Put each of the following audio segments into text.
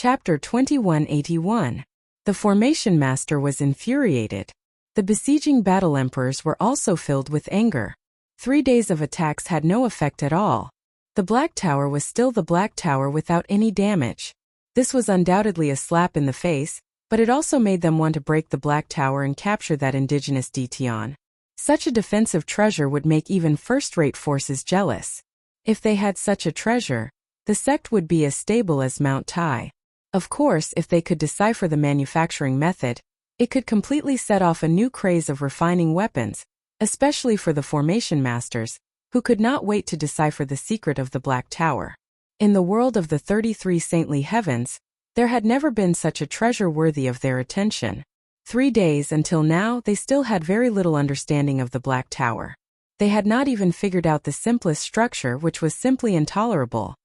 Chapter 2181. The Formation Master was infuriated. The besieging battle emperors were also filled with anger. 3 days of attacks had no effect at all. The Black Tower was still the Black Tower without any damage. This was undoubtedly a slap in the face, but it also made them want to break the Black Tower and capture that indigenous Dtion. Such a defensive treasure would make even first-rate forces jealous. If they had such a treasure, the sect would be as stable as Mount Tai. Of course, if they could decipher the manufacturing method, it could completely set off a new craze of refining weapons, especially for the Formation Masters, who could not wait to decipher the secret of the Black Tower. In the world of the 33 saintly heavens, there had never been such a treasure worthy of their attention. 3 days until now, they still had very little understanding of the Black Tower. They had not even figured out the simplest structure, which was simply intolerable.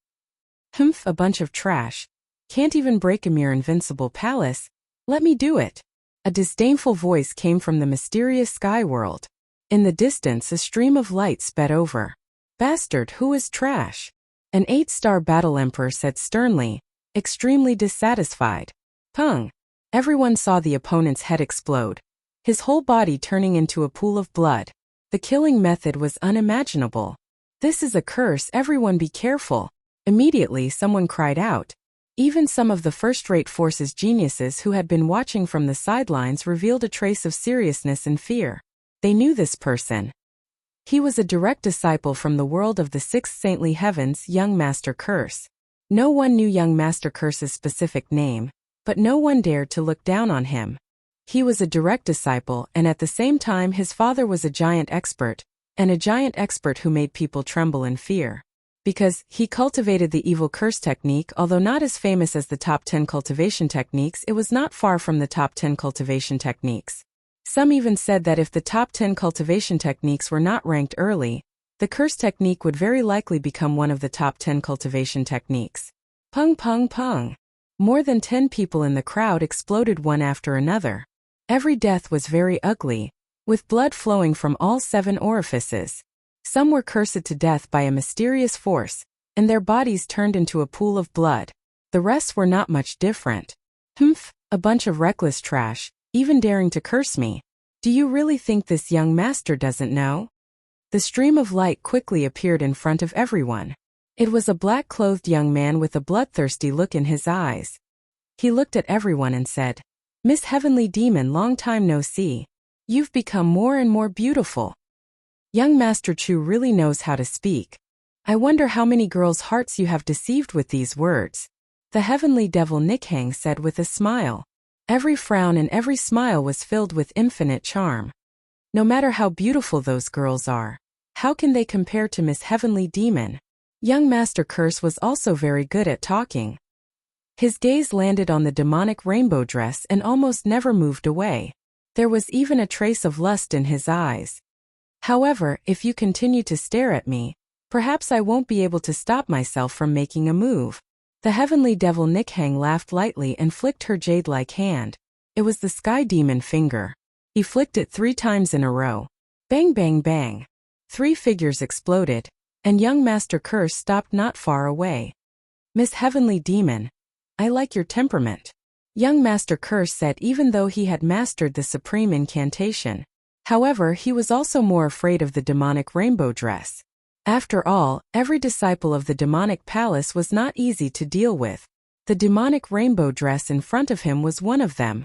A bunch of trash. Can't even break a mere invincible palace? Let me do it. A disdainful voice came from the mysterious sky world. In the distance, a stream of light sped over. Bastard, who is trash? An 8-star battle emperor said sternly, extremely dissatisfied. Pung! Everyone saw the opponent's head explode, his whole body turning into a pool of blood. The killing method was unimaginable. This is a curse, everyone be careful. Immediately someone cried out. Even some of the first-rate forces geniuses who had been watching from the sidelines revealed a trace of seriousness and fear. They knew this person. He was a direct disciple from the world of the 6th saintly heavens, young Master Curse. No one knew young Master Curse's specific name, but no one dared to look down on him. He was a direct disciple, and at the same time his father was a giant expert, and a giant expert who made people tremble in fear. Because he cultivated the evil curse technique, although not as famous as the top 10 cultivation techniques, it was not far from the top 10 cultivation techniques. Some even said that if the top 10 cultivation techniques were not ranked early, the curse technique would very likely become one of the top 10 cultivation techniques. Pung pung pung. More than 10 people in the crowd exploded one after another. Every death was very ugly, with blood flowing from all 7 orifices. Some were cursed to death by a mysterious force, and their bodies turned into a pool of blood. The rest were not much different. A bunch of reckless trash, even daring to curse me. Do you really think this young master doesn't know? The stream of light quickly appeared in front of everyone. It was a black-clothed young man with a bloodthirsty look in his eyes. He looked at everyone and said, "Miss Heavenly Demon, long time no see. You've become more and more beautiful." Young Master Chu really knows how to speak. I wonder how many girls' hearts you have deceived with these words. The heavenly devil Nikhang said with a smile. Every frown and every smile was filled with infinite charm. No matter how beautiful those girls are, how can they compare to Miss Heavenly Demon? Young Master Curse was also very good at talking. His gaze landed on the demonic rainbow dress and almost never moved away. There was even a trace of lust in his eyes. However, if you continue to stare at me, perhaps I won't be able to stop myself from making a move. The heavenly devil Nikhang laughed lightly and flicked her jade-like hand. It was the sky demon finger. He flicked it 3 times in a row. Bang bang bang. 3 figures exploded, and young Master Curse stopped not far away. Miss Heavenly Demon, I like your temperament. Young Master Curse said, even though he had mastered the supreme incantation. However, he was also more afraid of the demonic rainbow dress. After all, every disciple of the demonic palace was not easy to deal with. The demonic rainbow dress in front of him was one of them.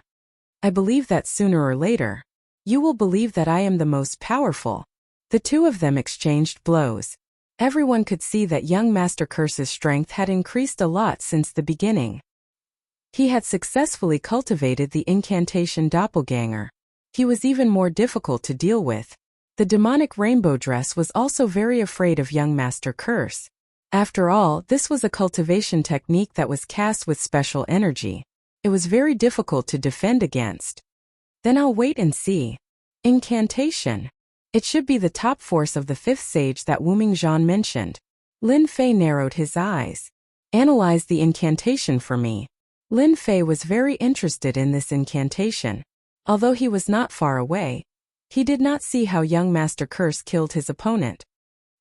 I believe that sooner or later, you will believe that I am the most powerful. The 2 of them exchanged blows. Everyone could see that young Master Curse's strength had increased a lot since the beginning. He had successfully cultivated the incantation doppelganger. He was even more difficult to deal with. The demonic rainbow dress was also very afraid of young Master Curse. After all, this was a cultivation technique that was cast with special energy. It was very difficult to defend against. Then I'll wait and see. Incantation. It should be the top force of the 5th sage that Wu Mingzhan mentioned. Lin Fei narrowed his eyes. Analyze the incantation for me. Lin Fei was very interested in this incantation. Although he was not far away, he did not see how young Master Curse killed his opponent.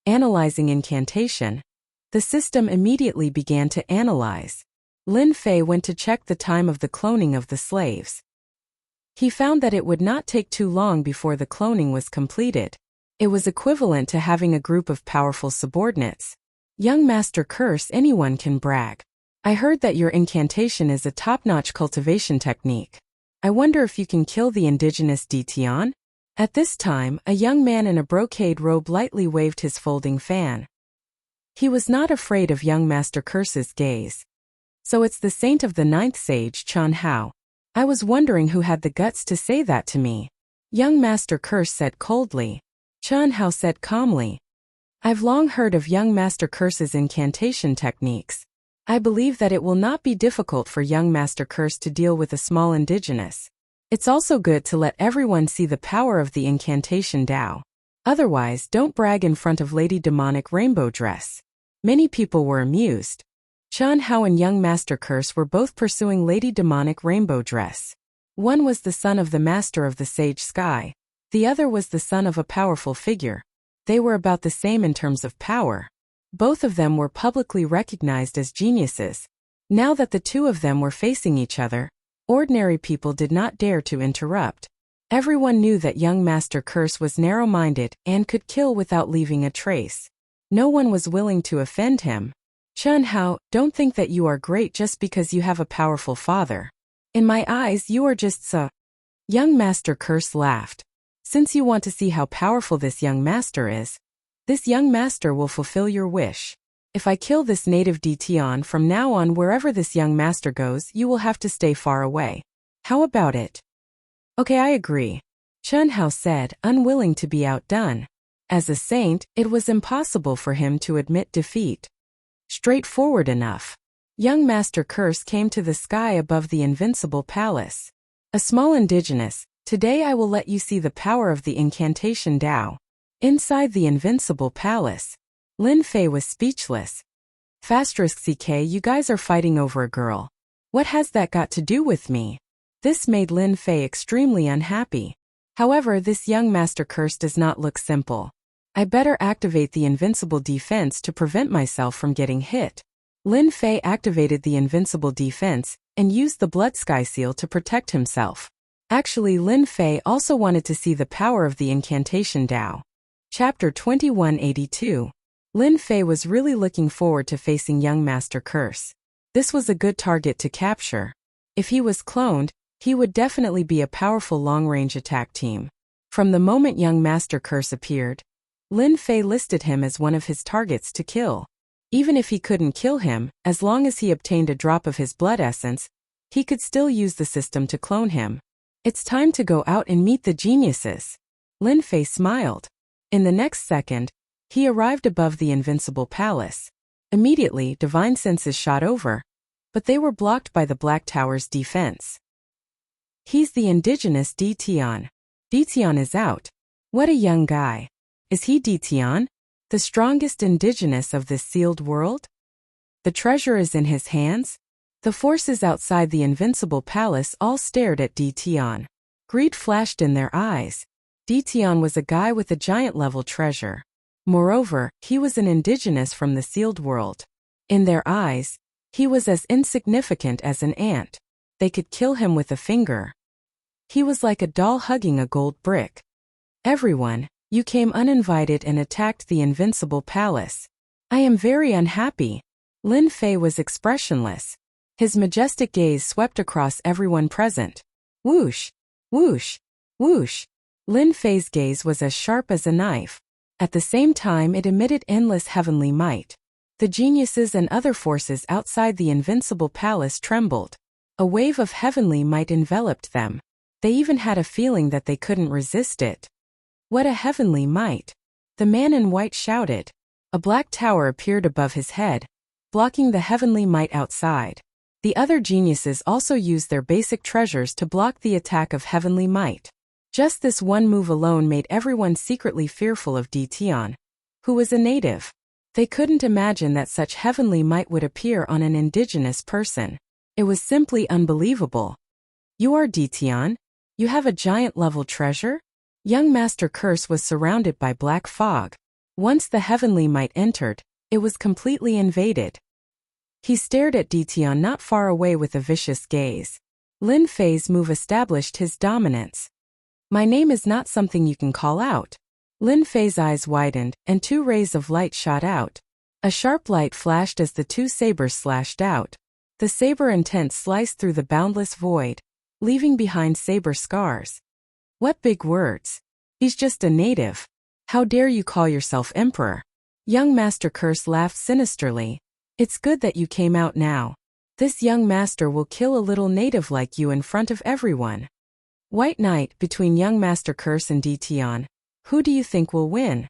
Analyzing incantation. The system immediately began to analyze. Lin Fei went to check the time of the cloning of the slaves. He found that it would not take too long before the cloning was completed. It was equivalent to having a group of powerful subordinates. Young Master Curse, anyone can brag. I heard that your incantation is a top-notch cultivation technique. I wonder if you can kill the indigenous Ditian? At this time, a young man in a brocade robe lightly waved his folding fan. He was not afraid of young Master Curse's gaze. So it's the saint of the ninth sage, Chen Hao. I was wondering who had the guts to say that to me. Young Master Curse said coldly. Chen Hao said calmly. I've long heard of young Master Curse's incantation techniques. I believe that it will not be difficult for young Master Curse to deal with a small indigenous. It's also good to let everyone see the power of the incantation Tao. Otherwise, don't brag in front of Lady Demonic Rainbow Dress. Many people were amused. Chen Hao and young Master Curse were both pursuing Lady Demonic Rainbow Dress. One was the son of the Master of the Sage Sky. The other was the son of a powerful figure. They were about the same in terms of power. Both of them were publicly recognized as geniuses. Now that the two of them were facing each other, ordinary people did not dare to interrupt. Everyone knew that young Master Curse was narrow-minded and could kill without leaving a trace. No one was willing to offend him. Chen Hao, don't think that you are great just because you have a powerful father. In my eyes, you are just so. Young Master Curse laughed. Since you want to see how powerful this young master is, this young master will fulfill your wish. If I kill this native Ditian from now on, wherever this young master goes, you will have to stay far away. How about it? Okay, I agree. Chen Hao said, unwilling to be outdone. As a saint, it was impossible for him to admit defeat. Straightforward enough. Young Master Curse came to the sky above the invincible palace. A small indigenous, today I will let you see the power of the incantation Tao. Inside the invincible palace, Lin Fei was speechless. *CK, you guys are fighting over a girl. What has that got to do with me? This made Lin Fei extremely unhappy. However, this young Master Curse does not look simple. I better activate the invincible defense to prevent myself from getting hit. Lin Fei activated the invincible defense and used the Blood Sky Seal to protect himself. Actually, Lin Fei also wanted to see the power of the incantation Tao. Chapter 2182. Lin Fei was really looking forward to facing young Master Curse. This was a good target to capture. If he was cloned, he would definitely be a powerful long-range attack team. From the moment young Master Curse appeared, Lin Fei listed him as one of his targets to kill. Even if he couldn't kill him, as long as he obtained a drop of his blood essence, he could still use the system to clone him. It's time to go out and meet the geniuses. Lin Fei smiled. In the next second, he arrived above the invincible palace. Immediately, divine senses shot over, but they were blocked by the Black Tower's defense. He's the indigenous Ditian. Ditian is out. What a young guy. Is he Ditian? The strongest indigenous of this sealed world? The treasure is in his hands? The forces outside the invincible palace all stared at Ditian. Greed flashed in their eyes. Ditian was a guy with a giant-level treasure. Moreover, he was an indigenous from the sealed world. In their eyes, he was as insignificant as an ant. They could kill him with a finger. He was like a doll hugging a gold brick. Everyone, you came uninvited and attacked the invincible palace. I am very unhappy. Lin Fei was expressionless. His majestic gaze swept across everyone present. Whoosh! Whoosh! Whoosh! Lin Fei's gaze was as sharp as a knife. At the same time, it emitted endless heavenly might. The geniuses and other forces outside the invincible palace trembled. A wave of heavenly might enveloped them. They even had a feeling that they couldn't resist it. What a heavenly might! The man in white shouted. A black tower appeared above his head, blocking the heavenly might outside. The other geniuses also used their basic treasures to block the attack of heavenly might. Just this one move alone made everyone secretly fearful of Ditian, who was a native. They couldn't imagine that such heavenly might would appear on an indigenous person. It was simply unbelievable. You are Ditian? You have a giant-level treasure? Young Master Curse was surrounded by black fog. Once the heavenly might entered, it was completely invaded. He stared at Dition not far away with a vicious gaze. Lin Fei's move established his dominance. My name is not something you can call out. Lin Fei's eyes widened, and 2 rays of light shot out. A sharp light flashed as the 2 sabers slashed out. The saber intent sliced through the boundless void, leaving behind saber scars. What big words. He's just a native. How dare you call yourself emperor? Young Master Curse laughed sinisterly. It's good that you came out now. This young master will kill a little native like you in front of everyone. White Knight, between young Master Curse and Dition, who do you think will win?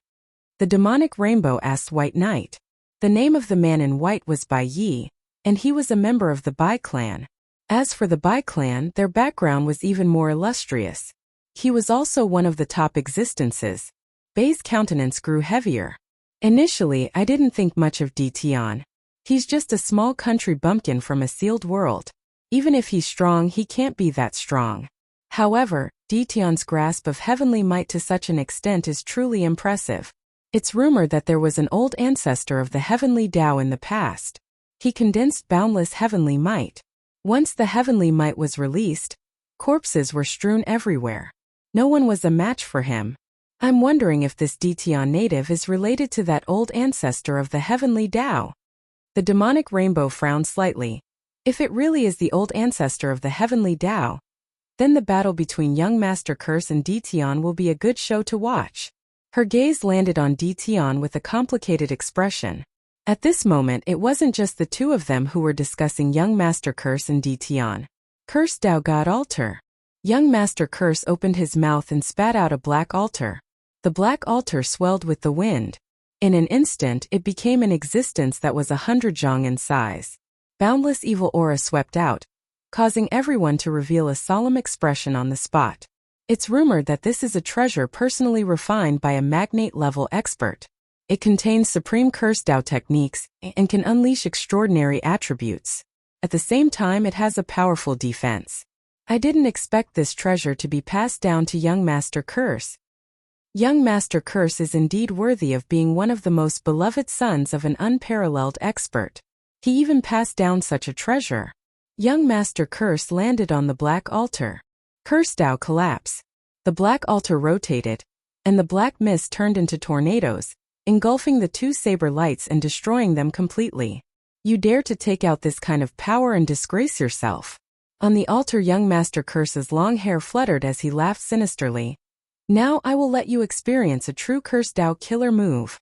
The demonic rainbow asked White Knight. The name of the man in white was Bai Yi, and he was a member of the Bai clan. As for the Bai clan, their background was even more illustrious. He was also one of the top existences. Bai's countenance grew heavier. Initially, I didn't think much of Dition. He's just a small country bumpkin from a sealed world. Even if he's strong, he can't be that strong. However, Dition's grasp of heavenly might to such an extent is truly impressive. It's rumored that there was an old ancestor of the heavenly Tao in the past. He condensed boundless heavenly might. Once the heavenly might was released, corpses were strewn everywhere. No one was a match for him. I'm wondering if this Dition native is related to that old ancestor of the heavenly Tao. The demonic rainbow frowned slightly. If it really is the old ancestor of the heavenly Tao, then the battle between young Master Curse and Dition will be a good show to watch. Her gaze landed on Dition with a complicated expression. At this moment, it wasn't just the 2 of them who were discussing young Master Curse and Dition. Curse Tao God Altar. Young Master Curse opened his mouth and spat out a black altar. The black altar swelled with the wind. In an instant, it became an existence that was 100 zhang in size. Boundless evil aura swept out, causing everyone to reveal a solemn expression on the spot. It's rumored that this is a treasure personally refined by a magnate-level expert. It contains supreme Curse Tao techniques and can unleash extraordinary attributes. At the same time, it has a powerful defense. I didn't expect this treasure to be passed down to young Master Curse. Young Master Curse is indeed worthy of being one of the most beloved sons of an unparalleled expert. He even passed down such a treasure. Young Master Curse landed on the black altar. Curse Tao collapse. The black altar rotated, and the black mist turned into tornadoes, engulfing the 2 saber lights and destroying them completely. You dare to take out this kind of power and disgrace yourself. On the altar, young Master Curse's long hair fluttered as he laughed sinisterly. Now I will let you experience a true Curse Tao killer move.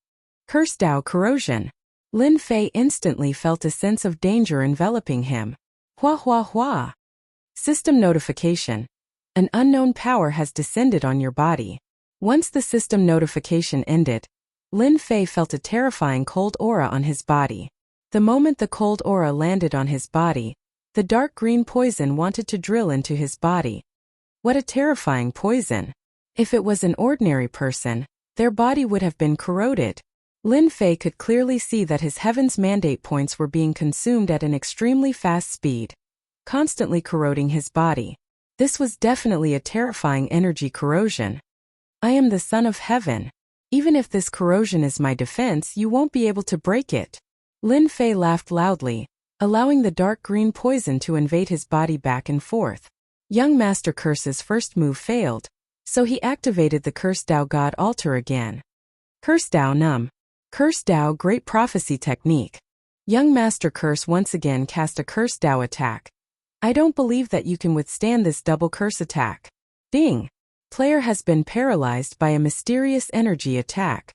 Curse Tao corrosion. Lin Fei instantly felt a sense of danger enveloping him. Hua hua hua. System notification. An unknown power has descended on your body. Once the system notification ended, Lin Fei felt a terrifying cold aura on his body. The moment the cold aura landed on his body, the dark green poison wanted to drill into his body. What a terrifying poison. If it was an ordinary person, their body would have been corroded. Lin Fei could clearly see that his heaven's mandate points were being consumed at an extremely fast speed, constantly corroding his body. This was definitely a terrifying energy corrosion. I am the son of heaven. Even if this corrosion is my defense, you won't be able to break it. Lin Fei laughed loudly, allowing the dark green poison to invade his body back and forth. Young Master Curse's first move failed, so he activated the Curse Tao God Altar again. Curse Tao Num. Curse Tao Great Prophecy Technique. Young Master Curse once again cast a Curse Tao attack. I don't believe that you can withstand this double curse attack. Ding. Player has been paralyzed by a mysterious energy attack.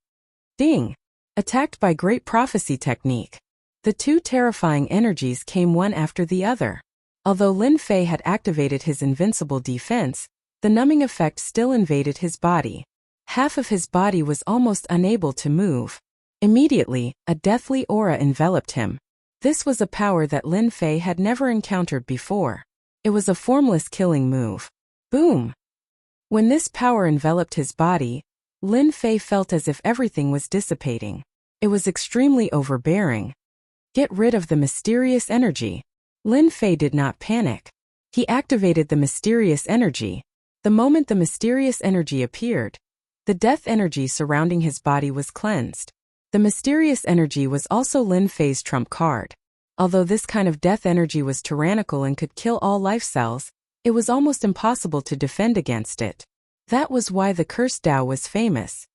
Ding. Attacked by Great Prophecy Technique. The 2 terrifying energies came one after the other. Although Lin Fei had activated his invincible defense, the numbing effect still invaded his body. Half of his body was almost unable to move. Immediately, a deathly aura enveloped him. This was a power that Lin Fei had never encountered before. It was a formless killing move. Boom! When this power enveloped his body, Lin Fei felt as if everything was dissipating. It was extremely overbearing. Get rid of the mysterious energy. Lin Fei did not panic. He activated the mysterious energy. The moment the mysterious energy appeared, the death energy surrounding his body was cleansed. The mysterious energy was also Lin Fei's trump card. Although this kind of death energy was tyrannical and could kill all life cells, it was almost impossible to defend against it. That was why the cursed Tao was famous.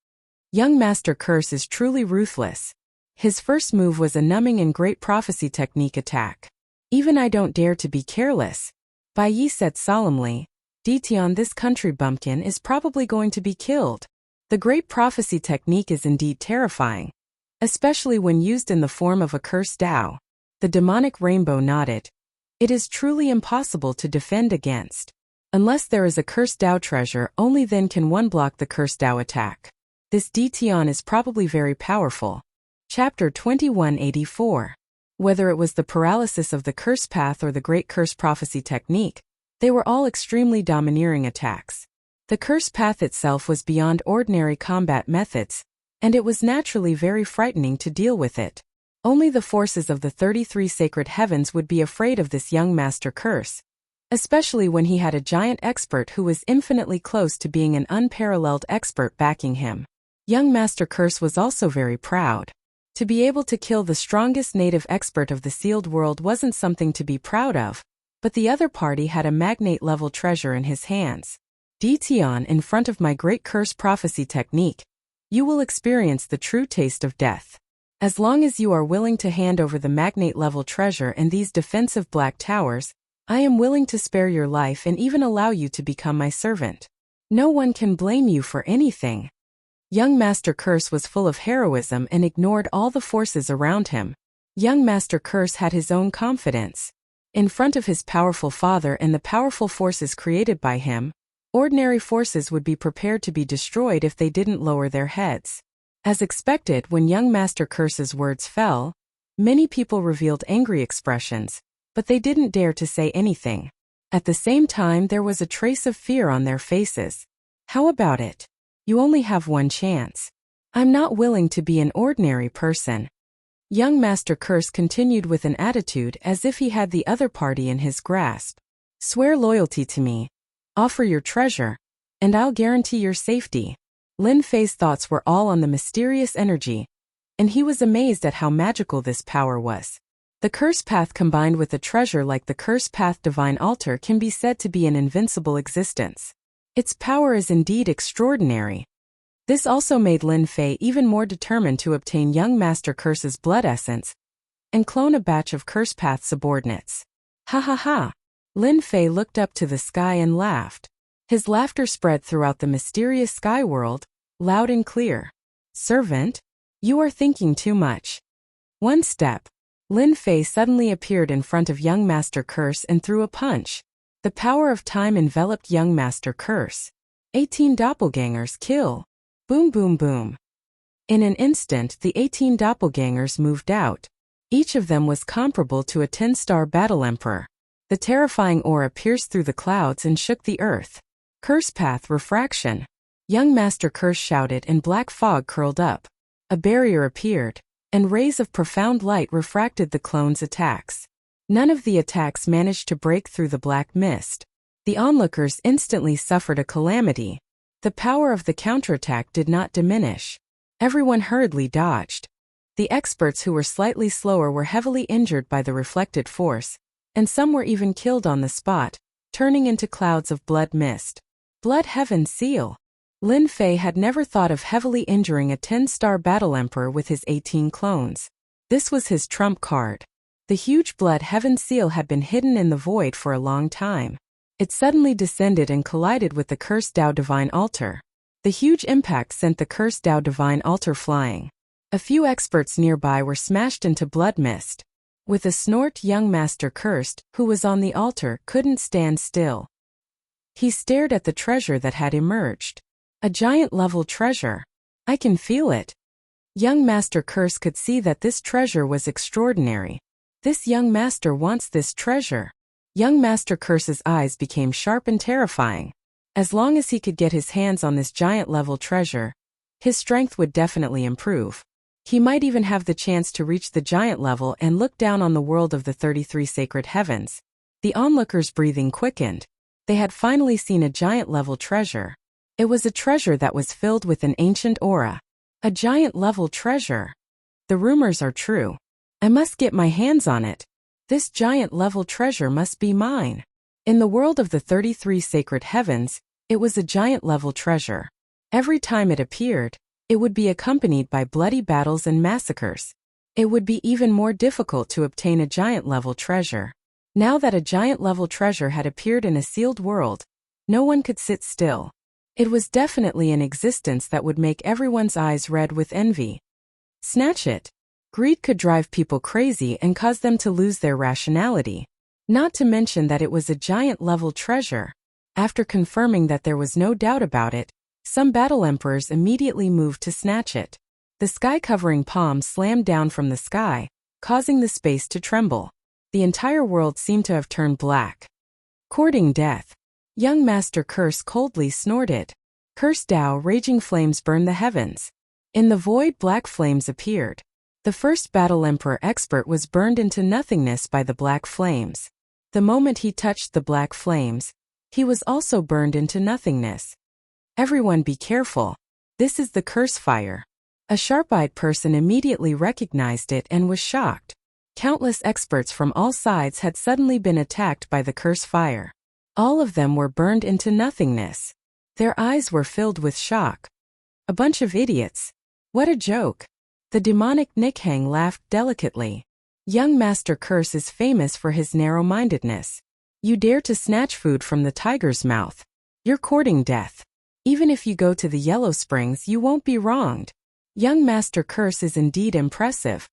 Young Master Curse is truly ruthless. His first move was a numbing and great prophecy technique attack. Even I don't dare to be careless. Bai Yi said solemnly, "Dition, this country bumpkin is probably going to be killed." The great prophecy technique is indeed terrifying, especially when used in the form of a cursed Tao. The demonic rainbow nodded. It is truly impossible to defend against. Unless there is a cursed Tao treasure, only then can one block the cursed Tao attack. This Dition is probably very powerful. Chapter 2184. Whether it was the paralysis of the curse path or the great curse prophecy technique, they were all extremely domineering attacks. The curse path itself was beyond ordinary combat methods, and it was naturally very frightening to deal with it. Only the forces of the 33 sacred heavens would be afraid of this young Master Curse, especially when he had a giant expert who was infinitely close to being an unparalleled expert backing him. Young Master Curse was also very proud. To be able to kill the strongest native expert of the sealed world wasn't something to be proud of, but the other party had a magnate-level treasure in his hands. Dition, in front of my great curse prophecy technique, you will experience the true taste of death. As long as you are willing to hand over the magnate-level treasure and these defensive black towers, I am willing to spare your life and even allow you to become my servant. No one can blame you for anything. Young Master Curse was full of heroism and ignored all the forces around him. Young Master Curse had his own confidence. In front of his powerful father and the powerful forces created by him, ordinary forces would be prepared to be destroyed if they didn't lower their heads. As expected, when young Master Curse's words fell, many people revealed angry expressions, but they didn't dare to say anything. At the same time, there was a trace of fear on their faces. How about it? You only have one chance. I'm not willing to be an ordinary person. Young Master Curse continued with an attitude as if he had the other party in his grasp. Swear loyalty to me. Offer your treasure, and I'll guarantee your safety. Lin Fei's thoughts were all on the mysterious energy, and he was amazed at how magical this power was. The curse path combined with a treasure like the curse path divine altar can be said to be an invincible existence. Its power is indeed extraordinary. This also made Lin Fei even more determined to obtain young Master Curse's blood essence and clone a batch of curse path subordinates. Ha ha ha! Lin Fei looked up to the sky and laughed. His laughter spread throughout the mysterious sky world, loud and clear. Servant? You are thinking too much. One step. Lin Fei suddenly appeared in front of young Master Curse and threw a punch. The power of time enveloped young Master Curse. 18 doppelgangers kill. Boom boom boom. In an instant the 18 doppelgangers moved out. Each of them was comparable to a 10-star battle emperor. The terrifying aura pierced through the clouds and shook the earth. Curse path refraction. Young Master Curse shouted and black fog curled up. A barrier appeared, and rays of profound light refracted the clones' attacks. None of the attacks managed to break through the black mist. The onlookers instantly suffered a calamity. The power of the counterattack did not diminish. Everyone hurriedly dodged. The experts who were slightly slower were heavily injured by the reflected force, and some were even killed on the spot, turning into clouds of blood mist. Blood Heaven Seal. Lin Fei had never thought of heavily injuring a 10-star battle emperor with his 18 clones. This was his trump card. The huge Blood Heaven Seal had been hidden in the void for a long time. It suddenly descended and collided with the cursed Tao Divine Altar. The huge impact sent the cursed Tao Divine Altar flying. A few experts nearby were smashed into blood mist. With a snort, young Master Cursed, who was on the altar, couldn't stand still. He stared at the treasure that had emerged. A giant-level treasure. I can feel it. Young Master Curse could see that this treasure was extraordinary. This young master wants this treasure. Young Master Curse's eyes became sharp and terrifying. As long as he could get his hands on this giant-level treasure, his strength would definitely improve. He might even have the chance to reach the giant level and look down on the world of the 33 sacred heavens. The onlookers' breathing quickened. They had finally seen a giant-level treasure. It was a treasure that was filled with an ancient aura. A giant-level treasure. The rumors are true. I must get my hands on it. This giant-level treasure must be mine. In the world of the 33 sacred heavens, it was a giant-level treasure. Every time it appeared, it would be accompanied by bloody battles and massacres. It would be even more difficult to obtain a giant-level treasure. Now that a giant-level treasure had appeared in a sealed world, no one could sit still. It was definitely an existence that would make everyone's eyes red with envy. Snatch it. Greed could drive people crazy and cause them to lose their rationality. Not to mention that it was a giant-level treasure. After confirming that there was no doubt about it, some battle emperors immediately moved to snatch it. The sky-covering palm slammed down from the sky, causing the space to tremble. The entire world seemed to have turned black. Courting death. Young Master Curse coldly snorted. Curse Tao, raging flames burned the heavens. In the void, black flames appeared. The first battle emperor expert was burned into nothingness by the black flames. The moment he touched the black flames, he was also burned into nothingness. Everyone be careful. This is the curse fire. A sharp-eyed person immediately recognized it and was shocked. Countless experts from all sides had suddenly been attacked by the curse fire. All of them were burned into nothingness. Their eyes were filled with shock. A bunch of idiots. What a joke. The demonic Nikhang laughed delicately. Young Master Curse is famous for his narrow-mindedness. You dare to snatch food from the tiger's mouth. You're courting death. Even if you go to the Yellow Springs, you won't be wronged. Young Master Curse is indeed impressive.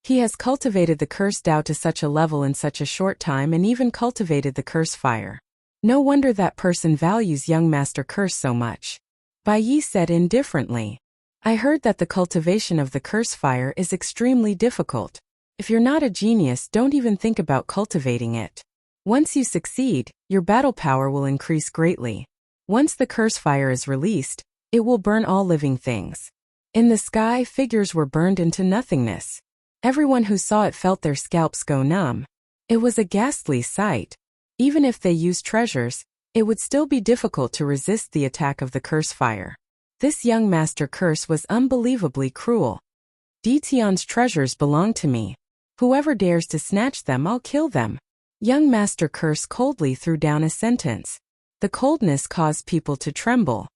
He has cultivated the curse Tao to such a level in such a short time and even cultivated the curse fire. No wonder that person values young Master Curse so much. Bai Yi said indifferently. I heard that the cultivation of the curse fire is extremely difficult. If you're not a genius, don't even think about cultivating it. Once you succeed, your battle power will increase greatly. Once the curse fire is released, it will burn all living things. In the sky, figures were burned into nothingness. Everyone who saw it felt their scalps go numb. It was a ghastly sight. Even if they used treasures, it would still be difficult to resist the attack of the curse fire. This young Master Curse was unbelievably cruel. Dion's treasures belong to me. Whoever dares to snatch them, I'll kill them. Young Master Curse coldly threw down a sentence. The coldness caused people to tremble.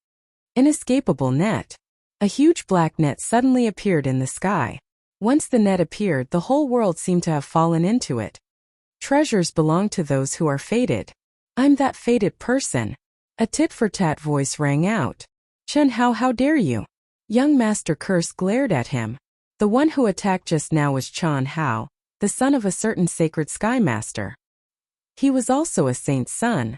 Inescapable net. A huge black net suddenly appeared in the sky. Once the net appeared, the whole world seemed to have fallen into it. Treasures belong to those who are fated. I'm that fated person. A tit-for-tat voice rang out. Chen Hao, how dare you? Young Master Curse glared at him. The one who attacked just now was Chen Hao, the son of a certain sacred sky master. He was also a saint's son.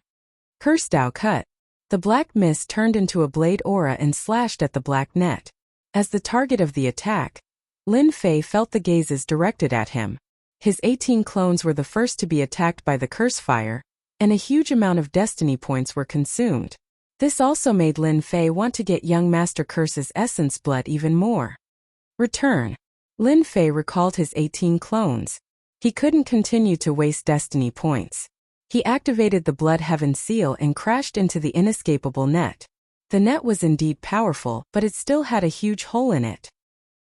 Curse Tao cut. The black mist turned into a blade aura and slashed at the black net. As the target of the attack, Lin Fei felt the gazes directed at him. His 18 clones were the first to be attacked by the curse fire, and a huge amount of destiny points were consumed. This also made Lin Fei want to get young Master Curse's essence blood even more. Return. Lin Fei recalled his 18 clones. He couldn't continue to waste destiny points. He activated the Blood Heaven seal and crashed into the inescapable net. The net was indeed powerful, but it still had a huge hole in it.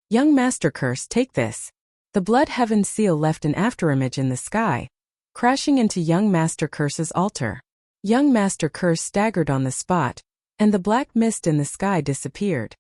Young Master Curse, take this. The Blood Heaven seal left an afterimage in the sky, crashing into young Master Curse's altar. Young Master Curse staggered on the spot, and the black mist in the sky disappeared.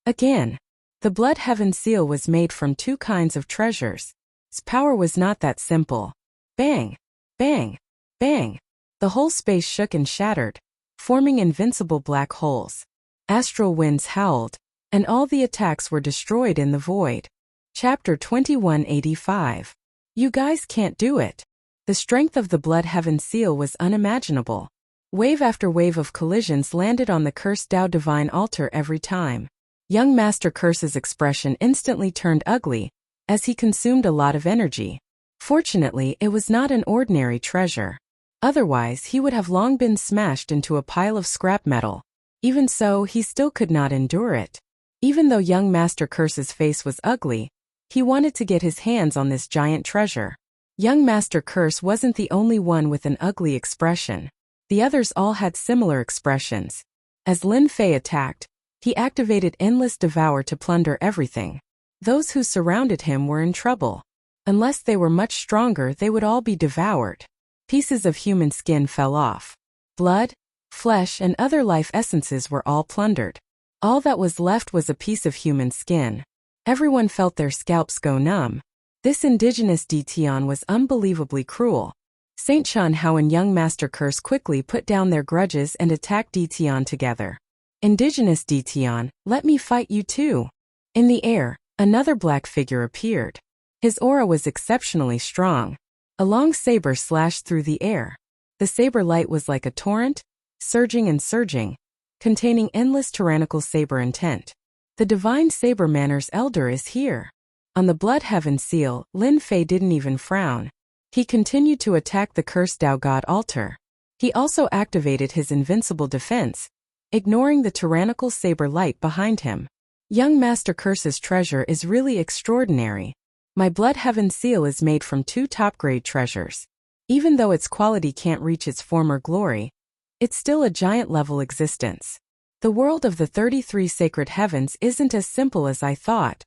Again, the Blood Heaven seal was made from two kinds of treasures. Its power was not that simple. Bang! Bang! Bang! The whole space shook and shattered, forming invincible black holes. Astral winds howled, and all the attacks were destroyed in the void. Chapter 2185. You guys can't do it. The strength of the Blood Heaven seal was unimaginable. Wave after wave of collisions landed on the cursed Tao Divine altar every time. Young Master Curse's expression instantly turned ugly, as he consumed a lot of energy. Fortunately, it was not an ordinary treasure. Otherwise, he would have long been smashed into a pile of scrap metal. Even so, he still could not endure it. Even though young Master Curse's face was ugly, he wanted to get his hands on this giant treasure. Young Master Curse wasn't the only one with an ugly expression. The others all had similar expressions. As Lin Fei attacked, he activated Endless Devour to plunder everything. Those who surrounded him were in trouble. Unless they were much stronger, they would all be devoured. Pieces of human skin fell off. Blood, flesh, and other life essences were all plundered. All that was left was a piece of human skin. Everyone felt their scalps go numb. This indigenous Dtion was unbelievably cruel. Saint Chun Hao and young Master Curse quickly put down their grudges and attacked Dtion together. Indigenous Dtion, let me fight you too. In the air, another black figure appeared. His aura was exceptionally strong. A long saber slashed through the air. The saber light was like a torrent, surging and surging, containing endless tyrannical saber intent. The divine saber manners elder is here. On the Blood Heaven seal, Lin Fei didn't even frown. He continued to attack the cursed Tao God altar. He also activated his invincible defense, ignoring the tyrannical saber light behind him. Young Master Curse's treasure is really extraordinary. My Blood Heaven seal is made from 2 top-grade treasures. Even though its quality can't reach its former glory, it's still a giant-level existence. The world of the 33 sacred heavens isn't as simple as I thought.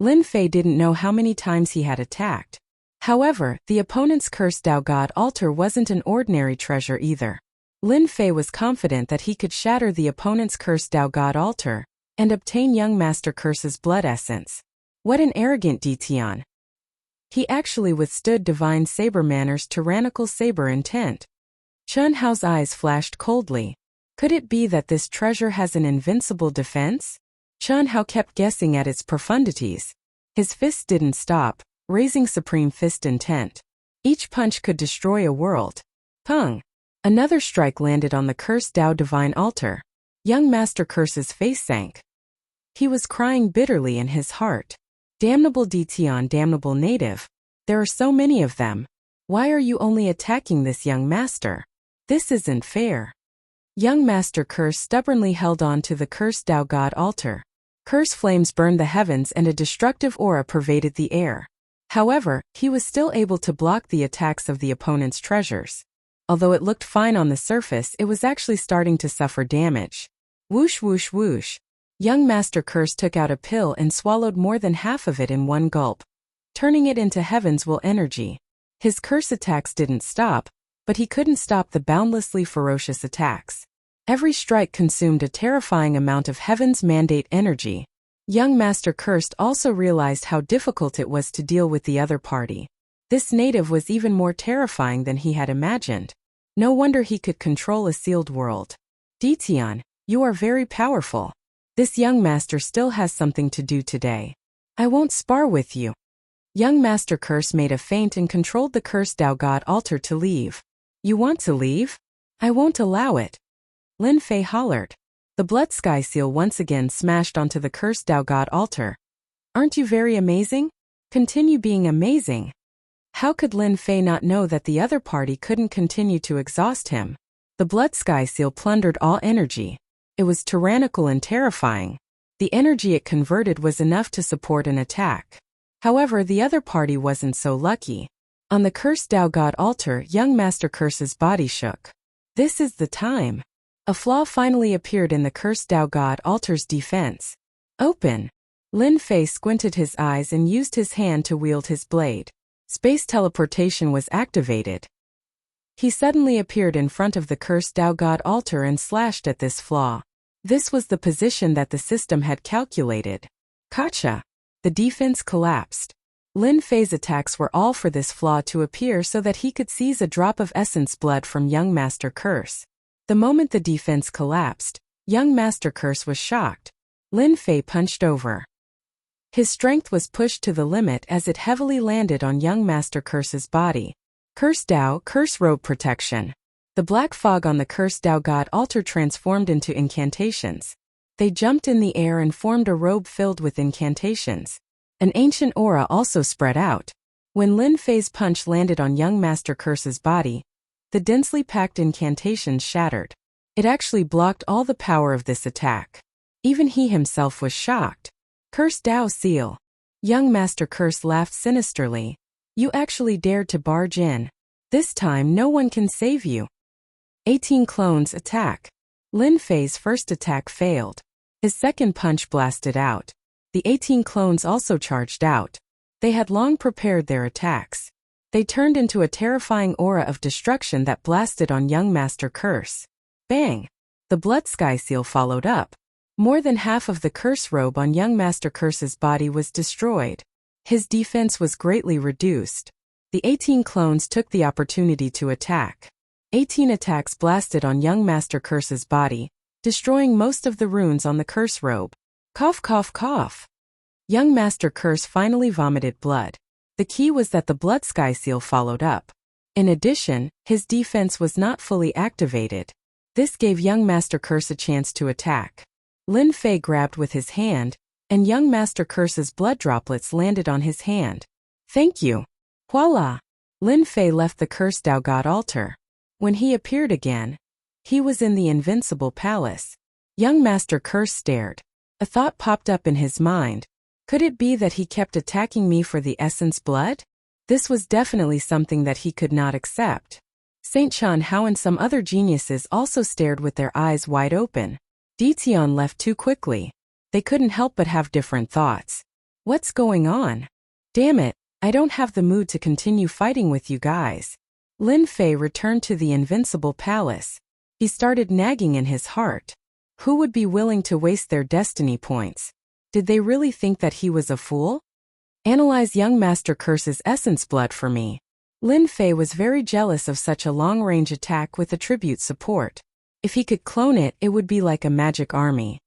Lin Fei didn't know how many times he had attacked. However, the opponent's cursed Tao God altar wasn't an ordinary treasure either. Lin Fei was confident that he could shatter the opponent's cursed Tao God altar and obtain young Master Curse's blood essence. What an arrogant Dtion. He actually withstood divine saber manners' tyrannical saber intent. Chun Hao's eyes flashed coldly. Could it be that this treasure has an invincible defense? Chun Hao kept guessing at its profundities. His fists didn't stop, raising supreme fist intent. Each punch could destroy a world. Pung! Another strike landed on the cursed Tao divine altar. Young Master Curse's face sank. He was crying bitterly in his heart. Damnable Dtion, damnable native. There are so many of them. Why are you only attacking this young master? This isn't fair. Young Master Curse stubbornly held on to the cursed Tao God altar. Curse flames burned the heavens and a destructive aura pervaded the air. However, he was still able to block the attacks of the opponent's treasures. Although it looked fine on the surface, it was actually starting to suffer damage. Whoosh whoosh whoosh. Young Master Curse took out a pill and swallowed more than half of it in one gulp, turning it into heaven's will energy. His curse attacks didn't stop, but he couldn't stop the boundlessly ferocious attacks. Every strike consumed a terrifying amount of heaven's mandate energy. Young Master Cursed also realized how difficult it was to deal with the other party. This native was even more terrifying than he had imagined. No wonder he could control a sealed world. Dtion, you are very powerful. This young master still has something to do today. I won't spar with you. Young Master Curse made a feint and controlled the cursed Tao God altar to leave. You want to leave? I won't allow it. Lin Fei hollered. The blood sky seal once again smashed onto the cursed Tao God altar. Aren't you very amazing? Continue being amazing. How could Lin Fei not know that the other party couldn't continue to exhaust him? The blood sky seal plundered all energy. It was tyrannical and terrifying. The energy it converted was enough to support an attack. However, the other party wasn't so lucky. On the cursed Tao God altar, young Master Curse's body shook. This is the time. A flaw finally appeared in the cursed Tao God altar's defense. Open. Lin Fei squinted his eyes and used his hand to wield his blade. Space teleportation was activated. He suddenly appeared in front of the cursed Tao God altar and slashed at this flaw. This was the position that the system had calculated. Gotcha! The defense collapsed. Lin Fei's attacks were all for this flaw to appear so that he could seize a drop of essence blood from young Master Curse. The moment the defense collapsed, young Master Curse was shocked. Lin Fei punched over. His strength was pushed to the limit as it heavily landed on young Master Curse's body. Curse Tao, Curse Robe Protection. The black fog on the cursed Tao God altar transformed into incantations. They jumped in the air and formed a robe filled with incantations. An ancient aura also spread out. When Lin Fei's punch landed on young Master Curse's body, the densely packed incantations shattered. It actually blocked all the power of this attack. Even he himself was shocked. Cursed Tao Seal. Young Master Curse laughed sinisterly. You actually dared to barge in. This time no one can save you. 18 clones attack. Lin Fei's first attack failed. His second punch blasted out. The 18 clones also charged out. They had long prepared their attacks. They turned into a terrifying aura of destruction that blasted on young Master Curse. Bang! The blood sky seal followed up. More than half of the curse robe on young Master Curse's body was destroyed. His defense was greatly reduced. The 18 clones took the opportunity to attack. 18 attacks blasted on young Master Curse's body, destroying most of the runes on the curse robe. Cough cough cough. Young Master Curse finally vomited blood. The key was that the blood sky seal followed up. In addition, his defense was not fully activated. This gave young Master Curse a chance to attack. Lin Fei grabbed with his hand, and young Master Curse's blood droplets landed on his hand. Thank you. Voila! Lin Fei left the Curse Dao God altar. When he appeared again, he was in the Invincible Palace. Young Master Curse stared. A thought popped up in his mind. Could it be that he kept attacking me for the essence blood? This was definitely something that he could not accept. Saint Chan Hao and some other geniuses also stared with their eyes wide open. Ditian left too quickly. They couldn't help but have different thoughts. What's going on? Damn it, I don't have the mood to continue fighting with you guys. Lin Fei returned to the Invincible Palace. He started nagging in his heart. Who would be willing to waste their destiny points? Did they really think that he was a fool? Analyze young Master Curse's essence blood for me. Lin Fei was very jealous of such a long-range attack with attribute support. If he could clone it, it would be like a magic army.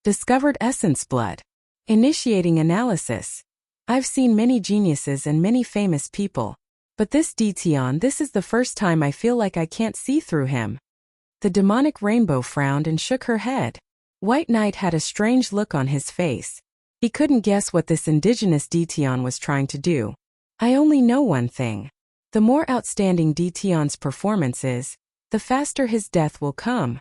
Discovered essence blood. Initiating analysis. I've seen many geniuses and many famous people. But this Ditian, this is the first time I feel like I can't see through him. The demonic rainbow frowned and shook her head. White Knight had a strange look on his face. He couldn't guess what this indigenous Ditian was trying to do. I only know one thing. The more outstanding Ditian's performance is, the faster his death will come.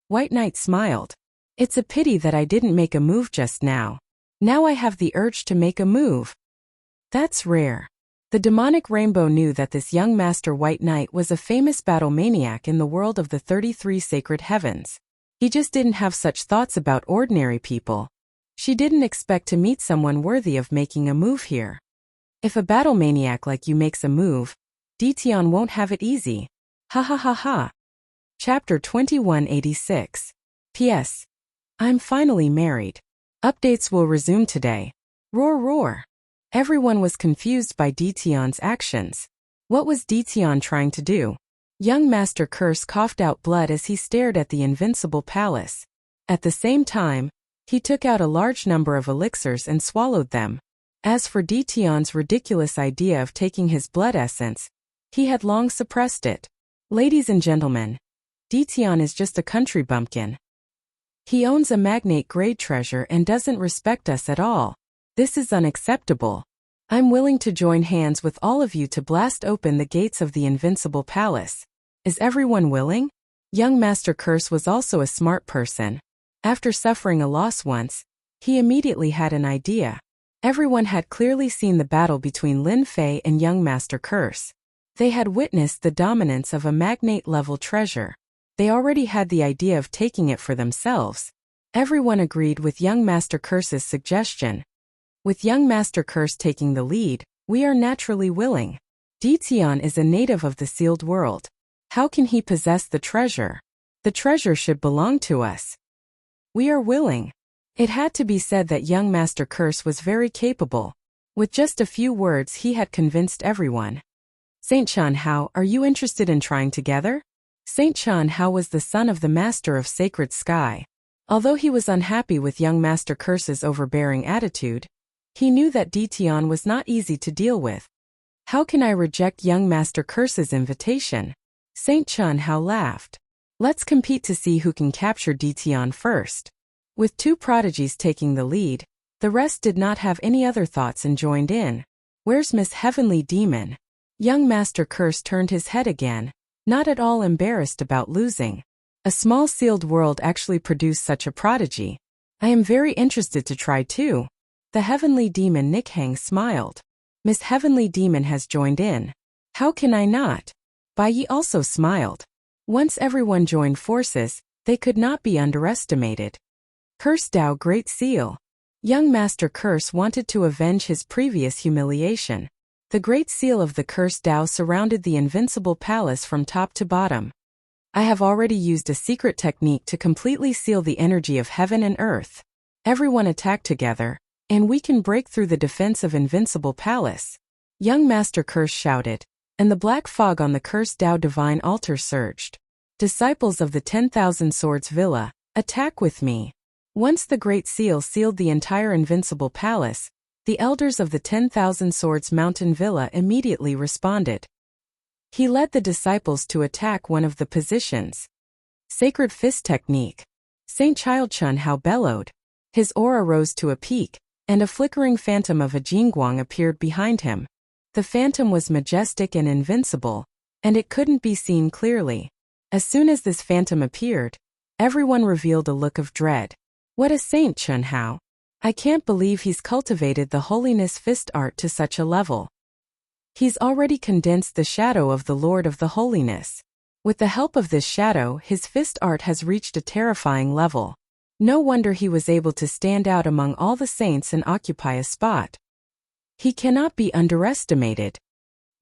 White Knight smiled. It's a pity that I didn't make a move just now. Now I have the urge to make a move. That's rare. The demonic rainbow knew that this young Master White Knight was a famous battle maniac in the world of the 33 sacred heavens. He just didn't have such thoughts about ordinary people. She didn't expect to meet someone worthy of making a move here. If a battle maniac like you makes a move, Ditian won't have it easy. Ha ha ha ha. Chapter 2186. P.S. I'm finally married. Updates will resume today. Roar roar. Everyone was confused by Ditian's actions. What was Ditian trying to do? Young Master Curse coughed out blood as he stared at the Invincible Palace. At the same time, he took out a large number of elixirs and swallowed them. As for Ditian's ridiculous idea of taking his blood essence, he had long suppressed it. Ladies and gentlemen, Ditian is just a country bumpkin. He owns a magnate-grade treasure and doesn't respect us at all. This is unacceptable. I'm willing to join hands with all of you to blast open the gates of the Invincible Palace. Is everyone willing? Young Master Curse was also a smart person. After suffering a loss once, he immediately had an idea. Everyone had clearly seen the battle between Lin Fei and young Master Curse. They had witnessed the dominance of a magnate-level treasure. They already had the idea of taking it for themselves. Everyone agreed with young Master Curse's suggestion. With young Master Curse taking the lead, we are naturally willing. Ditian is a native of the sealed world. How can he possess the treasure? The treasure should belong to us. We are willing. It had to be said that young Master Curse was very capable. With just a few words he had convinced everyone. Saint Chan Hao, are you interested in trying together? Saint Chan Hao was the son of the Master of Sacred Sky. Although he was unhappy with young Master Curse's overbearing attitude, he knew that Ditian was not easy to deal with. How can I reject young Master Curse's invitation? Saint Chan Hao laughed. Let's compete to see who can capture Ditian first. With two prodigies taking the lead, the rest did not have any other thoughts and joined in. Where's Miss Heavenly Demon? Young Master Curse turned his head again, not at all embarrassed about losing. A small sealed world actually produced such a prodigy. I am very interested to try too. The Heavenly Demon Nikhang smiled. Miss Heavenly Demon has joined in. How can I not? Bai Yi also smiled. Once everyone joined forces, they could not be underestimated. Curse Dao Great Seal. Young Master Curse wanted to avenge his previous humiliation. The Great Seal of the Cursed Tao surrounded the invincible palace from top to bottom. I have already used a secret technique to completely seal the energy of heaven and earth. Everyone attack together, and we can break through the defense of invincible palace. Young Master Curse shouted, and the black fog on the Cursed Tao divine altar surged. Disciples of the 10,000 Swords Villa, attack with me. Once the Great Seal sealed the entire invincible palace, the elders of the 10,000 Swords Mountain Villa immediately responded. He led the disciples to attack one of the positions. Sacred Fist Technique. Saint Child Chun Hao bellowed. His aura rose to a peak, and a flickering phantom of a Jingguang appeared behind him. The phantom was majestic and invincible, and it couldn't be seen clearly. As soon as this phantom appeared, everyone revealed a look of dread. What a saint, Chun Hao! I can't believe he's cultivated the holiness fist art to such a level. He's already condensed the shadow of the Lord of the Holiness. With the help of this shadow, his fist art has reached a terrifying level. No wonder he was able to stand out among all the saints and occupy a spot. He cannot be underestimated.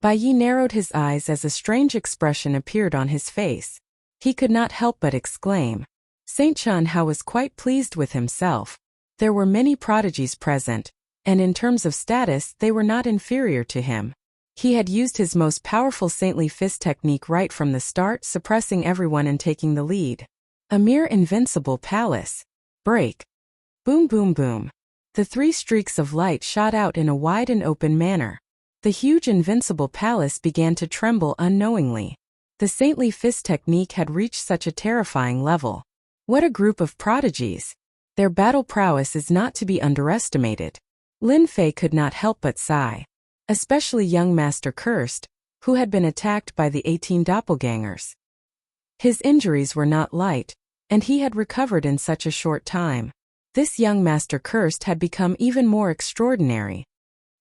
Bai Yi narrowed his eyes as a strange expression appeared on his face. He could not help but exclaim. Saint Chun Hao was quite pleased with himself. There were many prodigies present, and in terms of status they were not inferior to him. He had used his most powerful saintly fist technique right from the start, suppressing everyone and taking the lead. A mere invincible palace. Break. Boom boom boom. The three streaks of light shot out in a wide and open manner. The huge invincible palace began to tremble unknowingly. The saintly fist technique had reached such a terrifying level. What a group of prodigies! Their battle prowess is not to be underestimated. Lin Fei could not help but sigh. Especially young Master Cursed, who had been attacked by the 18 doppelgangers. His injuries were not light, and he had recovered in such a short time. This young Master Cursed had become even more extraordinary.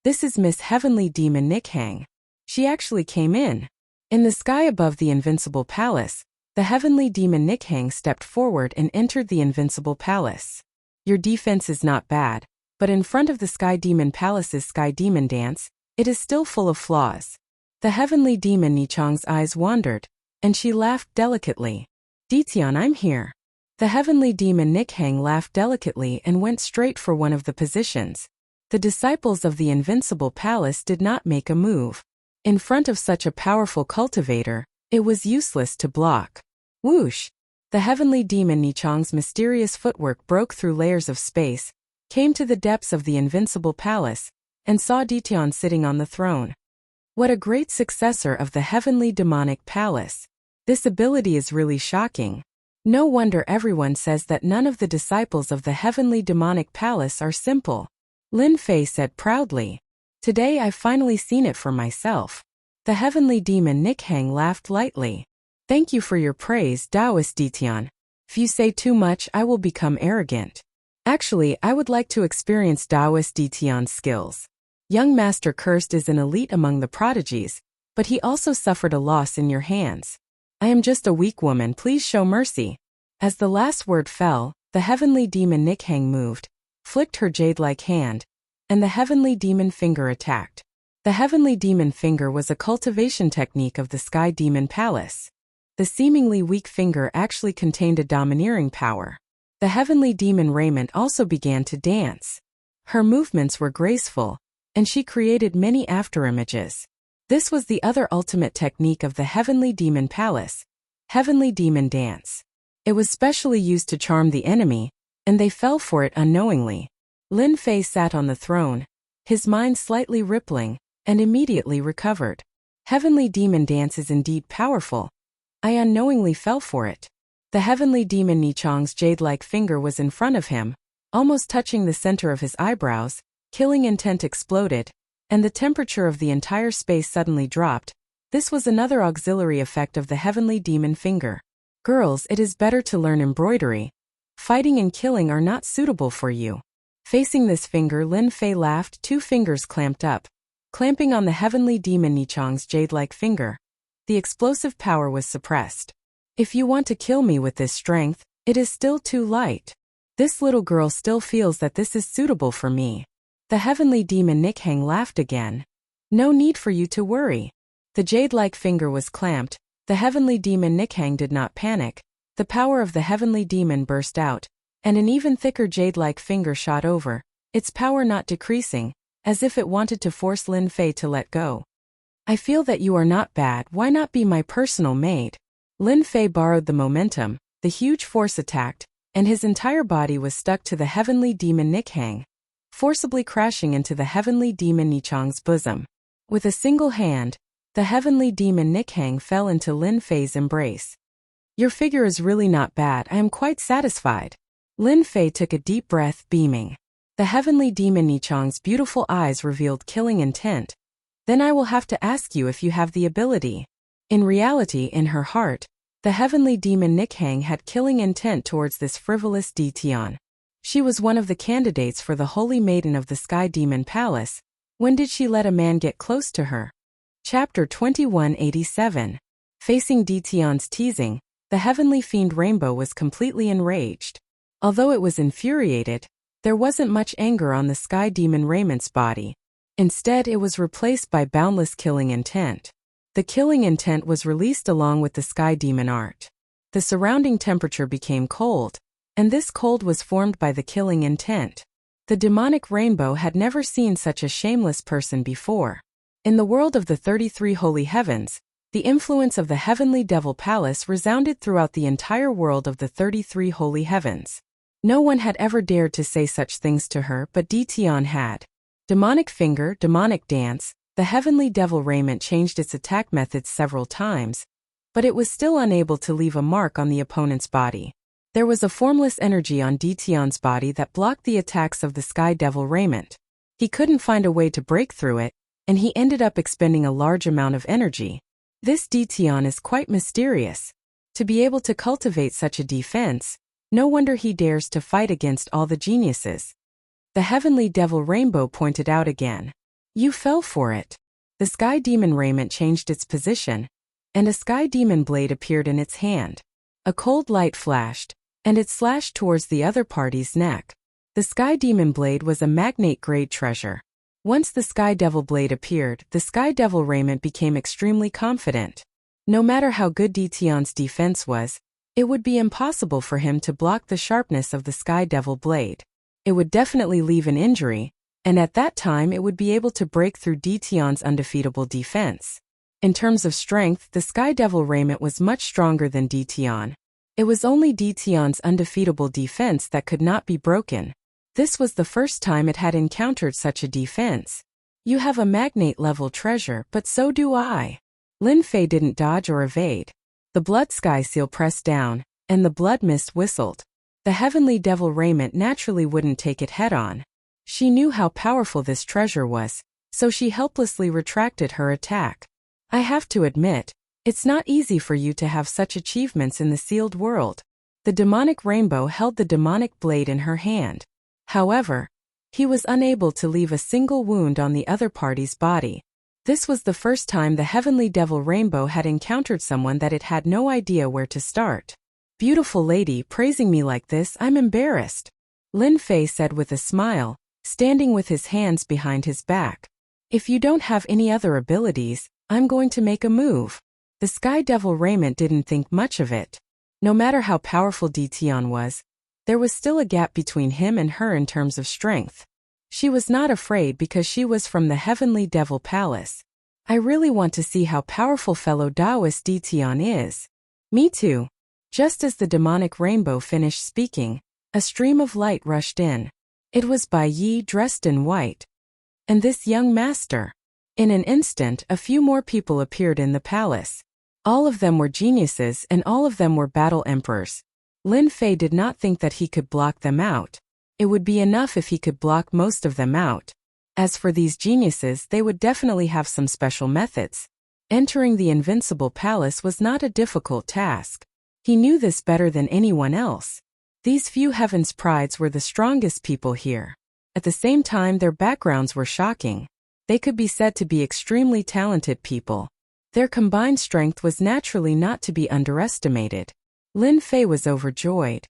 This is Miss Heavenly Demon Nikhang. She actually came in. In the sky above the invincible palace, the Heavenly Demon Nikhang stepped forward and entered the invincible palace. Your defense is not bad, but in front of the Sky Demon Palace's Sky Demon Dance, it is still full of flaws. The Heavenly Demon Nichang's eyes wandered, and she laughed delicately. Ditian, I'm here. The Heavenly Demon Nikhang laughed delicately and went straight for one of the positions. The disciples of the Invincible Palace did not make a move. In front of such a powerful cultivator, it was useless to block. Whoosh! The Heavenly Demon Nichang's mysterious footwork broke through layers of space, came to the depths of the Invincible Palace, and saw Ditian sitting on the throne. What a great successor of the Heavenly Demonic Palace. This ability is really shocking. No wonder everyone says that none of the disciples of the Heavenly Demonic Palace are simple. Lin Fei said proudly. Today I've finally seen it for myself. The Heavenly Demon Nikhang laughed lightly. Thank you for your praise, Taoist Ditian. If you say too much, I will become arrogant. Actually, I would like to experience Taoist Ditian's skills. Young Master Cursed is an elite among the prodigies, but he also suffered a loss in your hands. I am just a weak woman, please show mercy. As the last word fell, the Heavenly Demon Nikhang moved, flicked her jade-like hand, and the Heavenly Demon Finger attacked. The Heavenly Demon Finger was a cultivation technique of the Sky Demon Palace. The seemingly weak finger actually contained a domineering power. The Heavenly Demon Raiment also began to dance. Her movements were graceful, and she created many afterimages. This was the other ultimate technique of the Heavenly Demon Palace, Heavenly Demon Dance. It was specially used to charm the enemy, and they fell for it unknowingly. Lin Fei sat on the throne, his mind slightly rippling, and immediately recovered. Heavenly Demon Dance is indeed powerful. I unknowingly fell for it. The Heavenly Demon Nichang's jade-like finger was in front of him, almost touching the center of his eyebrows. Killing intent exploded, and the temperature of the entire space suddenly dropped. This was another auxiliary effect of the Heavenly Demon Finger. Girls, it is better to learn embroidery. Fighting and killing are not suitable for you. Facing this finger, Lin Fei laughed, two fingers clamped up, clamping on the Heavenly Demon Nichang's jade-like finger. The explosive power was suppressed. If you want to kill me with this strength, it is still too light. This little girl still feels that this is suitable for me. The heavenly demon Nikhang laughed again. No need for you to worry. The jade-like finger was clamped. The heavenly demon Nikhang did not panic. The power of the heavenly demon burst out, and an even thicker jade-like finger shot over, its power not decreasing, as if it wanted to force Lin Fei to let go. I feel that you are not bad, why not be my personal maid? Lin Fei borrowed the momentum, the huge force attacked, and his entire body was stuck to the heavenly demon Nikhang, forcibly crashing into the heavenly demon Nichang's bosom. With a single hand, the heavenly demon Nikhang fell into Lin Fei's embrace. Your figure is really not bad, I am quite satisfied. Lin Fei took a deep breath, beaming. The heavenly demon Nichang's beautiful eyes revealed killing intent. Then I will have to ask you if you have the ability. In reality, in her heart, the heavenly demon Nikhang had killing intent towards this frivolous Ditian. She was one of the candidates for the Holy Maiden of the Sky Demon Palace. When did she let a man get close to her? Chapter 2187. Facing Ditian's teasing, the heavenly fiend Rainbow was completely enraged. Although it was infuriated, there wasn't much anger on the Sky Demon Raymond's body. Instead, it was replaced by boundless killing intent. The killing intent was released along with the Sky Demon art. The surrounding temperature became cold, and this cold was formed by the killing intent. The demonic Rainbow had never seen such a shameless person before. In the world of the 33 holy heavens, the influence of the heavenly devil palace resounded throughout the entire world of the 33 holy heavens. No one had ever dared to say such things to her, but Ditian had. Demonic finger, demonic dance, the heavenly devil raiment changed its attack methods several times, but it was still unable to leave a mark on the opponent's body. There was a formless energy on Ditian's body that blocked the attacks of the Sky Devil raiment. He couldn't find a way to break through it, and he ended up expending a large amount of energy. This Ditian is quite mysterious. To be able to cultivate such a defense, no wonder he dares to fight against all the geniuses. The heavenly devil Rainbow pointed out again. You fell for it. The Sky Demon raiment changed its position, and a Sky Demon blade appeared in its hand. A cold light flashed, and it slashed towards the other party's neck. The Sky Demon blade was a magnate-grade treasure. Once the Sky Devil blade appeared, the Sky Devil raiment became extremely confident. No matter how good Ditian's defense was, it would be impossible for him to block the sharpness of the Sky Devil blade. It would definitely leave an injury, and at that time it would be able to break through Ditian's undefeatable defense. In terms of strength, the Sky Devil raiment was much stronger than Ditian. It was only Ditian's undefeatable defense that could not be broken. This was the first time it had encountered such a defense. You have a magnate-level treasure, but so do I. Lin Fei didn't dodge or evade. The blood sky seal pressed down, and the blood mist whistled. The heavenly devil raiment naturally wouldn't take it head-on. She knew how powerful this treasure was, so she helplessly retracted her attack. I have to admit, it's not easy for you to have such achievements in the sealed world. The demonic Rainbow held the demonic blade in her hand. However, he was unable to leave a single wound on the other party's body. This was the first time the heavenly devil Rainbow had encountered someone that it had no idea where to start. Beautiful lady, praising me like this, I'm embarrassed. Lin Fei said with a smile, standing with his hands behind his back. If you don't have any other abilities, I'm going to make a move. The Sky Devil raiment didn't think much of it. No matter how powerful Ditian was, there was still a gap between him and her in terms of strength. She was not afraid because she was from the heavenly devil palace. I really want to see how powerful fellow Taoist Ditian is. Me too. Just as the demonic Rainbow finished speaking, a stream of light rushed in. It was Bai Yi dressed in white. And this young master. In an instant, a few more people appeared in the palace. All of them were geniuses and all of them were battle emperors. Lin Fei did not think that he could block them out. It would be enough if he could block most of them out. As for these geniuses, they would definitely have some special methods. Entering the invincible palace was not a difficult task. He knew this better than anyone else. These few heavens prides were the strongest people here. At the same time, their backgrounds were shocking. They could be said to be extremely talented people. Their combined strength was naturally not to be underestimated. Lin Fei was overjoyed.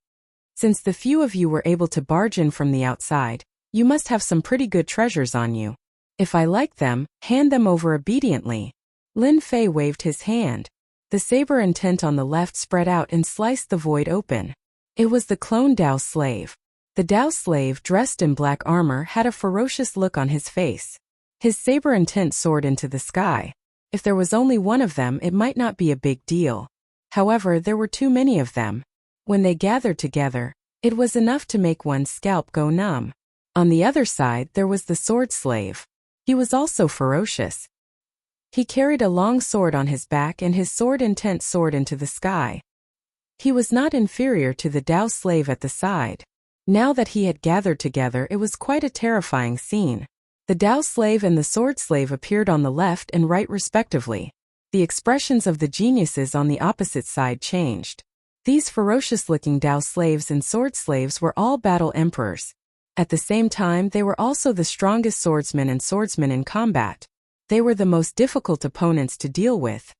Since the few of you were able to barge in from the outside, you must have some pretty good treasures on you. If I like them, hand them over obediently." Lin Fei waved his hand. The saber intent on the left spread out and sliced the void open. It was the clone Dao slave. The Dao slave, dressed in black armor, had a ferocious look on his face. His saber intent soared into the sky. If there was only one of them, it might not be a big deal. However, there were too many of them. When they gathered together, it was enough to make one's scalp go numb. On the other side, there was the sword slave. He was also ferocious. He carried a long sword on his back and his sword intent soared into the sky. He was not inferior to the Dao slave at the side. Now that he had gathered together, it was quite a terrifying scene. The Dao slave and the sword slave appeared on the left and right respectively. The expressions of the geniuses on the opposite side changed. These ferocious-looking Dao slaves and sword slaves were all battle emperors. At the same time, they were also the strongest swordsmen and swordsmen in combat. They were the most difficult opponents to deal with.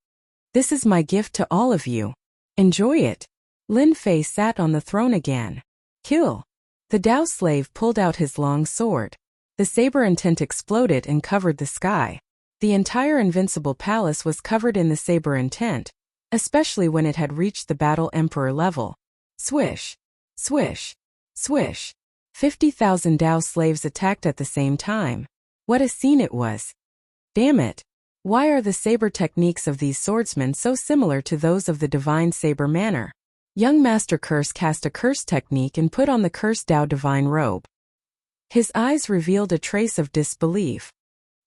"This is my gift to all of you. Enjoy it." Lin Fei sat on the throne again. "Kill." The Dao slave pulled out his long sword. The saber intent exploded and covered the sky. The entire invincible palace was covered in the saber intent, especially when it had reached the battle emperor level. Swish, swish, swish. 50,000 Dao slaves attacked at the same time. What a scene it was. Damn it. Why are the saber techniques of these swordsmen so similar to those of the divine saber manner? Young Master Curse cast a curse technique and put on the cursed Dao divine robe. His eyes revealed a trace of disbelief.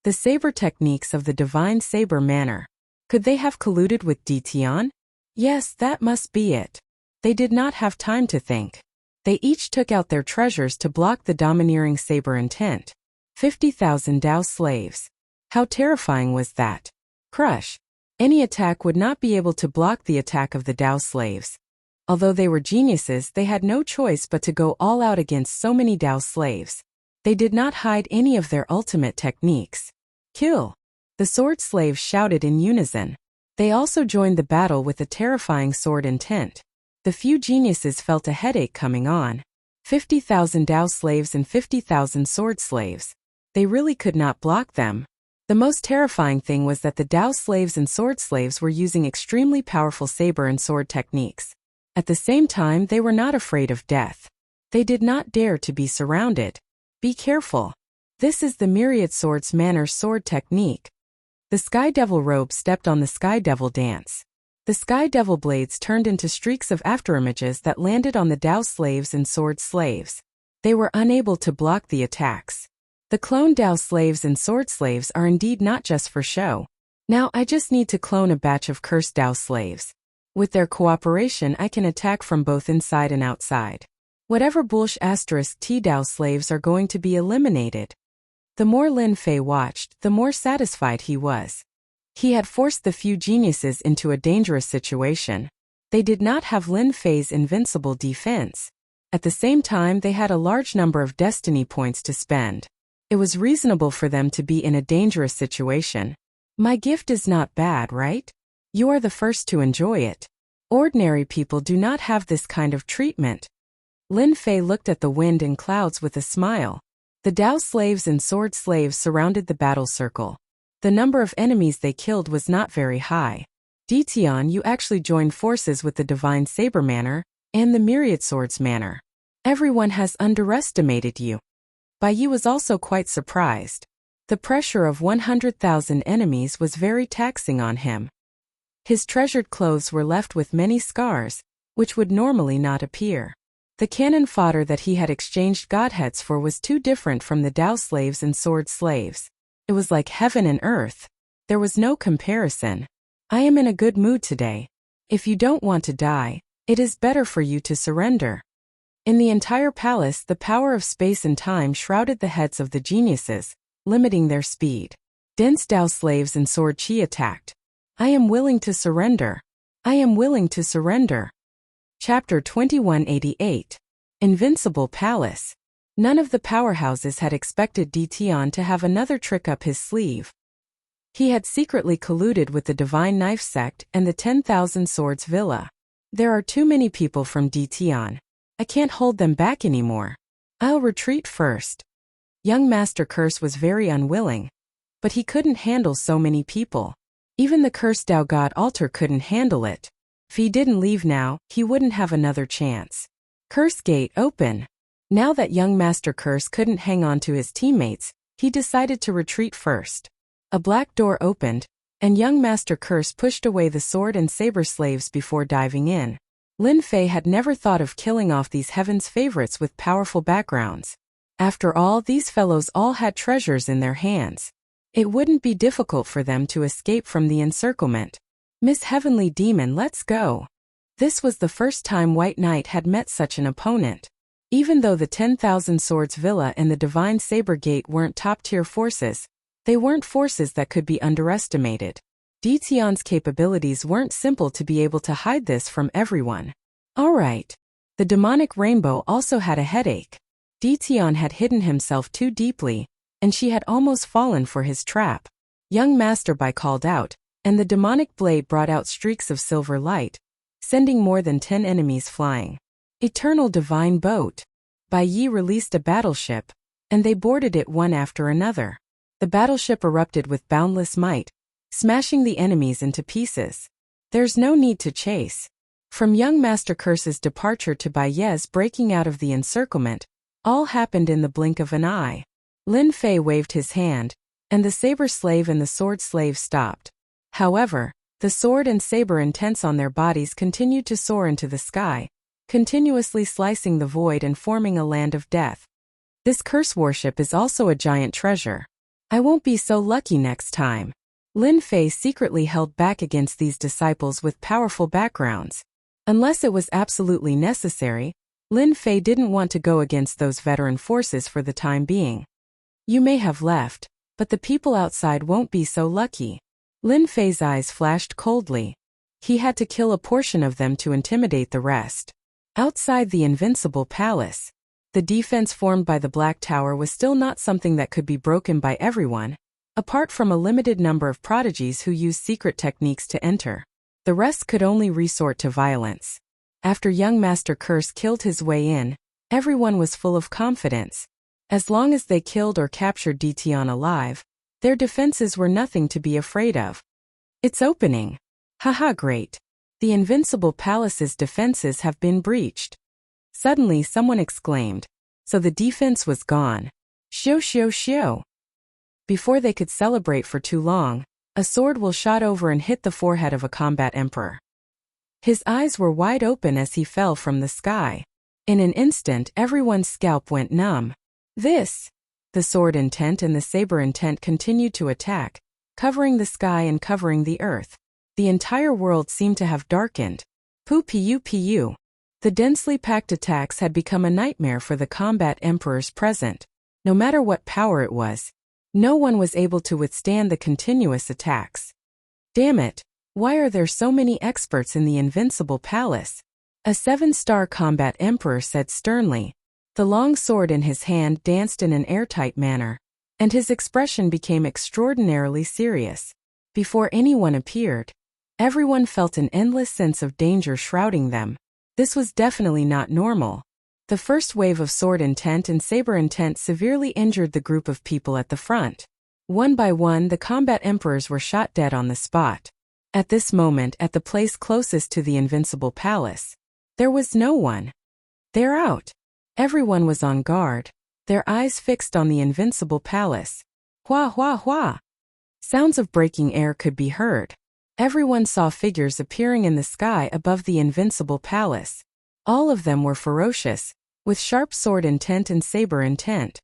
The saber techniques of the divine saber manner. Could they have colluded with Ditian? Yes, that must be it. They did not have time to think. They each took out their treasures to block the domineering saber intent. 50,000 Dao slaves. How terrifying was that? Crush. Any attack would not be able to block the attack of the Dao slaves. Although they were geniuses, they had no choice but to go all out against so many Dao slaves. They did not hide any of their ultimate techniques. Kill. The sword slaves shouted in unison. They also joined the battle with a terrifying sword intent. The few geniuses felt a headache coming on. 50,000 Dao slaves and 50,000 sword slaves. They really could not block them. The most terrifying thing was that the Dao slaves and sword slaves were using extremely powerful saber and sword techniques. At the same time, they were not afraid of death. They did not dare to be surrounded. Be careful. This is the Myriad Sword's manner sword technique. The Sky Devil robe stepped on the Sky Devil dance. The Sky Devil blades turned into streaks of afterimages that landed on the Dao slaves and sword slaves. They were unable to block the attacks. The clone Dao slaves and sword slaves are indeed not just for show. Now I just need to clone a batch of cursed Dao slaves. With their cooperation, I can attack from both inside and outside. Whatever bullsh*t Dao slaves are going to be eliminated. The more Lin Fei watched, the more satisfied he was. He had forced the few geniuses into a dangerous situation. They did not have Lin Fei's invincible defense. At the same time, they had a large number of destiny points to spend. It was reasonable for them to be in a dangerous situation. My gift is not bad, right? You are the first to enjoy it. Ordinary people do not have this kind of treatment. Lin Fei looked at the wind and clouds with a smile. The Dao slaves and sword slaves surrounded the battle circle. The number of enemies they killed was not very high. Ditian, you actually joined forces with the divine saber manner and the myriad swords manner. Everyone has underestimated you. Bai Yi was also quite surprised. The pressure of 100,000 enemies was very taxing on him. His treasured clothes were left with many scars, which would normally not appear. The cannon fodder that he had exchanged godheads for was too different from the Dao slaves and sword slaves. It was like heaven and earth. There was no comparison. I am in a good mood today. If you don't want to die, it is better for you to surrender. In the entire palace, the power of space and time shrouded the heads of the geniuses, limiting their speed. Dense Dao slaves and sword chi attacked. I am willing to surrender. I am willing to surrender. Chapter 2188. Invincible Palace. None of the powerhouses had expected Ditian to have another trick up his sleeve. He had secretly colluded with the Divine Knife Sect and the 10,000 Swords Villa. There are too many people from Ditian. I can't hold them back anymore. I'll retreat first. Young Master Curse was very unwilling, but he couldn't handle so many people. Even the cursed Tao God Altar couldn't handle it. If he didn't leave now, he wouldn't have another chance. Curse Gate open. Now that young Master Curse couldn't hang on to his teammates, he decided to retreat first. A black door opened, and young Master Curse pushed away the sword and saber slaves before diving in. Lin Fei had never thought of killing off these heaven's favorites with powerful backgrounds. After all, these fellows all had treasures in their hands. It wouldn't be difficult for them to escape from the encirclement. Miss Heavenly Demon, let's go. This was the first time White Knight had met such an opponent. Even though the 10,000 Swords Villa and the Divine Saber Gate weren't top-tier forces, they weren't forces that could be underestimated. Dition's capabilities weren't simple to be able to hide this from everyone. Alright. The demonic rainbow also had a headache. Dition had hidden himself too deeply, and she had almost fallen for his trap. Young Master Bai called out, and the demonic blade brought out streaks of silver light, sending more than 10 enemies flying. Eternal Divine Boat. Bai Yi released a battleship, and they boarded it one after another. The battleship erupted with boundless might, smashing the enemies into pieces. There's no need to chase. From young Master Curse's departure to Bai Ye's breaking out of the encirclement, all happened in the blink of an eye. Lin Fei waved his hand, and the saber slave and the sword slave stopped. However, the sword and saber intents on their bodies continued to soar into the sky, continuously slicing the void and forming a land of death. This curse worship is also a giant treasure. I won't be so lucky next time. Lin Fei secretly held back against these disciples with powerful backgrounds. Unless it was absolutely necessary, Lin Fei didn't want to go against those veteran forces for the time being. You may have left, but the people outside won't be so lucky. Lin Fei's eyes flashed coldly. He had to kill a portion of them to intimidate the rest. Outside the Invincible Palace, the defense formed by the Black Tower was still not something that could be broken by everyone, apart from a limited number of prodigies who used secret techniques to enter. The rest could only resort to violence. After young Master Curse killed his way in, everyone was full of confidence. As long as they killed or captured Dition alive, their defenses were nothing to be afraid of. It's opening. Haha, great. The Invincible Palace's defenses have been breached. Suddenly someone exclaimed. So the defense was gone. Shio shio shio. Before they could celebrate for too long, a sword will shot over and hit the forehead of a combat emperor. His eyes were wide open as he fell from the sky. In an instant, everyone's scalp went numb. The sword intent and the saber intent continued to attack, covering the sky and covering the earth. The entire world seemed to have darkened. Pu. The densely packed attacks had become a nightmare for the combat emperors present. No matter what power it was, no one was able to withstand the continuous attacks. Damn it, why are there so many experts in the Invincible Palace? A 7-star combat emperor said sternly. The long sword in his hand danced in an airtight manner, and his expression became extraordinarily serious. Before anyone appeared, everyone felt an endless sense of danger shrouding them. This was definitely not normal. The first wave of sword intent and saber intent severely injured the group of people at the front. One by one, the combat emperors were shot dead on the spot. At this moment, at the place closest to the Invincible Palace, there was no one. They're out. Everyone was on guard, their eyes fixed on the Invincible Palace. Hua hua hua. Sounds of breaking air could be heard. Everyone saw figures appearing in the sky above the Invincible Palace. All of them were ferocious, with sharp sword intent and saber intent.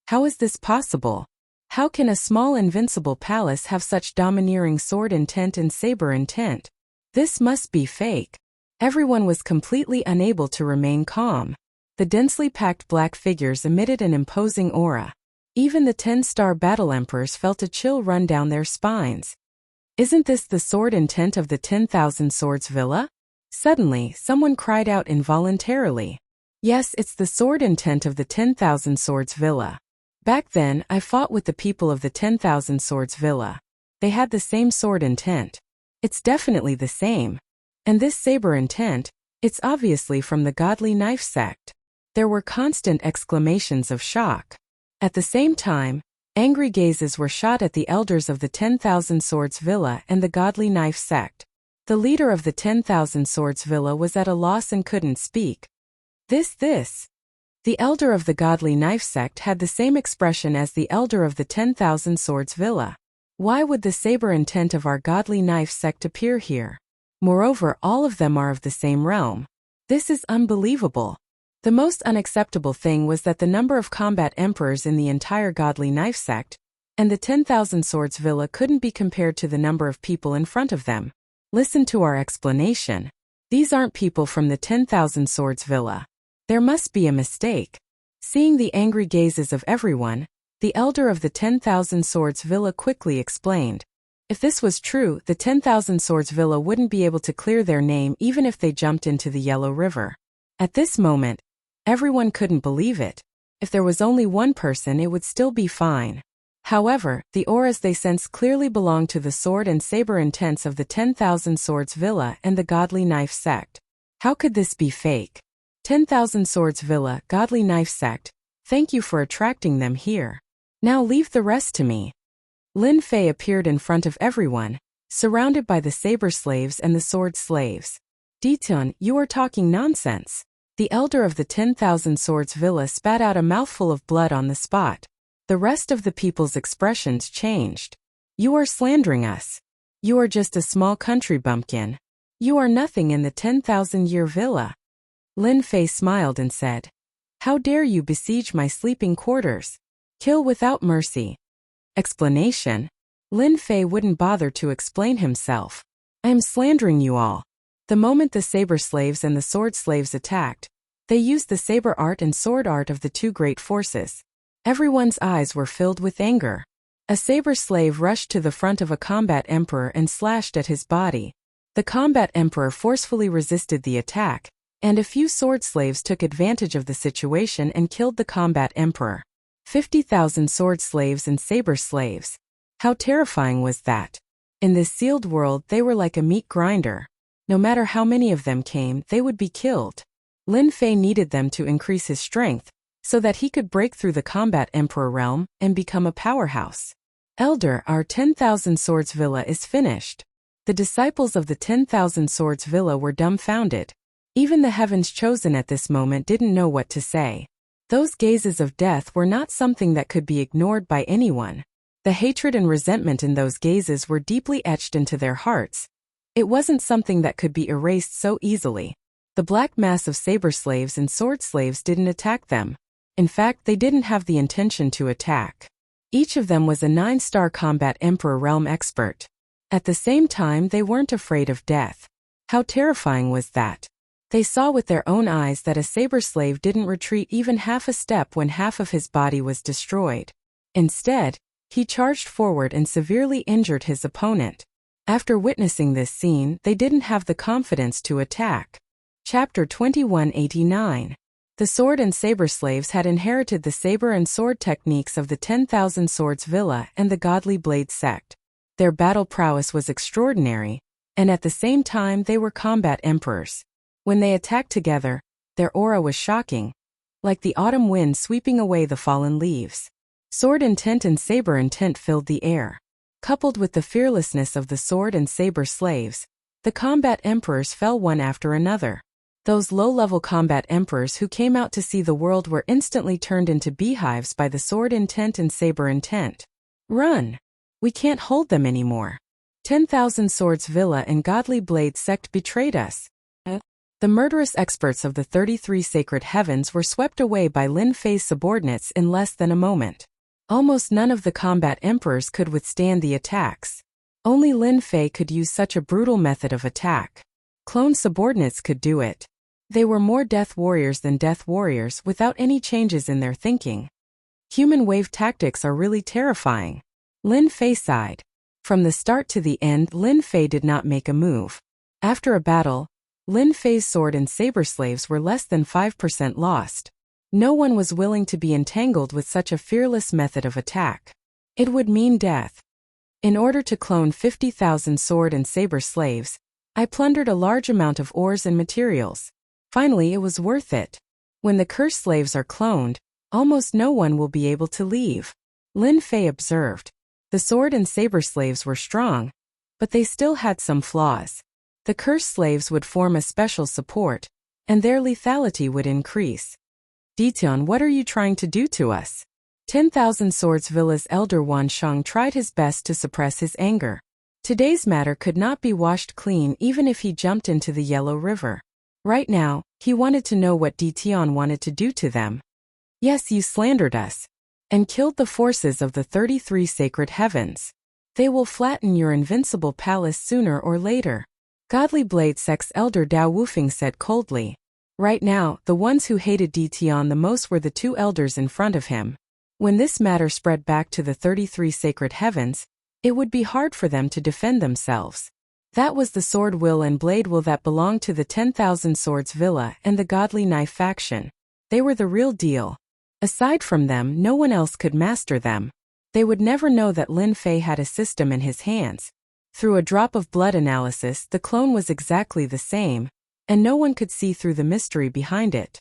How is this possible? How can a small Invincible Palace have such domineering sword intent and saber intent? This must be fake. Everyone was completely unable to remain calm. The densely packed black figures emitted an imposing aura. Even the 10-star battle emperors felt a chill run down their spines. Isn't this the sword intent of the 10,000 Swords Villa? Suddenly, someone cried out involuntarily. Yes, it's the sword intent of the 10,000 Swords Villa. Back then, I fought with the people of the 10,000 Swords Villa. They had the same sword intent. It's definitely the same. And this saber intent, It's obviously from the Godly Knife sect. There were constant exclamations of shock. At the same time, angry gazes were shot at the elders of the 10,000 Swords Villa and the Godly Knife sect. The leader of the 10,000 Swords Villa was at a loss and couldn't speak. This. The elder of the Godly Knife sect had the same expression as the elder of the 10,000 Swords Villa. Why would the saber intent of our Godly Knife sect appear here? Moreover, all of them are of the same realm. This is unbelievable. The most unacceptable thing was that the number of combat emperors in the entire Godly Knife sect and the 10,000 Swords Villa couldn't be compared to the number of people in front of them. Listen to our explanation. These aren't people from the 10,000 Swords Villa. There must be a mistake. Seeing the angry gazes of everyone, the elder of the 10,000 Swords Villa quickly explained. If this was true, the 10,000 Swords Villa wouldn't be able to clear their name even if they jumped into the Yellow River. At this moment, everyone couldn't believe it. If there was only one person, it would still be fine. However, the auras they sensed clearly belonged to the sword and saber intents of the 10,000 Swords Villa and the Godly Knife sect. How could this be fake? 10,000 Swords Villa, Godly Knife sect, thank you for attracting them here. Now leave the rest to me. Lin Fei appeared in front of everyone, surrounded by the saber slaves and the sword slaves. Ditun, you are talking nonsense. The elder of the 10,000 Swords Villa spat out a mouthful of blood on the spot. The rest of the people's expressions changed. You are slandering us. You are just a small country bumpkin. You are nothing in the 10,000-year villa. Lin Fei smiled and said, how dare you besiege my sleeping quarters? Kill without mercy. Explanation. Lin Fei wouldn't bother to explain himself. I am slandering you all. The moment the saber slaves and the sword slaves attacked, they used the saber art and sword art of the two great forces. Everyone's eyes were filled with anger. A saber slave rushed to the front of a combat emperor and slashed at his body. The combat emperor forcefully resisted the attack, and a few sword slaves took advantage of the situation and killed the combat emperor. 50,000 sword slaves and saber slaves. How terrifying was that? In this sealed world, they were like a meat grinder. No matter how many of them came, they would be killed. Lin Fei needed them to increase his strength, so that he could break through the combat emperor realm and become a powerhouse. Elder, our 10,000 Swords Villa is finished. The disciples of the 10,000 Swords Villa were dumbfounded. Even the heavens chosen at this moment didn't know what to say. Those gazes of death were not something that could be ignored by anyone. The hatred and resentment in those gazes were deeply etched into their hearts. It wasn't something that could be erased so easily. The black mass of saber slaves and sword slaves didn't attack them. In fact, they didn't have the intention to attack. Each of them was a 9-star combat emperor realm expert. At the same time, they weren't afraid of death. How terrifying was that? They saw with their own eyes that a saber slave didn't retreat even half a step when half of his body was destroyed. Instead, he charged forward and severely injured his opponent. After witnessing this scene, they didn't have the confidence to attack. Chapter 2189. The sword and saber slaves had inherited the saber and sword techniques of the 10,000 Swords Villa and the Godly Blade sect. Their battle prowess was extraordinary, and at the same time they were combat emperors. When they attacked together, their aura was shocking, like the autumn wind sweeping away the fallen leaves. Sword intent and saber intent filled the air. Coupled with the fearlessness of the sword and saber slaves, the combat emperors fell one after another. Those low-level combat emperors who came out to see the world were instantly turned into beehives by the sword intent and saber intent. Run! We can't hold them anymore. 10,000 Swords Villa and Godly Blade sect betrayed us. The murderous experts of the 33 sacred heavens were swept away by Lin Fei's subordinates in less than a moment. Almost none of the combat emperors could withstand the attacks. Only Lin Fei could use such a brutal method of attack. Clone subordinates could do it. They were more death warriors than death warriors without any changes in their thinking. Human wave tactics are really terrifying. Lin Fei sighed. From the start to the end, Lin Fei did not make a move. After a battle, Lin Fei's sword and saber slaves were less than 5% lost. No one was willing to be entangled with such a fearless method of attack. It would mean death. In order to clone 50,000 sword and saber slaves, I plundered a large amount of ores and materials. Finally, it was worth it. When the cursed slaves are cloned, almost no one will be able to leave. Lin Fei observed. The sword and saber slaves were strong, but they still had some flaws. The cursed slaves would form a special support, and their lethality would increase. Dition, what are you trying to do to us? 10,000 Swords Villa's elder Wan Shang tried his best to suppress his anger. Today's matter could not be washed clean even if he jumped into the Yellow River. Right now, he wanted to know what Dition wanted to do to them. Yes, you slandered us, and killed the forces of the 33 sacred heavens. They will flatten your invincible palace sooner or later. Godly Blade Sect's elder Dao Wufeng said coldly. Right now, the ones who hated Dition the most were the two elders in front of him. When this matter spread back to the 33 sacred heavens, it would be hard for them to defend themselves. That was the Sword Will and Blade Will that belonged to the 10,000 Swords Villa and the Godly Knife faction. They were the real deal. Aside from them, no one else could master them. They would never know that Lin Fei had a system in his hands. Through a drop of blood analysis, the clone was exactly the same, and no one could see through the mystery behind it.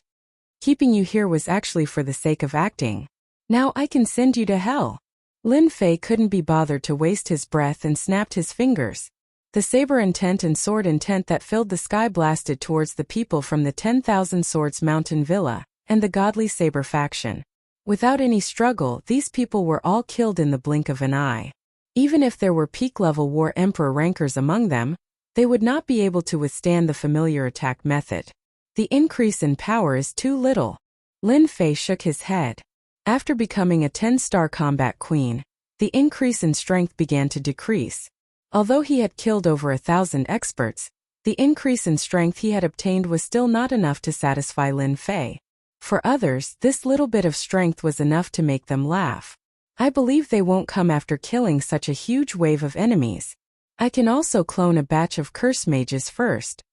Keeping you here was actually for the sake of acting. Now I can send you to hell. Lin Fei couldn't be bothered to waste his breath and snapped his fingers. The saber intent and sword intent that filled the sky blasted towards the people from the 10,000 Swords Mountain Villa and the Godly Saber faction. Without any struggle, these people were all killed in the blink of an eye. Even if there were peak-level War Emperor rankers among them, they would not be able to withstand the familiar attack method. The increase in power is too little. Lin Fei shook his head. After becoming a 10-star combat queen, the increase in strength began to decrease. Although he had killed over 1,000 experts, the increase in strength he had obtained was still not enough to satisfy Lin Fei. For others, this little bit of strength was enough to make them laugh. I believe they won't come after killing such a huge wave of enemies. I can also clone a batch of curse mages first.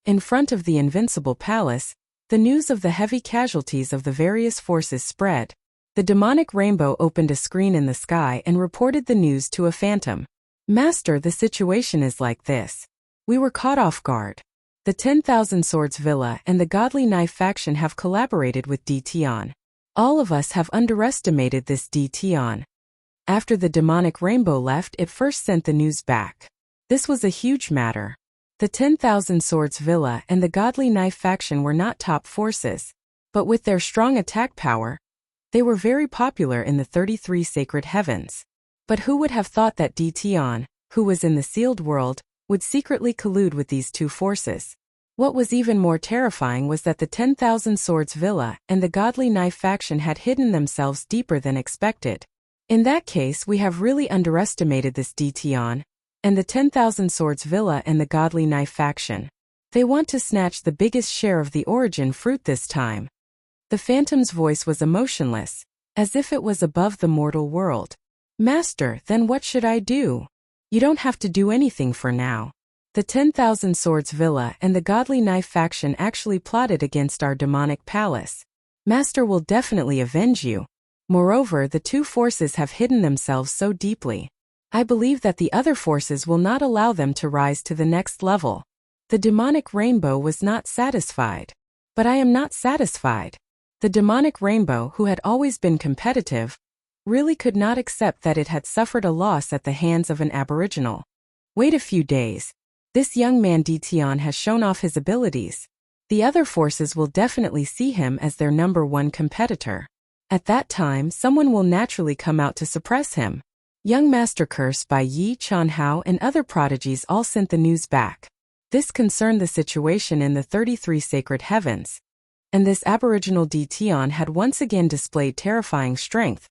In front of the invincible palace, the news of the heavy casualties of the various forces spread. The demonic rainbow opened a screen in the sky and reported the news to a phantom. Master, the situation is like this. We were caught off guard. The 10,000 Swords Villa and the Godly Knife faction have collaborated with Dition. All of us have underestimated this Dition. After the demonic rainbow left, it first sent the news back. This was a huge matter. The 10,000 Swords Villa and the Godly Knife faction were not top forces, but with their strong attack power, they were very popular in the 33 sacred heavens. But who would have thought that Dition, who was in the sealed world, would secretly collude with these two forces? What was even more terrifying was that the 10,000 Swords Villa and the Godly Knife faction had hidden themselves deeper than expected. In that case, we have really underestimated this Dition and the 10,000 Swords Villa and the Godly Knife faction. They want to snatch the biggest share of the origin fruit this time. The phantom's voice was emotionless, as if it was above the mortal world. Master, then what should I do? You don't have to do anything for now. The 10,000 Swords Villa and the Godly Knife faction actually plotted against our demonic palace. Master will definitely avenge you. Moreover, the two forces have hidden themselves so deeply. I believe that the other forces will not allow them to rise to the next level. The demonic rainbow was not satisfied. But I am not satisfied. The demonic rainbow, who had always been competitive, really could not accept that it had suffered a loss at the hands of an aboriginal. Wait a few days. This young man Dition has shown off his abilities. The other forces will definitely see him as their #1 competitor. At that time, someone will naturally come out to suppress him. Young Master Curse by Yi Chanhao and other prodigies all sent the news back. This concerned the situation in the 33 sacred heavens. And this aboriginal Dition had once again displayed terrifying strength,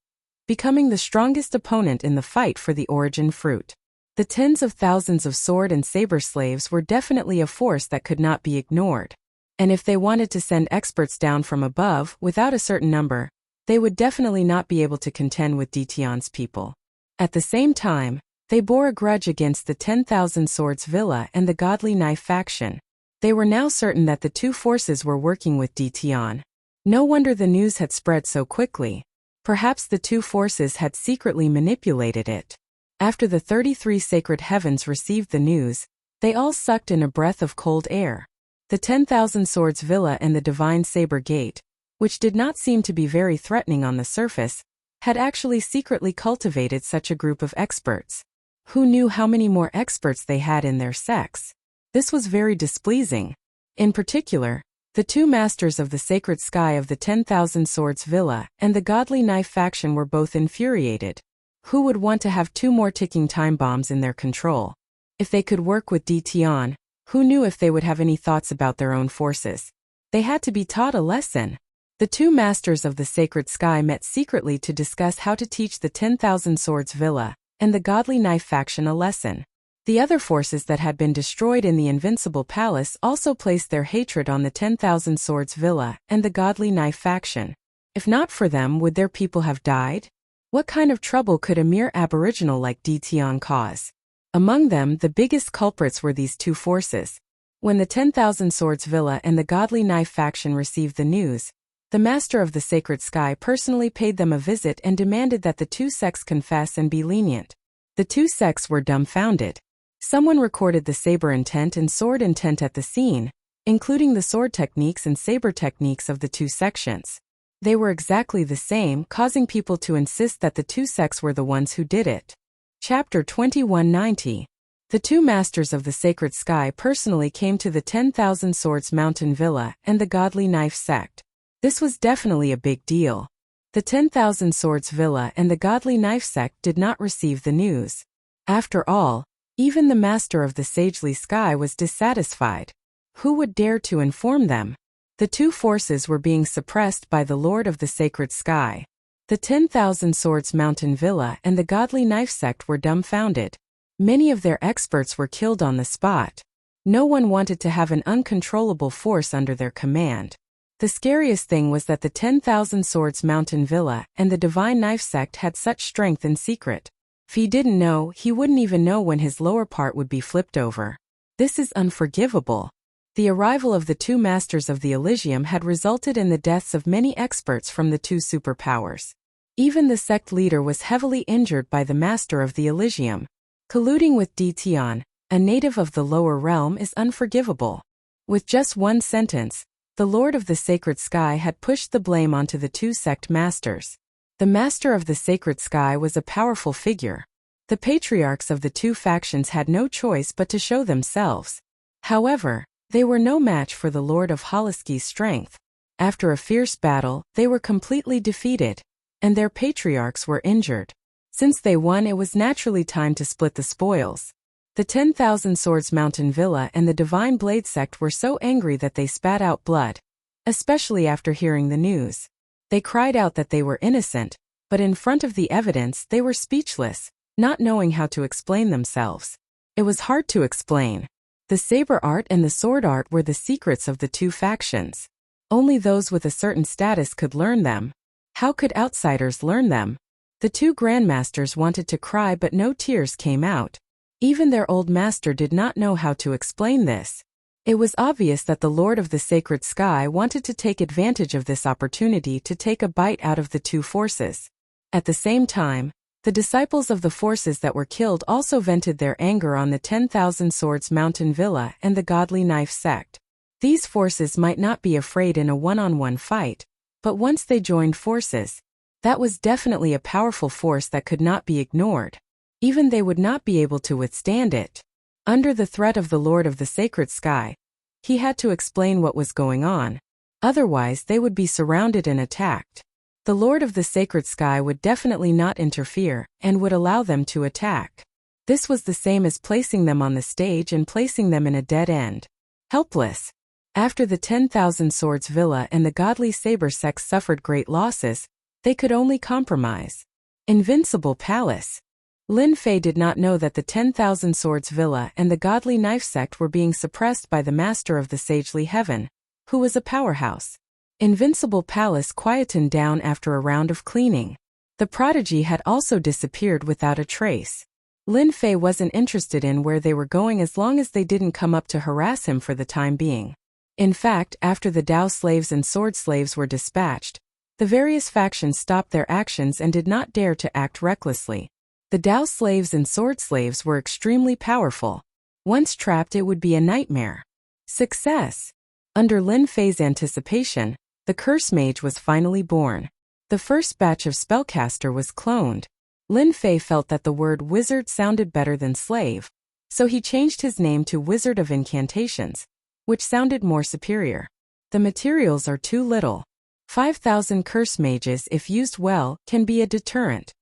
becoming the strongest opponent in the fight for the origin fruit. The tens of thousands of sword and saber slaves were definitely a force that could not be ignored. And if they wanted to send experts down from above without a certain number, they would definitely not be able to contend with Dition's people. At the same time, they bore a grudge against the 10,000 Swords Villa and the Godly Knife faction. They were now certain that the two forces were working with Dition. No wonder the news had spread so quickly. Perhaps the two forces had secretly manipulated it. After the 33 sacred heavens received the news, they all sucked in a breath of cold air. The 10,000 Swords Villa and the Divine Saber Gate, which did not seem to be very threatening on the surface, had actually secretly cultivated such a group of experts. Who knew how many more experts they had in their sects? This was very displeasing. In particular, the two masters of the sacred sky of the 10,000 Swords Villa and the Godly Knife faction were both infuriated. Who would want to have two more ticking time bombs in their control? If they could work with Tion, who knew if they would have any thoughts about their own forces? They had to be taught a lesson. The two masters of the sacred sky met secretly to discuss how to teach the 10,000 Swords Villa and the Godly Knife faction a lesson. The other forces that had been destroyed in the Invincible Palace also placed their hatred on the 10,000 Swords Villa and the Godly Knife faction. If not for them, would their people have died? What kind of trouble could a mere aboriginal like Tion cause? Among them, the biggest culprits were these two forces. When the 10,000 Swords Villa and the Godly Knife faction received the news, the Master of the Sacred Sky personally paid them a visit and demanded that the two sects confess and be lenient. The two sects were dumbfounded. Someone recorded the saber intent and sword intent at the scene, including the sword techniques and saber techniques of the two sections. They were exactly the same, causing people to insist that the two sects were the ones who did it. Chapter 2190. The two masters of the sacred sky personally came to the 10,000 Swords Mountain Villa and the Godly Knife sect. This was definitely a big deal. The 10,000 Swords Villa and the Godly Knife sect did not receive the news. After all, even the master of the Sagely Sky was dissatisfied. Who would dare to inform them? The two forces were being suppressed by the Lord of the Sacred Sky. The 10,000 Swords Mountain Villa and the Godly Knife sect were dumbfounded. Many of their experts were killed on the spot. No one wanted to have an uncontrollable force under their command. The scariest thing was that the 10,000 Swords Mountain Villa and the Divine Knife sect had such strength in secret. If he didn't know, he wouldn't even know when his lower part would be flipped over. This is unforgivable. The arrival of the two masters of the Elysium had resulted in the deaths of many experts from the two superpowers. Even the sect leader was heavily injured by the master of the Elysium. Colluding with Tion, a native of the lower realm, is unforgivable. With just one sentence, the Lord of the Sacred Sky had pushed the blame onto the two sect masters. The Master of the Sacred Sky was a powerful figure. The patriarchs of the two factions had no choice but to show themselves. However, they were no match for the Lord of Holiski's strength. After a fierce battle, they were completely defeated, and their patriarchs were injured. Since they won, it was naturally time to split the spoils. The 10,000 Swords Mountain Villa and the Divine Blade sect were so angry that they spat out blood, especially after hearing the news. They cried out that they were innocent, but in front of the evidence they were speechless, not knowing how to explain themselves. It was hard to explain. The saber art and the sword art were the secrets of the two factions. Only those with a certain status could learn them. How could outsiders learn them? The two grandmasters wanted to cry, but no tears came out. Even their old master did not know how to explain this. It was obvious that the Lord of the Sacred Sky wanted to take advantage of this opportunity to take a bite out of the two forces. At the same time, the disciples of the forces that were killed also vented their anger on the 10,000 Swords Mountain Villa and the Godly Knife sect. These forces might not be afraid in a one-on-one fight, but once they joined forces, that was definitely a powerful force that could not be ignored. Even they would not be able to withstand it. Under the threat of the Lord of the Sacred Sky, he had to explain what was going on. Otherwise, they would be surrounded and attacked. The Lord of the Sacred Sky would definitely not interfere and would allow them to attack. This was the same as placing them on the stage and placing them in a dead end. Helpless. After the 10,000 Swords Villa and the Godly Saber sect suffered great losses, they could only compromise. Invincible Palace. Lin Fei did not know that the 10,000 Swords Villa and the Godly Knife sect were being suppressed by the Master of the Sagely Heaven, who was a powerhouse. Invincible Palace quietened down after a round of cleaning. The prodigy had also disappeared without a trace. Lin Fei wasn't interested in where they were going as long as they didn't come up to harass him for the time being. In fact, after the Dao slaves and sword slaves were dispatched, the various factions stopped their actions and did not dare to act recklessly. The Dao slaves and sword slaves were extremely powerful. Once trapped, it would be a nightmare. Success. Under Lin Fei's anticipation, the curse mage was finally born. The first batch of spellcaster was cloned. Lin Fei felt that the word wizard sounded better than slave, so he changed his name to Wizard of Incantations, which sounded more superior. The materials are too little. 5,000 curse mages, if used well, can be a deterrent.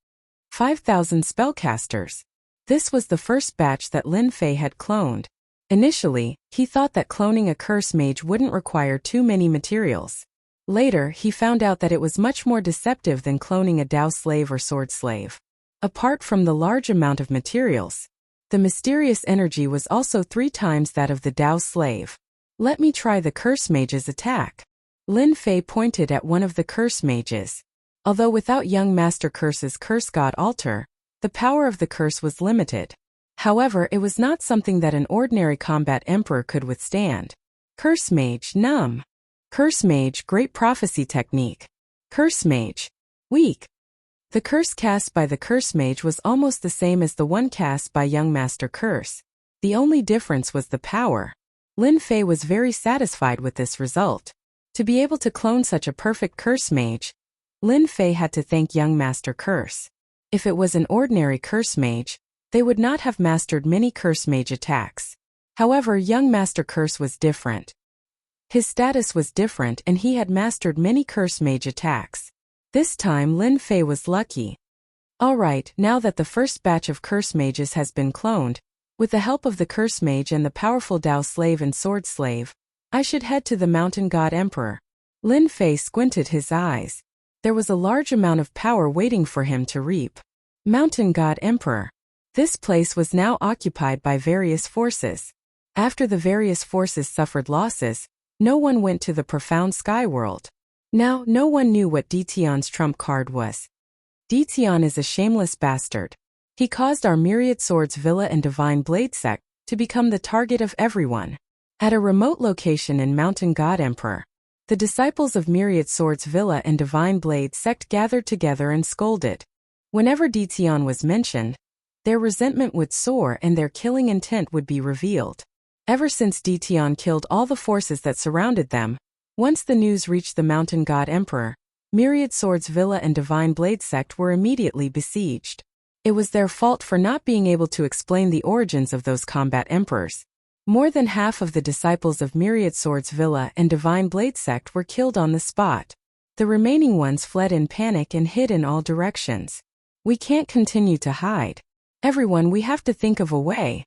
5,000 spellcasters. This was the first batch that Lin Fei had cloned. Initially, he thought that cloning a curse mage wouldn't require too many materials. Later, he found out that it was much more deceptive than cloning a Dao slave or sword slave. Apart from the large amount of materials, the mysterious energy was also 3 times that of the Dao slave. Let me try the curse mage's attack. Lin Fei pointed at one of the curse mages. Although without young Master Curse's curse god altar, the power of the curse was limited. However, it was not something that an ordinary combat emperor could withstand. Curse mage, numb. Curse mage, great prophecy technique. Curse mage, weak. The curse cast by the curse mage was almost the same as the one cast by young Master Curse. The only difference was the power. Lin Fei was very satisfied with this result. To be able to clone such a perfect curse mage, Lin Fei had to thank young Master Curse. If it was an ordinary curse mage, they would not have mastered many curse mage attacks. However, young Master Curse was different. His status was different and he had mastered many curse mage attacks. This time Lin Fei was lucky. Alright, now that the first batch of curse mages has been cloned, with the help of the curse mage and the powerful Dao slave and sword slave, I should head to the Mountain God Emperor. Lin Fei squinted his eyes. There was a large amount of power waiting for him to reap. Mountain God Emperor. This place was now occupied by various forces. After the various forces suffered losses, no one went to the profound sky world. Now, no one knew what Dition's trump card was. Dition is a shameless bastard. He caused our Myriad Swords Villa and Divine Blade sect to become the target of everyone. At a remote location in Mountain God Emperor, the disciples of Myriad Swords Villa and Divine Blade sect gathered together and scolded. Whenever Dition was mentioned, their resentment would soar and their killing intent would be revealed. Ever since Dition killed all the forces that surrounded them, once the news reached the Mountain God Emperor, Myriad Swords Villa and Divine Blade sect were immediately besieged. It was their fault for not being able to explain the origins of those combat emperors. More than half of the disciples of Myriad Swords Villa and Divine Blade sect were killed on the spot. The remaining ones fled in panic and hid in all directions. We can't continue to hide. Everyone, we have to think of a way.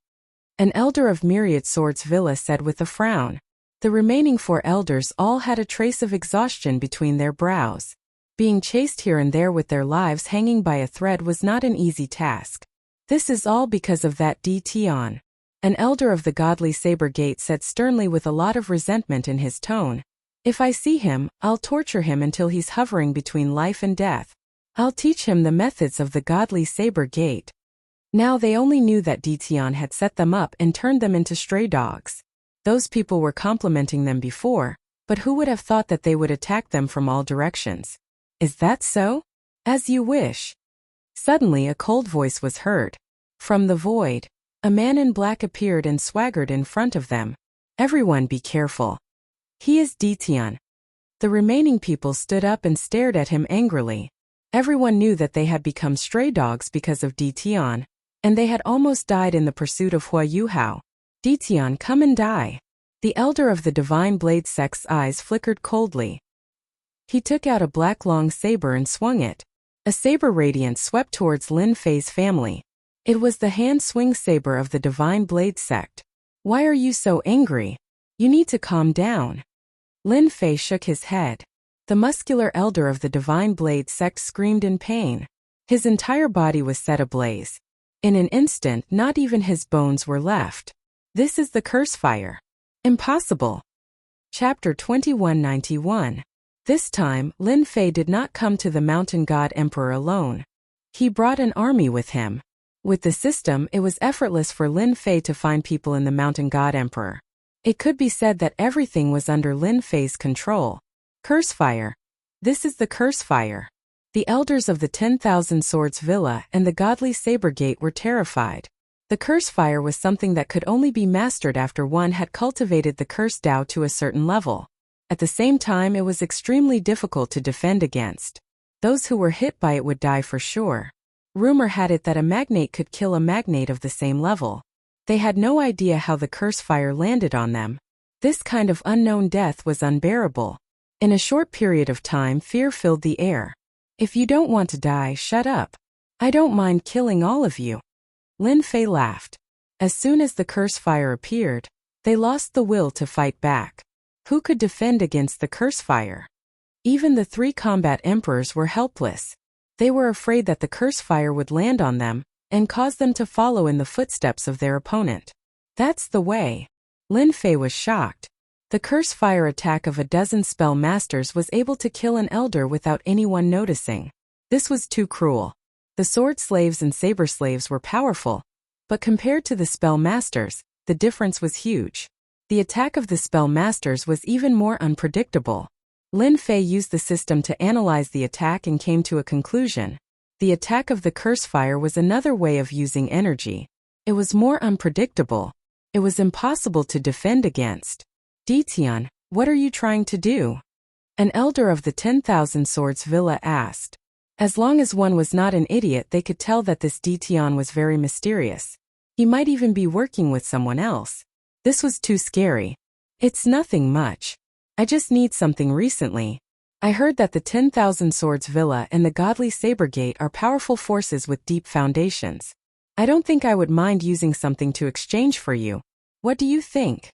An elder of Myriad Swords Villa said with a frown. The remaining 4 elders all had a trace of exhaustion between their brows. Being chased here and there with their lives hanging by a thread was not an easy task. This is all because of that Dition. An elder of the godly Saber Gate said sternly with a lot of resentment in his tone. If I see him, I'll torture him until he's hovering between life and death. I'll teach him the methods of the godly Saber Gate. Now they only knew that Dition had set them up and turned them into stray dogs. Those people were complimenting them before, but who would have thought that they would attack them from all directions? Is that so? As you wish. Suddenly a cold voice was heard. From the void, a man in black appeared and swaggered in front of them. Everyone be careful. He is Dition. The remaining people stood up and stared at him angrily. Everyone knew that they had become stray dogs because of Dition, and they had almost died in the pursuit of Hua Yuhao. Dition, come and die. The elder of the Divine Blade sect's eyes flickered coldly. He took out a black long saber and swung it. A saber radiance swept towards Lin Fei's family. It was the hand-swing saber of the Divine Blade sect. Why are you so angry? You need to calm down. Lin Fei shook his head. The muscular elder of the Divine Blade sect screamed in pain. His entire body was set ablaze. In an instant, not even his bones were left. This is the curse fire. Impossible. Chapter 2191. This time, Lin Fei did not come to the Mountain God Emperor alone. He brought an army with him. With the system, it was effortless for Lin Fei to find people in the Mountain God Emperor. It could be said that everything was under Lin Fei's control. Curse fire. This is the curse fire. The elders of the 10,000 Swords Villa and the godly Saber Gate were terrified. The curse fire was something that could only be mastered after one had cultivated the curse Tao to a certain level. At the same time, it was extremely difficult to defend against. Those who were hit by it would die for sure. Rumor had it that a magnate could kill a magnate of the same level. They had no idea how the curse fire landed on them. This kind of unknown death was unbearable. In a short period of time, fear filled the air. If you don't want to die, shut up. I don't mind killing all of you. Lin Fei laughed. As soon as the curse fire appeared, they lost the will to fight back. Who could defend against the curse fire? Even the 3 combat emperors were helpless. They were afraid that the curse fire would land on them and cause them to follow in the footsteps of their opponent. That's the way. Lin Fei was shocked. The curse fire attack of a dozen spell masters was able to kill an elder without anyone noticing. This was too cruel. The sword slaves and saber slaves were powerful, but compared to the spell masters, the difference was huge. The attack of the spell masters was even more unpredictable. Lin Fei used the system to analyze the attack and came to a conclusion. The attack of the curse fire was another way of using energy. It was more unpredictable. It was impossible to defend against. Ditian, what are you trying to do? An elder of the 10,000 Swords Villa asked. As long as one was not an idiot, they could tell that this Ditian was very mysterious. He might even be working with someone else. This was too scary. It's nothing much. I just need something recently. I heard that the 10,000 Swords Villa and the Godly Saber Gate are powerful forces with deep foundations. I don't think I would mind using something to exchange for you. What do you think?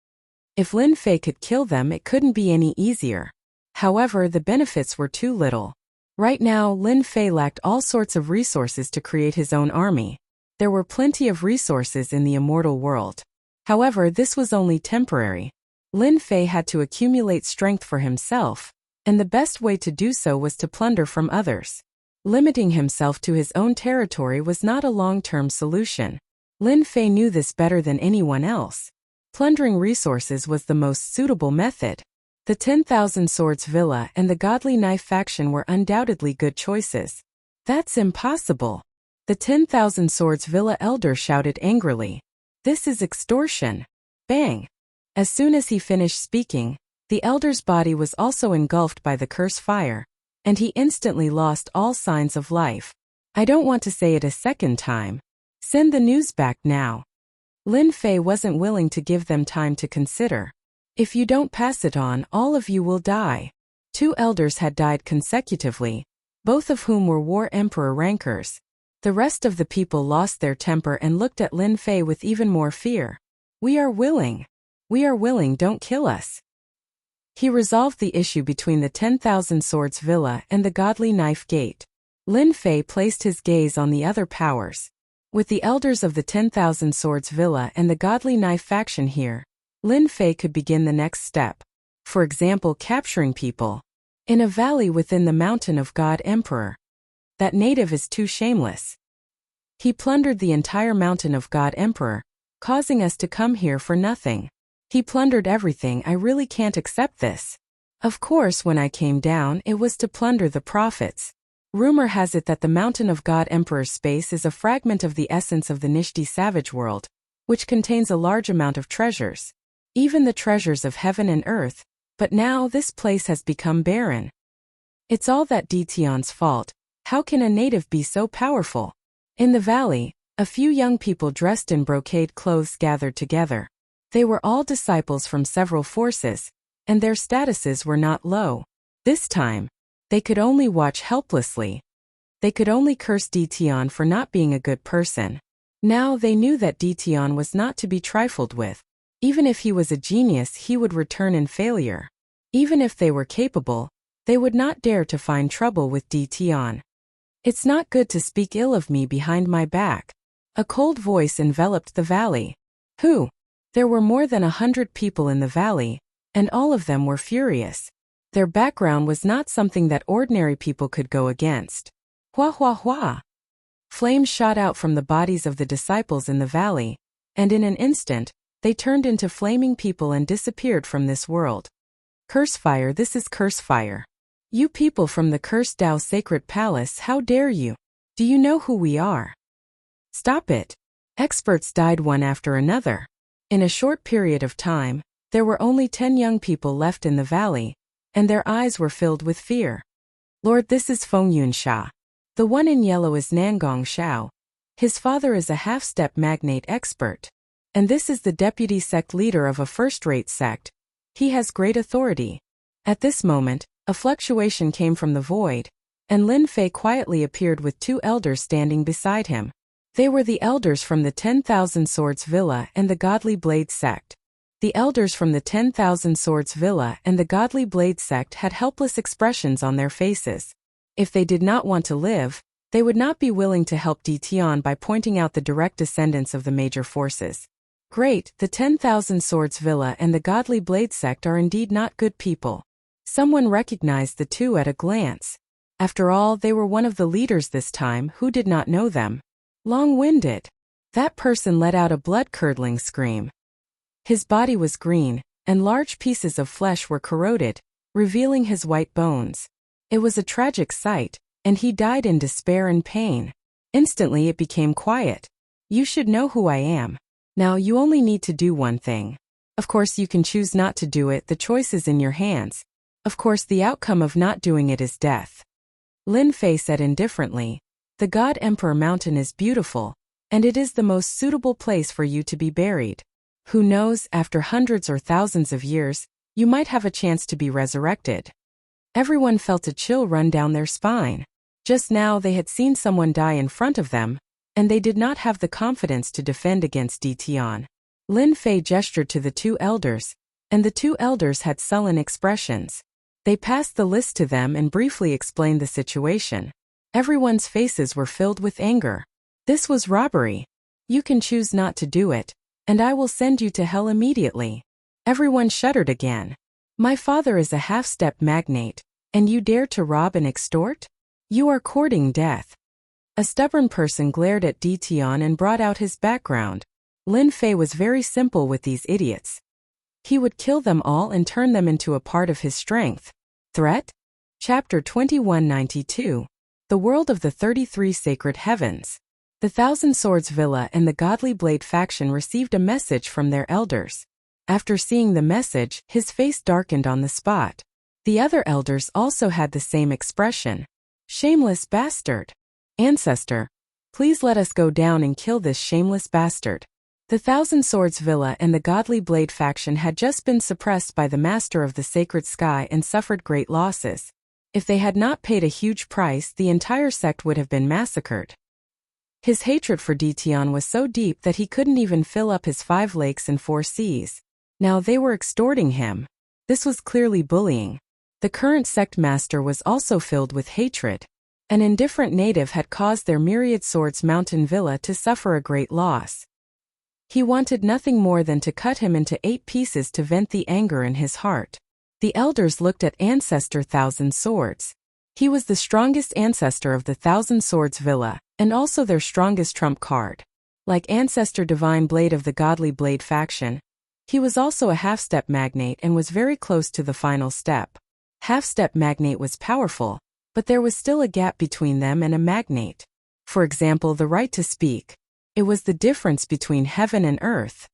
If Lin Fei could kill them, it couldn't be any easier. However, the benefits were too little. Right now, Lin Fei lacked all sorts of resources to create his own army. There were plenty of resources in the immortal world. However, this was only temporary. Lin Fei had to accumulate strength for himself, and the best way to do so was to plunder from others. Limiting himself to his own territory was not a long-term solution. Lin Fei knew this better than anyone else. Plundering resources was the most suitable method. The 10,000 Swords Villa and the Godly Knife faction were undoubtedly good choices. That's impossible. The 10,000 Swords Villa elder shouted angrily. This is extortion. Bang! As soon as he finished speaking, the elder's body was also engulfed by the curse fire, and he instantly lost all signs of life. I don't want to say it a second time. Send the news back now. Lin Fei wasn't willing to give them time to consider. If you don't pass it on, all of you will die. 2 elders had died consecutively, both of whom were War Emperor rankers. The rest of the people lost their temper and looked at Lin Fei with even more fear. We are willing. We are willing, don't kill us. He resolved the issue between the 10,000 Swords Villa and the Godly Knife Gate. Lin Fei placed his gaze on the other powers. With the elders of the 10,000 Swords Villa and the Godly Knife faction here, Lin Fei could begin the next step. For example, capturing people. In a valley within the mountain of God Emperor. That native is too shameless. He plundered the entire mountain of God Emperor, causing us to come here for nothing. He plundered everything. I really can't accept this. Of course, when I came down, it was to plunder the prophets. Rumor has it that the mountain of God Emperor's space is a fragment of the essence of the Nishti savage world, which contains a large amount of treasures. Even the treasures of heaven and earth, but now this place has become barren. It's all that Ditian's fault. How can a native be so powerful? In the valley, a few young people dressed in brocade clothes gathered together. They were all disciples from several forces, and their statuses were not low. This time, they could only watch helplessly. They could only curse Ditian for not being a good person. Now they knew that Ditian was not to be trifled with. Even if he was a genius, he would return in failure. Even if they were capable, they would not dare to find trouble with Ditian. It's not good to speak ill of me behind my back. A cold voice enveloped the valley. Who? There were more than 100 people in the valley, and all of them were furious. Their background was not something that ordinary people could go against. Hua hua hua! Flames shot out from the bodies of the disciples in the valley, and in an instant, they turned into flaming people and disappeared from this world. Curse fire, this is curse fire. You people from the cursed Tao Sacred Palace, how dare you? Do you know who we are? Stop it. Experts died one after another. In a short period of time, there were only 10 young people left in the valley, and their eyes were filled with fear. Lord, this is Feng Yunsha. The one in yellow is Nangong Shao. His father is a half-step magnate expert. And this is the deputy sect leader of a first-rate sect. He has great authority. At this moment, a fluctuation came from the void, and Lin Fei quietly appeared with 2 elders standing beside him. They were the elders from the 10,000 Swords Villa and the Godly Blade sect. The elders from the 10,000 Swords Villa and the Godly Blade sect had helpless expressions on their faces. If they did not want to live, they would not be willing to help Di Tian by pointing out the direct descendants of the major forces. Great, the 10,000 Swords Villa and the Godly Blade sect are indeed not good people. Someone recognized the two at a glance. After all, they were one of the leaders this time who did not know them. Long-winded. That person let out a blood-curdling scream. His body was green, and large pieces of flesh were corroded, revealing his white bones. It was a tragic sight, and he died in despair and pain. Instantly it became quiet. You should know who I am. Now you only need to do one thing. Of course you can choose not to do it, the choice is in your hands. Of course the outcome of not doing it is death. Lin Fei said indifferently, the God Emperor Mountain is beautiful, and it is the most suitable place for you to be buried. Who knows, after hundreds or thousands of years, you might have a chance to be resurrected. Everyone felt a chill run down their spine. Just now they had seen someone die in front of them, and they did not have the confidence to defend against Di Tian. Lin Fei gestured to the 2 elders, and the 2 elders had sullen expressions. They passed the list to them and briefly explained the situation. Everyone's faces were filled with anger. This was robbery. You can choose not to do it, and I will send you to hell immediately. Everyone shuddered again. My father is a half-step magnate, and you dare to rob and extort? You are courting death. A stubborn person glared at Di Tian and brought out his background. Lin Fei was very simple with these idiots. He would kill them all and turn them into a part of his strength. Threat? Chapter 2192. The World of the 33 Sacred Heavens. The Thousand Swords Villa and the Godly Blade faction received a message from their elders. After seeing the message, his face darkened on the spot. The other elders also had the same expression. Shameless bastard. Ancestor, please let us go down and kill this shameless bastard. The Thousand Swords Villa and the Godly Blade faction had just been suppressed by the Master of the Sacred Sky and suffered great losses. If they had not paid a huge price, the entire sect would have been massacred. His hatred for Di Tian was so deep that he couldn't even fill up his 5 lakes and 4 seas. Now they were extorting him. This was clearly bullying. The current sect master was also filled with hatred. An indifferent native had caused their Myriad Swords Mountain Villa to suffer a great loss. He wanted nothing more than to cut him into 8 pieces to vent the anger in his heart. The elders looked at Ancestor Thousand Swords. He was the strongest ancestor of the Thousand Swords Villa, and also their strongest trump card. Like Ancestor Divine Blade of the Godly Blade faction, he was also a half-step magnate and was very close to the final step. Half-step magnate was powerful, but there was still a gap between them and a magnate. For example, the right to speak. It was the difference between heaven and earth.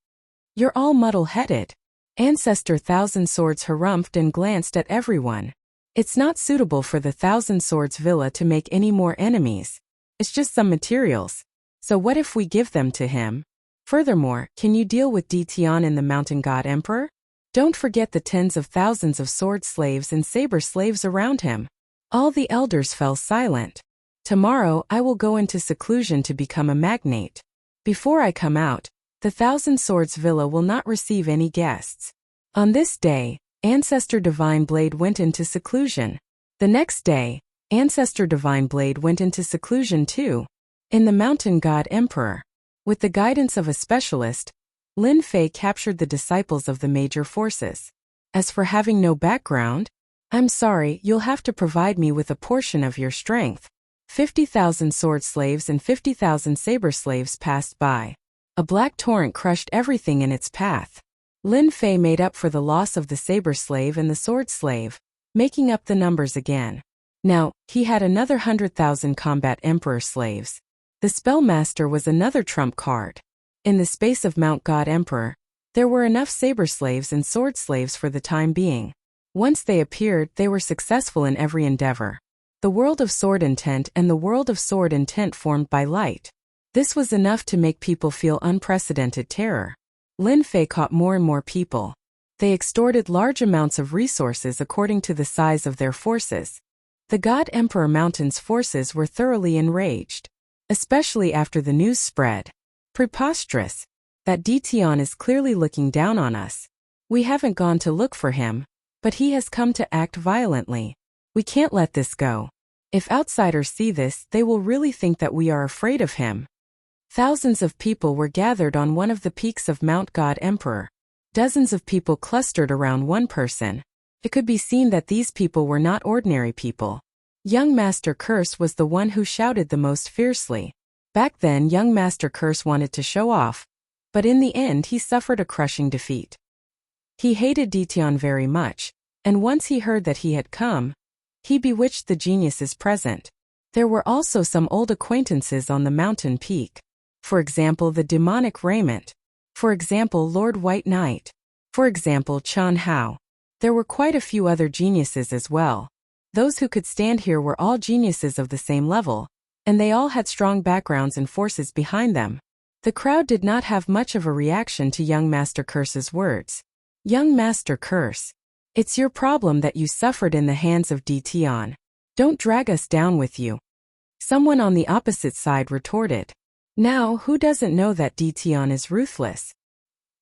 You're all muddle-headed. Ancestor Thousand Swords harumphed and glanced at everyone. It's not suitable for the Thousand Swords Villa to make any more enemies. It's just some materials. So what if we give them to him? Furthermore, can you deal with Di Tian and the Mountain God Emperor? Don't forget the tens of thousands of sword slaves and saber slaves around him. All the elders fell silent. Tomorrow I will go into seclusion to become a magnate. Before I come out, the Thousand Swords Villa will not receive any guests. On this day, Ancestor Divine Blade went into seclusion. The next day, Ancestor Divine Blade went into seclusion too. In the Mountain God Emperor. With the guidance of a specialist, Lin Fei captured the disciples of the major forces. As for having no background, I'm sorry, you'll have to provide me with a portion of your strength. 50,000 sword slaves and 50,000 saber slaves passed by. A black torrent crushed everything in its path. Lin Fei made up for the loss of the saber slave and the sword slave, making up the numbers again. Now, he had another 100,000 combat emperor slaves. The spellmaster was another trump card. In the space of Mount God Emperor, there were enough saber slaves and sword slaves for the time being. Once they appeared, they were successful in every endeavor. The world of sword intent and the world of sword intent formed by light. This was enough to make people feel unprecedented terror. Lin Fei caught more and more people. They extorted large amounts of resources according to the size of their forces. The God Emperor Mountain's forces were thoroughly enraged, especially after the news spread. Preposterous! That Dition is clearly looking down on us. We haven't gone to look for him, but he has come to act violently. We can't let this go. If outsiders see this, they will really think that we are afraid of him. Thousands of people were gathered on one of the peaks of Mount God Emperor. Dozens of people clustered around one person. It could be seen that these people were not ordinary people. Young Master Curse was the one who shouted the most fiercely. Back then, young Master Curse wanted to show off, but in the end he suffered a crushing defeat. He hated Dition very much, and once he heard that he had come, he bewitched the geniuses present. There were also some old acquaintances on the mountain peak. For example, the demonic Raiment. For example, Lord White Knight. For example, Chen Hao. There were quite a few other geniuses as well. Those who could stand here were all geniuses of the same level, and they all had strong backgrounds and forces behind them. The crowd did not have much of a reaction to young Master Curse's words. Young Master Curse, it's your problem that you suffered in the hands of Dition. Don't drag us down with you. Someone on the opposite side retorted. Now, who doesn't know that Dition is ruthless?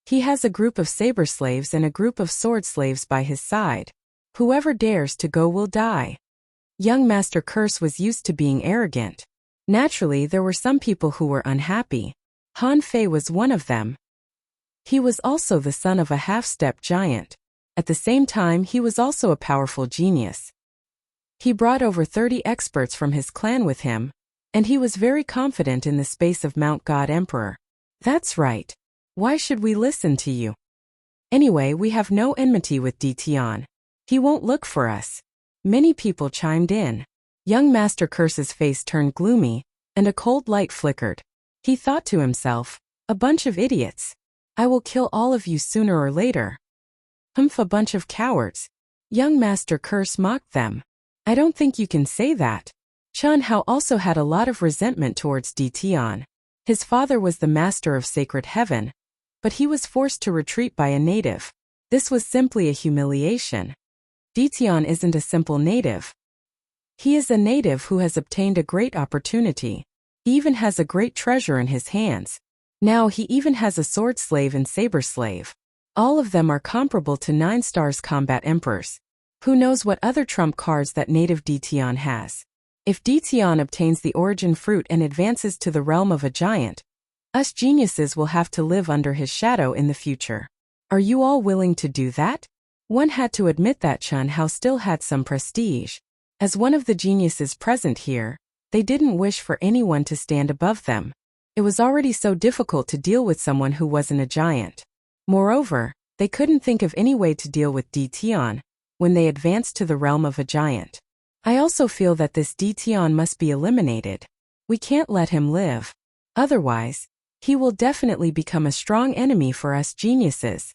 He has a group of saber slaves and a group of sword slaves by his side. Whoever dares to go will die. Young Master Curse was used to being arrogant. Naturally, there were some people who were unhappy. Han Fei was one of them. He was also the son of a half-step giant. At the same time, he was also a powerful genius. He brought over 30 experts from his clan with him, and he was very confident in the space of Mount God Emperor. That's right. Why should we listen to you? Anyway, we have no enmity with Dition. He won't look for us. Many people chimed in. Young Master Curse's face turned gloomy, and a cold light flickered. He thought to himself, a bunch of idiots. I will kill all of you sooner or later. Humph, a bunch of cowards. Young Master Curse mocked them. I don't think you can say that. Chen Hao also had a lot of resentment towards Dition. His father was the master of sacred heaven, but he was forced to retreat by a native. This was simply a humiliation. Dition isn't a simple native. He is a native who has obtained a great opportunity. He even has a great treasure in his hands. Now he even has a sword slave and saber slave. All of them are comparable to 9 stars combat emperors. Who knows what other trump cards that native Dition has? If Dition obtains the origin fruit and advances to the realm of a giant, us geniuses will have to live under his shadow in the future. Are you all willing to do that? One had to admit that Chen Hao still had some prestige. As one of the geniuses present here, they didn't wish for anyone to stand above them. It was already so difficult to deal with someone who wasn't a giant. Moreover, they couldn't think of any way to deal with Dition when they advanced to the realm of a giant. I also feel that this Dition must be eliminated. We can't let him live. Otherwise, he will definitely become a strong enemy for us geniuses.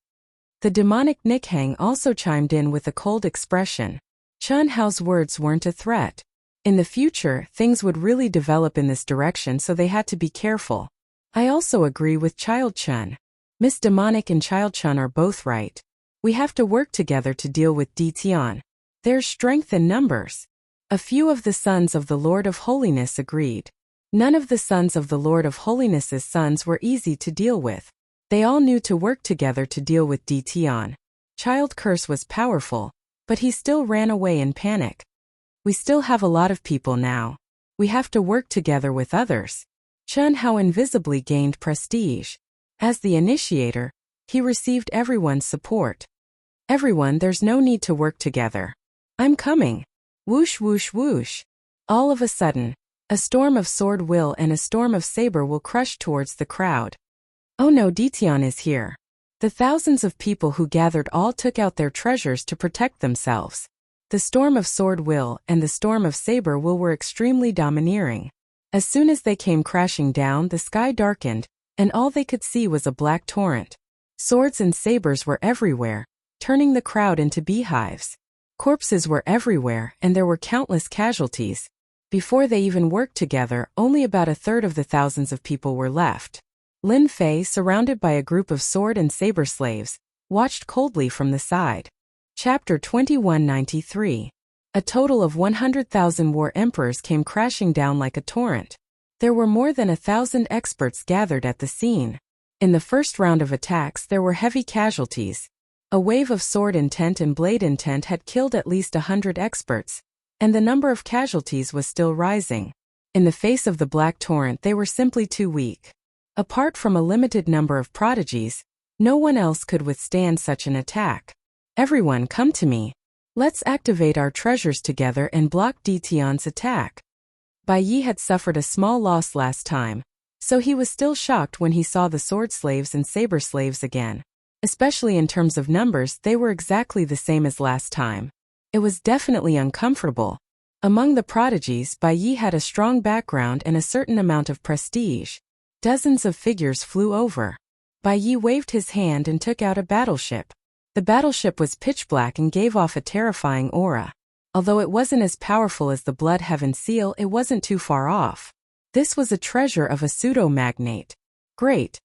The demonic Nikhang also chimed in with a cold expression. Chen Hao's words weren't a threat. In the future, things would really develop in this direction, so they had to be careful. I also agree with Child Chen. Miss Demonic and Child Chen are both right. We have to work together to deal with Dition. There's strength in numbers. A few of the sons of the Lord of Holiness agreed. None of the sons of the Lord of Holiness's sons were easy to deal with. They all knew to work together to deal with Dition. Child Curse was powerful, but he still ran away in panic. We still have a lot of people now. We have to work together with others. Chen Hao invisibly gained prestige. As the initiator, he received everyone's support. Everyone, there's no need to work together. I'm coming. Whoosh whoosh whoosh. All of a sudden, a storm of sword will and a storm of saber will crush towards the crowd. Oh no, Dition is here. The thousands of people who gathered all took out their treasures to protect themselves. The storm of sword will and the storm of saber will were extremely domineering. As soon as they came crashing down, the sky darkened, and all they could see was a black torrent. Swords and sabers were everywhere, turning the crowd into beehives. Corpses were everywhere, and there were countless casualties. Before they even worked together, only about a third of the thousands of people were left. Lin Fei, surrounded by a group of sword and saber slaves, watched coldly from the side. Chapter 2193. A total of 100,000 war emperors came crashing down like a torrent. There were more than 1,000 experts gathered at the scene. In the first round of attacks there were heavy casualties. A wave of sword intent and blade intent had killed at least 100 experts, and the number of casualties was still rising. In the face of the black torrent they were simply too weak. Apart from a limited number of prodigies, no one else could withstand such an attack. Everyone, come to me. Let's activate our treasures together and block Ditian's attack. Bai Yi had suffered a small loss last time, so he was still shocked when he saw the sword slaves and saber slaves again. Especially in terms of numbers, they were exactly the same as last time. It was definitely uncomfortable. Among the prodigies, Bai Yi had a strong background and a certain amount of prestige. Dozens of figures flew over. Bai Yi waved his hand and took out a battleship. The battleship was pitch black and gave off a terrifying aura. Although it wasn't as powerful as the Blood Heaven Seal, it wasn't too far off. This was a treasure of a pseudo-magnate. Great.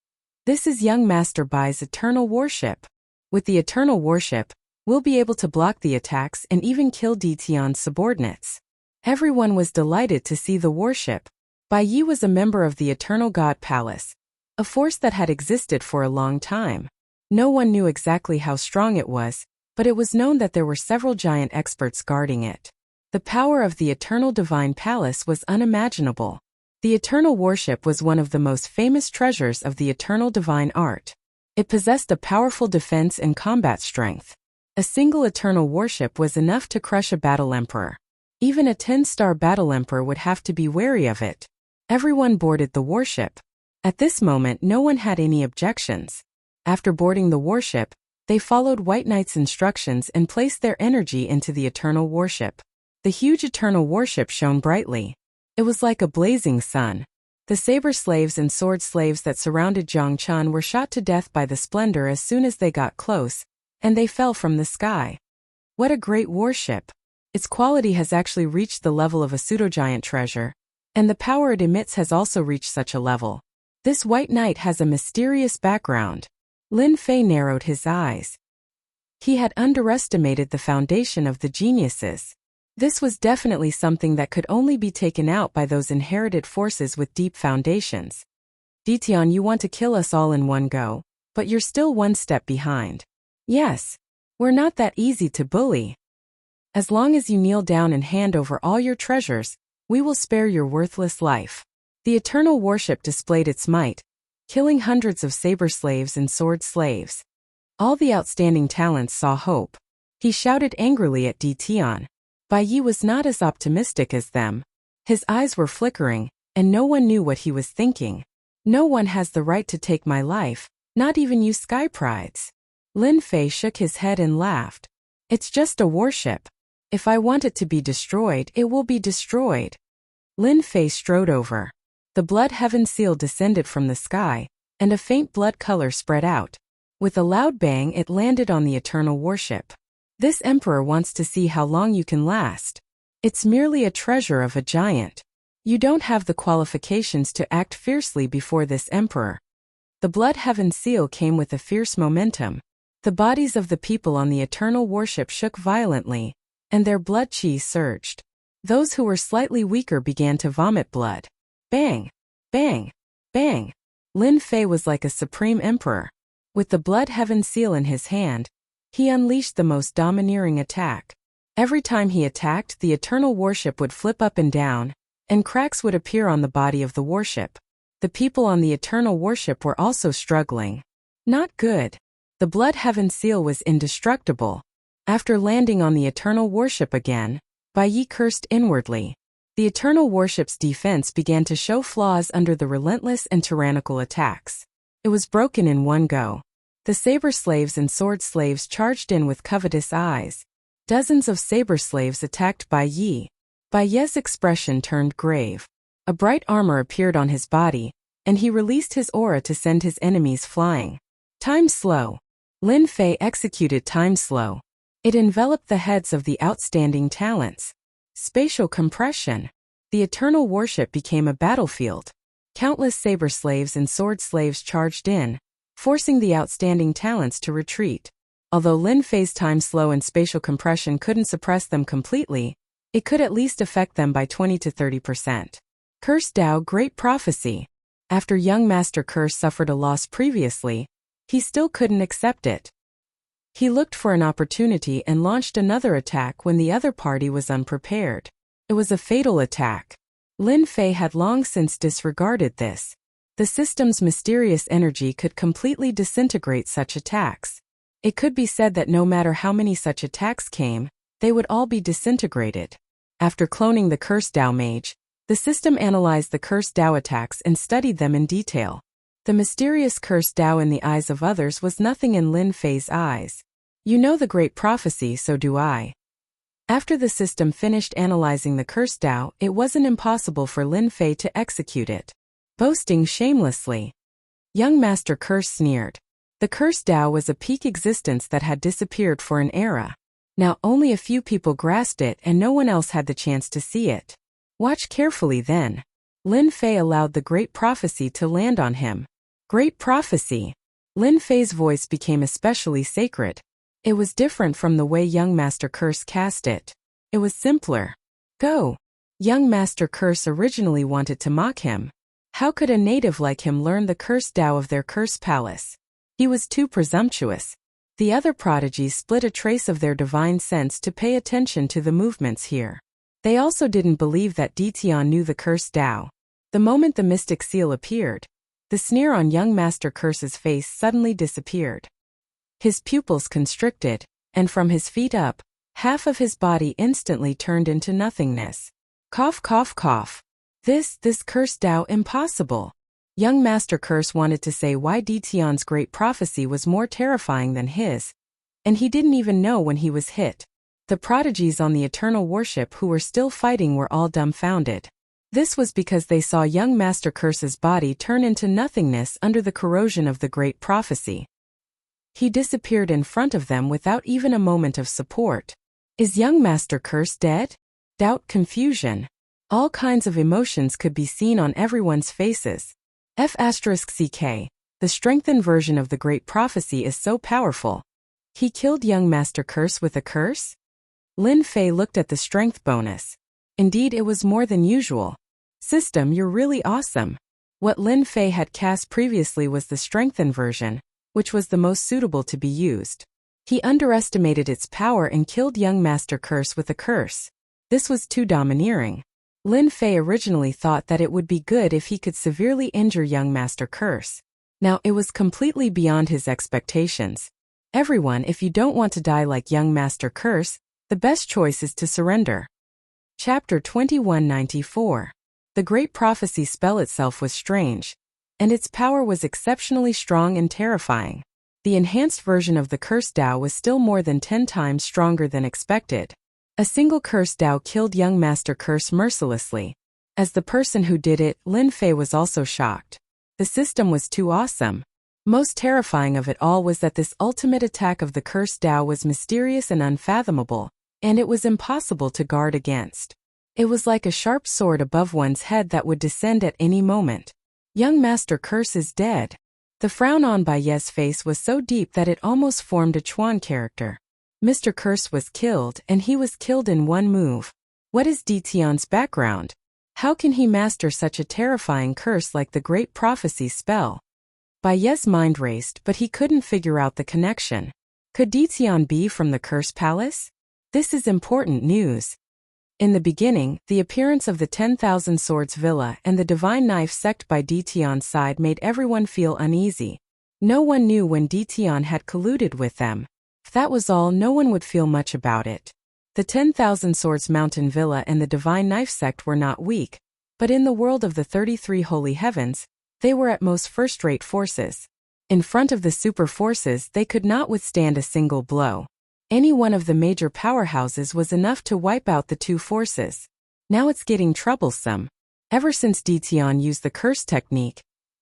This is young Master Bai's eternal warship. With the eternal warship, we'll be able to block the attacks and even kill Ditian's subordinates. Everyone was delighted to see the warship. Bai Yi was a member of the Eternal God Palace, a force that had existed for a long time. No one knew exactly how strong it was, but it was known that there were several giant experts guarding it. The power of the Eternal Divine Palace was unimaginable. The Eternal Warship was one of the most famous treasures of the Eternal Divine Art. It possessed a powerful defense and combat strength. A single Eternal Warship was enough to crush a battle emperor. Even a 10-star battle emperor would have to be wary of it. Everyone boarded the warship. At this moment no one had any objections. After boarding the warship, they followed White Knight's instructions and placed their energy into the Eternal Warship. The huge Eternal Warship shone brightly. It was like a blazing sun. The saber slaves and sword slaves that surrounded Zhang Chun were shot to death by the splendor as soon as they got close, and they fell from the sky. What a great warship! Its quality has actually reached the level of a pseudo-giant treasure, and the power it emits has also reached such a level. This White Knight has a mysterious background. Lin Fei narrowed his eyes. He had underestimated the foundation of the geniuses. This was definitely something that could only be taken out by those inherited forces with deep foundations. Ditian, you want to kill us all in one go, but you're still one step behind. Yes, we're not that easy to bully. As long as you kneel down and hand over all your treasures, we will spare your worthless life. The Eternal Warship displayed its might, killing hundreds of saber slaves and sword slaves. All the outstanding talents saw hope. He shouted angrily at Ditian. Bai Yi was not as optimistic as them. His eyes were flickering, and no one knew what he was thinking. No one has the right to take my life, not even you Sky Prides. Lin Fei shook his head and laughed. It's just a warship. If I want it to be destroyed, it will be destroyed. Lin Fei strode over. The Blood Heaven Seal descended from the sky, and a faint blood color spread out. With a loud bang it landed on the Eternal Warship. This emperor wants to see how long you can last. It's merely a treasure of a giant. You don't have the qualifications to act fiercely before this emperor. The Blood Heaven Seal came with a fierce momentum. The bodies of the people on the Eternal Warship shook violently, and their blood chi surged. Those who were slightly weaker began to vomit blood. Bang! Bang! Bang! Lin Fei was like a supreme emperor. With the Blood Heaven Seal in his hand, he unleashed the most domineering attack. Every time he attacked, the Eternal Warship would flip up and down, and cracks would appear on the body of the warship. The people on the Eternal Warship were also struggling. Not good. The Blood Heaven Seal was indestructible. After landing on the Eternal Warship again, Bai Yi cursed inwardly. The Eternal Warship's defense began to show flaws under the relentless and tyrannical attacks. It was broken in one go. The saber slaves and sword slaves charged in with covetous eyes. Dozens of saber slaves attacked Bai Yi. Bai Yi's expression turned grave. A bright armor appeared on his body, and he released his aura to send his enemies flying. Time Slow. Lin Fei executed Time Slow. It enveloped the heads of the outstanding talents. Spatial Compression. The eternal warship became a battlefield. Countless saber slaves and sword slaves charged in, forcing the outstanding talents to retreat. Although Lin Fei's Time Slow and Spatial Compression couldn't suppress them completely, it could at least affect them by 20 to 30%. Curse Dao Great Prophecy. After young Master Curse suffered a loss previously, he still couldn't accept it. He looked for an opportunity and launched another attack when the other party was unprepared. It was a fatal attack. Lin Fei had long since disregarded this. The system's mysterious energy could completely disintegrate such attacks. It could be said that no matter how many such attacks came, they would all be disintegrated. After cloning the Curse Dao Mage, the system analyzed the Curse Dao attacks and studied them in detail. The mysterious Curse Dao in the eyes of others was nothing in Lin Fei's eyes. You know the Great Prophecy, so do I. After the system finished analyzing the Curse Dao, it wasn't impossible for Lin Fei to execute it. Boasting shamelessly. Young Master Curse sneered. The Curse Dao was a peak existence that had disappeared for an era. Now only a few people grasped it and no one else had the chance to see it. Watch carefully then. Lin Fei allowed the Great Prophecy to land on him. Great Prophecy. Lin Fei's voice became especially sacred. It was different from the way young Master Curse cast it. It was simpler. Go. Young Master Curse originally wanted to mock him. How could a native like him learn the Curse Dao of their Curse Palace? He was too presumptuous. The other prodigies split a trace of their divine sense to pay attention to the movements here. They also didn't believe that Ditian knew the Curse Dao. The moment the mystic seal appeared, the sneer on young Master Curse's face suddenly disappeared. His pupils constricted, and from his feet up, half of his body instantly turned into nothingness. Cough cough cough. This Curse Dao impossible. Young Master Curse wanted to say why Ditian's Great Prophecy was more terrifying than his, and he didn't even know when he was hit. The prodigies on the Eternal Warship who were still fighting were all dumbfounded. This was because they saw young Master Curse's body turn into nothingness under the corrosion of the Great Prophecy. He disappeared in front of them without even a moment of support. Is young Master Curse dead? Doubt, confusion. All kinds of emotions could be seen on everyone's faces. F*CK, the strengthened version of the Great Prophecy is so powerful. He killed young Master Curse with a curse? Lin Fei looked at the strength bonus. Indeed, it was more than usual. System, you're really awesome. What Lin Fei had cast previously was the strengthened version, which was the most suitable to be used. He underestimated its power and killed young Master Curse with a curse. This was too domineering. Lin Fei originally thought that it would be good if he could severely injure young Master Curse. Now it was completely beyond his expectations. Everyone, if you don't want to die like young Master Curse, the best choice is to surrender. Chapter 2194. The Great Prophecy spell itself was strange, and its power was exceptionally strong and terrifying. The enhanced version of the Curse Dao was still more than 10 times stronger than expected. A single Curse Dao killed young Master Curse mercilessly. As the person who did it, Lin Fei was also shocked. The system was too awesome. Most terrifying of it all was that this ultimate attack of the Curse Dao was mysterious and unfathomable, and it was impossible to guard against. It was like a sharp sword above one's head that would descend at any moment. Young Master Curse is dead. The frown on Bai Ye's face was so deep that it almost formed a Chuan character. Mr. Curse was killed, and he was killed in one move. What is Ditian's background? How can he master such a terrifying curse like the Great Prophecy spell? Bai Ye's mind raced, but he couldn't figure out the connection. Could Ditian be from the Curse Palace? This is important news. In the beginning, the appearance of the 10,000 Swords Villa and the Divine Knife sect by Ditian's side made everyone feel uneasy. No one knew when Ditian had colluded with them. If that was all, no one would feel much about it. The 10,000 Swords Mountain Villa and the Divine Knife sect were not weak, but in the world of the 33 Holy Heavens, they were at most first-rate forces. In front of the super forces, they could not withstand a single blow. Any one of the major powerhouses was enough to wipe out the two forces. Now it's getting troublesome. Ever since Ditian used the curse technique,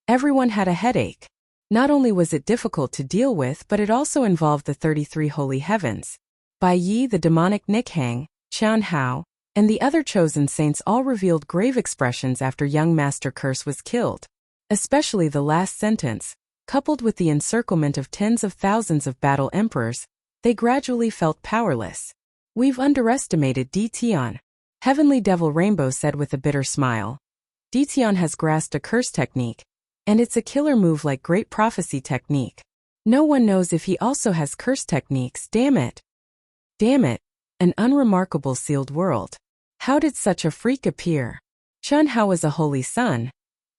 Everyone had a headache. Not only was it difficult to deal with, but it also involved the 33 holy heavens. Bai Yi, the demonic Nikhang, Qian Hao, and the other chosen saints all revealed grave expressions after young Master Curse was killed. Especially the last sentence, coupled with the encirclement of tens of thousands of battle emperors, they gradually felt powerless. We've underestimated Dition. Heavenly Devil Rainbow said with a bitter smile. Dition has grasped a curse technique, and it's a killer move like Great Prophecy technique. No one knows if he also has curse techniques, damn it. Damn it, an unremarkable sealed world. How did such a freak appear? Chen Hao was a holy son,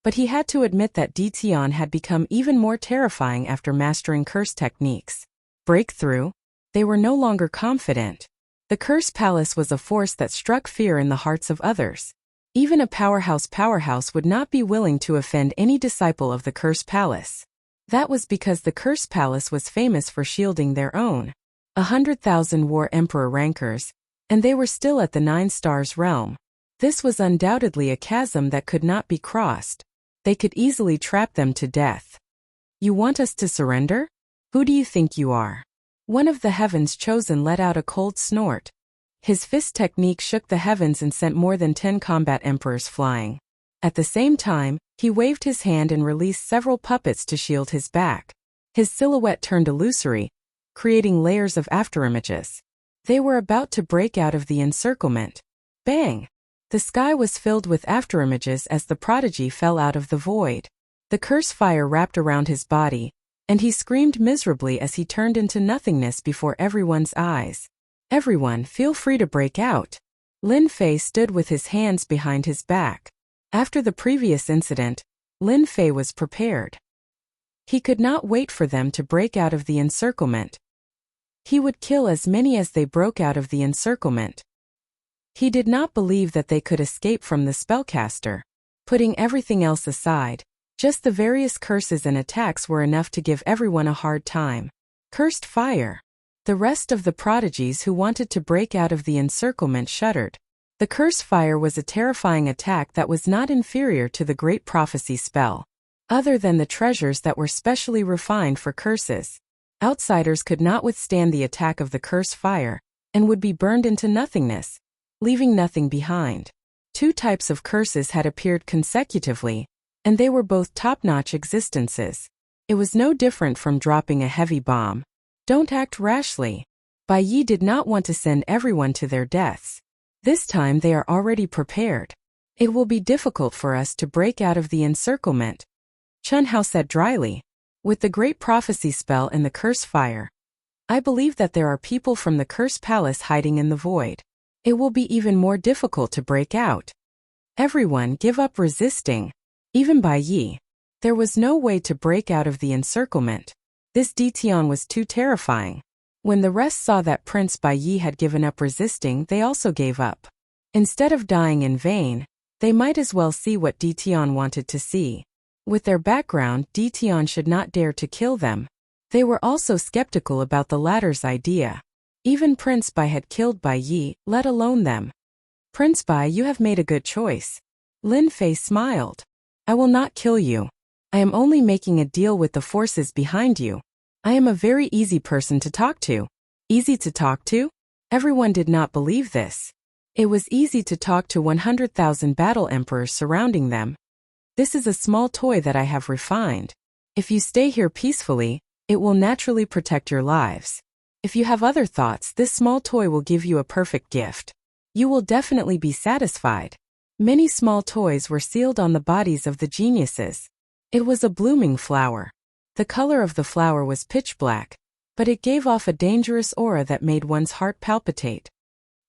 but he had to admit that Dition had become even more terrifying after mastering curse techniques. Breakthrough? They were no longer confident. The Curse Palace was a force that struck fear in the hearts of others. Even a powerhouse would not be willing to offend any disciple of the Curse Palace. That was because the Curse Palace was famous for shielding their own 100,000 War Emperor rankers, and they were still at the 9 Stars realm. This was undoubtedly a chasm that could not be crossed. They could easily trap them to death. You want us to surrender? Who do you think you are? One of the heavens chosen let out a cold snort. His fist technique shook the heavens and sent more than 10 combat emperors flying. At the same time, he waved his hand and released several puppets to shield his back. His silhouette turned illusory, creating layers of afterimages. They were about to break out of the encirclement. Bang! The sky was filled with afterimages as the prodigy fell out of the void. The curse fire wrapped around his body, and he screamed miserably as he turned into nothingness before everyone's eyes. Everyone, feel free to break out. Lin Fei stood with his hands behind his back. After the previous incident, Lin Fei was prepared. He could not wait for them to break out of the encirclement. He would kill as many as they broke out of the encirclement. He did not believe that they could escape from the spellcaster. Putting everything else aside, just the various curses and attacks were enough to give everyone a hard time. Cursed fire. The rest of the prodigies who wanted to break out of the encirclement shuddered. The curse fire was a terrifying attack that was not inferior to the Great Prophecy spell. Other than the treasures that were specially refined for curses, outsiders could not withstand the attack of the curse fire, and would be burned into nothingness, leaving nothing behind. 2 types of curses had appeared consecutively, and they were both top-notch existences. It was no different from dropping a heavy bomb. Don't act rashly. Bai Yi did not want to send everyone to their deaths. This time they are already prepared. It will be difficult for us to break out of the encirclement. Chen Hao said dryly. With the Great Prophecy spell and the curse fire, I believe that there are people from the Curse Palace hiding in the void. It will be even more difficult to break out. Everyone give up resisting. Even Bai Yi. There was no way to break out of the encirclement. This Dition was too terrifying. When the rest saw that Prince Bai Yi had given up resisting, they also gave up. Instead of dying in vain, they might as well see what Dition wanted to see. With their background, Dition should not dare to kill them. They were also skeptical about the latter's idea. Even Prince Bai had killed Bai Yi, let alone them. Prince Bai, you have made a good choice. Lin Fei smiled. I will not kill you. I am only making a deal with the forces behind you. I am a very easy person to talk to. Easy to talk to? Everyone did not believe this. It was easy to talk to 100,000 battle emperors surrounding them. This is a small toy that I have refined. If you stay here peacefully, it will naturally protect your lives. If you have other thoughts, this small toy will give you a perfect gift. You will definitely be satisfied. Many small toys were sealed on the bodies of the geniuses. It was a blooming flower. The color of the flower was pitch black, but it gave off a dangerous aura that made one's heart palpitate.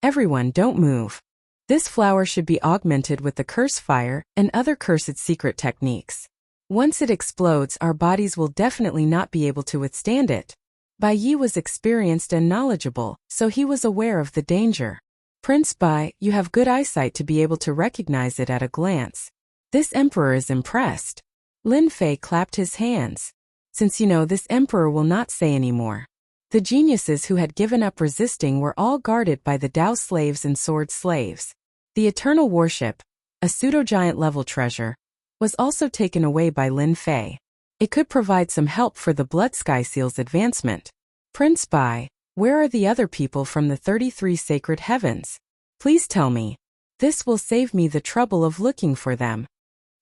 Everyone, don't move. This flower should be augmented with the curse fire and other cursed secret techniques. Once it explodes, our bodies will definitely not be able to withstand it. Bai Yi was experienced and knowledgeable, so he was aware of the danger. Prince Bai, you have good eyesight to be able to recognize it at a glance. This emperor is impressed. Lin Fei clapped his hands. Since you know, this emperor will not say anymore. The geniuses who had given up resisting were all guarded by the Dao slaves and sword slaves. The Eternal Warship, a pseudo-giant level treasure, was also taken away by Lin Fei. It could provide some help for the Blood Sky Seal's advancement. Prince Bai, where are the other people from the 33 sacred heavens? Please tell me. This will save me the trouble of looking for them.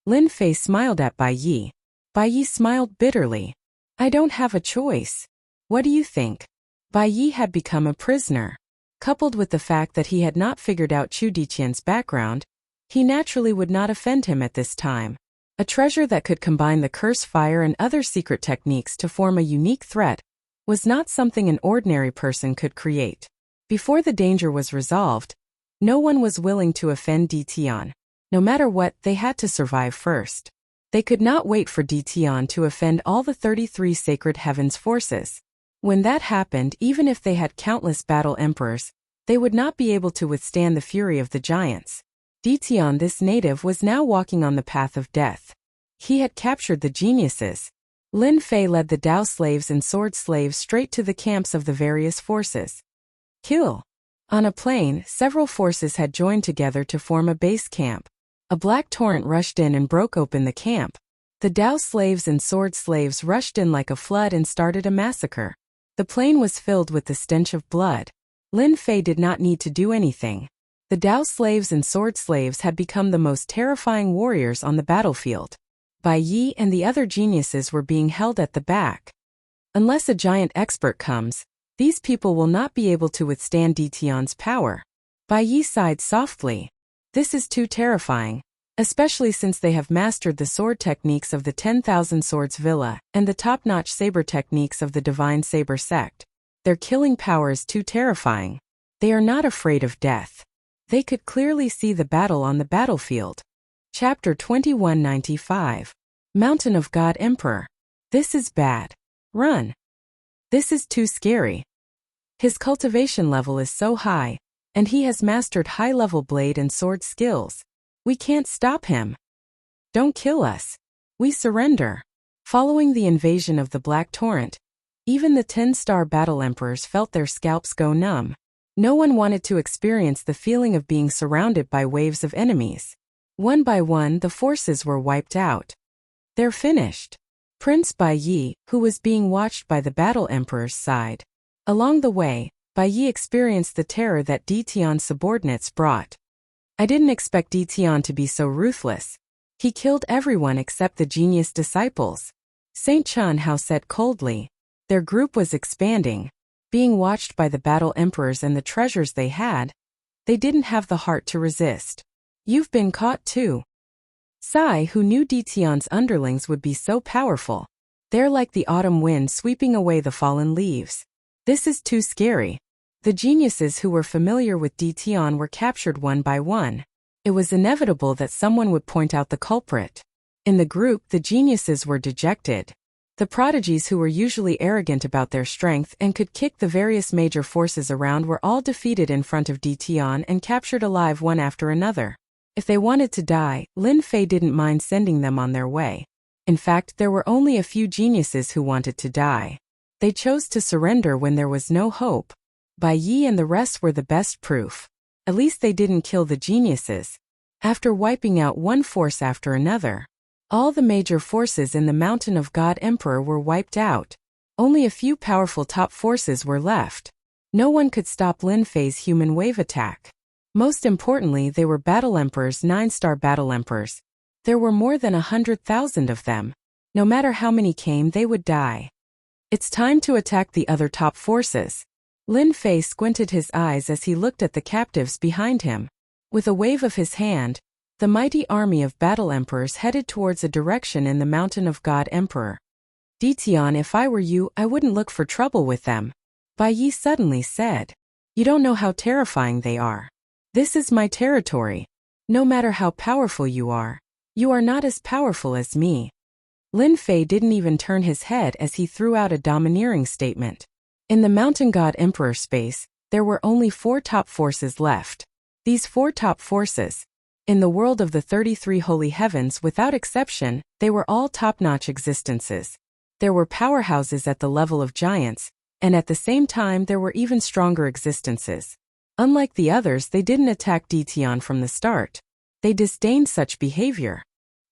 Lin Fei smiled at Bai Yi. Bai Yi smiled bitterly. I don't have a choice. What do you think? Bai Yi had become a prisoner. Coupled with the fact that he had not figured out Chu Diqian's background, he naturally would not offend him at this time. A treasure that could combine the curse fire and other secret techniques to form a unique threat was not something an ordinary person could create. Before the danger was resolved, no one was willing to offend Di Tian. No matter what, they had to survive first. They could not wait for Di Tian to offend all the 33 sacred heavens forces. When that happened, even if they had countless battle emperors, they would not be able to withstand the fury of the giants. Di Tian, this native, was now walking on the path of death. He had captured the geniuses. Lin Fei led the Dao slaves and sword slaves straight to the camps of the various forces. Kill. On a plain, several forces had joined together to form a base camp. A black torrent rushed in and broke open the camp. The Dao slaves and sword slaves rushed in like a flood and started a massacre. The plain was filled with the stench of blood. Lin Fei did not need to do anything. The Dao slaves and sword slaves had become the most terrifying warriors on the battlefield. Bai Yi and the other geniuses were being held at the back. Unless a giant expert comes, these people will not be able to withstand Di Tian's power. Bai Yi sighed softly. This is too terrifying, especially since they have mastered the sword techniques of the 10,000 Swords Villa and the top-notch saber techniques of the Divine Saber sect. Their killing power is too terrifying. They are not afraid of death. They could clearly see the battle on the battlefield. Chapter 2195. Mountain of God Emperor. This is bad. Run. This is too scary. His cultivation level is so high, and he has mastered high-level blade and sword skills. We can't stop him. Don't kill us. We surrender. Following the invasion of the Black Torrent, even the 10-star battle emperors felt their scalps go numb. No one wanted to experience the feeling of being surrounded by waves of enemies. One by one, the forces were wiped out. They're finished. Prince Bai Yi, who was being watched by the battle emperors, sighed. Along the way, Bai Yi experienced the terror that Di Tian's subordinates brought. I didn't expect Di Tian to be so ruthless. He killed everyone except the genius disciples. Saint Chun Hao said coldly. Their group was expanding. Being watched by the battle emperors and the treasures they had, they didn't have the heart to resist. You've been caught too. Sai, who knew Di Tian's underlings would be so powerful. They're like the autumn wind sweeping away the fallen leaves. This is too scary. The geniuses who were familiar with Di Tian were captured one by one. It was inevitable that someone would point out the culprit. In the group, the geniuses were dejected. The prodigies, who were usually arrogant about their strength and could kick the various major forces around, were all defeated in front of Di Tian and captured alive one after another. If they wanted to die, Lin Fei didn't mind sending them on their way. In fact, there were only a few geniuses who wanted to die. They chose to surrender when there was no hope. Bai Yi and the rest were the best proof. At least they didn't kill the geniuses. After wiping out one force after another, all the major forces in the Mountain of God Emperor were wiped out. Only a few powerful top forces were left. No one could stop Lin Fei's human wave attack. Most importantly, they were battle emperors, 9-star battle emperors. There were more than 100,000 of them. No matter how many came, they would die. It's time to attack the other top forces. Lin Fei squinted his eyes as he looked at the captives behind him. With a wave of his hand, the mighty army of battle emperors headed towards a direction in the Mountain of God Emperor. Di Tian, if I were you, I wouldn't look for trouble with them. Bai Yi suddenly said. You don't know how terrifying they are. This is my territory. No matter how powerful you are not as powerful as me. Lin Fei didn't even turn his head as he threw out a domineering statement. In the Mountain God Emperor space, there were only 4 top forces left. These 4 top forces, in the world of the 33 holy heavens without exception, they were all top-notch existences. There were powerhouses at the level of giants, and at the same time there were even stronger existences. Unlike the others, they didn't attack Di Tian from the start. They disdained such behavior.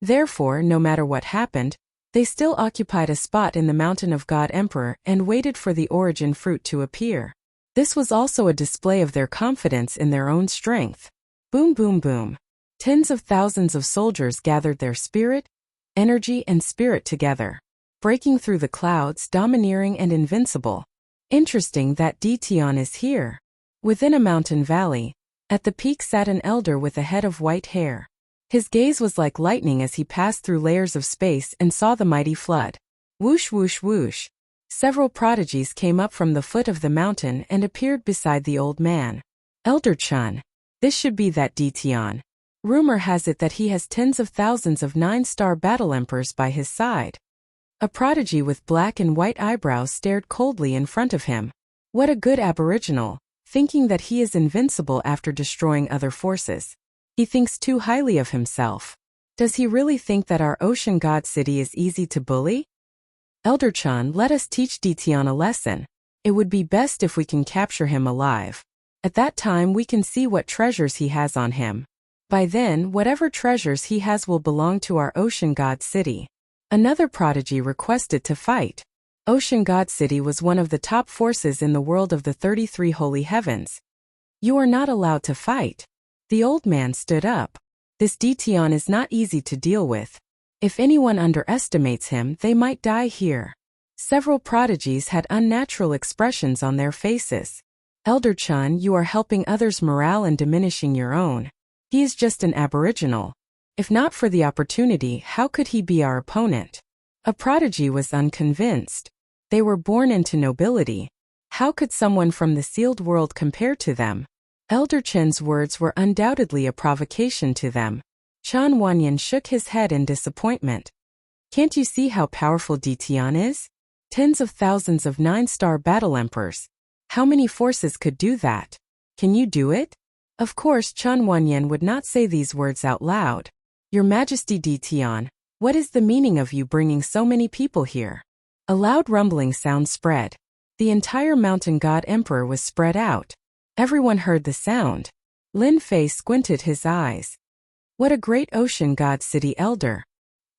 Therefore, no matter what happened, they still occupied a spot in the mountain of God Emperor and waited for the origin fruit to appear. This was also a display of their confidence in their own strength. Boom, boom, boom. Tens of thousands of soldiers gathered their spirit, energy, and spirit together, breaking through the clouds, domineering and invincible. Interesting that Dtion is here. Within a mountain valley, at the peak sat an elder with a head of white hair. His gaze was like lightning as he passed through layers of space and saw the mighty flood. Whoosh, whoosh, whoosh. Several prodigies came up from the foot of the mountain and appeared beside the old man. Elder Chun. This should be that Dtion. Rumor has it that he has tens of thousands of 9-star battle emperors by his side. A prodigy with black and white eyebrows stared coldly in front of him. What a good aboriginal, thinking that he is invincible after destroying other forces. He thinks too highly of himself. Does he really think that our ocean god city is easy to bully? Elder Chun, let us teach Dtion a lesson. It would be best if we can capture him alive. At that time we can see what treasures he has on him. By then, whatever treasures he has will belong to our ocean god city. Another prodigy requested to fight. Ocean god city was one of the top forces in the world of the 33 holy heavens. You are not allowed to fight. The old man stood up. This Dtion is not easy to deal with. If anyone underestimates him, they might die here. Several prodigies had unnatural expressions on their faces. Elder Chun, you are helping others' morale and diminishing your own. He is just an aboriginal. If not for the opportunity, how could he be our opponent? A prodigy was unconvinced. They were born into nobility. How could someone from the sealed world compare to them? Elder Chen's words were undoubtedly a provocation to them. Chan Wanyan shook his head in disappointment. Can't you see how powerful Dtion is? Tens of thousands of 9-star battle emperors. How many forces could do that? Can you do it? Of course, Chan Wanyan would not say these words out loud. Your Majesty Dtion, what is the meaning of you bringing so many people here? A loud rumbling sound spread. The entire mountain god emperor was spread out. Everyone heard the sound. Lin Fei squinted his eyes. What a great ocean god city elder.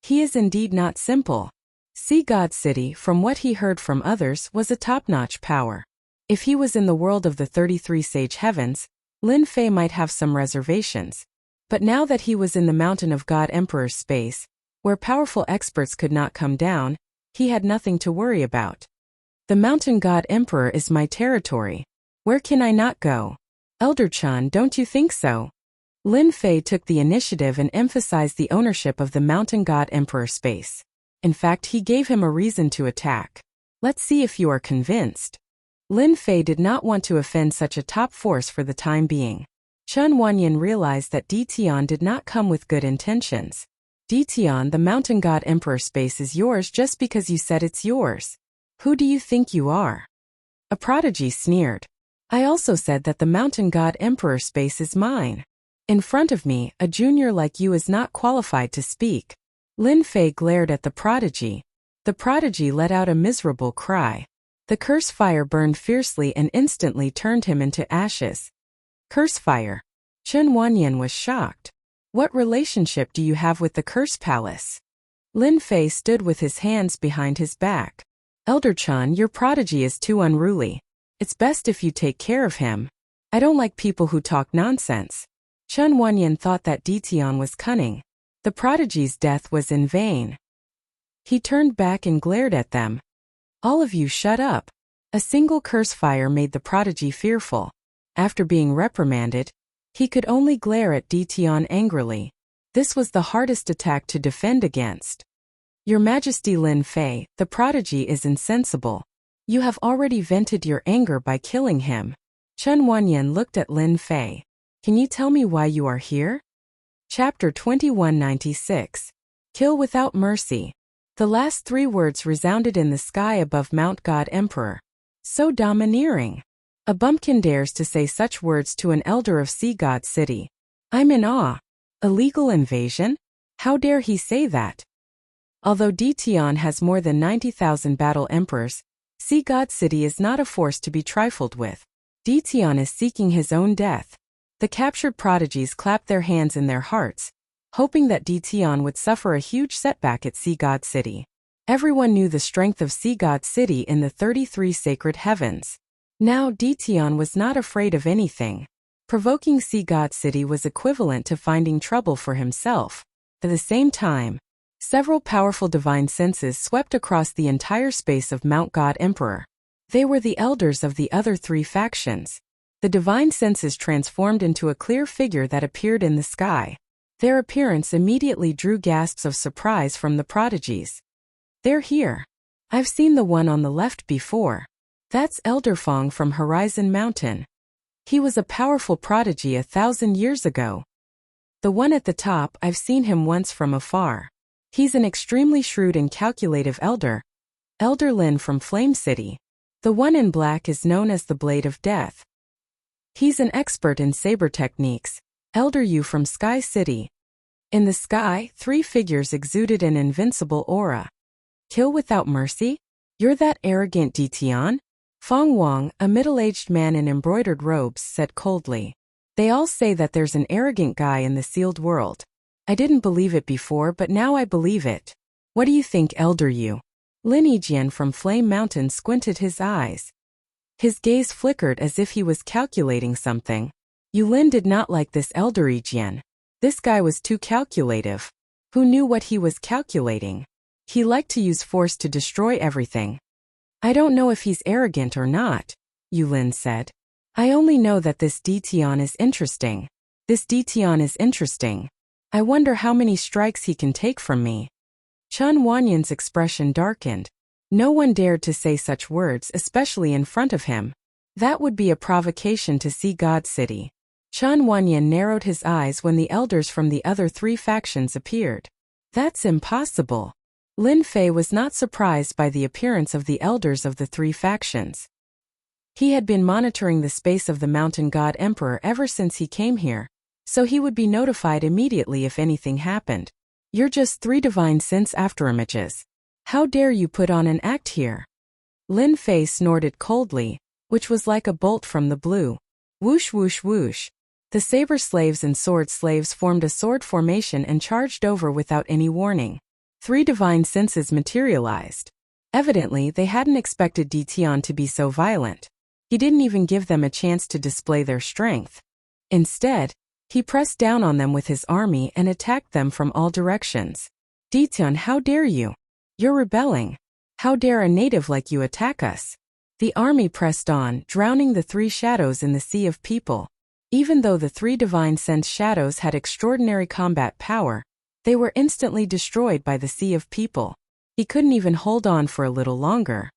He is indeed not simple. Sea god city, from what he heard from others, was a top-notch power. If he was in the world of the 33 sage heavens, Lin Fei might have some reservations. But now that he was in the mountain of God Emperor's space, where powerful experts could not come down, he had nothing to worry about. The mountain god Emperor is my territory. Where can I not go? Elder Chun, don't you think so? Lin Fei took the initiative and emphasized the ownership of the mountain god Emperor space. In fact, he gave him a reason to attack. Let's see if you are convinced. Lin Fei did not want to offend such a top force for the time being. Chun Wanyan realized that Dtion did not come with good intentions. Dtion, the mountain god emperor space is yours just because you said it's yours. Who do you think you are? A prodigy sneered. I also said that the mountain god emperor space is mine. In front of me, a junior like you is not qualified to speak. Lin Fei glared at the prodigy. The prodigy let out a miserable cry. The curse fire burned fiercely and instantly turned him into ashes. Curse fire. Chun Wanyan was shocked. What relationship do you have with the curse palace? Lin Fei stood with his hands behind his back. Elder Chun, your prodigy is too unruly. It's best if you take care of him. I don't like people who talk nonsense. Chun Wanyan thought that Dtion was cunning. The prodigy's death was in vain. He turned back and glared at them. All of you shut up. A single curse fire made the prodigy fearful. After being reprimanded, he could only glare at Dtion angrily. This was the hardest attack to defend against. Your Majesty Lin Fei, the prodigy is insensible. You have already vented your anger by killing him. Chun Wanyan looked at Lin Fei. Can you tell me why you are here? Chapter 2196. Kill without mercy. The last 3 words resounded in the sky above Mount God Emperor. So domineering. A bumpkin dares to say such words to an elder of Sea God City. I'm in awe. Illegal invasion? How dare he say that? Although Dtion has more than 90,000 battle emperors, Sea God City is not a force to be trifled with. Dtion is seeking his own death. The captured prodigies clapped their hands in their hearts. hoping that Ditian would suffer a huge setback at Sea God City. Everyone knew the strength of Sea God City in the 33 sacred heavens. Now Ditian was not afraid of anything. Provoking Sea God City was equivalent to finding trouble for himself. At the same time, several powerful divine senses swept across the entire space of Mount God Emperor. They were the elders of the other 3 factions. The divine senses transformed into a clear figure that appeared in the sky. Their appearance immediately drew gasps of surprise from the prodigies. "They're here. I've seen the one on the left before. That's Elder Fong from Horizon Mountain. He was a powerful prodigy 1,000 years ago. The one at the top, I've seen him once from afar. He's an extremely shrewd and calculative elder. Elder Lin from Flame City. The one in black is known as the Blade of Death. He's an expert in saber techniques. Elder Yu from Sky City." In the sky, 3 figures exuded an invincible aura. "Kill without mercy? You're that arrogant Ditian?" Fong Wang, a middle-aged man in embroidered robes, said coldly. "They all say that there's an arrogant guy in the sealed world. I didn't believe it before, but now I believe it. What do you think, Elder Yu?" Lin Yijian from Flame Mountain squinted his eyes. His gaze flickered as if he was calculating something. Yulin did not like this Elder Yijian. This guy was too calculative. Who knew what he was calculating? He liked to use force to destroy everything. "I don't know if he's arrogant or not," Yulin said. "I only know that this Ditian is interesting. This Ditian is interesting. I wonder how many strikes he can take from me." Chun Wanyan's expression darkened. No one dared to say such words, especially in front of him. That would be a provocation to Sea God City. Chun Wanyan narrowed his eyes when the elders from the other 3 factions appeared. "That's impossible." Lin Fei was not surprised by the appearance of the elders of the 3 factions. He had been monitoring the space of the Mountain God Emperor ever since he came here, so he would be notified immediately if anything happened. "You're just 3 divine sense afterimages. How dare you put on an act here?" Lin Fei snorted coldly, which was like a bolt from the blue. Whoosh whoosh whoosh. The saber slaves and sword slaves formed a sword formation and charged over without any warning. 3 divine senses materialized. Evidently, they hadn't expected Ditian to be so violent. He didn't even give them a chance to display their strength. Instead, he pressed down on them with his army and attacked them from all directions. "Ditian, how dare you? You're rebelling. How dare a native like you attack us?" The army pressed on, drowning the 3 shadows in the sea of people. Even though the 3 divine sense shadows had extraordinary combat power, they were instantly destroyed by the sea of people. He couldn't even hold on for a little longer.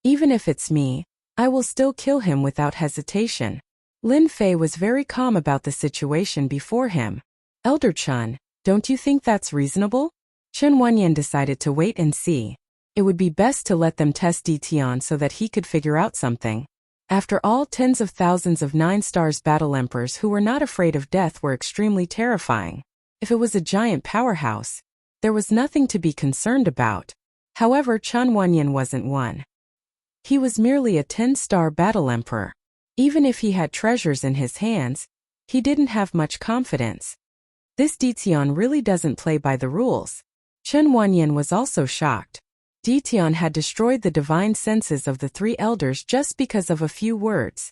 "Even if it's me, I will still kill him without hesitation." Lin Fei was very calm about the situation before him. "Elder Chun, don't you think that's reasonable?" Chun Wanyan decided to wait and see. It would be best to let them test Ditian so that he could figure out something. After all, tens of thousands of 9 stars battle emperors who were not afraid of death were extremely terrifying. If it was a giant powerhouse, there was nothing to be concerned about. However, Chun Wanyan wasn't one. He was merely a 10-star battle emperor. Even if he had treasures in his hands, he didn't have much confidence. This Ditian really doesn't play by the rules. Chun Wanyan was also shocked. Ditian had destroyed the divine senses of the 3 elders just because of a few words.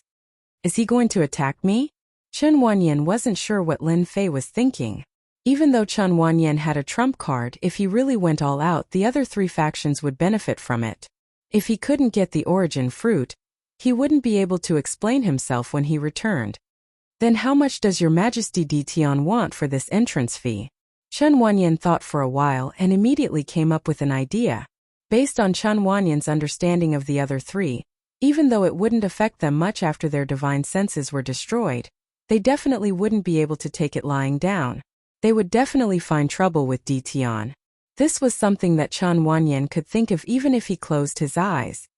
Is he going to attack me? Chun Wanyan wasn't sure what Lin Fei was thinking. Even though Chun Wanyan had a trump card, if he really went all out, the other 3 factions would benefit from it. If he couldn't get the origin fruit, he wouldn't be able to explain himself when he returned. "Then how much does your Majesty Ditian want for this entrance fee?" Chun Wanyan thought for a while and immediately came up with an idea. Based on Chun Wanyan's understanding of the other 3, even though it wouldn't affect them much after their divine senses were destroyed, they definitely wouldn't be able to take it lying down. They would definitely find trouble with Ditian. This was something that Chun Wanyan could think of even if he closed his eyes.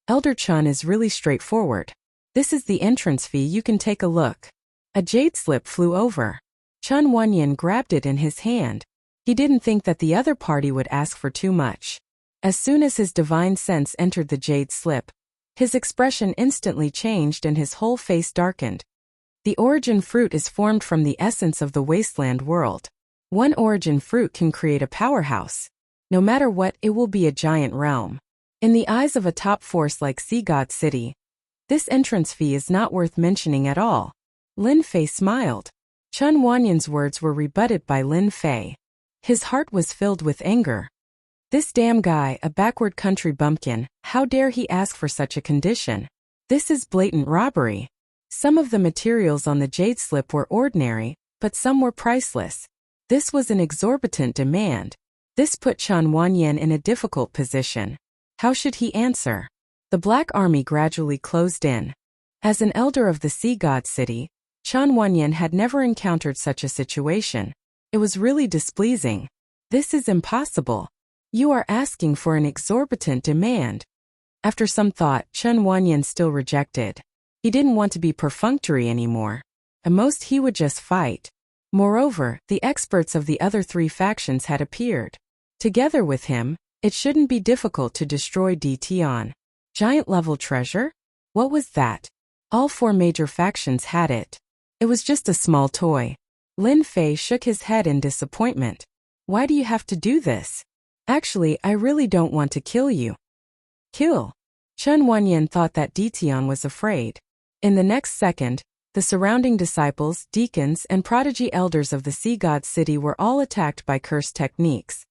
"Elder Chun is really straightforward. This is the entrance fee, you can take a look." A jade slip flew over. Chun Wanyan grabbed it in his hand. He didn't think that the other party would ask for too much. As soon as his divine sense entered the jade slip, his expression instantly changed and his whole face darkened. The origin fruit is formed from the essence of the wasteland world. One origin fruit can create a powerhouse. No matter what, it will be a giant realm. In the eyes of a top force like Sea God City, this entrance fee is not worth mentioning at all. Lin Fei smiled. Chen Wanyan's words were rebutted by Lin Fei. His heart was filled with anger. This damn guy, a backward country bumpkin, how dare he ask for such a condition? This is blatant robbery. Some of the materials on the jade slip were ordinary, but some were priceless. This was an exorbitant demand. This put Chen Wanyan in a difficult position. How should he answer? The Black Army gradually closed in. As an elder of the Sea God City, Chen Wanyan had never encountered such a situation. It was really displeasing. This is impossible. You are asking for an exorbitant demand. After some thought, Chen Wanyan still rejected. He didn't want to be perfunctory anymore. At most he would just fight. Moreover, the experts of the other three factions had appeared. Together with him, it shouldn't be difficult to destroy Tian. Giant-level treasure? What was that? All four major factions had it. It was just a small toy. Lin Fei shook his head in disappointment. Why do you have to do this? Actually, I really don't want to kill you. Kill? Chen Wanyan thought that Tian was afraid. In the next second, the surrounding disciples, deacons, and prodigy elders of the Sea God City were all attacked by cursed techniques.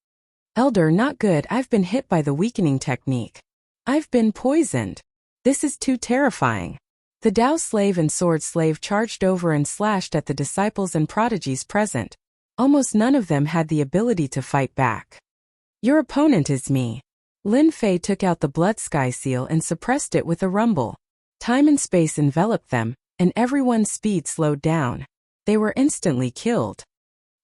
Elder, not good. I've been hit by the weakening technique. I've been poisoned. This is too terrifying. The Tao slave and sword slave charged over and slashed at the disciples and prodigies present. Almost none of them had the ability to fight back. Your opponent is me. Lin Fei took out the blood sky seal and suppressed it with a rumble. Time and space enveloped them, and everyone's speed slowed down. They were instantly killed.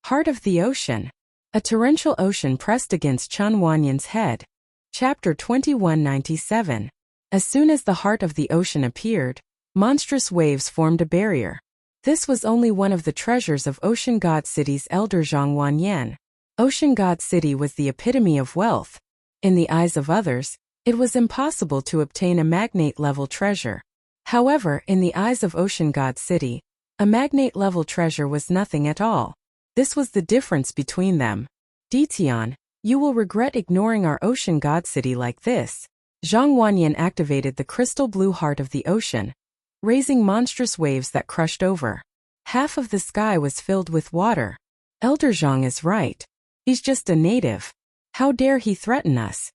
Heart of the Ocean. A torrential ocean pressed against Chen Wanyan's head. Chapter 2197. As soon as the heart of the ocean appeared, monstrous waves formed a barrier. This was only one of the treasures of Ocean God City's elder Zhang Wanyan. Ocean God City was the epitome of wealth. In the eyes of others, it was impossible to obtain a magnate-level treasure. However, in the eyes of Ocean God City, a magnate-level treasure was nothing at all. This was the difference between them. Tian, you will regret ignoring our Ocean God City like this. Zhang Wanyan activated the crystal blue heart of the ocean, raising monstrous waves that crushed over. Half of the sky was filled with water. Elder Zhang is right. He's just a native. How dare he threaten us?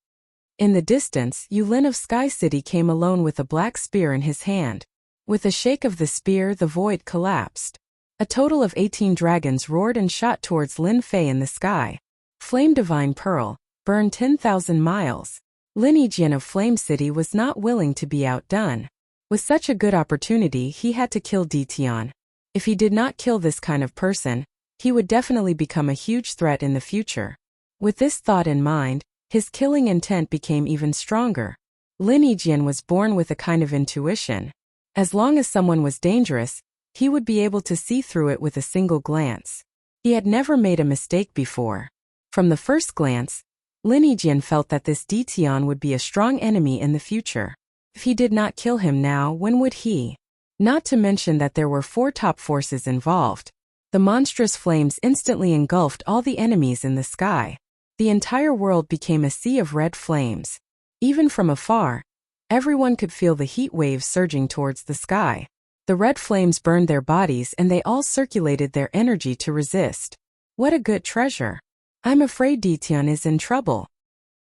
In the distance, Yulin of Sky City came alone with a black spear in his hand. With a shake of the spear, the void collapsed. A total of 18 dragons roared and shot towards Lin Fei in the sky. Flame Divine Pearl, burn 10,000 miles. Lin Yijian of Flame City was not willing to be outdone. With such a good opportunity, he had to kill Tian. If he did not kill this kind of person, he would definitely become a huge threat in the future. With this thought in mind, his killing intent became even stronger. Lin Yijian was born with a kind of intuition. As long as someone was dangerous, he would be able to see through it with a single glance. He had never made a mistake before. From the first glance, Lin Yijian felt that this Tian would be a strong enemy in the future. If he did not kill him now, when would he? Not to mention that there were 4 top forces involved. The monstrous flames instantly engulfed all the enemies in the sky. The entire world became a sea of red flames. Even from afar, everyone could feel the heat waves surging towards the sky. The red flames burned their bodies and they all circulated their energy to resist. What a good treasure. I'm afraid Tian is in trouble.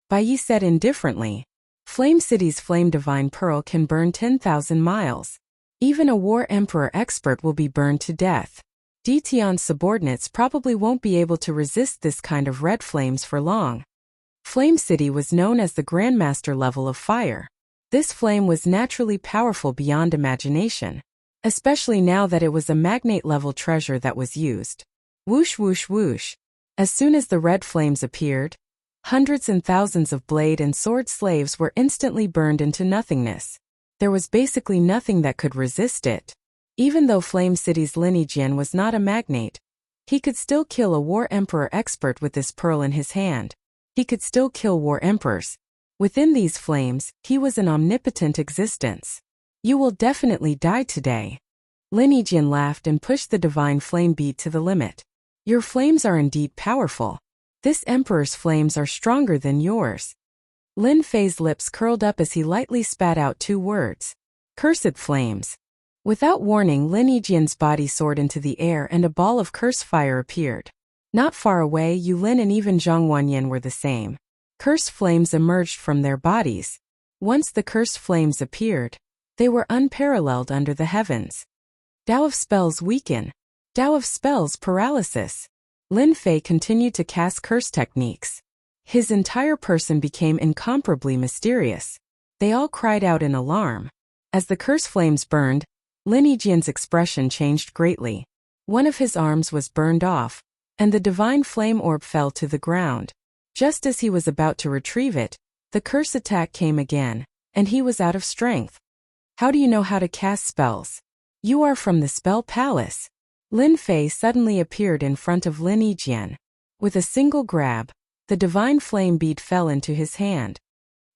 Bai Yi said indifferently. Flame City's Flame Divine Pearl can burn 10,000 miles. Even a War Emperor expert will be burned to death. Tian's subordinates probably won't be able to resist this kind of red flames for long. Flame City was known as the Grandmaster level of fire. This flame was naturally powerful beyond imagination, especially now that it was a magnate-level treasure that was used. Whoosh whoosh whoosh. As soon as the red flames appeared, hundreds and thousands of blade and sword slaves were instantly burned into nothingness. There was basically nothing that could resist it. Even though Flame City's Lin Yijian was not a magnate, he could still kill a War Emperor expert with this pearl in his hand. He could still kill War Emperors. Within these flames, he was an omnipotent existence. You will definitely die today. Lin Yijian laughed and pushed the divine flame bead to the limit. Your flames are indeed powerful. This emperor's flames are stronger than yours. Lin Fei's lips curled up as he lightly spat out 2 words. Cursed flames. Without warning, Lin Yijian's body soared into the air and a ball of curse fire appeared. Not far away, Yu Lin and even Zhang Wanyan were the same. Cursed flames emerged from their bodies. Once the cursed flames appeared, they were unparalleled under the heavens. Tao of spells weaken. Tao of spells paralysis. Lin Fei continued to cast curse techniques. His entire person became incomparably mysterious. They all cried out in alarm. As the curse flames burned, Lin Yijian's expression changed greatly. One of his arms was burned off, and the divine flame orb fell to the ground. Just as he was about to retrieve it, the curse attack came again, and he was out of strength. How do you know how to cast spells? You are from the Spell Palace. Lin Fei suddenly appeared in front of Lin Yijian. With a single grab, the divine flame bead fell into his hand.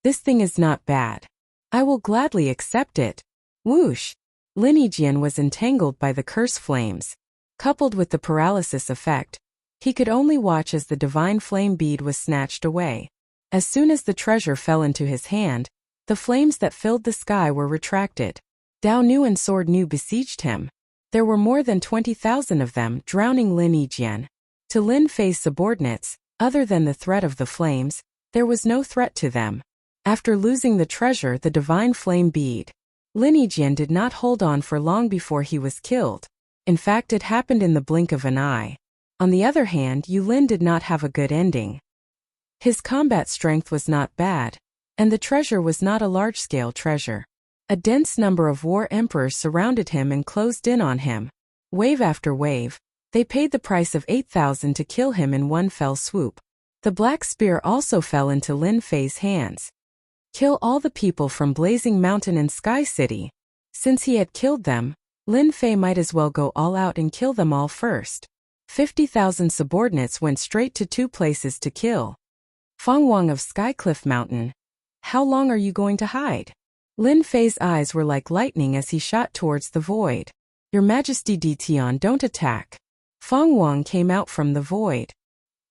This thing is not bad. I will gladly accept it. Whoosh! Lin Yijian was entangled by the curse flames. Coupled with the paralysis effect, he could only watch as the divine flame bead was snatched away. As soon as the treasure fell into his hand, the flames that filled the sky were retracted. Dao Nu and Sword Nu besieged him. There were more than 20,000 of them, drowning Lin Yijian. To Lin Fei's subordinates, other than the threat of the flames, there was no threat to them. After losing the treasure, the divine flame bead, Lin Yijian did not hold on for long before he was killed. In fact, it happened in the blink of an eye. On the other hand, Yu Lin did not have a good ending. His combat strength was not bad, and the treasure was not a large-scale treasure. A dense number of war emperors surrounded him and closed in on him. Wave after wave, they paid the price of 8,000 to kill him in one fell swoop. The black spear also fell into Lin Fei's hands. Kill all the people from Blazing Mountain and Sky City. Since he had killed them, Lin Fei might as well go all out and kill them all first. 50,000 subordinates went straight to 2 places to kill. Feng Wang of Skycliff Mountain. How long are you going to hide? Lin Fei's eyes were like lightning as he shot towards the void. Your Majesty Di Tian, don't attack. Feng Wang came out from the void.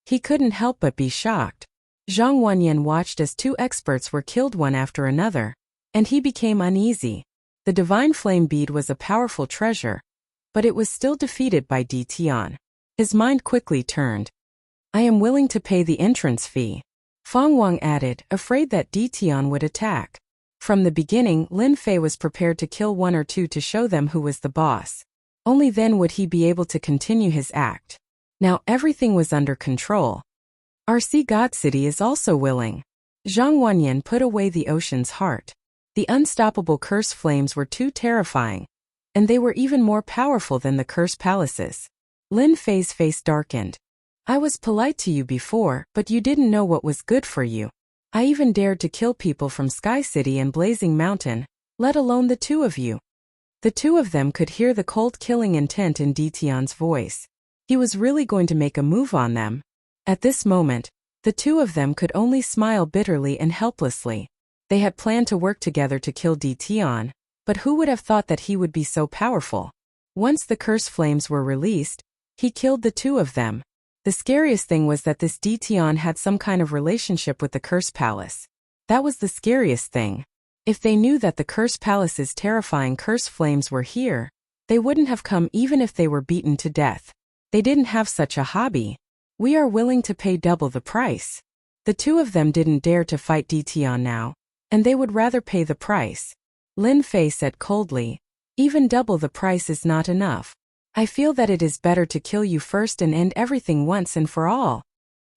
He couldn't help but be shocked. Zhang Wanyan watched as 2 experts were killed one after another, and he became uneasy. The divine flame bead was a powerful treasure, but it was still defeated by Di Tian. His mind quickly turned. I am willing to pay the entrance fee. Feng Wang added, afraid that Di Tian would attack. From the beginning, Lin Fei was prepared to kill 1 or 2 to show them who was the boss. Only then would he be able to continue his act. Now everything was under control. Our sea god city is also willing. Zhang Wanyan put away the ocean's heart. The unstoppable curse flames were too terrifying, and they were even more powerful than the curse palaces. Lin Fei's face darkened. I was polite to you before, but you didn't know what was good for you. I even dared to kill people from Sky City and Blazing Mountain, let alone the 2 of you. The 2 of them could hear the cold killing intent in Di Tian's voice. He was really going to make a move on them. At this moment, the 2 of them could only smile bitterly and helplessly. They had planned to work together to kill Di Tian, but who would have thought that he would be so powerful? Once the curse flames were released, he killed the 2 of them. The scariest thing was that this Di Tian had some kind of relationship with the curse palace. That was the scariest thing. If they knew that the curse palace's terrifying curse flames were here, they wouldn't have come even if they were beaten to death. They didn't have such a hobby. We are willing to pay double the price. The 2 of them didn't dare to fight Di Tian now, and they would rather pay the price. Lin Fei said coldly, even double the price is not enough. I feel that it is better to kill you first and end everything once and for all.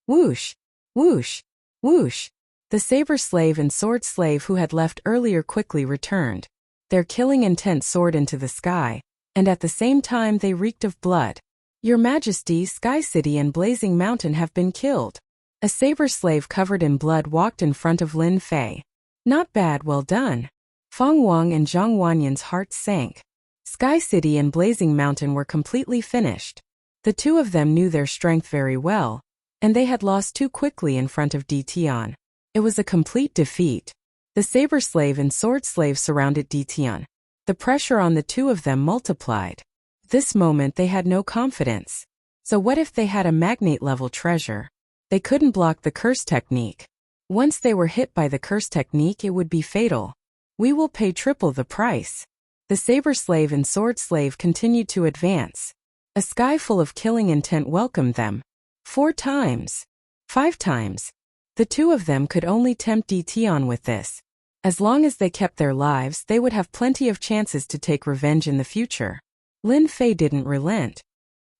Whoosh! Whoosh! Whoosh! The saber slave and sword slave who had left earlier quickly returned. Their killing intent soared into the sky, and at the same time they reeked of blood. Your Majesty, Sky City and Blazing Mountain have been killed. A saber slave covered in blood walked in front of Lin Fei. Not bad, well done. Feng Wang and Zhang Wanyan's hearts sank. Sky City and Blazing Mountain were completely finished. The 2 of them knew their strength very well, and they had lost too quickly in front of Di Tian. It was a complete defeat. The saber slave and sword slave surrounded Di Tian. The pressure on the 2 of them multiplied. This moment they had no confidence. So what if they had a magnate-level treasure? They couldn't block the curse technique. Once they were hit by the curse technique, it would be fatal. We will pay triple the price. The saber slave and sword slave continued to advance. A sky full of killing intent welcomed them. 4 times. 5 times. The two of them could only tempt Tion with this. As long as they kept their lives, they would have plenty of chances to take revenge in the future. Lin Fei didn't relent.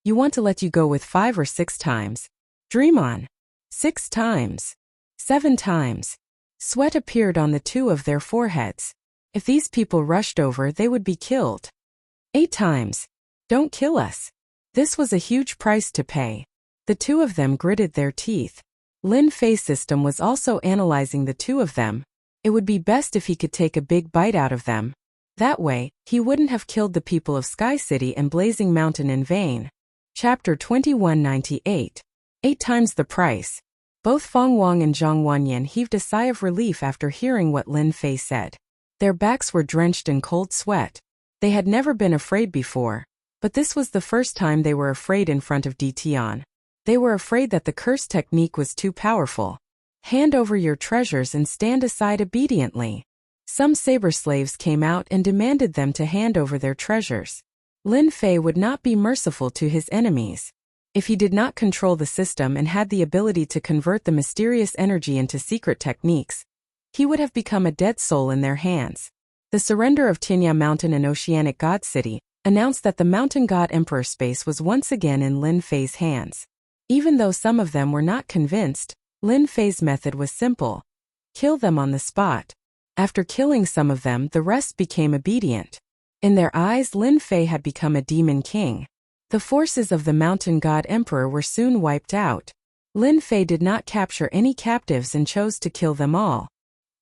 You want to let you go with 5 or 6 times? Dream on. 6 times. 7 times. Sweat appeared on the two of their foreheads. If these people rushed over, they would be killed. 8 times. Don't kill us. This was a huge price to pay. The two of them gritted their teeth. Lin Fei's system was also analyzing the two of them. It would be best if he could take a big bite out of them. That way, he wouldn't have killed the people of Sky City and Blazing Mountain in vain. Chapter 2198. 8 times the price. Both Feng Wang and Zhang Wanyan heaved a sigh of relief after hearing what Lin Fei said. Their backs were drenched in cold sweat. They had never been afraid before, but this was the first time they were afraid in front of Tion. They were afraid that the curse technique was too powerful. Hand over your treasures and stand aside obediently. Some saber slaves came out and demanded them to hand over their treasures. Lin Fei would not be merciful to his enemies. If he did not control the system and had the ability to convert the mysterious energy into secret techniques, he would have become a dead soul in their hands. The surrender of Tinya Mountain and Oceanic God City announced that the Mountain God Emperor space was once again in Lin Fei's hands. Even though some of them were not convinced, Lin Fei's method was simple. Kill them on the spot. After killing some of them, the rest became obedient. In their eyes, Lin Fei had become a demon king. The forces of the Mountain God Emperor were soon wiped out. Lin Fei did not capture any captives and chose to kill them all.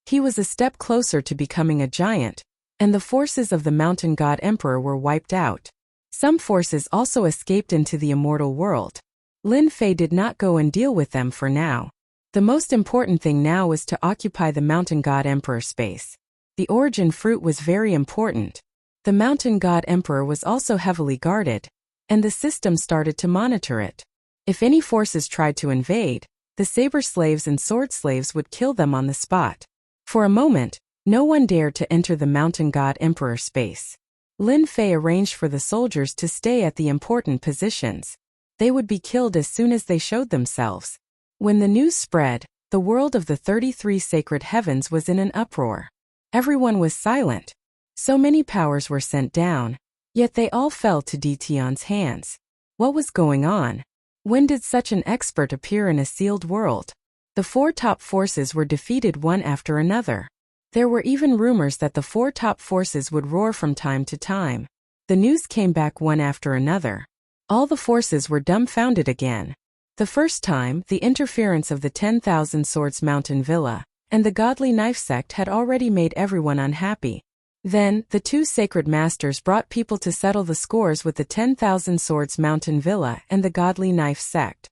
He was a step closer to becoming a giant, and the forces of the Mountain God Emperor were wiped out. Some forces also escaped into the immortal world. Lin Fei did not go and deal with them for now. The most important thing now was to occupy the Mountain God Emperor space. The origin fruit was very important. The Mountain God Emperor was also heavily guarded, and the system started to monitor it. If any forces tried to invade, the saber slaves and sword slaves would kill them on the spot. For a moment, no one dared to enter the Mountain God Emperor space. Lin Fei arranged for the soldiers to stay at the important positions. They would be killed as soon as they showed themselves. When the news spread, the world of the 33 sacred heavens was in an uproar. Everyone was silent. So many powers were sent down, yet they all fell to Tion's hands. What was going on? When did such an expert appear in a sealed world? The 4 top forces were defeated one after another. There were even rumors that the 4 top forces would roar from time to time. The news came back one after another. All the forces were dumbfounded again. The first time, the interference of the 10,000 Swords Mountain Villa and the Godly Knife sect had already made everyone unhappy. Then, the 2 sacred masters brought people to settle the scores with the 10,000 Swords Mountain Villa and the Godly Knife sect.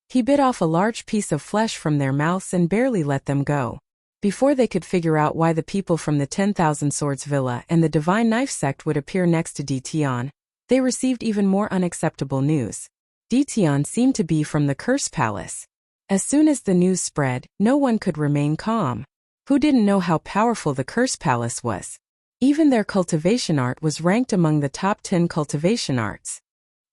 He bit off a large piece of flesh from their mouths and barely let them go. Before they could figure out why the people from the 10,000 Swords Villa and the Divine Knife sect would appear next to Tion, they received even more unacceptable news. Tion seemed to be from the Curse Palace. As soon as the news spread, no one could remain calm. Who didn't know how powerful the Curse Palace was? Even their cultivation art was ranked among the top 10 cultivation arts.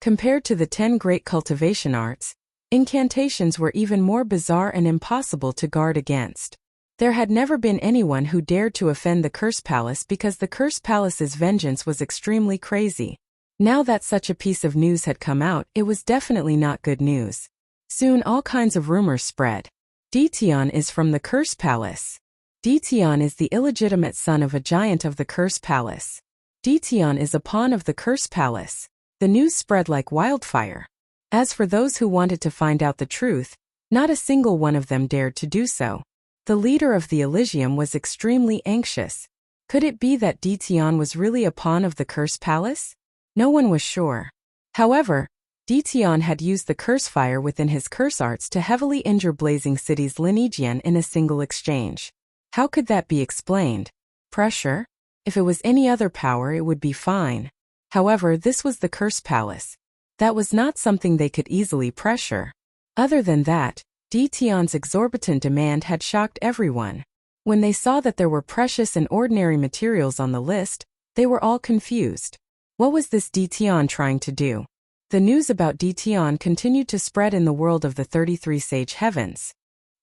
Compared to the 10 great cultivation arts, incantations were even more bizarre and impossible to guard against. There had never been anyone who dared to offend the Curse Palace because the Curse Palace's vengeance was extremely crazy. Now that such a piece of news had come out, it was definitely not good news. Soon all kinds of rumors spread. Tion is from the Curse Palace. Tion is the illegitimate son of a giant of the Curse Palace. Tion is a pawn of the Curse Palace. The news spread like wildfire. As for those who wanted to find out the truth, not a single one of them dared to do so. The leader of the Elysium was extremely anxious. Could it be that Tion was really a pawn of the Curse Palace? No one was sure. However, Tion had used the curse fire within his curse arts to heavily injure Blazing City's Lineagian in a single exchange. How could that be explained? Pressure? If it was any other power, it would be fine. However, this was the Curse Palace. That was not something they could easily pressure. Other than that, Dtion's exorbitant demand had shocked everyone. When they saw that there were precious and ordinary materials on the list, they were all confused. What was this Dtion trying to do? The news about Dtion continued to spread in the world of the 33 Sage Heavens.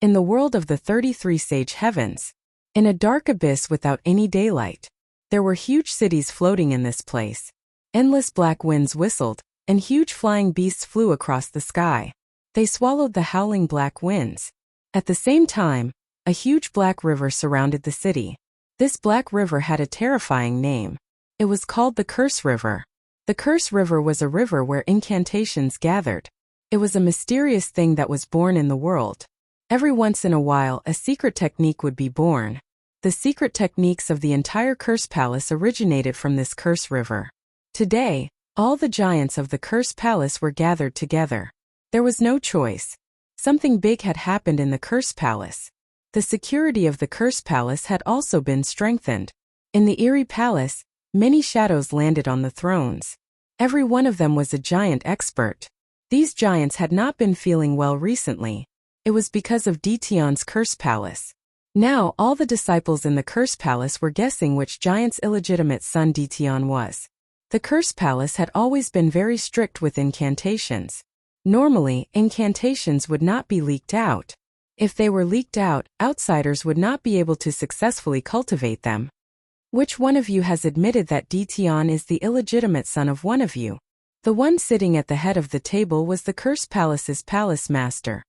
In the world of the 33 Sage Heavens, in a dark abyss without any daylight, there were huge cities floating in this place. Endless black winds whistled, and huge flying beasts flew across the sky. They swallowed the howling black winds. At the same time, a huge black river surrounded the city. This black river had a terrifying name. It was called the Curse River. The Curse River was a river where incantations gathered. It was a mysterious thing that was born in the world. Every once in a while, a secret technique would be born. The secret techniques of the entire Curse Palace originated from this Curse River. Today, all the giants of the Curse Palace were gathered together. There was no choice. Something big had happened in the Curse Palace. The security of the Curse Palace had also been strengthened. In the eerie palace, many shadows landed on the thrones. Every one of them was a giant expert. These giants had not been feeling well recently. It was because of Dtion's Curse Palace. Now all the disciples in the Curse Palace were guessing which giant's illegitimate son Dtion was. The Curse Palace had always been very strict with incantations. Normally, incantations would not be leaked out. If they were leaked out, outsiders would not be able to successfully cultivate them. Which one of you has admitted that Dtion is the illegitimate son of one of you? The one sitting at the head of the table was the Curse Palace's palace master.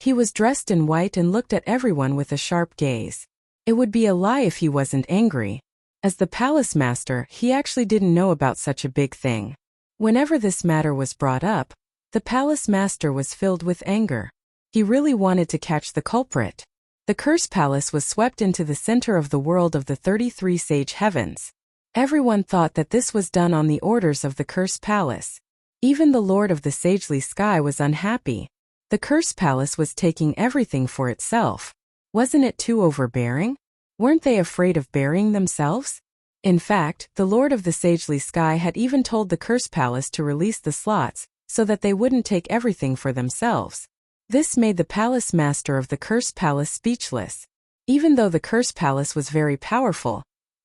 He was dressed in white and looked at everyone with a sharp gaze. It would be a lie if he wasn't angry. As the palace master, he actually didn't know about such a big thing. Whenever this matter was brought up, the palace master was filled with anger. He really wanted to catch the culprit. The Curse Palace was swept into the center of the world of the 33 Sage Heavens. Everyone thought that this was done on the orders of the Curse Palace. Even the Lord of the Sagely Sky was unhappy. The Curse Palace was taking everything for itself. Wasn't it too overbearing? Weren't they afraid of burying themselves? In fact, the Lord of the Sagely Sky had even told the Curse Palace to release the slots, so that they wouldn't take everything for themselves. This made the palace master of the Curse Palace speechless. Even though the Curse Palace was very powerful,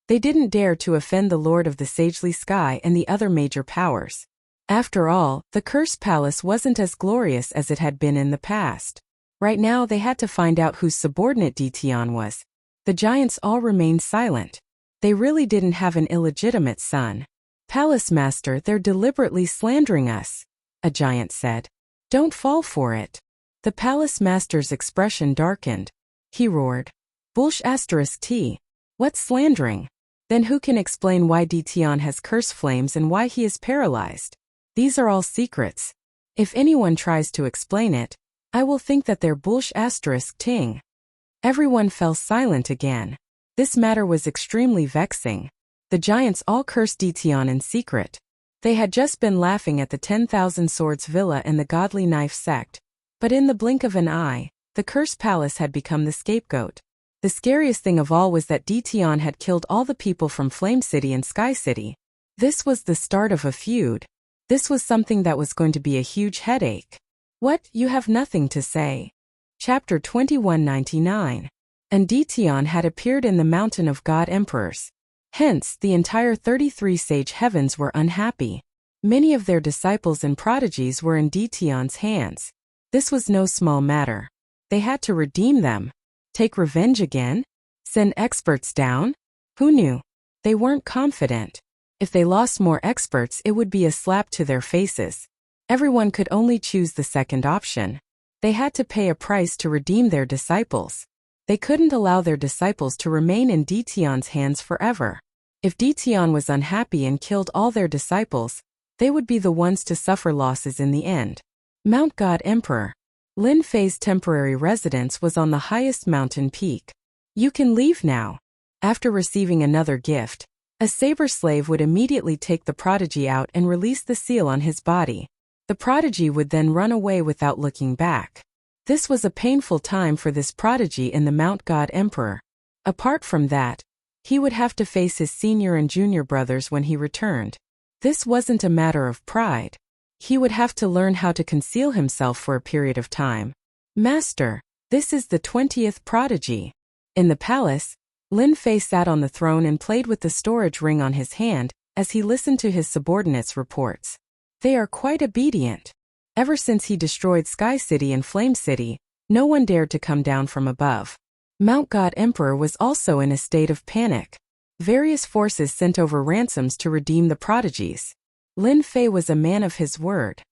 they didn't dare to offend the Lord of the Sagely Sky and the other major powers. After all, the Curse Palace wasn't as glorious as it had been in the past. Right now they had to find out whose subordinate Dtion was. The giants all remained silent. They really didn't have an illegitimate son. Palace master, they're deliberately slandering us, a giant said. Don't fall for it. The palace master's expression darkened. He roared. Bullsh**t. What's slandering? Then who can explain why Dtion has curse flames and why he is paralyzed? These are all secrets. If anyone tries to explain it, I will think that they're bullsh**ting. Everyone fell silent again. This matter was extremely vexing. The giants all cursed Dtion in secret. They had just been laughing at the 10,000 Swords Villa and the Godly Knife sect. But in the blink of an eye, the Curse Palace had become the scapegoat. The scariest thing of all was that Dtion had killed all the people from Flame City and Sky City. This was the start of a feud. This was something that was going to be a huge headache. What, you have nothing to say? Chapter 2199. And Dtion had appeared in the Mountain of God Emperors. Hence, the entire 33 Sage Heavens were unhappy. Many of their disciples and prodigies were in Dtion's hands. This was no small matter. They had to redeem them. Take revenge again? Send experts down? Who knew? They weren't confident. If they lost more experts, it would be a slap to their faces. Everyone could only choose the second option. They had to pay a price to redeem their disciples. They couldn't allow their disciples to remain in Dtion's hands forever. If Dtion was unhappy and killed all their disciples, they would be the ones to suffer losses in the end. Mount God Emperor. Lin Fei's temporary residence was on the highest mountain peak. You can leave now. After receiving another gift, a saber slave would immediately take the prodigy out and release the seal on his body. The prodigy would then run away without looking back. This was a painful time for this prodigy in the Mount God Emperor. Apart from that, he would have to face his senior and junior brothers when he returned. This wasn't a matter of pride. He would have to learn how to conceal himself for a period of time. Master, this is the 20th prodigy. In the palace, Lin Fei sat on the throne and played with the storage ring on his hand as he listened to his subordinates' reports. They are quite obedient. Ever since he destroyed Sky City and Flame City, no one dared to come down from above. Mount God Emperor was also in a state of panic. Various forces sent over ransoms to redeem the prodigies. Lin Fei was a man of his word.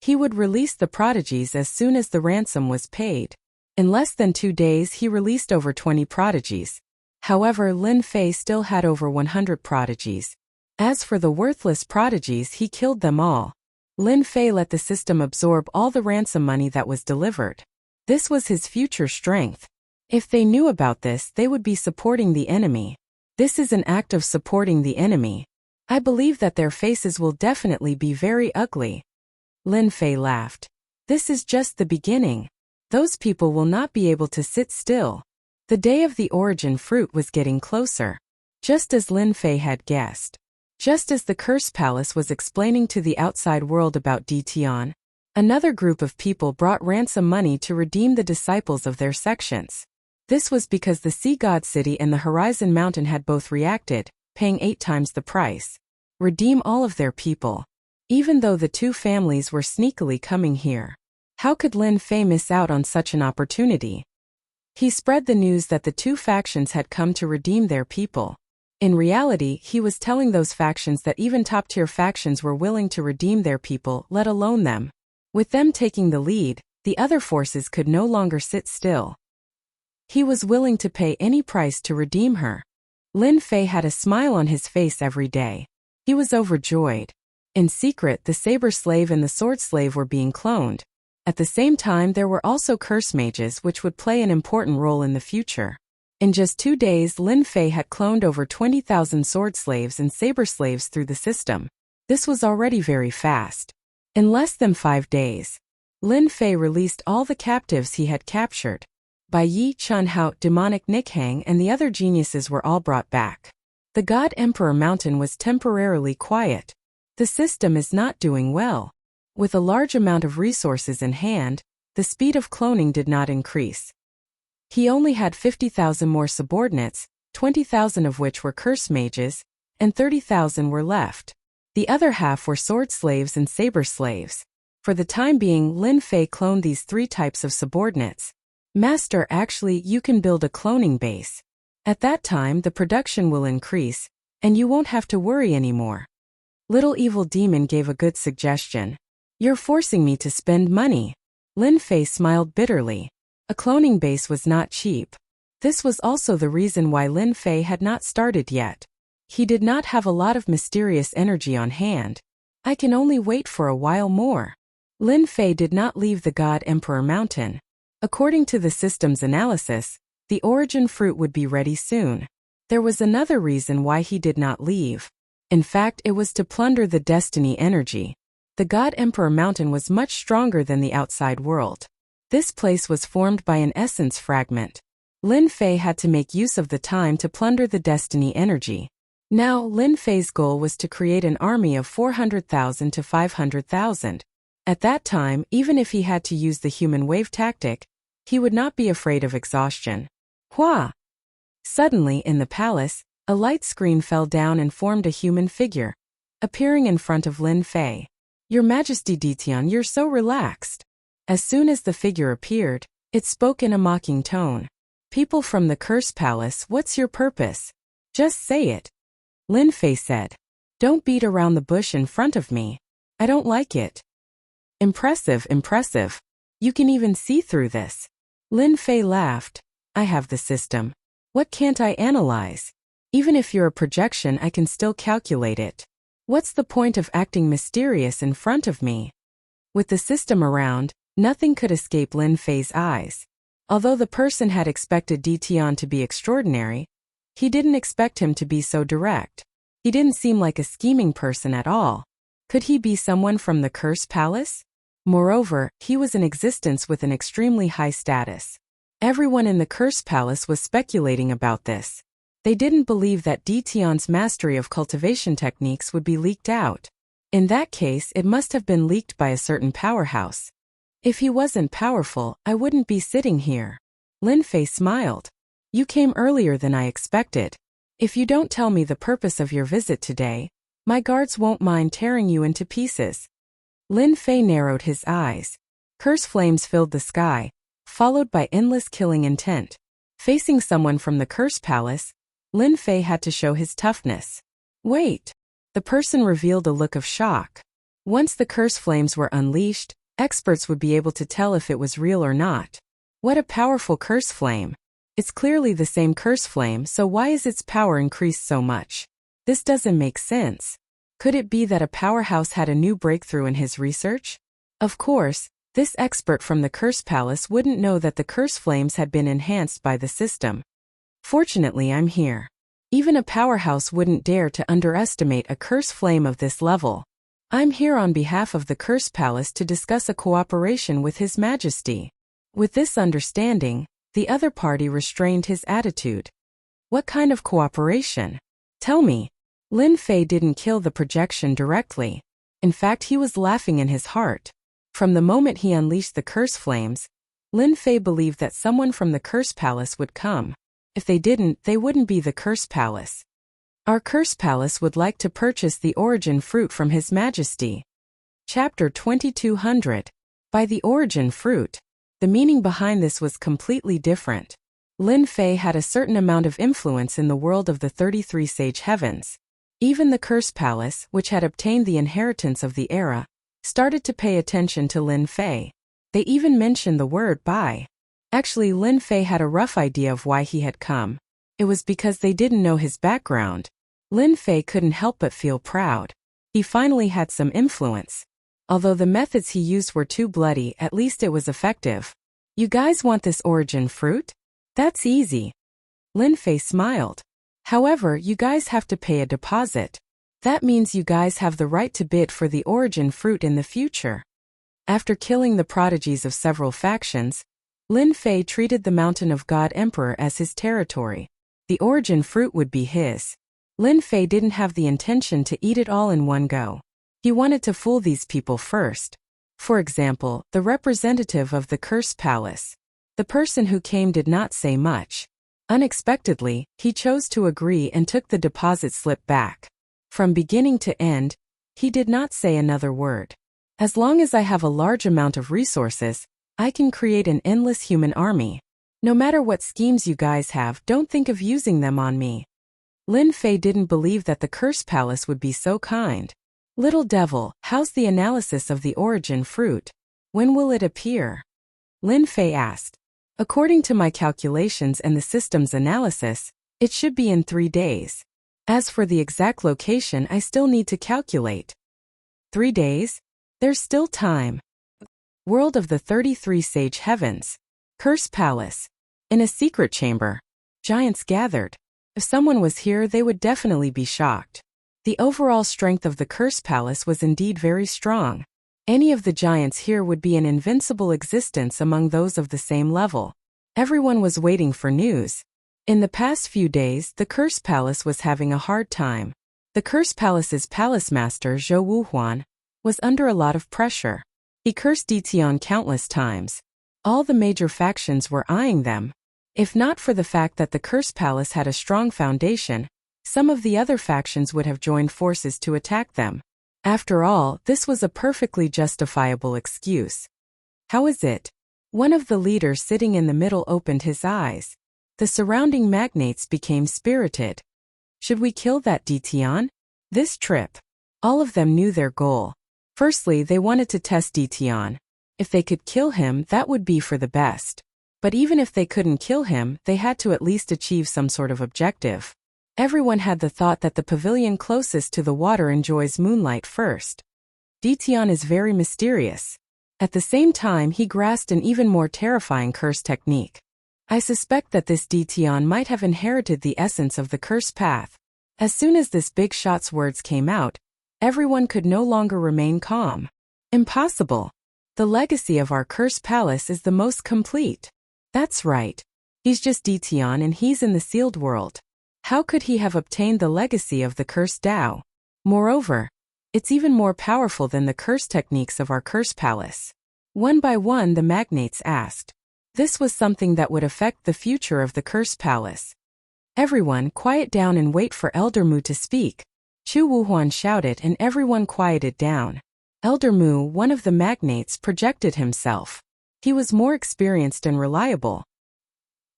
He would release the prodigies as soon as the ransom was paid. In less than 2 days he released over 20 prodigies. However, Lin Fei still had over 100 prodigies. As for the worthless prodigies, he killed them all. Lin Fei let the system absorb all the ransom money that was delivered. This was his future strength. If they knew about this, they would be supporting the enemy. This is an act of supporting the enemy. I believe that their faces will definitely be very ugly. Lin Fei laughed. This is just the beginning. Those people will not be able to sit still. The day of the origin fruit was getting closer. Just as Lin Fei had guessed. Just as the Curse Palace was explaining to the outside world about Ditian, another group of people brought ransom money to redeem the disciples of their sections. This was because the Sea God City and the Horizon Mountain had both reacted, paying 8 times the price. Redeem all of their people. Even though the two families were sneakily coming here. How could Lin Fei miss out on such an opportunity? He spread the news that the two factions had come to redeem their people. In reality, he was telling those factions that even top-tier factions were willing to redeem their people, let alone them. With them taking the lead, the other forces could no longer sit still. He was willing to pay any price to redeem her. Lin Fei had a smile on his face every day. He was overjoyed. In secret, the Saber Slave and the Sword Slave were being cloned. At the same time, there were also curse mages which would play an important role in the future. In just 2 days, Lin Fei had cloned over 20,000 sword slaves and saber slaves through the system. This was already very fast. In less than 5 days, Lin Fei released all the captives he had captured. Bai Yi, Chun Hao, Demonic Nikhang and the other geniuses were all brought back. The God Emperor Mountain was temporarily quiet. The system is not doing well. With a large amount of resources in hand, the speed of cloning did not increase. He only had 50,000 more subordinates, 20,000 of which were curse mages, and 30,000 were left. The other half were sword slaves and saber slaves. For the time being, Lin Fei cloned these 3 types of subordinates. Master, actually, you can build a cloning base. At that time, the production will increase, and you won't have to worry anymore. Little Evil Demon gave a good suggestion. You're forcing me to spend money. Lin Fei smiled bitterly. A cloning base was not cheap. This was also the reason why Lin Fei had not started yet. He did not have a lot of mysterious energy on hand. I can only wait for a while more. Lin Fei did not leave the God Emperor Mountain. According to the system's analysis, the origin fruit would be ready soon. There was another reason why he did not leave. In fact, it was to plunder the destiny energy. The God Emperor Mountain was much stronger than the outside world. This place was formed by an essence fragment. Lin Fei had to make use of the time to plunder the destiny energy. Now, Lin Fei's goal was to create an army of 400,000 to 500,000. At that time, even if he had to use the human wave tactic, he would not be afraid of exhaustion. Hua! Suddenly, in the palace, a light screen fell down and formed a human figure, appearing in front of Lin Fei. Your Majesty Ditian, you're so relaxed. As soon as the figure appeared, it spoke in a mocking tone. People from the Curse Palace, what's your purpose? Just say it. Lin Fei said. Don't beat around the bush in front of me. I don't like it. Impressive, impressive. You can even see through this. Lin Fei laughed. I have the system. What can't I analyze? Even if you're a projection, I can still calculate it. What's the point of acting mysterious in front of me? With the system around, nothing could escape Lin Fei's eyes. Although the person had expected Ditian to be extraordinary, he didn't expect him to be so direct. He didn't seem like a scheming person at all. Could he be someone from the Curse Palace? Moreover, he was in existence with an extremely high status. Everyone in the Curse Palace was speculating about this. They didn't believe that Ditian's mastery of cultivation techniques would be leaked out. In that case, it must have been leaked by a certain powerhouse. If he wasn't powerful, I wouldn't be sitting here. Lin Fei smiled. You came earlier than I expected. If you don't tell me the purpose of your visit today, my guards won't mind tearing you into pieces. Lin Fei narrowed his eyes. Curse flames filled the sky, followed by endless killing intent. Facing someone from the Curse Palace, Lin Fei had to show his toughness. Wait. The person revealed a look of shock. Once the curse flames were unleashed, experts would be able to tell if it was real or not. What a powerful curse flame. It's clearly the same curse flame, so why is its power increased so much? This doesn't make sense. Could it be that a powerhouse had a new breakthrough in his research? Of course, this expert from the Curse Palace wouldn't know that the curse flames had been enhanced by the system. Fortunately, I'm here. Even a powerhouse wouldn't dare to underestimate a curse flame of this level. I'm here on behalf of the Curse Palace to discuss a cooperation with His Majesty. With this understanding, the other party restrained his attitude. What kind of cooperation? Tell me. Lin Fei didn't kill the projection directly. In fact, he was laughing in his heart. From the moment he unleashed the curse flames, Lin Fei believed that someone from the Curse Palace would come. If they didn't, they wouldn't be the Curse Palace. Our Curse Palace would like to purchase the origin fruit from His Majesty. Chapter 2200. By the origin fruit. The meaning behind this was completely different. Lin Fei had a certain amount of influence in the world of the 33 Sage Heavens. Even the Curse Palace, which had obtained the inheritance of the era, started to pay attention to Lin Fei. They even mentioned the word buy. Actually, Lin Fei had a rough idea of why he had come. It was because they didn't know his background. Lin Fei couldn't help but feel proud. He finally had some influence. Although the methods he used were too bloody, at least it was effective. You guys want this origin fruit? That's easy. Lin Fei smiled. However, you guys have to pay a deposit. That means you guys have the right to bid for the origin fruit in the future. After killing the prodigies of several factions, Lin Fei treated the Mountain of God Emperor as his territory. The origin fruit would be his. Lin Fei didn't have the intention to eat it all in one go. He wanted to fool these people first. For example, the representative of the Curse Palace. The person who came did not say much. Unexpectedly, he chose to agree and took the deposit slip back. From beginning to end, he did not say another word. As long as I have a large amount of resources, I can create an endless human army. No matter what schemes you guys have, don't think of using them on me. Lin Fei didn't believe that the Curse Palace would be so kind. Little devil, how's the analysis of the origin fruit? When will it appear? Lin Fei asked. According to my calculations and the system's analysis, it should be in 3 days. As for the exact location, I still need to calculate. 3 days? There's still time. World of the 33 Sage Heavens. Curse Palace. In a secret chamber. Giants gathered. If someone was here, they would definitely be shocked. The overall strength of the Curse Palace was indeed very strong. Any of the giants here would be an invincible existence among those of the same level. Everyone was waiting for news. In the past few days, the Curse Palace was having a hard time. The Curse Palace's palace master, Zhou Wuhuan, was under a lot of pressure. He cursed Ditian countless times. All the major factions were eyeing them. If not for the fact that the Curse Palace had a strong foundation, some of the other factions would have joined forces to attack them. After all, this was a perfectly justifiable excuse. How is it? One of the leaders sitting in the middle opened his eyes. The surrounding magnates became spirited. Should we kill that Ditian? This trip. All of them knew their goal. Firstly, they wanted to test Ditian. If they could kill him, that would be for the best. But even if they couldn't kill him, they had to at least achieve some sort of objective. Everyone had the thought that the pavilion closest to the water enjoys moonlight first. Ditian is very mysterious. At the same time, he grasped an even more terrifying curse technique. I suspect that this Ditian might have inherited the essence of the curse path. As soon as this big shot's words came out, everyone could no longer remain calm. Impossible. The legacy of our Curse Palace is the most complete. That's right. He's just Ditian and he's in the sealed world. How could he have obtained the legacy of the Cursed Tao? Moreover, It's even more powerful than the curse techniques of our curse palace. One by one the magnates asked. This was something that would affect the future of the curse palace. Everyone quiet down and wait for Elder Mu to speak. Chu Wuhuan shouted and everyone quieted down. Elder Mu, one of the magnates, projected himself. He was more experienced and reliable.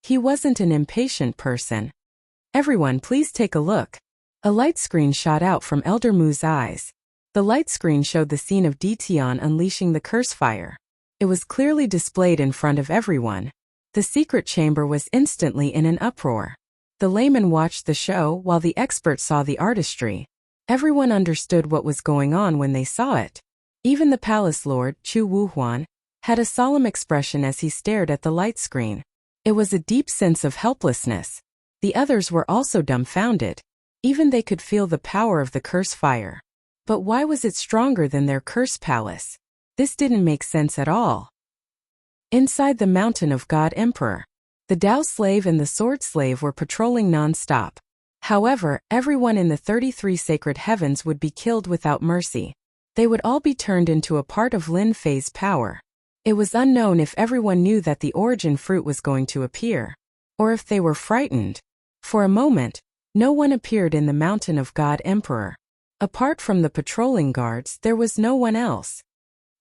He wasn't an impatient person. Everyone please take a look. A light screen shot out from Elder Mu's eyes. The light screen showed the scene of Ditian unleashing the curse fire. It was clearly displayed in front of everyone. The secret chamber was instantly in an uproar. The layman watched the show while the expert saw the artistry. Everyone understood what was going on when they saw it. Even the palace lord, Chu Wuhuan, had a solemn expression as he stared at the light screen. It was a deep sense of helplessness. The others were also dumbfounded. Even they could feel the power of the curse fire. But why was it stronger than their curse palace? This didn't make sense at all. Inside the mountain of God Emperor, the Tao slave and the sword slave were patrolling non-stop. However, everyone in the 33 sacred heavens would be killed without mercy. They would all be turned into a part of Lin Fei's power. It was unknown if everyone knew that the origin fruit was going to appear, or if they were frightened. For a moment, no one appeared in the mountain of God Emperor. Apart from the patrolling guards, there was no one else.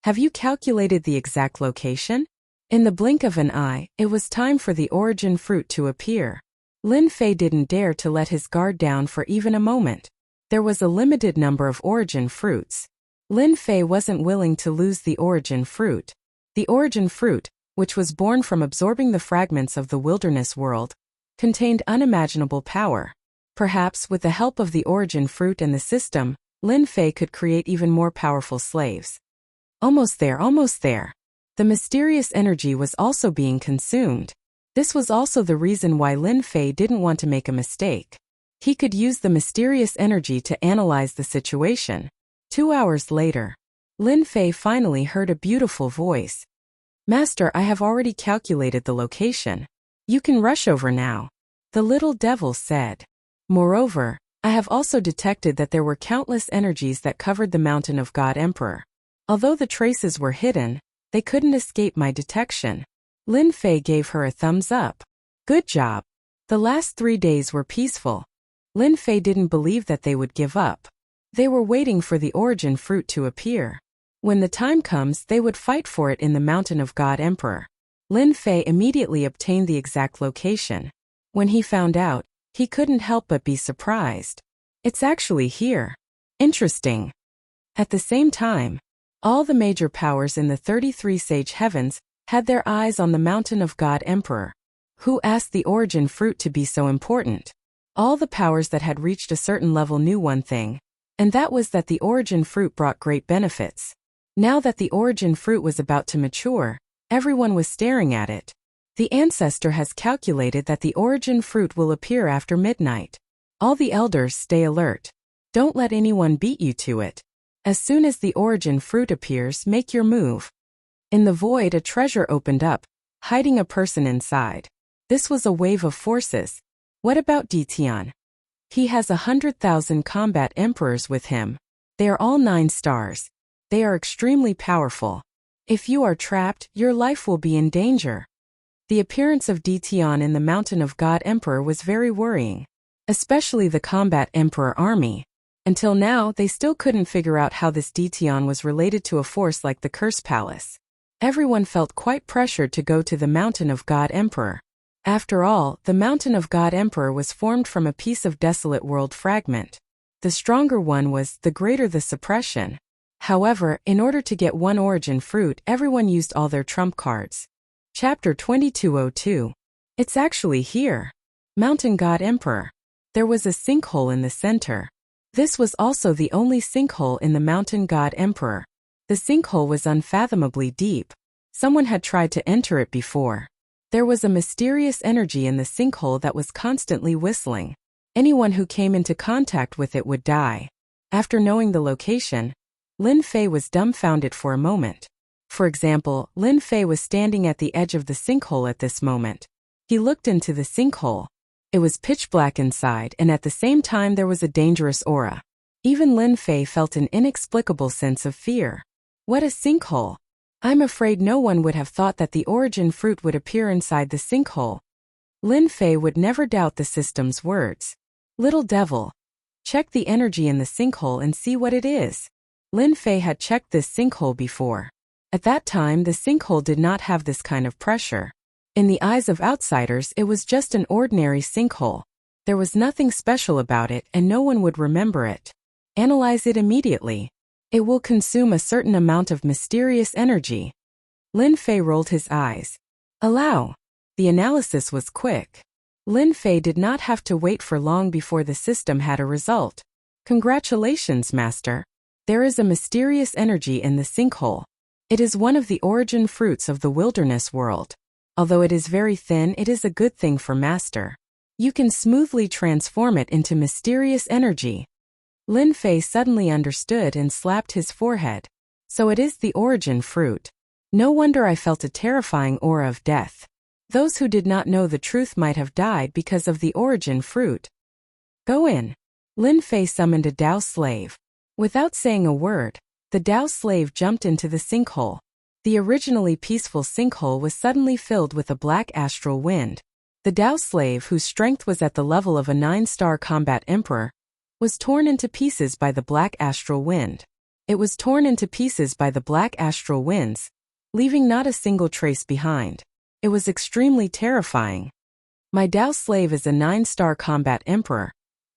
Have you calculated the exact location? In the blink of an eye, it was time for the origin fruit to appear. Lin Fei didn't dare to let his guard down for even a moment. There was a limited number of origin fruits. Lin Fei wasn't willing to lose the origin fruit. The origin fruit, which was born from absorbing the fragments of the wilderness world, contained unimaginable power. Perhaps with the help of the origin fruit and the system, Lin Fei could create even more powerful slaves. Almost there, almost there. The mysterious energy was also being consumed. This was also the reason why Lin Fei didn't want to make a mistake. He could use the mysterious energy to analyze the situation. 2 hours later, Lin Fei finally heard a beautiful voice. Master, I have already calculated the location. You can rush over now. The little devil said. Moreover, I have also detected that there were countless energies that covered the mountain of God Emperor. Although the traces were hidden, they couldn't escape my detection. Lin Fei gave her a thumbs up. Good job. The last 3 days were peaceful. Lin Fei didn't believe that they would give up. They were waiting for the origin fruit to appear. When the time comes, they would fight for it in the mountain of God Emperor. Lin Fei immediately obtained the exact location. When he found out, he couldn't help but be surprised. It's actually here. Interesting. At the same time, all the major powers in the 33 sage heavens had their eyes on the mountain of God Emperor. Who asked the origin fruit to be so important? All the powers that had reached a certain level knew one thing, and that was that the origin fruit brought great benefits. Now that the origin fruit was about to mature, everyone was staring at it. The ancestor has calculated that the origin fruit will appear after midnight. All the elders stay alert. Don't let anyone beat you to it. As soon as the origin fruit appears, make your move. In the void, a treasure opened up, hiding a person inside. This was a wave of forces. What about Ditian? He has 100,000 combat emperors with him. They are all 9 stars. They are extremely powerful. If you are trapped, your life will be in danger. The appearance of Ditian in the mountain of God Emperor was very worrying, especially the combat emperor army. Until now, they still couldn't figure out how this Ditian was related to a force like the Curse Palace. Everyone felt quite pressured to go to the mountain of God Emperor. After all, the mountain of God Emperor was formed from a piece of desolate world fragment. The stronger one was, the greater the suppression. However, in order to get one origin fruit, everyone used all their trump cards. Chapter 2202. It's actually here. Mountain God Emperor. There was a sinkhole in the center. This was also the only sinkhole in the mountain God Emperor. The sinkhole was unfathomably deep. Someone had tried to enter it before. There was a mysterious energy in the sinkhole that was constantly whistling. Anyone who came into contact with it would die. After knowing the location, Lin Fei was dumbfounded for a moment. For example, Lin Fei was standing at the edge of the sinkhole at this moment. He looked into the sinkhole. It was pitch black inside, and at the same time there was a dangerous aura. Even Lin Fei felt an inexplicable sense of fear. What a sinkhole! I'm afraid no one would have thought that the origin fruit would appear inside the sinkhole. Lin Fei would never doubt the system's words. Little devil. Check the energy in the sinkhole and see what it is. Lin Fei had checked this sinkhole before. At that time, the sinkhole did not have this kind of pressure. In the eyes of outsiders, it was just an ordinary sinkhole. There was nothing special about it and no one would remember it. Analyze it immediately. It will consume a certain amount of mysterious energy. Lin Fei rolled his eyes. Allow. The analysis was quick. Lin Fei did not have to wait for long before the system had a result. Congratulations, Master. There is a mysterious energy in the sinkhole. It is one of the origin fruits of the wilderness world. Although it is very thin, it is a good thing for Master. You can smoothly transform it into mysterious energy. Lin Fei suddenly understood and slapped his forehead. So it is the origin fruit. No wonder I felt a terrifying aura of death. Those who did not know the truth might have died because of the origin fruit. Go in. Lin Fei summoned a Dao slave. Without saying a word, the Dao slave jumped into the sinkhole. The originally peaceful sinkhole was suddenly filled with a black astral wind. The Dao slave, whose strength was at the level of a 9-star combat emperor, was torn into pieces by the black astral wind. It was torn into pieces by the black astral winds, leaving not a single trace behind. It was extremely terrifying. My Dao slave is a 9-star combat emperor,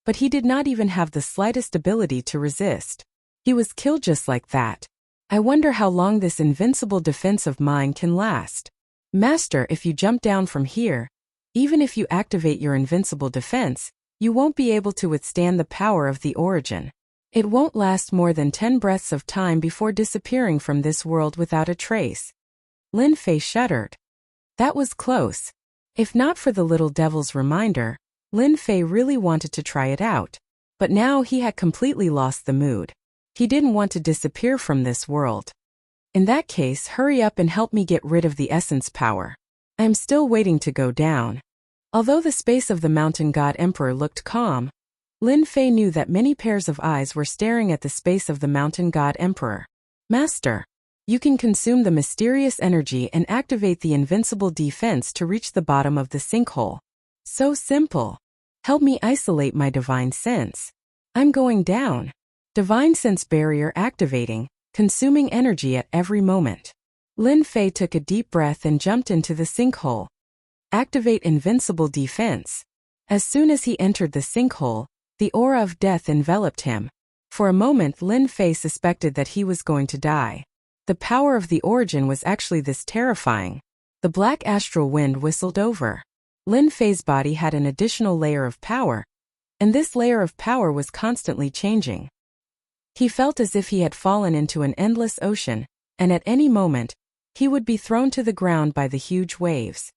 but he did not even have the slightest ability to resist. He was killed just like that. I wonder how long this invincible defense of mine can last. Master, if you jump down from here, even if you activate your invincible defense, you won't be able to withstand the power of the origin. It won't last more than 10 breaths of time before disappearing from this world without a trace. Lin Fei shuddered. That was close. If not for the little devil's reminder, Lin Fei really wanted to try it out. But now he had completely lost the mood. He didn't want to disappear from this world. In that case, hurry up and help me get rid of the essence power. I am still waiting to go down. Although the space of the mountain god emperor looked calm, Lin Fei knew that many pairs of eyes were staring at the space of the mountain god emperor. Master, you can consume the mysterious energy and activate the invincible defense to reach the bottom of the sinkhole. So simple. Help me isolate my divine sense. I'm going down. Divine sense barrier activating, consuming energy at every moment. Lin Fei took a deep breath and jumped into the sinkhole. Activate invincible defense. As soon as he entered the sinkhole, the aura of death enveloped him. For a moment, Lin Fei suspected that he was going to die. The power of the origin was actually this terrifying. The black astral wind whistled over. Lin Fei's body had an additional layer of power, and this layer of power was constantly changing. He felt as if he had fallen into an endless ocean, and at any moment, he would be thrown to the ground by the huge waves.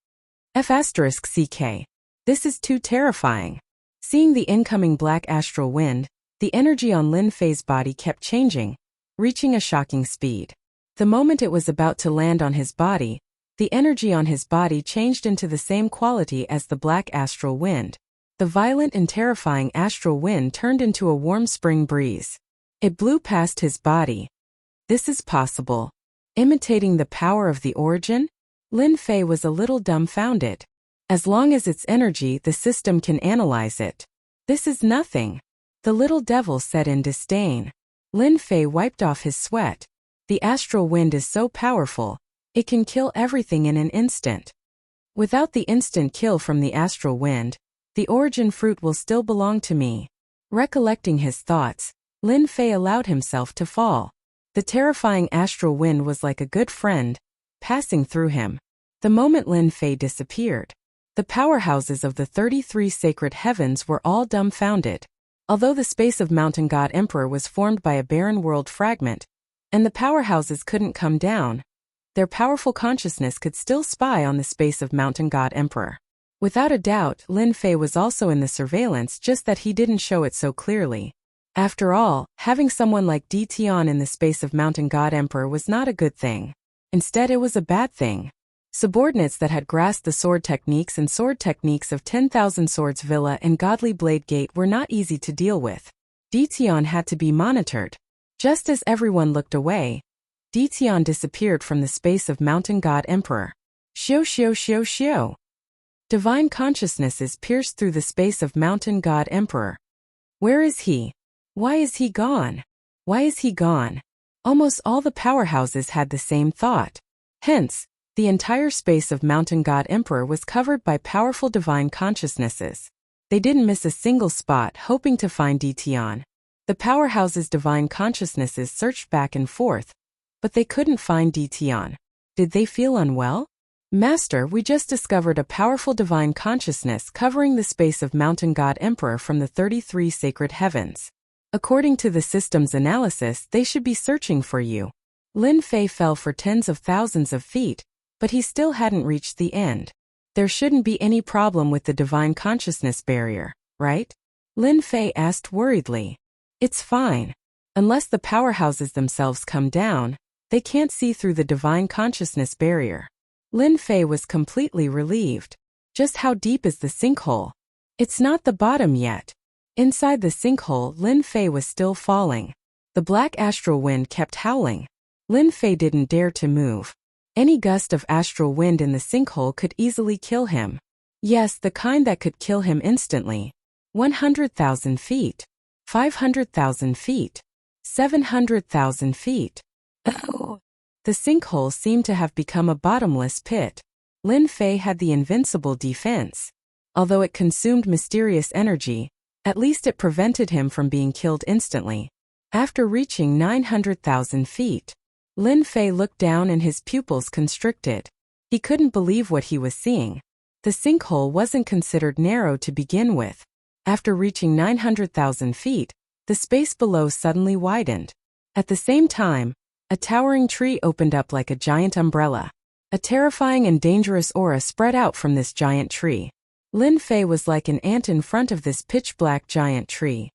F***CK. This is too terrifying. Seeing the incoming black astral wind, the energy on Lin Fei's body kept changing, reaching a shocking speed. The moment it was about to land on his body, the energy on his body changed into the same quality as the black astral wind. The violent and terrifying astral wind turned into a warm spring breeze. It blew past his body. This is possible. Imitating the power of the origin? Lin Fei was a little dumbfounded. As long as it's energy, the system can analyze it. This is nothing. The little devil said in disdain. Lin Fei wiped off his sweat. The astral wind is so powerful, it can kill everything in an instant. Without the instant kill from the astral wind, the origin fruit will still belong to me. Recollecting his thoughts, Lin Fei allowed himself to fall. The terrifying astral wind was like a good friend, passing through him. The moment Lin Fei disappeared, the powerhouses of the 33 sacred heavens were all dumbfounded. Although the space of Mountain God Emperor was formed by a barren world fragment, and the powerhouses couldn't come down, their powerful consciousness could still spy on the space of Mountain God Emperor. Without a doubt, Lin Fei was also in the surveillance, just that he didn't show it so clearly. After all, having someone like Di Tian in the space of Mountain God Emperor was not a good thing. Instead, it was a bad thing. Subordinates that had grasped the sword techniques and sword techniques of 10,000 Swords Villa and Godly Blade Gate were not easy to deal with. Detion had to be monitored. Just as everyone looked away, Detion disappeared from the space of Mountain God Emperor. Xiao xiao xiao xiao. Divine consciousnesses pierced through the space of Mountain God Emperor. Where is he? Why is he gone? Why is he gone? Almost all the powerhouses had the same thought. Hence, the entire space of Mountain God Emperor was covered by powerful divine consciousnesses. They didn't miss a single spot hoping to find Detion. The powerhouse's divine consciousnesses searched back and forth, but they couldn't find Detion. Did they feel unwell? Master, we just discovered a powerful divine consciousness covering the space of Mountain God Emperor from the 33 sacred heavens. According to the system's analysis, they should be searching for you. Lin Fei fell for tens of thousands of feet, but he still hadn't reached the end. There shouldn't be any problem with the divine consciousness barrier, right? Lin Fei asked worriedly. It's fine. Unless the powerhouses themselves come down, they can't see through the divine consciousness barrier. Lin Fei was completely relieved. Just how deep is the sinkhole? It's not the bottom yet. Inside the sinkhole, Lin Fei was still falling. The black astral wind kept howling. Lin Fei didn't dare to move. Any gust of astral wind in the sinkhole could easily kill him. Yes, the kind that could kill him instantly. 100,000 feet. 500,000 feet. 700,000 feet. Oh! The sinkhole seemed to have become a bottomless pit. Lin Fei had the invincible defense. Although it consumed mysterious energy, at least it prevented him from being killed instantly. After reaching 900,000 feet, Lin Fei looked down and his pupils constricted. He couldn't believe what he was seeing. The sinkhole wasn't considered narrow to begin with. After reaching 900,000 feet, the space below suddenly widened. At the same time, a towering tree opened up like a giant umbrella. A terrifying and dangerous aura spread out from this giant tree. Lin Fei was like an ant in front of this pitch-black giant tree.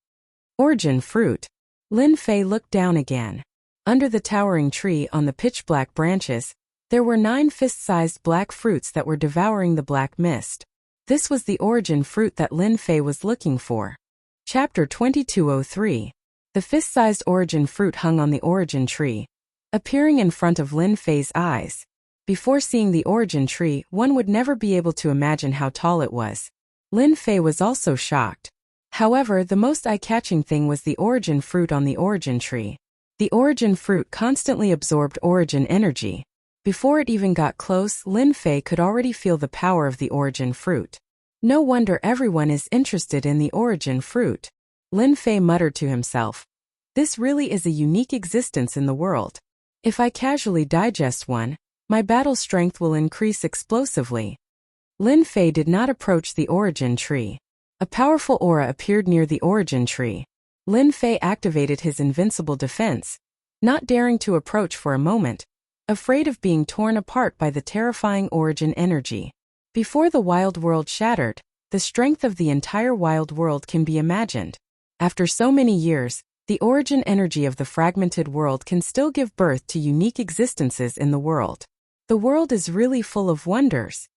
Origin fruit. Lin Fei looked down again. Under the towering tree on the pitch-black branches, there were 9 fist-sized black fruits that were devouring the black mist. This was the origin fruit that Lin Fei was looking for. Chapter 2203. The fist-sized origin fruit hung on the origin tree, appearing in front of Lin Fei's eyes. Before seeing the origin tree, one would never be able to imagine how tall it was. Lin Fei was also shocked. However, the most eye-catching thing was the origin fruit on the origin tree. The origin fruit constantly absorbed origin energy. Before it even got close, Lin Fei could already feel the power of the origin fruit. No wonder everyone is interested in the origin fruit. Lin Fei muttered to himself. This really is a unique existence in the world. If I casually digest one, my battle strength will increase explosively. Lin Fei did not approach the origin tree. A powerful aura appeared near the origin tree. Lin Fei activated his invincible defense, not daring to approach for a moment, afraid of being torn apart by the terrifying origin energy. Before the wild world shattered, the strength of the entire wild world can be imagined. After so many years, the origin energy of the fragmented world can still give birth to unique existences in the world. The world is really full of wonders.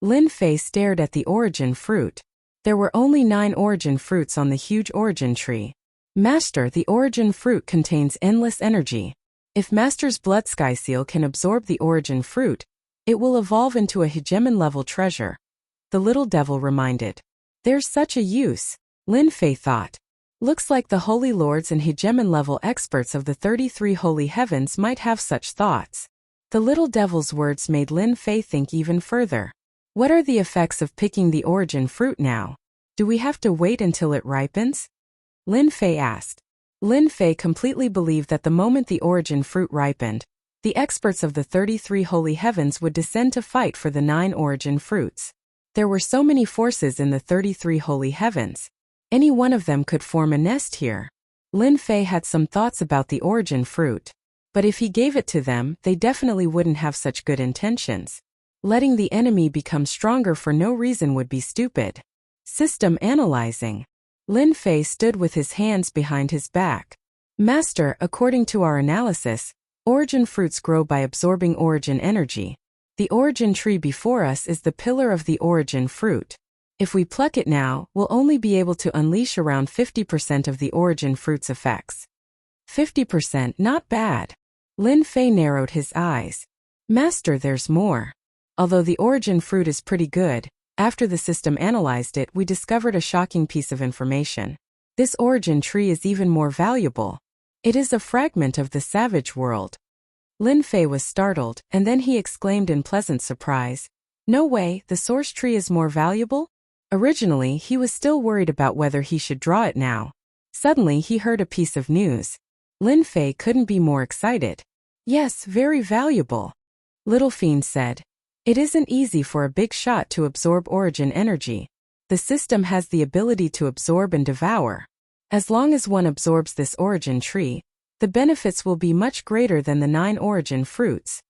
Lin Fei stared at the origin fruit. There were only 9 origin fruits on the huge origin tree. Master, the origin fruit contains endless energy. If Master's blood sky seal can absorb the origin fruit, it will evolve into a hegemon-level treasure. The little devil reminded. There's such a use, Lin Fei thought. Looks like the holy lords and hegemon-level experts of the 33 holy heavens might have such thoughts. The little devil's words made Lin Fei think even further. What are the effects of picking the origin fruit now? Do we have to wait until it ripens? Lin Fei asked. Lin Fei completely believed that the moment the origin fruit ripened, the experts of the 33 holy heavens would descend to fight for the 9 origin fruits. There were so many forces in the 33 holy heavens. Any one of them could form a nest here. Lin Fei had some thoughts about the origin fruit. But if he gave it to them, they definitely wouldn't have such good intentions. Letting the enemy become stronger for no reason would be stupid. System analyzing. Lin Fei stood with his hands behind his back. Master, according to our analysis, origin fruits grow by absorbing origin energy. The origin tree before us is the pillar of the origin fruit. If we pluck it now, we'll only be able to unleash around 50% of the origin fruit's effects. 50%, not bad. Lin Fei narrowed his eyes. Master, there's more. Although the origin fruit is pretty good, after the system analyzed it, we discovered a shocking piece of information. This origin tree is even more valuable. It is a fragment of the savage world. Lin Fei was startled, and then he exclaimed in pleasant surprise, "No way, the source tree is more valuable?" Originally, he was still worried about whether he should draw it now. Suddenly, he heard a piece of news. Lin Fei couldn't be more excited. "Yes, very valuable," Little Fiend said. "It isn't easy for a big shot to absorb origin energy. The system has the ability to absorb and devour. As long as one absorbs this origin tree, the benefits will be much greater than the 9 origin fruits."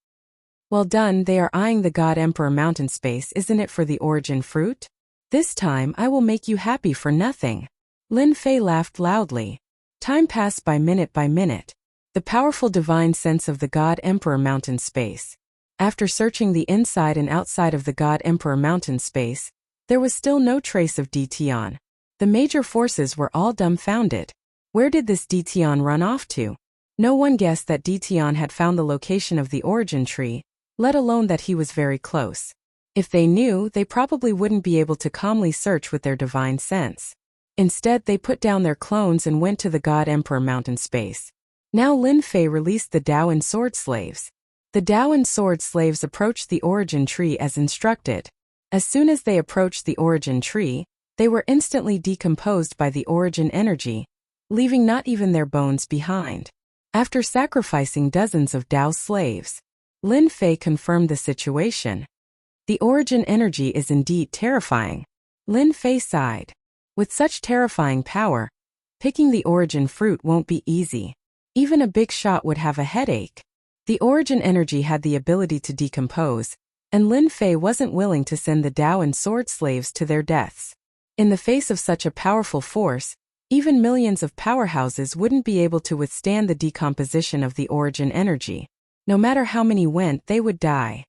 Well done, they are eyeing the God Emperor Mountain Space, isn't it, for the origin fruit? This time I will make you happy for nothing. Lin Fei laughed loudly. Time passed by minute. The powerful divine sense of the God Emperor Mountain Space. After searching the inside and outside of the God Emperor Mountain Space, there was still no trace of Dtion. The major forces were all dumbfounded. Where did this Dtion run off to? No one guessed that Dtion had found the location of the origin tree, let alone that he was very close. If they knew, they probably wouldn't be able to calmly search with their divine sense. Instead, they put down their clones and went to the God Emperor Mountain Space. Now Lin Fei released the Daoan sword slaves. The Daoan sword slaves approached the origin tree as instructed. As soon as they approached the origin tree, they were instantly decomposed by the origin energy, leaving not even their bones behind. After sacrificing dozens of Dao slaves, Lin Fei confirmed the situation. The origin energy is indeed terrifying. Lin Fei sighed. With such terrifying power, picking the origin fruit won't be easy. Even a big shot would have a headache. The origin energy had the ability to decompose, and Lin Fei wasn't willing to send the Daoan sword slaves to their deaths. In the face of such a powerful force, even millions of powerhouses wouldn't be able to withstand the decomposition of the origin energy. No matter how many went, they would die.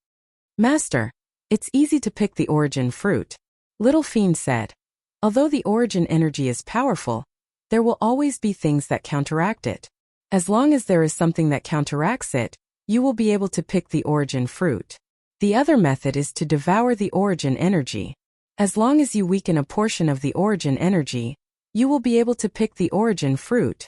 Master, it's easy to pick the origin fruit, Little Fiend said. Although the origin energy is powerful, there will always be things that counteract it. As long as there is something that counteracts it, you will be able to pick the origin fruit. The other method is to devour the origin energy. As long as you weaken a portion of the origin energy, you will be able to pick the origin fruit.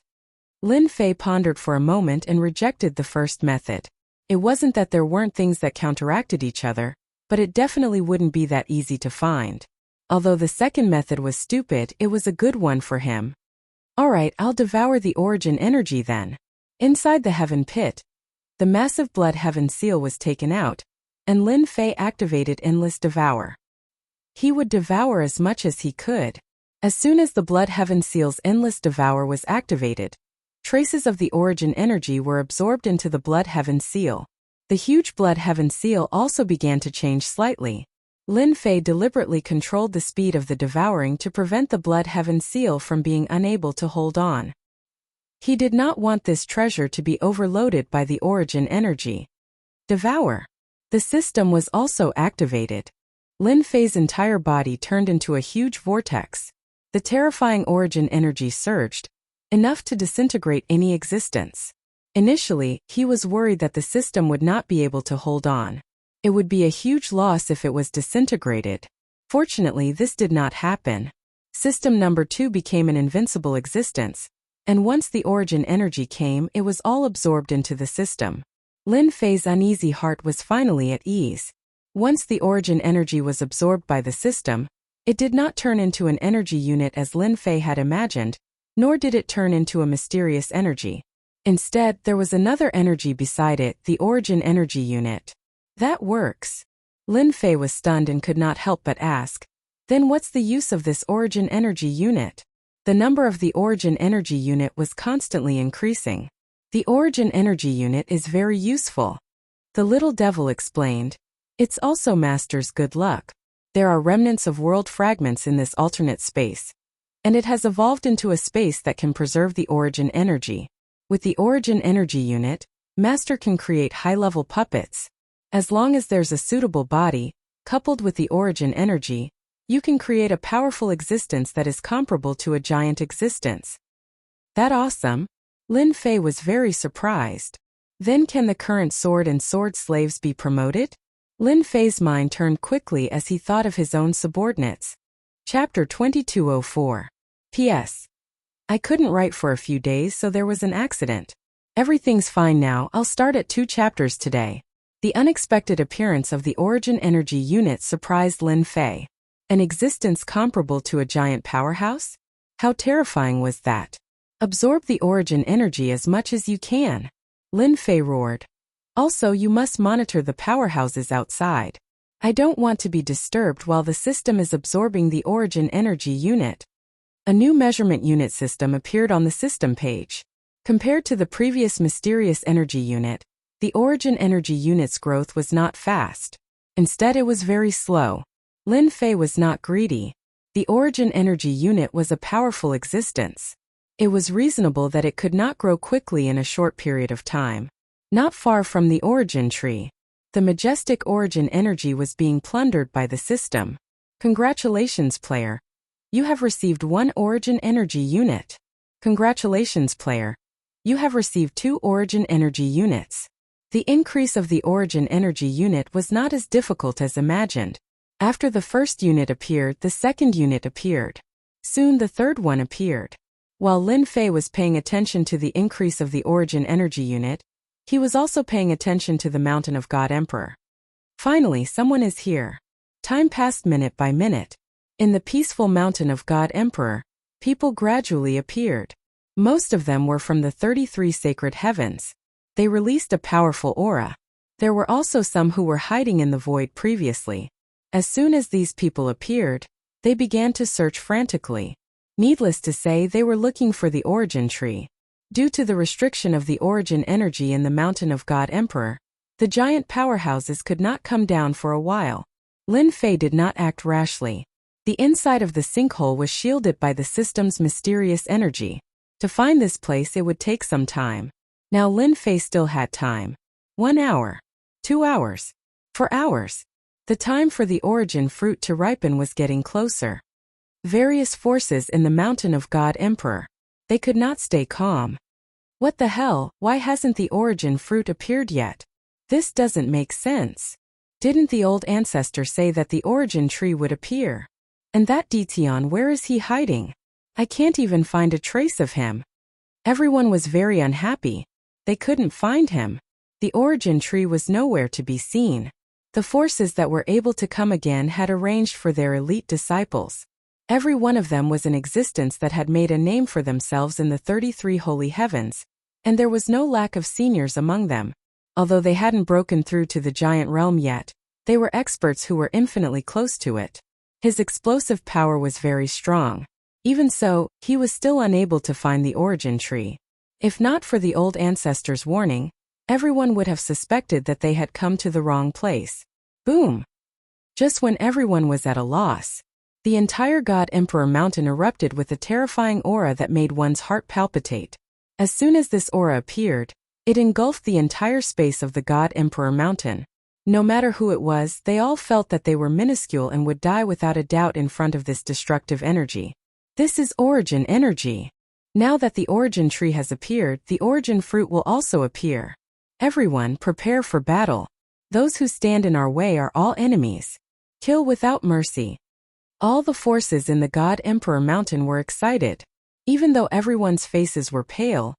Lin Fei pondered for a moment and rejected the first method. It wasn't that there weren't things that counteracted each other, but it definitely wouldn't be that easy to find. Although the second method was stupid, it was a good one for him. Alright, I'll devour the origin energy then. Inside the heaven pit, the massive blood heaven seal was taken out, and Lin Fei activated Endless Devour. He would devour as much as he could. As soon as the blood heaven seal's Endless Devour was activated, traces of the origin energy were absorbed into the blood heaven seal. The huge blood heaven seal also began to change slightly. Lin Fei deliberately controlled the speed of the devouring to prevent the blood heaven seal from being unable to hold on. He did not want this treasure to be overloaded by the origin energy. Devour. The system was also activated. Lin Fei's entire body turned into a huge vortex. The terrifying origin energy surged, enough to disintegrate any existence. Initially, he was worried that the system would not be able to hold on. It would be a huge loss if it was disintegrated. Fortunately, this did not happen. System number 2 became an invincible existence, and once the origin energy came, it was all absorbed into the system. Lin Fei's uneasy heart was finally at ease. Once the origin energy was absorbed by the system, it did not turn into an energy unit as Lin Fei had imagined, nor did it turn into a mysterious energy. Instead, there was another energy beside it, the origin energy unit. That works. Lin Fei was stunned and could not help but ask, then what's the use of this origin energy unit? The number of the origin energy unit was constantly increasing. The origin energy unit is very useful. The little devil explained. It's also Master's good luck. There are remnants of world fragments in this alternate space, and it has evolved into a space that can preserve the origin energy. With the origin energy unit, Master can create high-level puppets. As long as there's a suitable body, coupled with the origin energy, You can create a powerful existence that is comparable to a giant existence. That awesome? Lin Fei was very surprised. Then can the current sword and sword slaves be promoted? Lin Fei's mind turned quickly as he thought of his own subordinates. Chapter 2204. P.S. I couldn't write for a few days, so there was an accident. Everything's fine now. I'll start at 2 chapters today. The unexpected appearance of the Origin Energy Unit surprised Lin Fei. An existence comparable to a giant powerhouse? How terrifying was that? Absorb the Origin Energy as much as you can. Lin Fei roared. Also, you must monitor the powerhouses outside. I don't want to be disturbed while the system is absorbing the Origin Energy Unit. A new measurement unit system appeared on the system page. Compared to the previous mysterious energy unit, the Origin Energy Unit's growth was not fast. Instead, it was very slow. Lin Fei was not greedy. The Origin Energy Unit was a powerful existence. It was reasonable that it could not grow quickly in a short period of time. Not far from the Origin Tree, the majestic Origin Energy was being plundered by the system. Congratulations, player. You have received 1 Origin Energy Unit. Congratulations, player. You have received 2 Origin Energy Units. The increase of the Origin Energy Unit was not as difficult as imagined. After the first unit appeared, the second unit appeared. Soon the third one appeared. While Lin Fei was paying attention to the increase of the Origin Energy Unit, he was also paying attention to the Mountain of God Emperor. Finally, someone is here. Time passed minute by minute. In the peaceful Mountain of God Emperor, people gradually appeared. Most of them were from the 33 sacred heavens. They released a powerful aura. There were also some who were hiding in the void previously. As soon as these people appeared, they began to search frantically. Needless to say, they were looking for the Origin Tree. Due to the restriction of the Origin Energy in the Mountain of God Emperor, the giant powerhouses could not come down for a while. Lin Fei did not act rashly. The inside of the sinkhole was shielded by the system's mysterious energy. To find this place, it would take some time. Now Lin Fei still had time. 1 hour. 2 hours. 4 hours. The time for the Origin fruit to ripen was getting closer. Various forces in the Mountain of God Emperor. They could not stay calm. What the hell? Why hasn't the Origin fruit appeared yet? This doesn't make sense. Didn't the old ancestor say that the Origin tree would appear? And that Dition, where is he hiding? I can't even find a trace of him. Everyone was very unhappy. They couldn't find him. The Origin tree was nowhere to be seen. The forces that were able to come again had arranged for their elite disciples. Every one of them was an existence that had made a name for themselves in the 33 holy heavens, and there was no lack of seniors among them. Although they hadn't broken through to the giant realm yet, they were experts who were infinitely close to it. His explosive power was very strong. Even so, he was still unable to find the Origin tree. If not for the old ancestor's warning, everyone would have suspected that they had come to the wrong place. Boom! Just when everyone was at a loss, the entire God Emperor Mountain erupted with a terrifying aura that made one's heart palpitate. As soon as this aura appeared, it engulfed the entire space of the God Emperor Mountain. No matter who it was, they all felt that they were minuscule and would die without a doubt in front of this destructive energy. This is Origin Energy. Now that the Origin tree has appeared, the Origin fruit will also appear. Everyone, prepare for battle. Those who stand in our way are all enemies. Kill without mercy. All the forces in the God Emperor Mountain were excited. Even though everyone's faces were pale,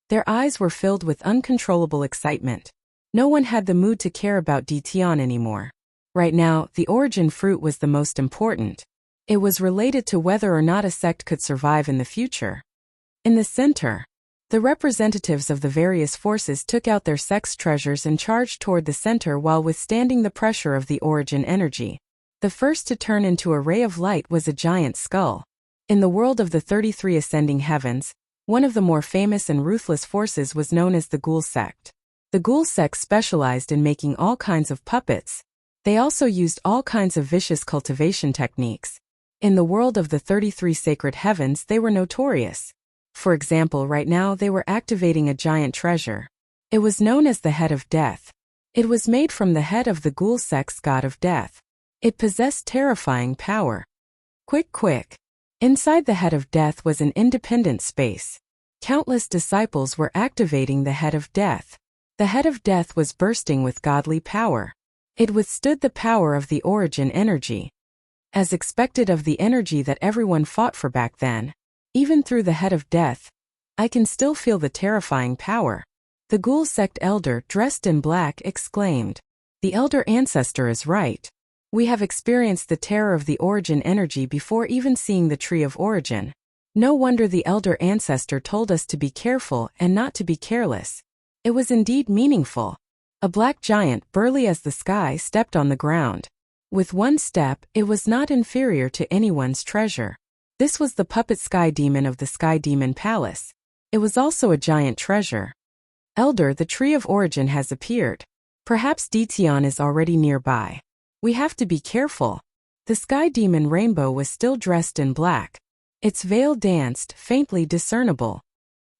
their eyes were filled with uncontrollable excitement. No one had the mood to care about Dition anymore. Right now, the Origin fruit was the most important. It was related to whether or not a sect could survive in the future. In the center, the representatives of the various forces took out their sect's treasures and charged toward the center while withstanding the pressure of the Origin energy. The first to turn into a ray of light was a giant skull. In the world of the 33 ascending heavens, one of the more famous and ruthless forces was known as the Ghoul sect. The Ghoul sect specialized in making all kinds of puppets. They also used all kinds of vicious cultivation techniques. In the world of the 33 sacred heavens, they were notorious. For example, right now they were activating a giant treasure. It was known as the Head of Death. It was made from the head of the Ghoul sect's god of death. It possessed terrifying power. Quick, quick. Inside the head of death was an independent space. Countless disciples were activating the head of death. The head of death was bursting with godly power. It withstood the power of the origin energy. As expected of the energy that everyone fought for back then, even through the head of death, I can still feel the terrifying power. The ghoul sect elder, dressed in black, exclaimed, "The elder ancestor is right. We have experienced the terror of the origin energy before even seeing the tree of origin. No wonder the elder ancestor told us to be careful and not to be careless." It was indeed meaningful. A black giant, burly as the sky, stepped on the ground. With one step, it was not inferior to anyone's treasure. This was the puppet sky demon of the Sky Demon Palace. It was also a giant treasure. "Elder, the tree of origin has appeared. Perhaps Detion is already nearby. We have to be careful." The Sky Demon Rainbow was still dressed in black. Its veil danced, faintly discernible.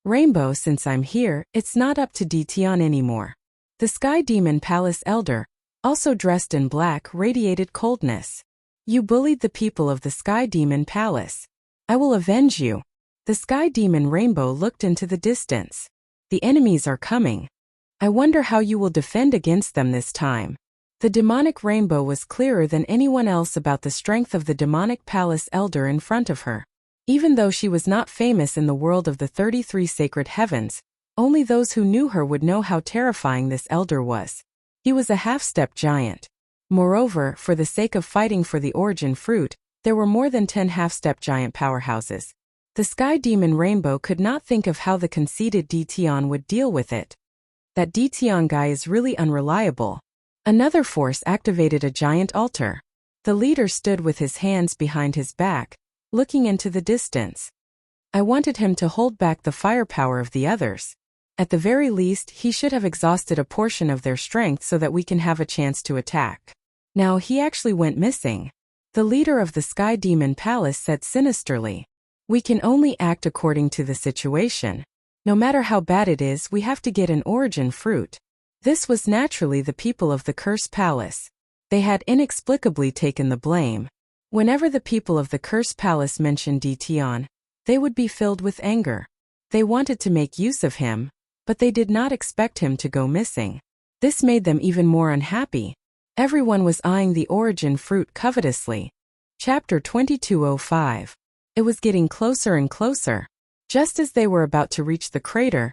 "Rainbow, since I'm here, it's not up to Detion anymore." The Sky Demon Palace Elder, also dressed in black, radiated coldness. "You bullied the people of the Sky Demon Palace. I will avenge you." The Sky Demon Rainbow looked into the distance. "The enemies are coming. I wonder how you will defend against them this time." The demonic rainbow was clearer than anyone else about the strength of the demonic palace elder in front of her. Even though she was not famous in the world of the 33 sacred heavens, only those who knew her would know how terrifying this elder was. He was a half-step giant. Moreover, for the sake of fighting for the origin fruit, there were more than 10 half-step giant powerhouses. The Sky Demon Rainbow could not think of how the conceited Detion would deal with it. That Detion guy is really unreliable. Another force activated a giant altar. The leader stood with his hands behind his back, looking into the distance. I wanted him to hold back the firepower of the others. At the very least, he should have exhausted a portion of their strength so that we can have a chance to attack. Now he actually went missing. The leader of the Sky Demon Palace said sinisterly, "We can only act according to the situation. No matter how bad it is, we have to get an origin fruit." This was naturally the people of the Curse Palace. They had inexplicably taken the blame. Whenever the people of the Curse Palace mentioned Detion, they would be filled with anger. They wanted to make use of him, but they did not expect him to go missing. This made them even more unhappy. Everyone was eyeing the origin fruit covetously. Chapter 2205. It was getting closer and closer. Just as they were about to reach the crater,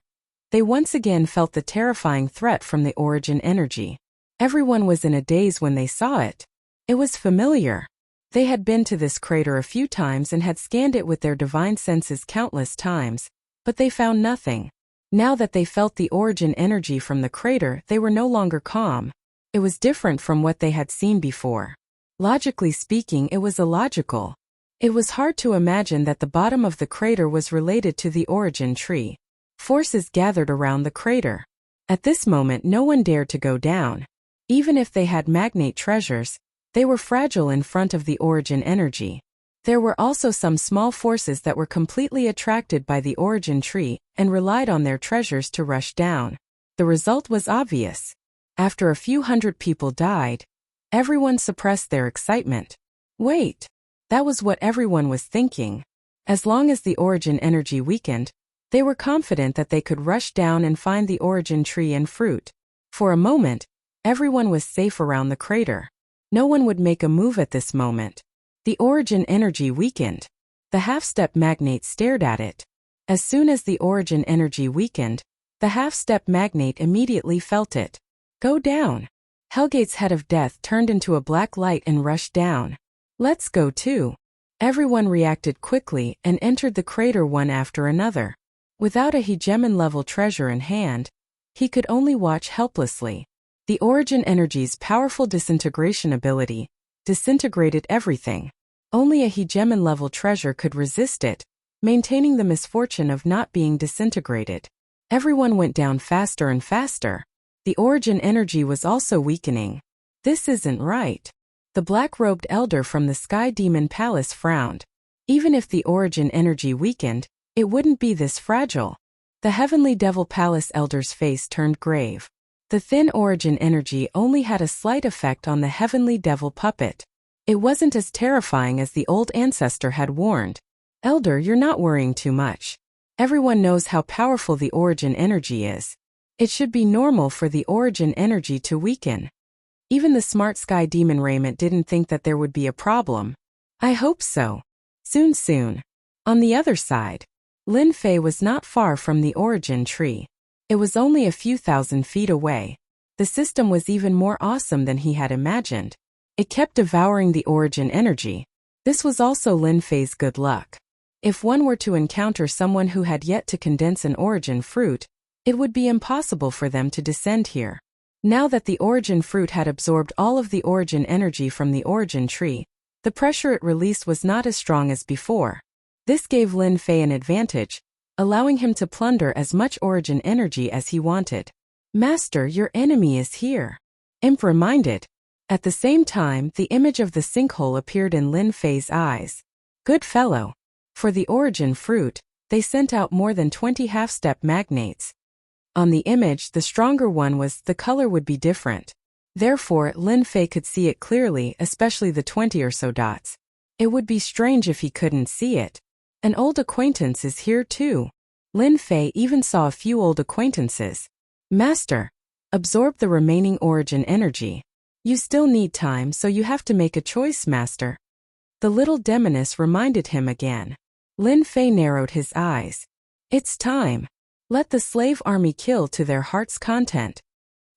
they once again felt the terrifying threat from the origin energy. Everyone was in a daze when they saw it. It was familiar. They had been to this crater a few times and had scanned it with their divine senses countless times, but they found nothing. Now that they felt the origin energy from the crater, they were no longer calm. It was different from what they had seen before. Logically speaking, it was illogical. It was hard to imagine that the bottom of the crater was related to the origin tree. Forces gathered around the crater. At this moment, no one dared to go down. Even if they had magnate treasures, they were fragile in front of the origin energy. There were also some small forces that were completely attracted by the origin tree and relied on their treasures to rush down. The result was obvious. After a few hundred people died, everyone suppressed their excitement. Wait, that was what everyone was thinking. As long as the origin energy weakened, they were confident that they could rush down and find the origin tree and fruit. For a moment, everyone was safe around the crater. No one would make a move at this moment. The origin energy weakened. The half-step magnate stared at it. As soon as the origin energy weakened, the half-step magnate immediately felt it. Go down. Hellgate's head of death turned into a black light and rushed down. Let's go too. Everyone reacted quickly and entered the crater one after another. Without a hegemon-level treasure in hand, he could only watch helplessly. The origin energy's powerful disintegration ability disintegrated everything. Only a hegemon-level treasure could resist it, maintaining the misfortune of not being disintegrated. Everyone went down faster and faster. The origin energy was also weakening. This isn't right. The black-robed elder from the Sky Demon Palace frowned. Even if the origin energy weakened, it wouldn't be this fragile. The Heavenly Devil Palace elder's face turned grave. The thin origin energy only had a slight effect on the Heavenly Devil puppet. It wasn't as terrifying as the old ancestor had warned. Elder, you're not worrying too much. Everyone knows how powerful the origin energy is. It should be normal for the origin energy to weaken. Even the smart sky demon Raymond didn't think that there would be a problem. I hope so. Soon. On the other side, Lin Fei was not far from the origin tree. It was only a few thousand feet away. The system was even more awesome than he had imagined. It kept devouring the origin energy. This was also Lin Fei's good luck. If one were to encounter someone who had yet to condense an origin fruit, it would be impossible for them to descend here. Now that the origin fruit had absorbed all of the origin energy from the origin tree, the pressure it released was not as strong as before. This gave Lin Fei an advantage, allowing him to plunder as much origin energy as he wanted. Master, your enemy is here. Imp reminded. At the same time, the image of the sinkhole appeared in Lin Fei's eyes. Good fellow. For the origin fruit, they sent out more than 20 half-step magnates. On the image, the stronger one the color would be different. Therefore, Lin Fei could see it clearly, especially the 20 or so dots. It would be strange if he couldn't see it. An old acquaintance is here too. Lin Fei even saw a few old acquaintances. Master, absorb the remaining origin energy. You still need time, so you have to make a choice, Master. The little demoness reminded him again. Lin Fei narrowed his eyes. It's time. Let the slave army kill to their heart's content.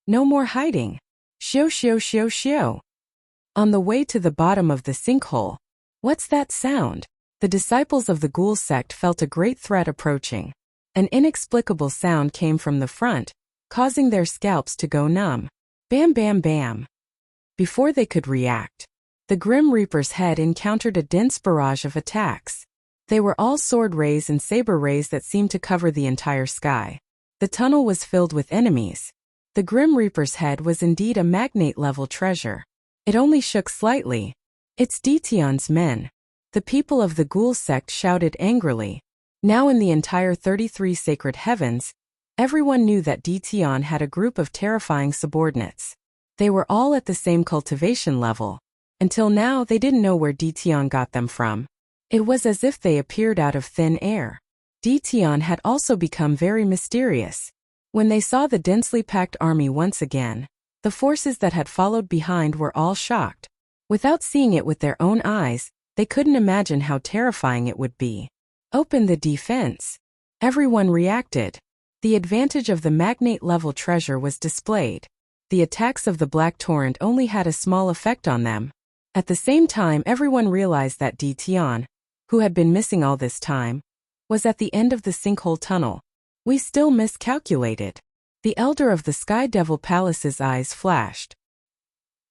No more hiding. Shio. On the way to the bottom of the sinkhole. What's that sound? The disciples of the ghoul sect felt a great threat approaching. An inexplicable sound came from the front, causing their scalps to go numb. Bam. Before they could react, the Grim Reaper's head encountered a dense barrage of attacks. They were all sword rays and saber rays that seemed to cover the entire sky. The tunnel was filled with enemies. The Grim Reaper's head was indeed a magnate-level treasure. It only shook slightly. It's Detion's men. The people of the ghoul sect shouted angrily. Now in the entire 33 sacred heavens, everyone knew that Detion had a group of terrifying subordinates. They were all at the same cultivation level. Until now, they didn't know where Detion got them from. It was as if they appeared out of thin air. Detion had also become very mysterious. When they saw the densely packed army once again, the forces that had followed behind were all shocked. Without seeing it with their own eyes, they couldn't imagine how terrifying it would be. Open the defense. Everyone reacted. The advantage of the magnate-level treasure was displayed. The attacks of the Black Torrent only had a small effect on them. At the same time, everyone realized that Detion, who had been missing all this time, was at the end of the sinkhole tunnel. We still miscalculated. The elder of the Sky Devil Palace's eyes flashed.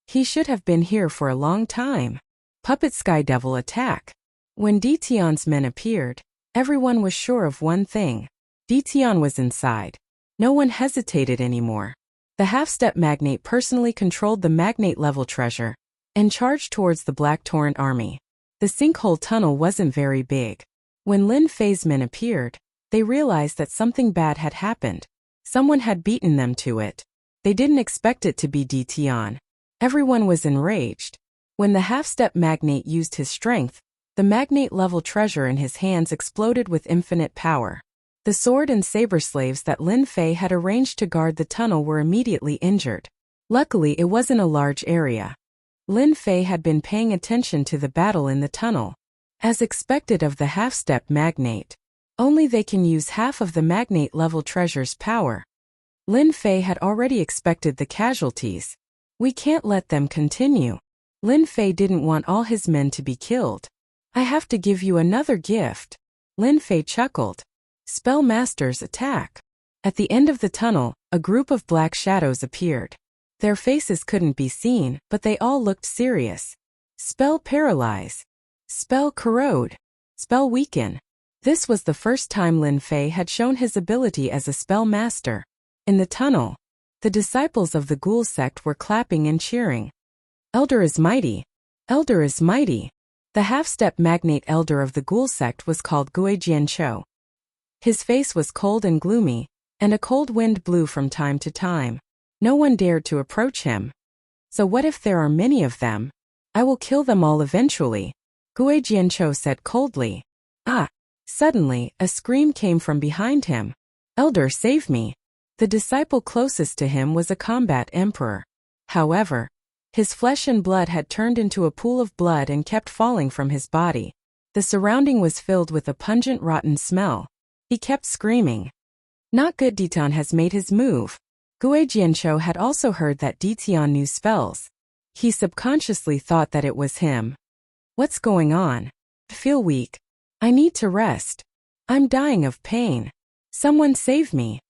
He should have been here for a long time. Puppet Sky Devil attack. When Detion's men appeared, everyone was sure of one thing. Detion was inside. No one hesitated anymore. The half-step magnate personally controlled the magnate-level treasure and charged towards the Black Torrent army. The sinkhole tunnel wasn't very big. When Lin Fei's men appeared, they realized that something bad had happened. Someone had beaten them to it. They didn't expect it to be Detion. Everyone was enraged. When the half-step magnate used his strength, the magnate-level treasure in his hands exploded with infinite power. The sword and saber slaves that Lin Fei had arranged to guard the tunnel were immediately injured. Luckily, it wasn't a large area. Lin Fei had been paying attention to the battle in the tunnel. As expected of the half-step magnate, only they can use half of the magnate-level treasure's power. Lin Fei had already expected the casualties. We can't let them continue. Lin Fei didn't want all his men to be killed. I have to give you another gift. Lin Fei chuckled. Spell Masters attack. At the end of the tunnel, a group of black shadows appeared. Their faces couldn't be seen, but they all looked serious. Spell Paralyze. Spell Corrode. Spell Weaken. This was the first time Lin Fei had shown his ability as a spell master. In the tunnel, the disciples of the ghoul sect were clapping and cheering. Elder is mighty. Elder is mighty. The half-step magnate elder of the ghoul sect was called Gui Jianqiu. His face was cold and gloomy, and a cold wind blew from time to time. No one dared to approach him. So what if there are many of them? I will kill them all eventually, Gue Jianchou said coldly. Ah! Suddenly, a scream came from behind him. Elder, save me! The disciple closest to him was a combat emperor. However, his flesh and blood had turned into a pool of blood and kept falling from his body. The surrounding was filled with a pungent rotten smell. He kept screaming. Not good, Ditan has made his move. Gue Jianchou had also heard that Ditan knew spells. He subconsciously thought that it was him. What's going on? I feel weak. I need to rest. I'm dying of pain. Someone save me.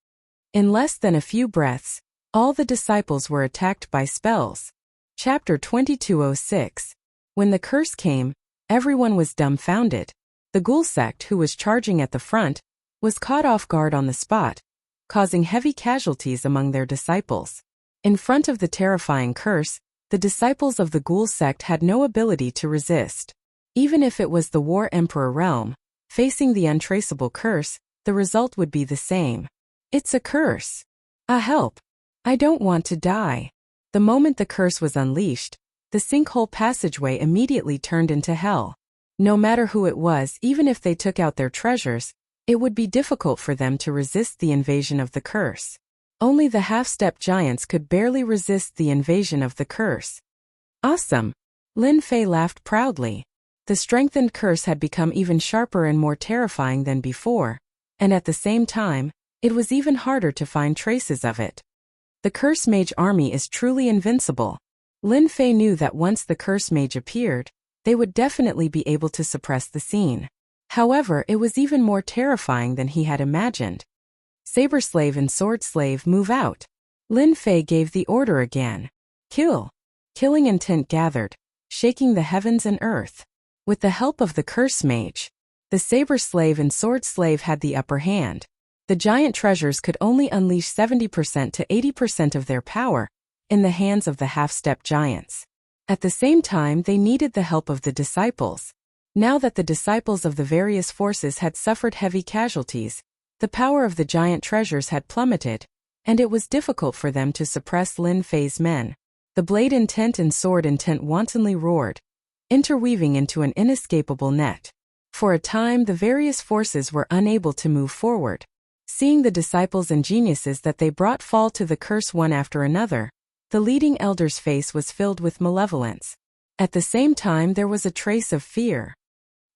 In less than a few breaths, all the disciples were attacked by spells. Chapter 2206. When the curse came, everyone was dumbfounded. The ghoul sect, who was charging at the front, was caught off guard on the spot, causing heavy casualties among their disciples. In front of the terrifying curse, the disciples of the ghoul sect had no ability to resist. Even if it was the War Emperor realm, facing the untraceable curse, the result would be the same. It's a curse. Help! I don't want to die. The moment the curse was unleashed, the sinkhole passageway immediately turned into hell. No matter who it was, even if they took out their treasures, it would be difficult for them to resist the invasion of the curse. Only the half-step giants could barely resist the invasion of the curse. Awesome! Lin Fei laughed proudly. The strengthened curse had become even sharper and more terrifying than before, and at the same time, it was even harder to find traces of it. The Curse Mage army is truly invincible. Lin Fei knew that once the Curse Mage appeared, they would definitely be able to suppress the scene. However, it was even more terrifying than he had imagined. Saber Slave and Sword Slave, move out. Lin Fei gave the order again. Kill. Killing intent gathered, shaking the heavens and earth. With the help of the Curse Mage, the Saber Slave and Sword Slave had the upper hand. The giant treasures could only unleash 70% to 80% of their power in the hands of the half-step giants. At the same time, they needed the help of the disciples. Now that the disciples of the various forces had suffered heavy casualties, the power of the giant treasures had plummeted, and it was difficult for them to suppress Lin Fei's men. The blade intent and sword intent wantonly roared, interweaving into an inescapable net. For a time, the various forces were unable to move forward. Seeing the disciples and geniuses that they brought fall to the curse one after another, the leading elder's face was filled with malevolence. At the same time, there was a trace of fear.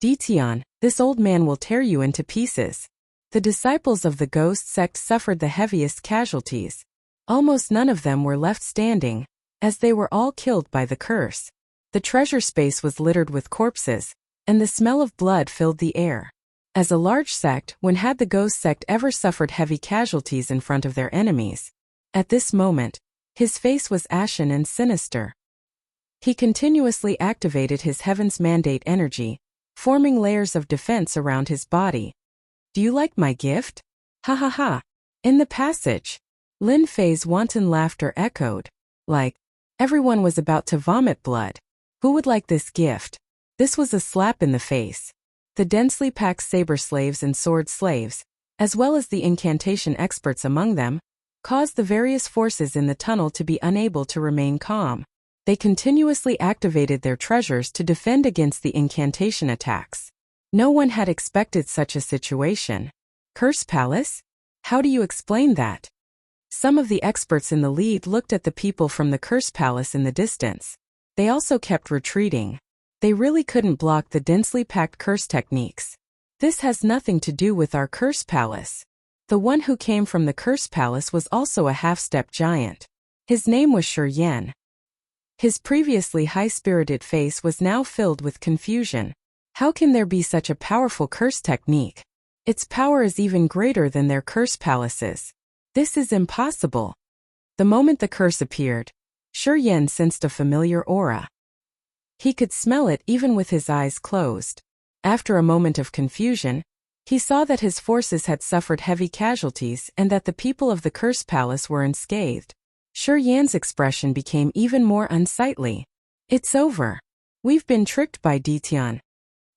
Ditian, this old man will tear you into pieces. The disciples of the ghost sect suffered the heaviest casualties. Almost none of them were left standing, as they were all killed by the curse. The treasure space was littered with corpses, and the smell of blood filled the air. As a large sect, when had the ghost sect ever suffered heavy casualties in front of their enemies? At this moment, his face was ashen and sinister. He continuously activated his Heaven's Mandate energy, forming layers of defense around his body. Do you like my gift? Ha ha ha. In the passage, Lin Fei's wanton laughter echoed. Like, everyone was about to vomit blood. Who would like this gift? This was a slap in the face. The densely packed saber slaves and sword slaves, as well as the incantation experts among them, caused the various forces in the tunnel to be unable to remain calm. They continuously activated their treasures to defend against the incantation attacks. No one had expected such a situation. Curse Palace? How do you explain that? Some of the experts in the lead looked at the people from the Curse Palace in the distance. They also kept retreating. They really couldn't block the densely packed curse techniques. This has nothing to do with our Curse Palace. The one who came from the Curse Palace was also a half-step giant. His name was Shi Yan. His previously high-spirited face was now filled with confusion. How can there be such a powerful curse technique? Its power is even greater than their Curse Palaces. This is impossible. The moment the curse appeared, Shi Yan sensed a familiar aura. He could smell it even with his eyes closed. After a moment of confusion, he saw that his forces had suffered heavy casualties and that the people of the Curse Palace were unscathed. Shi Yan's expression became even more unsightly. It's over. We've been tricked by Ditian.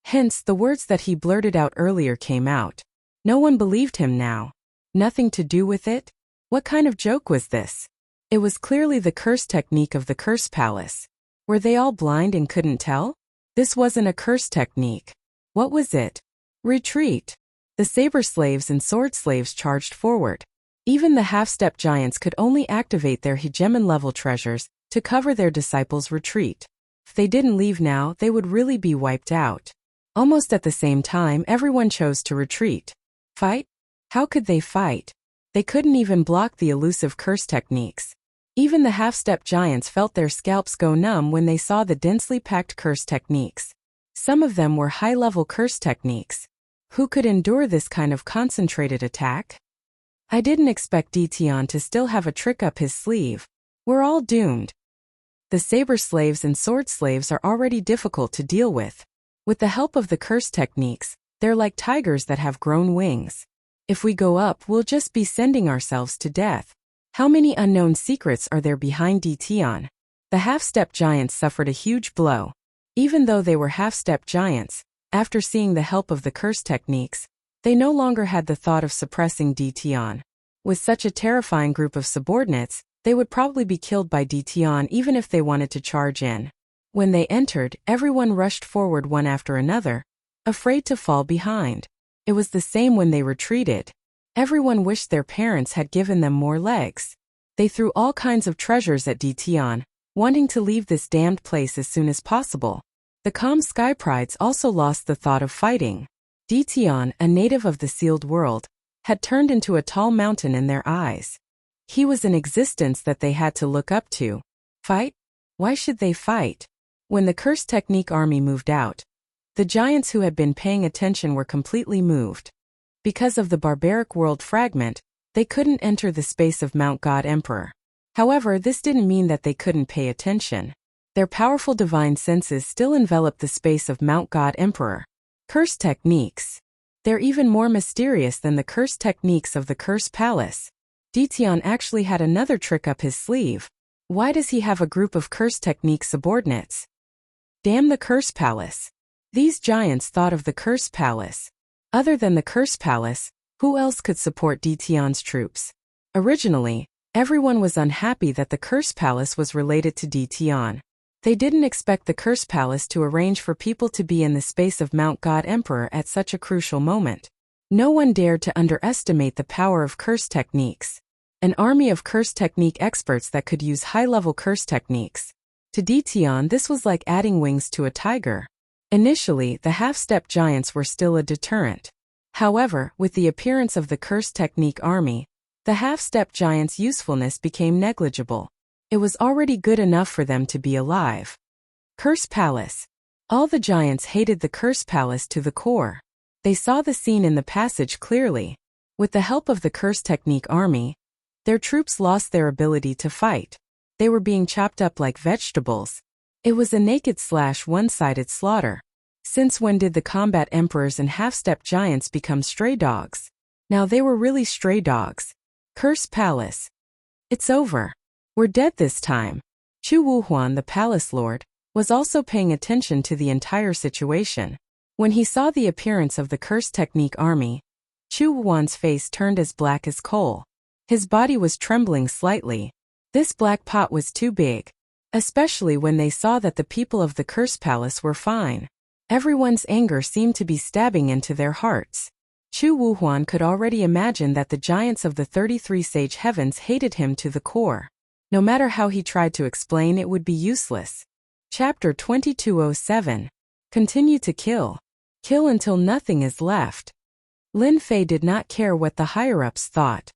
Hence, the words that he blurted out earlier came out. No one believed him now. Nothing to do with it? What kind of joke was this? It was clearly the curse technique of the Curse Palace. Were they all blind and couldn't tell? This wasn't a curse technique. What was it? Retreat. The saber slaves and sword slaves charged forward. Even the half-step giants could only activate their hegemon-level treasures to cover their disciples' retreat. If they didn't leave now, they would really be wiped out. Almost at the same time, everyone chose to retreat. Fight? How could they fight? They couldn't even block the elusive curse techniques. Even the half-step giants felt their scalps go numb when they saw the densely packed curse techniques. Some of them were high-level curse techniques. Who could endure this kind of concentrated attack? I didn't expect Dition to still have a trick up his sleeve. We're all doomed. The saber slaves and sword slaves are already difficult to deal with. With the help of the curse techniques, they're like tigers that have grown wings. If we go up, we'll just be sending ourselves to death. How many unknown secrets are there behind Dition? The half-step giants suffered a huge blow. Even though they were half-step giants, after seeing the help of the curse techniques, they no longer had the thought of suppressing Dition. With such a terrifying group of subordinates, they would probably be killed by Dition even if they wanted to charge in. When they entered, everyone rushed forward one after another, afraid to fall behind. It was the same when they retreated. Everyone wished their parents had given them more legs. They threw all kinds of treasures at Dition, wanting to leave this damned place as soon as possible. The calm sky prides also lost the thought of fighting. Dition, a native of the sealed world, had turned into a tall mountain in their eyes. He was an existence that they had to look up to. Fight? Why should they fight? When the curse technique army moved out, the giants who had been paying attention were completely moved. Because of the barbaric world fragment, they couldn't enter the space of Mount God Emperor. However, this didn't mean that they couldn't pay attention. Their powerful divine senses still enveloped the space of Mount God Emperor. Curse techniques. They're even more mysterious than the curse techniques of the Curse Palace. Dition actually had another trick up his sleeve. Why does he have a group of curse technique subordinates? Damn the Curse Palace. These giants thought of the Curse Palace. Other than the Curse Palace, who else could support Dition's troops? Originally, everyone was unhappy that the Curse Palace was related to Dition. They didn't expect the Curse Palace to arrange for people to be in the space of Mount God Emperor at such a crucial moment. No one dared to underestimate the power of curse techniques. An army of curse technique experts that could use high-level curse techniques. To Dition, this was like adding wings to a tiger. Initially, the half-step giants were still a deterrent. However, with the appearance of the curse technique army, the half-step giants' usefulness became negligible. It was already good enough for them to be alive. Curse Palace. All the giants hated the Curse Palace to the core. They saw the scene in the passage clearly. With the help of the curse technique army, their troops lost their ability to fight. They were being chopped up like vegetables. It was a naked one-sided slaughter. Since when did the combat emperors and half-step giants become stray dogs? Now they were really stray dogs. Curse Palace. It's over. We're dead this time. Chu Wuhuan, the palace lord, was also paying attention to the entire situation. When he saw the appearance of the curse technique army, Chu Wuhuan's face turned as black as coal. His body was trembling slightly. This black pot was too big. Especially when they saw that the people of the Curse Palace were fine. Everyone's anger seemed to be stabbing into their hearts. Chu Wuhuan could already imagine that the giants of the 33 Sage Heavens hated him to the core. No matter how he tried to explain, it would be useless. Chapter 2207. Continue to kill. Kill until nothing is left. Lin Fei did not care what the higher-ups thought.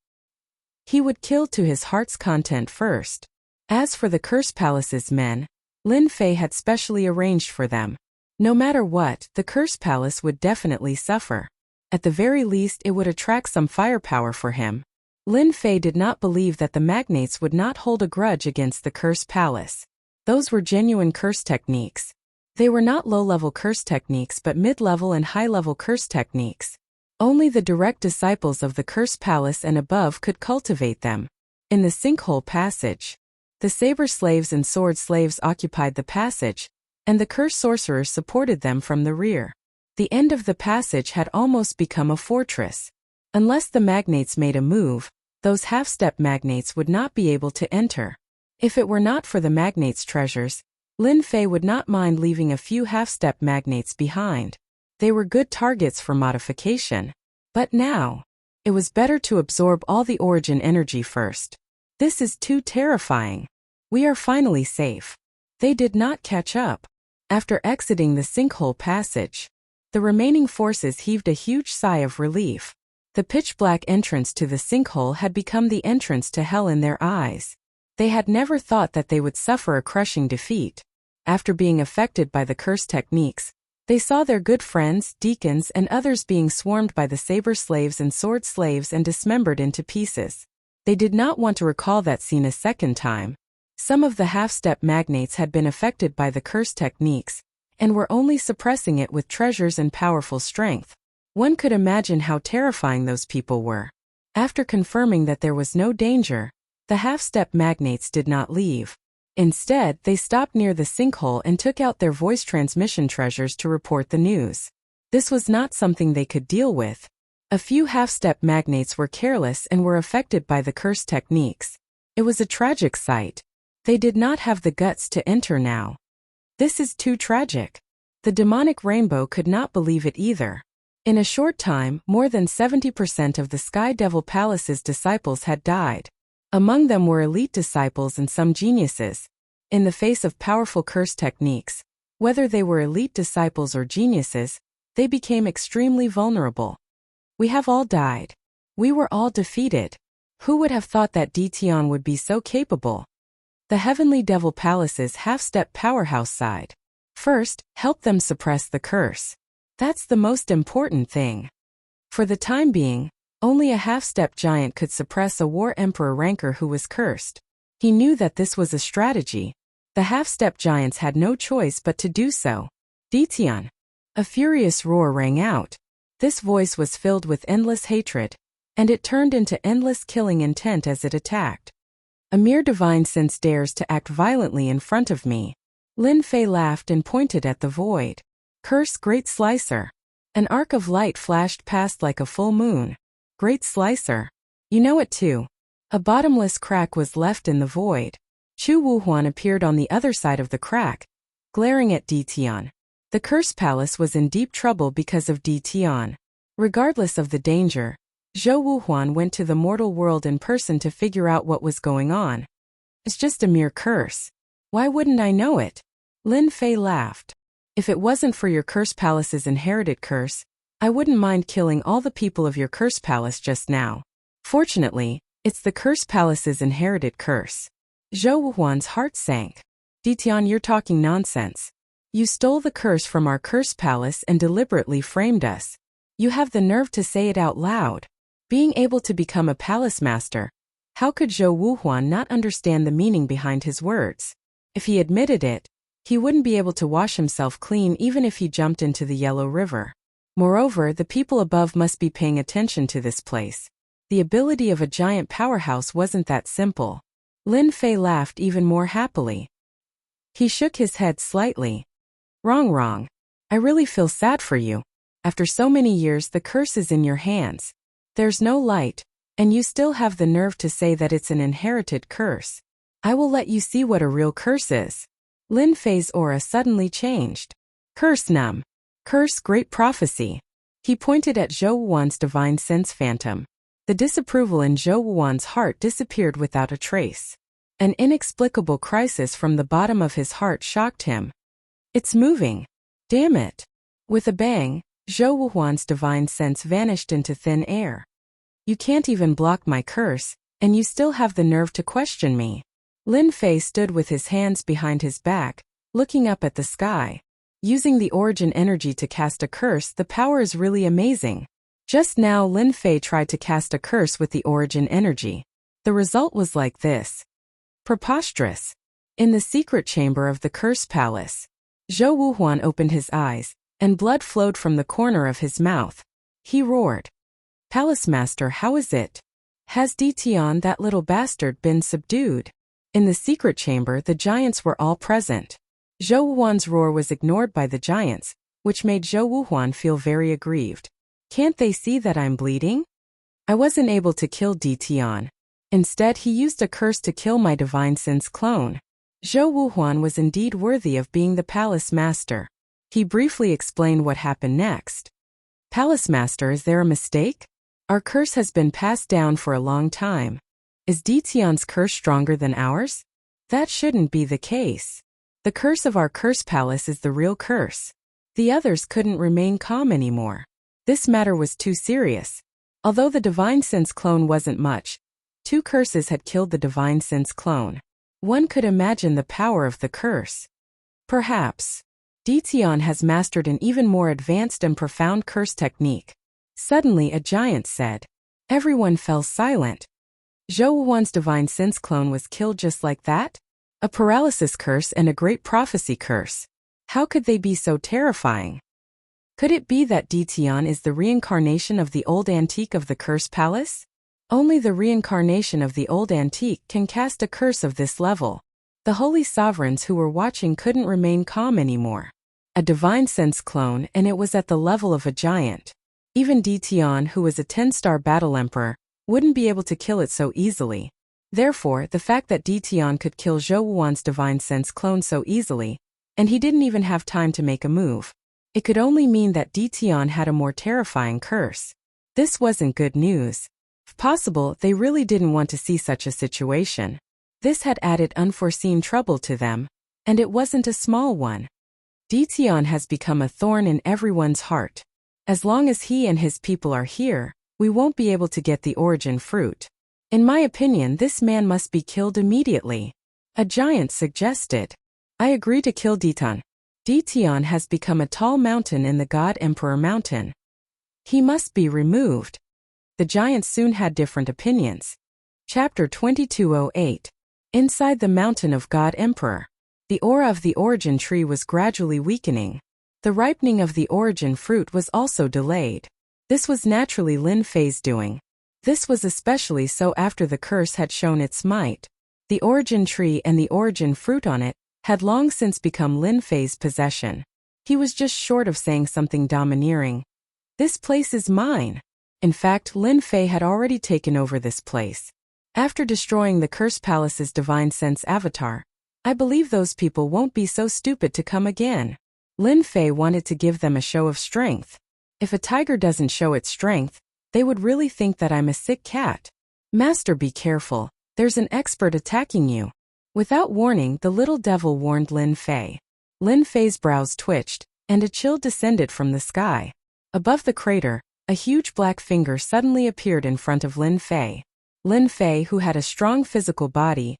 He would kill to his heart's content first. As for the Curse Palace's men, Lin Fei had specially arranged for them. No matter what, the Curse Palace would definitely suffer. At the very least, it would attract some firepower for him. Lin Fei did not believe that the magnates would not hold a grudge against the Curse Palace. Those were genuine curse techniques. They were not low-level curse techniques but mid-level and high-level curse techniques. Only the direct disciples of the Curse Palace and above could cultivate them. In the sinkhole passage, the saber slaves and sword slaves occupied the passage, and the curse sorcerers supported them from the rear. The end of the passage had almost become a fortress. Unless the magnates made a move, those half-step magnates would not be able to enter. If it were not for the magnates' treasures, Lin Fei would not mind leaving a few half-step magnates behind. They were good targets for modification. But now, it was better to absorb all the origin energy first. This is too terrifying. We are finally safe. They did not catch up. After exiting the sinkhole passage, the remaining forces heaved a huge sigh of relief. The pitch-black entrance to the sinkhole had become the entrance to hell in their eyes. They had never thought that they would suffer a crushing defeat. After being affected by the curse techniques, they saw their good friends, deacons, and others being swarmed by the saber slaves and sword slaves and dismembered into pieces. They did not want to recall that scene a second time. Some of the half-step magnates had been affected by the curse techniques, and were only suppressing it with treasures and powerful strength. One could imagine how terrifying those people were. After confirming that there was no danger, the half-step magnates did not leave. Instead, they stopped near the sinkhole and took out their voice transmission treasures to report the news. This was not something they could deal with. A few half-step magnates were careless and were affected by the curse techniques. It was a tragic sight. They did not have the guts to enter now. This is too tragic. The demonic rainbow could not believe it either. In a short time, more than 70% of the Sky Devil Palace's disciples had died. Among them were elite disciples and some geniuses. In the face of powerful curse techniques, whether they were elite disciples or geniuses, they became extremely vulnerable. We have all died. We were all defeated. Who would have thought that Ditian would be so capable? The Heavenly Devil Palace's half-step powerhouse side. First, help them suppress the curse. That's the most important thing. For the time being, only a half-step giant could suppress a War Emperor Rancor who was cursed. He knew that this was a strategy. The half-step giants had no choice but to do so. Ditian. A furious roar rang out. This voice was filled with endless hatred, and it turned into endless killing intent as it attacked. A mere divine sense dares to act violently in front of me. Lin Fei laughed and pointed at the void. Curse Great Slicer. An arc of light flashed past like a full moon. Great Slicer. You know it too. A bottomless crack was left in the void. Chu Wuhuan appeared on the other side of the crack, glaring at Ditian. The Curse Palace was in deep trouble because of Ditian. Regardless of the danger, Zhou Wuhuan went to the mortal world in person to figure out what was going on. It's just a mere curse. Why wouldn't I know it? Lin Fei laughed. If it wasn't for your Curse Palace's inherited curse, I wouldn't mind killing all the people of your Curse Palace just now. Fortunately, it's the Curse Palace's inherited curse. Zhou Wuhuan's heart sank. Ditian, you're talking nonsense. You stole the curse from our Curse Palace and deliberately framed us. You have the nerve to say it out loud. Being able to become a palace master, how could Zhou Wuhuan not understand the meaning behind his words? If he admitted it, he wouldn't be able to wash himself clean even if he jumped into the Yellow River. Moreover, the people above must be paying attention to this place. The ability of a giant powerhouse wasn't that simple. Lin Fei laughed even more happily. He shook his head slightly. Wrong. I really feel sad for you. After so many years, the curse is in your hands. There's no light, and you still have the nerve to say that it's an inherited curse. I will let you see what a real curse is. Lin Fei's aura suddenly changed. Curse Num. Curse Great Prophecy. He pointed at Zhou Wuhuan's divine sense phantom. The disapproval in Zhou Wuhuan's heart disappeared without a trace. An inexplicable crisis from the bottom of his heart shocked him. It's moving. Damn it. With a bang, Zhou Wuhuan's divine sense vanished into thin air. You can't even block my curse, and you still have the nerve to question me. Lin Fei stood with his hands behind his back, looking up at the sky. Using the origin energy to cast a curse, the power is really amazing. Just now Lin Fei tried to cast a curse with the origin energy. The result was like this. Preposterous. In the secret chamber of the Curse Palace, Zhou Wuhuan opened his eyes, and blood flowed from the corner of his mouth. He roared. Palace Master, how is it? Has Ditian, that little bastard, been subdued? In the secret chamber, the giants were all present. Zhou Wuhuan's roar was ignored by the giants, which made Zhou Wuhuan feel very aggrieved. Can't they see that I'm bleeding? I wasn't able to kill Ditian. Instead, he used a curse to kill my divine sense clone. Zhou Wuhuan was indeed worthy of being the palace master. He briefly explained what happened next. Palace master, is there a mistake? Our curse has been passed down for a long time. Is Ditian's curse stronger than ours? That shouldn't be the case. The curse of our curse palace is the real curse. The others couldn't remain calm anymore. This matter was too serious. Although the Divine Sense clone wasn't much, 2 curses had killed the Divine Sense clone. One could imagine the power of the curse. Perhaps Ditian has mastered an even more advanced and profound curse technique. Suddenly a giant said. Everyone fell silent. Zhou Wuhuan's Divine Sense clone was killed just like that? A paralysis curse and a great prophecy curse. How could they be so terrifying? Could it be that Ditian is the reincarnation of the old antique of the curse palace? Only the reincarnation of the old antique can cast a curse of this level. The holy sovereigns who were watching couldn't remain calm anymore. A Divine Sense clone, and it was at the level of a giant. Even Ditian, who was a 10-star battle emperor, wouldn't be able to kill it so easily. Therefore, the fact that Ditian could kill Zhou Wuhuan's Divine Sense clone so easily, and he didn't even have time to make a move, it could only mean that Ditian had a more terrifying curse. This wasn't good news. If possible, they really didn't want to see such a situation. This had added unforeseen trouble to them, and it wasn't a small one. Ditian has become a thorn in everyone's heart. As long as he and his people are here, we won't be able to get the origin fruit. In my opinion, this man must be killed immediately. A giant suggested. I agree to kill Ditian. Ditian has become a tall mountain in the God Emperor Mountain. He must be removed. The giants soon had different opinions. Chapter 2208. Inside the mountain of God Emperor. The aura of the origin tree was gradually weakening. The ripening of the origin fruit was also delayed. This was naturally Lin Fei's doing. This was especially so after the curse had shown its might. The origin tree and the origin fruit on it had long since become Lin Fei's possession. He was just short of saying something domineering. This place is mine. In fact, Lin Fei had already taken over this place. After destroying the Curse Palace's Divine Sense avatar, I believe those people won't be so stupid to come again. Lin Fei wanted to give them a show of strength. If a tiger doesn't show its strength, they would really think that I'm a sick cat. Master, be careful. There's an expert attacking you. Without warning, the little devil warned Lin Fei. Lin Fei's brows twitched, and a chill descended from the sky. Above the crater, a huge black finger suddenly appeared in front of Lin Fei. Lin Fei, who had a strong physical body,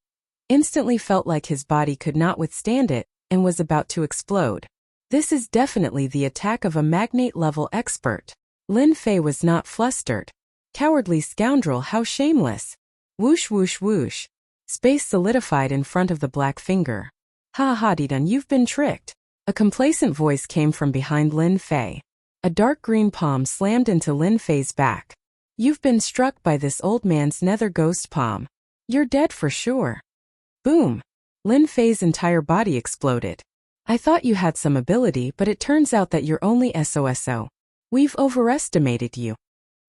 instantly felt like his body could not withstand it and was about to explode. This is definitely the attack of a magnate-level expert. Lin Fei was not flustered. Cowardly scoundrel, how shameless! Whoosh whoosh whoosh. Space solidified in front of the black finger. Ha ha, Didun, you've been tricked. A complacent voice came from behind Lin Fei. A dark green palm slammed into Lin Fei's back. You've been struck by this old man's nether ghost palm. You're dead for sure. Boom! Lin Fei's entire body exploded. I thought you had some ability, but it turns out that you're only SOSO. We've overestimated you.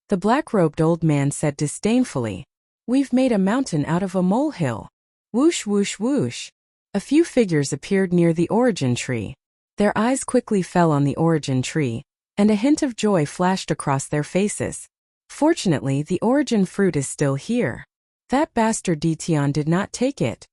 The black-robed old man said disdainfully. We've made a mountain out of a molehill. Whoosh whoosh whoosh. A few figures appeared near the origin tree. Their eyes quickly fell on the origin tree, and a hint of joy flashed across their faces. Fortunately, the origin fruit is still here. That bastard Ditian did not take it.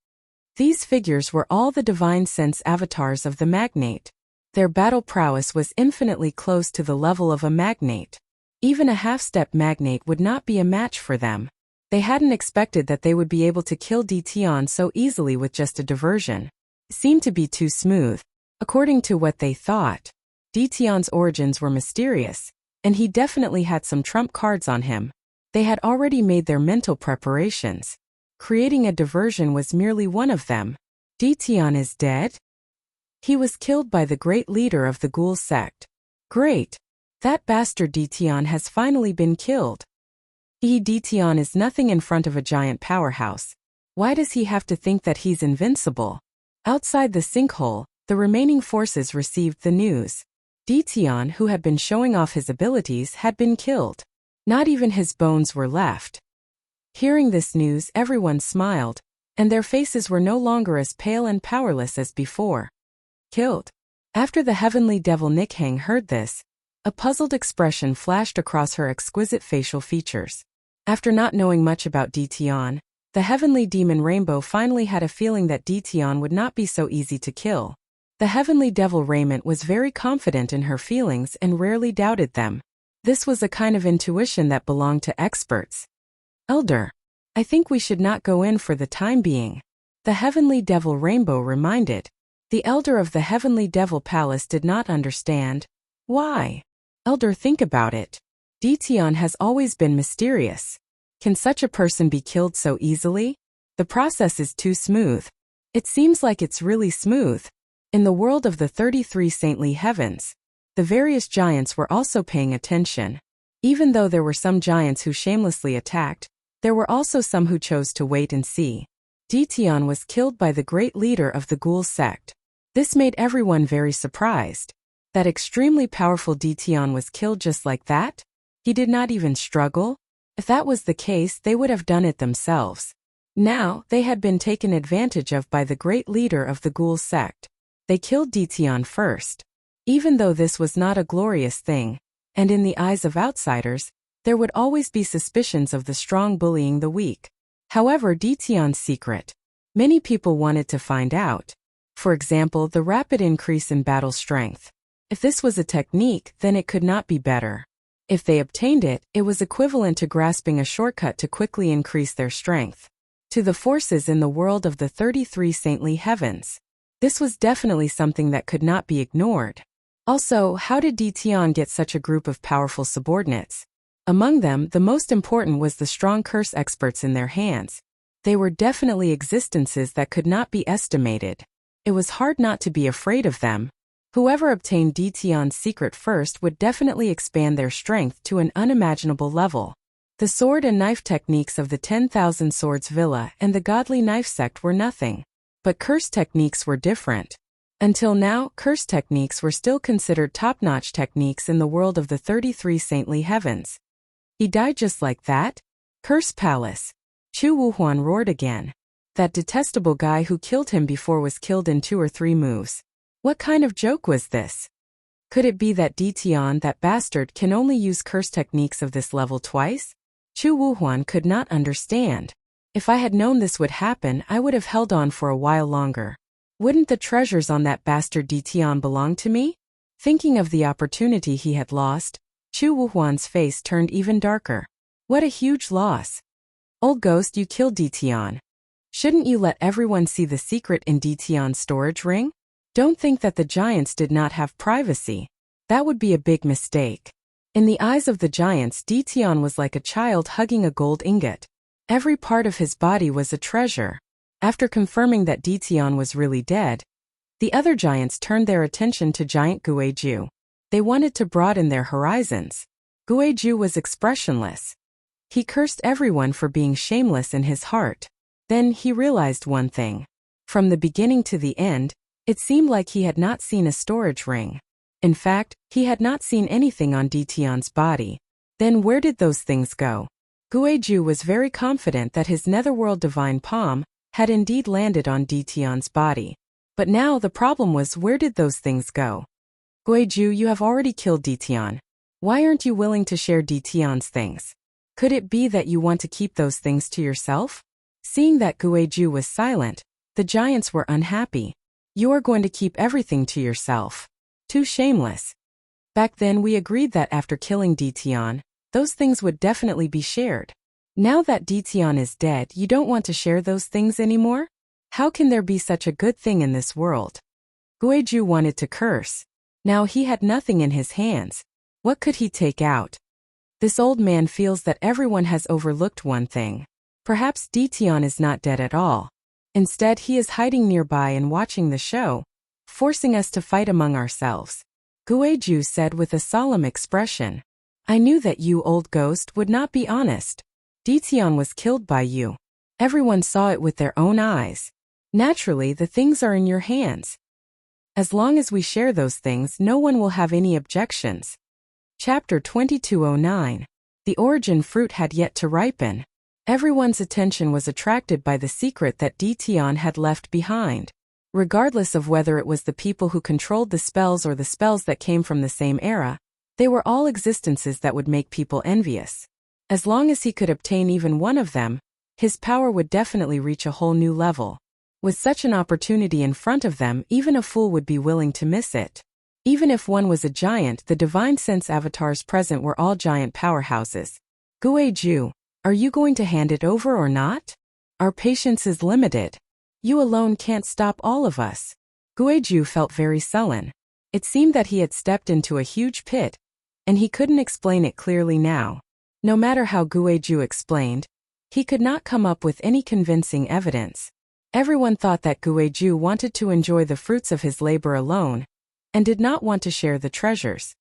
These figures were all the Divine Sense avatars of the magnate. Their battle prowess was infinitely close to the level of a magnate. Even a half-step magnate would not be a match for them. They hadn't expected that they would be able to kill Ditian so easily with just a diversion. It seemed to be too smooth. According to what they thought, Ditian's origins were mysterious, and he definitely had some trump cards on him. They had already made their mental preparations. Creating a diversion was merely one of them. Ditian is dead? He was killed by the great leader of the ghoul sect. Great! That bastard Ditian has finally been killed. Ditian is nothing in front of a giant powerhouse. Why does he have to think that he's invincible? Outside the sinkhole, the remaining forces received the news. Ditian, who had been showing off his abilities, had been killed. Not even his bones were left. Hearing this news, everyone smiled, and their faces were no longer as pale and powerless as before. Killed. After the heavenly devil Nikhang heard this, a puzzled expression flashed across her exquisite facial features. After not knowing much about Ditian, the heavenly demon Rainbow finally had a feeling that Ditian would not be so easy to kill. The heavenly devil Raymond was very confident in her feelings and rarely doubted them. This was a kind of intuition that belonged to experts. Elder, I think we should not go in for the time being, the heavenly devil Rainbow reminded. The elder of the heavenly devil palace did not understand. Why? Elder, think about it. Ditian has always been mysterious. Can such a person be killed so easily? The process is too smooth. It seems like it's really smooth. In the world of the 33 saintly heavens, the various giants were also paying attention. Even though there were some giants who shamelessly attacked, there were also some who chose to wait and see. Ditian was killed by the great leader of the Ghoul sect. This made everyone very surprised. That extremely powerful Ditian was killed just like that? He did not even struggle? If that was the case, they would have done it themselves. Now, they had been taken advantage of by the great leader of the Ghoul sect. They killed Ditian first. Even though this was not a glorious thing, and in the eyes of outsiders, there would always be suspicions of the strong bullying the weak. However, Ditian's secret, many people wanted to find out. For example, the rapid increase in battle strength. If this was a technique, then it could not be better. If they obtained it, it was equivalent to grasping a shortcut to quickly increase their strength. To the forces in the world of the 33 saintly heavens, this was definitely something that could not be ignored. Also, how did Ditian get such a group of powerful subordinates? Among them, the most important was the strong curse experts in their hands. They were definitely existences that could not be estimated. It was hard not to be afraid of them. Whoever obtained Ditian's secret first would definitely expand their strength to an unimaginable level. The sword and knife techniques of the 10,000 Swords Villa and the Godly Knife sect were nothing. But curse techniques were different. Until now, curse techniques were still considered top-notch techniques in the world of the 33 saintly heavens. He died just like that? Curse Palace. Chu Wuhuan roared again. That detestable guy who killed him before was killed in 2 or 3 moves. What kind of joke was this? Could it be that Ditian, that bastard, can only use curse techniques of this level twice? Chu Wuhuan could not understand. If I had known this would happen, I would have held on for a while longer. Wouldn't the treasures on that bastard Ditian belong to me? Thinking of the opportunity he had lost, Chu Wuhuan's face turned even darker. What a huge loss. Old ghost, you killed Ditian. Shouldn't you let everyone see the secret in Ditian's storage ring? Don't think that the giants did not have privacy. That would be a big mistake. In the eyes of the giants, Ditian was like a child hugging a gold ingot. Every part of his body was a treasure. After confirming that Ditian was really dead, the other giants turned their attention to giant Guiju. They wanted to broaden their horizons. Guiju was expressionless. He cursed everyone for being shameless in his heart. Then he realized one thing. From the beginning to the end, it seemed like he had not seen a storage ring. In fact, he had not seen anything on Ditian's body. Then where did those things go? Guiju was very confident that his netherworld divine palm had indeed landed on Ditian's body. But now the problem was, where did those things go? Guiju, you have already killed Ditian. Why aren't you willing to share Ditian's things? Could it be that you want to keep those things to yourself? Seeing that Guiju was silent, the giants were unhappy. You are going to keep everything to yourself. Too shameless. Back then we agreed that after killing Ditian, those things would definitely be shared. Now that Ditian is dead, you don't want to share those things anymore? How can there be such a good thing in this world? Guiju wanted to curse. Now he had nothing in his hands. What could he take out? This old man feels that everyone has overlooked one thing. Perhaps Ditian is not dead at all. Instead, he is hiding nearby and watching the show, forcing us to fight among ourselves. Guiju said with a solemn expression. I knew that you, old ghost, would not be honest. Ditian was killed by you. Everyone saw it with their own eyes. Naturally, the things are in your hands. As long as we share those things, no one will have any objections. Chapter 2209. The origin fruit had yet to ripen. Everyone's attention was attracted by the secret that Dition had left behind. Regardless of whether it was the people who controlled the spells or the spells that came from the same era, they were all existences that would make people envious. As long as he could obtain even one of them, his power would definitely reach a whole new level. With such an opportunity in front of them, even a fool would be willing to miss it. Even if one was a giant, the divine sense avatars present were all giant powerhouses. Guiju, are you going to hand it over or not? Our patience is limited. You alone can't stop all of us. Guiju felt very sullen. It seemed that he had stepped into a huge pit, and he couldn't explain it clearly now. No matter how Guiju explained, he could not come up with any convincing evidence. Everyone thought that Guiju wanted to enjoy the fruits of his labor alone, and did not want to share the treasures.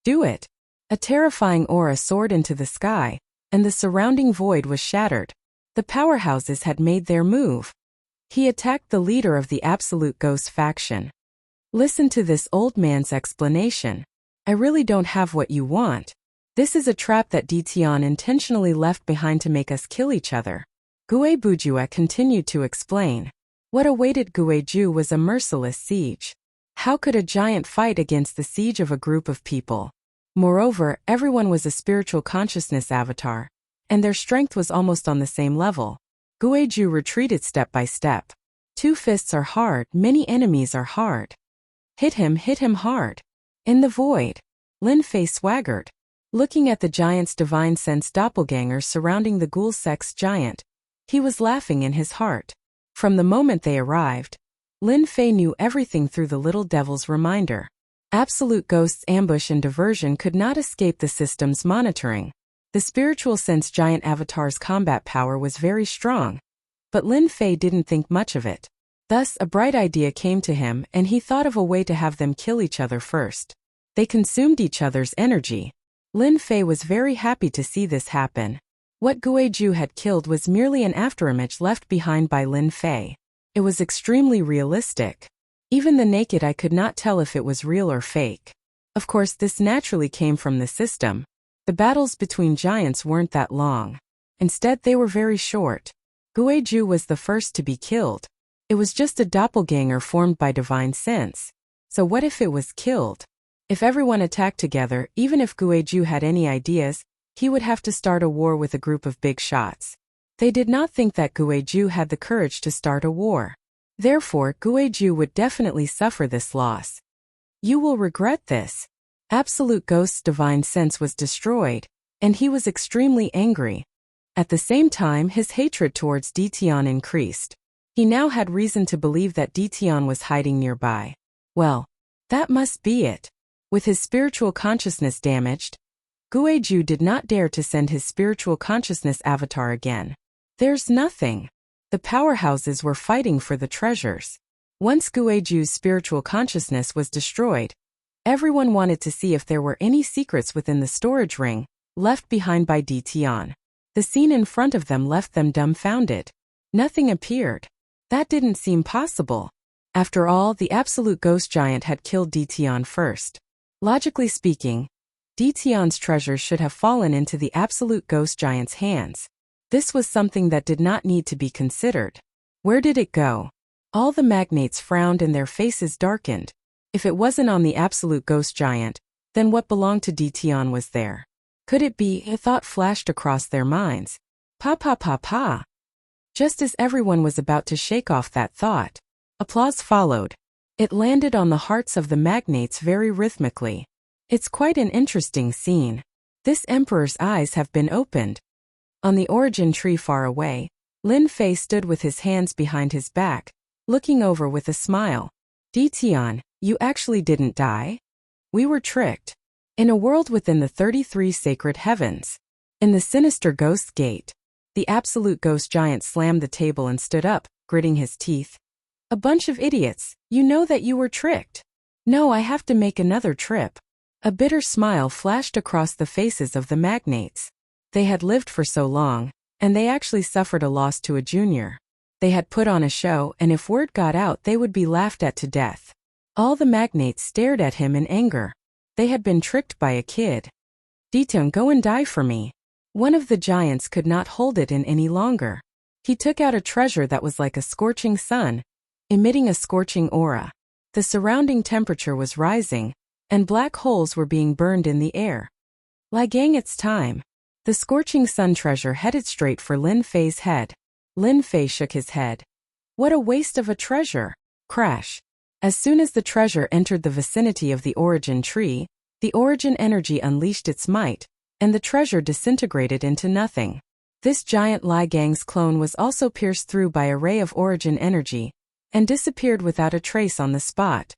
Do it. A terrifying aura soared into the sky, and the surrounding void was shattered. The powerhouses had made their move. He attacked the leader of the Absolute Ghost faction. Listen to this old man's explanation. I really don't have what you want. This is a trap that Dition intentionally left behind to make us kill each other. Guebujue continued to explain. What awaited Gueju was a merciless siege. How could a giant fight against the siege of a group of people? Moreover, everyone was a spiritual consciousness avatar, and their strength was almost on the same level. Gueju retreated step by step. Two fists are hard, many enemies are hard. Hit him hard. In the void, Lin Fei swaggered. Looking at the giant's divine sense doppelgangers surrounding the ghoul sex giant, he was laughing in his heart. From the moment they arrived, Lin Fei knew everything through the little devil's reminder. Absolute Ghost's ambush and diversion could not escape the system's monitoring. The spiritual sense giant avatar's combat power was very strong, but Lin Fei didn't think much of it. Thus, a bright idea came to him, and he thought of a way to have them kill each other first. They consumed each other's energy. Lin Fei was very happy to see this happen. What Gueju had killed was merely an afterimage left behind by Lin Fei. It was extremely realistic. Even the naked eye could not tell if it was real or fake. Of course, this naturally came from the system. The battles between giants weren't that long. Instead, they were very short. Gueju was the first to be killed. It was just a doppelganger formed by divine sense. So what if it was killed? If everyone attacked together, even if Gueju had any ideas, he would have to start a war with a group of big shots. They did not think that Gueju had the courage to start a war. Therefore, Gueju would definitely suffer this loss. You will regret this. Absolute Ghost's divine sense was destroyed, and he was extremely angry. At the same time, his hatred towards Dition increased. He now had reason to believe that Dition was hiding nearby. Well, that must be it. With his spiritual consciousness damaged, Gueju did not dare to send his spiritual consciousness avatar again. There's nothing. The powerhouses were fighting for the treasures. Once Gueju's spiritual consciousness was destroyed, everyone wanted to see if there were any secrets within the storage ring, left behind by Dition. The scene in front of them left them dumbfounded. Nothing appeared. That didn't seem possible. After all, the Absolute Ghost Giant had killed Dition first. Logically speaking, Dition's treasures should have fallen into the Absolute Ghost Giant's hands. This was something that did not need to be considered. Where did it go? All the magnates frowned and their faces darkened. If it wasn't on the Absolute Ghost Giant, then what belonged to Dition was there? Could it be? A thought flashed across their minds. Pa. Just as everyone was about to shake off that thought, applause followed. It landed on the hearts of the magnates very rhythmically. It's quite an interesting scene. This emperor's eyes have been opened. On the origin tree far away, Lin Fei stood with his hands behind his back, looking over with a smile. Dition, you actually didn't die? We were tricked. In a world within the 33 sacred heavens, in the sinister ghost gate, the Absolute Ghost Giant slammed the table and stood up, gritting his teeth. A bunch of idiots, you know that you were tricked. No, I have to make another trip. A bitter smile flashed across the faces of the magnates. They had lived for so long, and they actually suffered a loss to a junior. They had put on a show, and if word got out, they would be laughed at to death. All the magnates stared at him in anger. They had been tricked by a kid. Dition, go and die for me. One of the giants could not hold it in any longer. He took out a treasure that was like a scorching sun, emitting a scorching aura. The surrounding temperature was rising, and black holes were being burned in the air. Gang, it's time. The scorching sun treasure headed straight for Lin Fei's head. Lin Fei shook his head. What a waste of a treasure! Crash. As soon as the treasure entered the vicinity of the origin tree, the origin energy unleashed its might, and the treasure disintegrated into nothing. This giant Li Gang's clone was also pierced through by a ray of origin energy, and disappeared without a trace on the spot.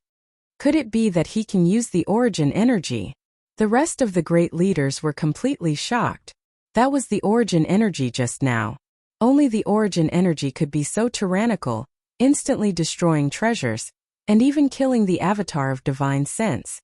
Could it be that he can use the origin energy? The rest of the great leaders were completely shocked. That was the origin energy just now. Only the origin energy could be so tyrannical, instantly destroying treasures, and even killing the avatar of divine sense.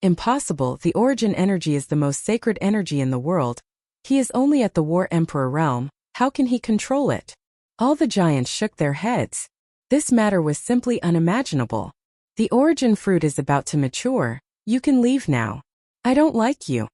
Impossible, the origin energy is the most sacred energy in the world. He is only at the War Emperor realm, how can he control it? All the giants shook their heads. This matter was simply unimaginable. The origin fruit is about to mature, you can leave now. I don't like you.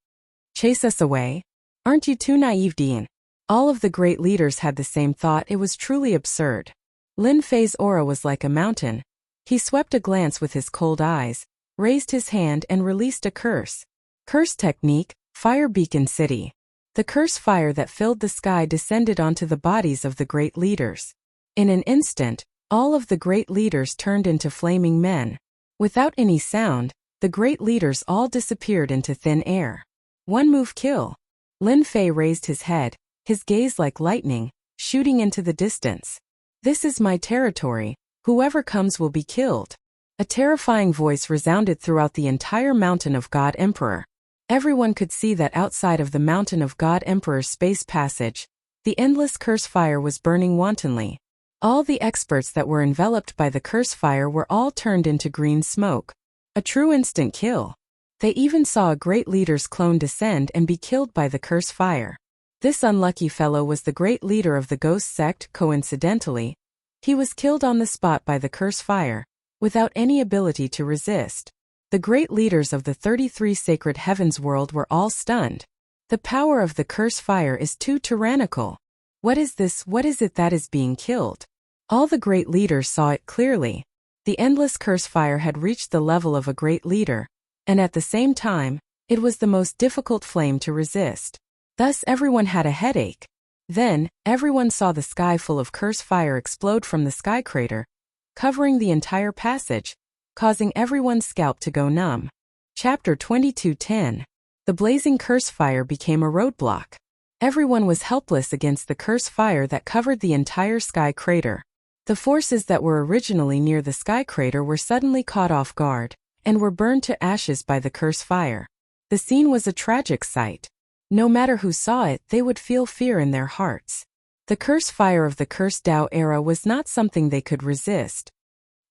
Chase us away? Aren't you too naive, Dean? All of the great leaders had the same thought. It was truly absurd. Lin Fei's aura was like a mountain. He swept a glance with his cold eyes, raised his hand and released a curse. Curse technique, Fire Beacon City. The curse fire that filled the sky descended onto the bodies of the great leaders. In an instant, all of the great leaders turned into flaming men. Without any sound, the great leaders all disappeared into thin air. One move kill. Lin Fei raised his head, his gaze like lightning, shooting into the distance. This is my territory, whoever comes will be killed. A terrifying voice resounded throughout the entire Mountain of God Emperor. Everyone could see that outside of the Mountain of God Emperor's space passage, the endless curse fire was burning wantonly. All the experts that were enveloped by the curse fire were all turned into green smoke. A true instant kill. They even saw a great leader's clone descend and be killed by the curse fire. This unlucky fellow was the great leader of the ghost sect. Coincidentally, he was killed on the spot by the curse fire, without any ability to resist. The great leaders of the 33 sacred heavens world were all stunned. The power of the curse fire is too tyrannical. What is this? What is it that is being killed? All the great leaders saw it clearly. The endless curse fire had reached the level of a great leader, and at the same time, it was the most difficult flame to resist. Thus everyone had a headache. Then, everyone saw the sky full of curse fire explode from the sky crater, covering the entire passage, causing everyone's scalp to go numb. Chapter 22:10. The blazing curse fire became a roadblock. Everyone was helpless against the curse fire that covered the entire sky crater. The forces that were originally near the sky crater were suddenly caught off guard, and were burned to ashes by the curse fire. The scene was a tragic sight. No matter who saw it, they would feel fear in their hearts. The curse fire of the cursed Tao era was not something they could resist.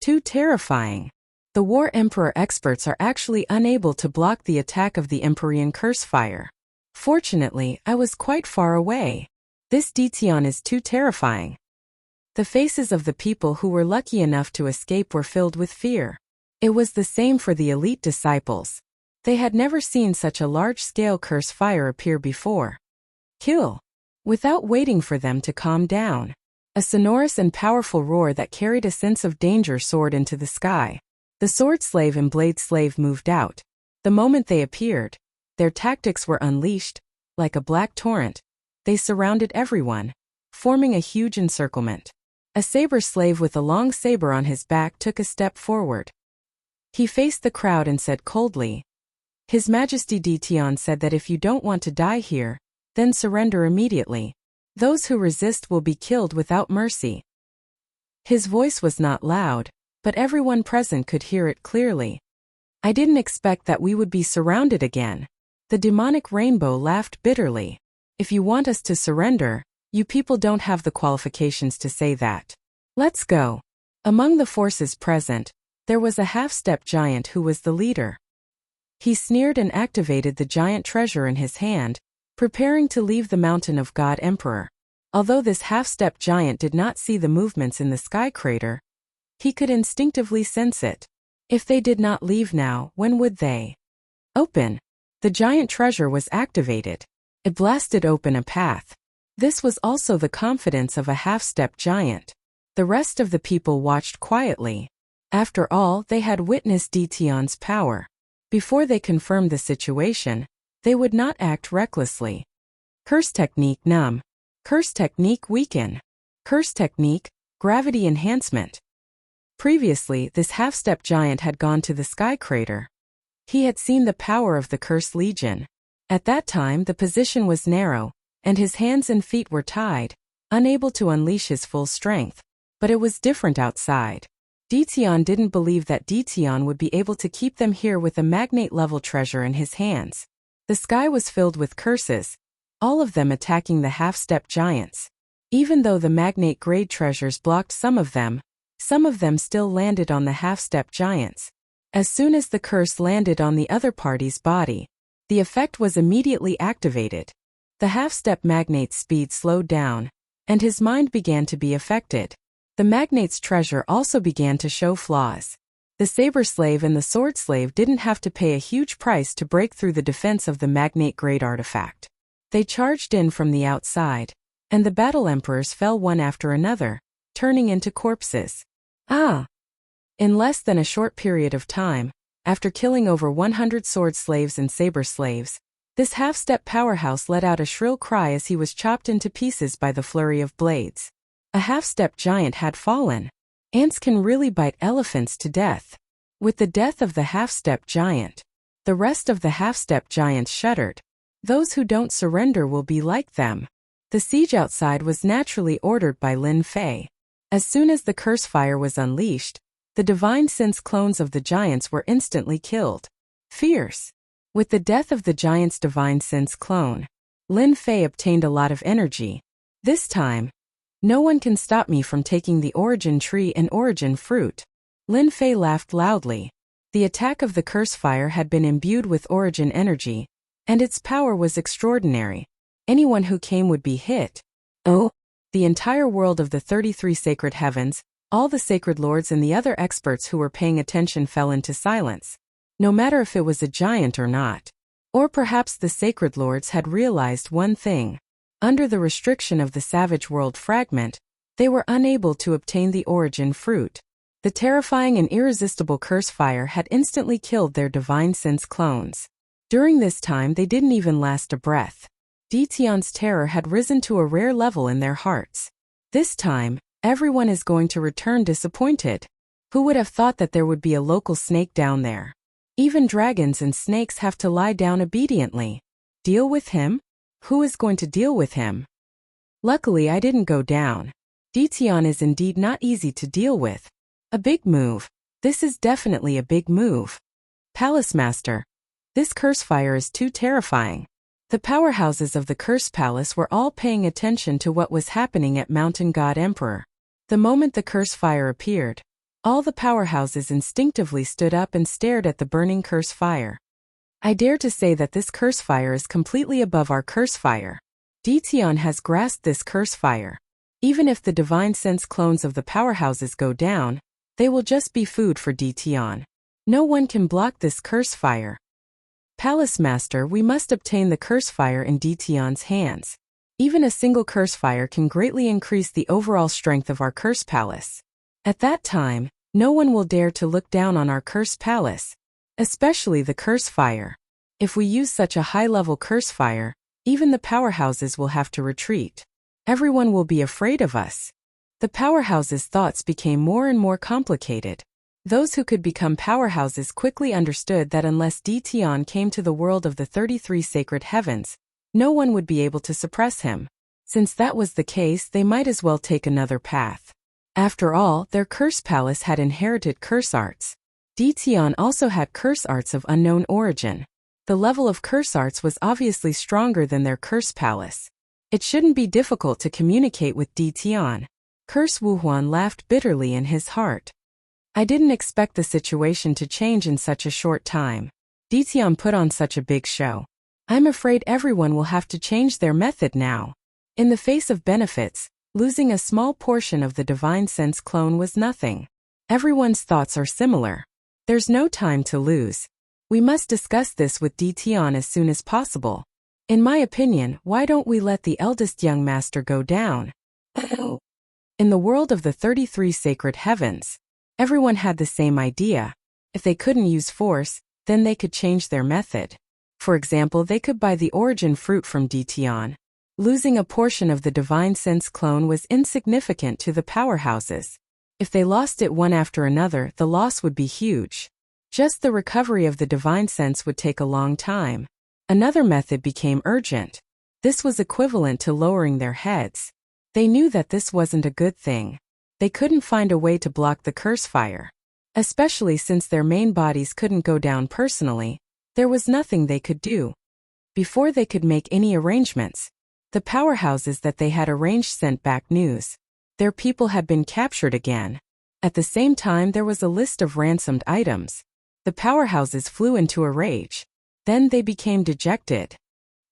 Too terrifying. The War Emperor experts are actually unable to block the attack of the Empyrean curse fire. Fortunately, I was quite far away. This Detion is too terrifying. The faces of the people who were lucky enough to escape were filled with fear. It was the same for the elite disciples. They had never seen such a large-scale curse fire appear before. Kill. Without waiting for them to calm down, a sonorous and powerful roar that carried a sense of danger soared into the sky. The sword slave and blade slave moved out. The moment they appeared, their tactics were unleashed. Like a black torrent, they surrounded everyone, forming a huge encirclement. A saber slave with a long saber on his back took a step forward. He faced the crowd and said coldly, His Majesty Detion said that if you don't want to die here, then surrender immediately. Those who resist will be killed without mercy. His voice was not loud, but everyone present could hear it clearly. I didn't expect that we would be surrounded again. The demonic rainbow laughed bitterly. If you want us to surrender, you people don't have the qualifications to say that. Let's go. Among the forces present, there was a half-step giant who was the leader. He sneered and activated the giant treasure in his hand, preparing to leave the Mountain of God Emperor. Although this half-step giant did not see the movements in the sky crater, he could instinctively sense it. If they did not leave now, when would they? Open. The giant treasure was activated. It blasted open a path. This was also the confidence of a half-step giant. The rest of the people watched quietly. After all, they had witnessed Dtion's power. Before they confirmed the situation, they would not act recklessly. Curse technique numb. Curse technique weaken. Curse technique, gravity enhancement. Previously, this half-step giant had gone to the sky crater. He had seen the power of the Curse Legion. At that time, the position was narrow, and his hands and feet were tied, unable to unleash his full strength. But it was different outside. Dtion didn't believe that Dtion would be able to keep them here with a magnate-level treasure in his hands. The sky was filled with curses, all of them attacking the half-step giants. Even though the magnate-grade treasures blocked some of them still landed on the half-step giants. As soon as the curse landed on the other party's body, the effect was immediately activated. The half-step magnate's speed slowed down, and his mind began to be affected. The magnate's treasure also began to show flaws. The saber slave and the sword slave didn't have to pay a huge price to break through the defense of the magnate-grade artifact. They charged in from the outside, and the battle emperors fell one after another, turning into corpses. In less than a short period of time, after killing over 100 sword slaves and saber slaves, this half-step powerhouse let out a shrill cry as he was chopped into pieces by the flurry of blades. A half-step giant had fallen. Ants can really bite elephants to death. With the death of the half-step giant, the rest of the half-step giants shuddered. Those who don't surrender will be like them. The siege outside was naturally ordered by Lin Fei. As soon as the curse fire was unleashed, the divine sense clones of the giants were instantly killed. Fierce. With the death of the giant's divine sense clone, Lin Fei obtained a lot of energy. This time, no one can stop me from taking the origin tree and origin fruit. Lin Fei laughed loudly. The attack of the curse fire had been imbued with origin energy, and its power was extraordinary. Anyone who came would be hit. Oh! The entire world of the 33 sacred heavens, all the sacred lords and the other experts who were paying attention fell into silence. No matter if it was a giant or not. Or perhaps the sacred lords had realized one thing. Under the restriction of the savage world fragment, they were unable to obtain the origin fruit. The terrifying and irresistible curse fire had instantly killed their divine sense clones. During this time they didn't even last a breath. Dtion's terror had risen to a rare level in their hearts. This time, everyone is going to return disappointed. Who would have thought that there would be a local snake down there? Even dragons and snakes have to lie down obediently. Deal with him? Who is going to deal with him? Luckily I didn't go down. Dtion is indeed not easy to deal with. A big move. This is definitely a big move. Palace Master. This curse fire is too terrifying. The powerhouses of the Curse Palace were all paying attention to what was happening at Mountain God Emperor. The moment the curse fire appeared, all the powerhouses instinctively stood up and stared at the burning curse fire. I dare to say that this curse fire is completely above our curse fire. Dtion has grasped this curse fire. Even if the divine sense clones of the powerhouses go down, they will just be food for Dtion. No one can block this curse fire. Palace Master, we must obtain the curse fire in Dtion's hands. Even a single curse fire can greatly increase the overall strength of our curse palace. At that time, no one will dare to look down on our curse palace, especially the curse fire. If we use such a high-level curse fire, even the powerhouses will have to retreat. Everyone will be afraid of us. The powerhouses' thoughts became more and more complicated. Those who could become powerhouses quickly understood that unless Dtion came to the world of the 33 sacred heavens, no one would be able to suppress him. Since that was the case, they might as well take another path. After all, their curse palace had inherited curse arts. Dtion also had curse arts of unknown origin. The level of curse arts was obviously stronger than their curse palace. It shouldn't be difficult to communicate with Dtion. Curse Wuhuan laughed bitterly in his heart. I didn't expect the situation to change in such a short time. Dtion put on such a big show. I'm afraid everyone will have to change their method now. In the face of benefits, losing a small portion of the divine sense clone was nothing. Everyone's thoughts are similar. There's no time to lose. We must discuss this with Dtion as soon as possible. In my opinion, why don't we let the eldest young master go down? In the world of the 33 sacred heavens, everyone had the same idea. If they couldn't use force, then they could change their method. For example, they could buy the origin fruit from Dtion. Losing a portion of the divine sense clone was insignificant to the powerhouses. If they lost it one after another, the loss would be huge. Just the recovery of the divine sense would take a long time. Another method became urgent. This was equivalent to lowering their heads. They knew that this wasn't a good thing. They couldn't find a way to block the curse fire. Especially since their main bodies couldn't go down personally, there was nothing they could do. Before they could make any arrangements, the powerhouses that they had arranged sent back news. Their people had been captured again. At the same time, there was a list of ransomed items. The powerhouses flew into a rage. Then they became dejected.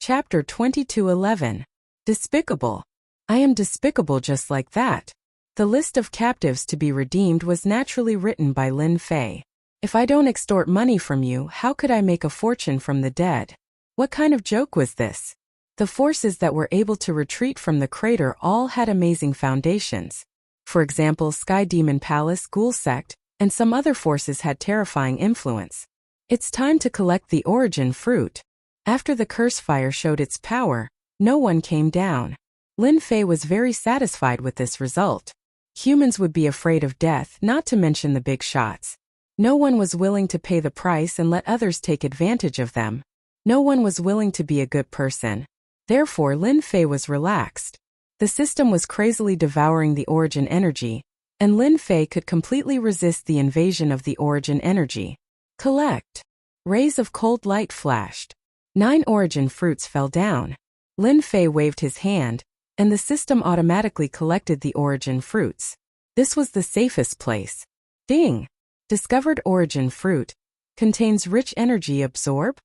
Chapter 22:11. Despicable. I am despicable just like that. The list of captives to be redeemed was naturally written by Lin Fei. If I don't extort money from you, how could I make a fortune from the dead? What kind of joke was this? The forces that were able to retreat from the crater all had amazing foundations. For example, Sky Demon Palace, Ghoul Sect, and some other forces had terrifying influence. It's time to collect the origin fruit. After the curse fire showed its power, no one came down. Lin Fei was very satisfied with this result. Humans would be afraid of death, not to mention the big shots. No one was willing to pay the price and let others take advantage of them. No one was willing to be a good person. Therefore, Lin Fei was relaxed. The system was crazily devouring the origin energy, and Lin Fei could completely resist the invasion of the origin energy. Collect. Rays of cold light flashed. 9 origin fruits fell down. Lin Fei waved his hand, and the system automatically collected the origin fruits. This was the safest place. Ding! Discovered origin fruit. Contains rich energy. Absorb?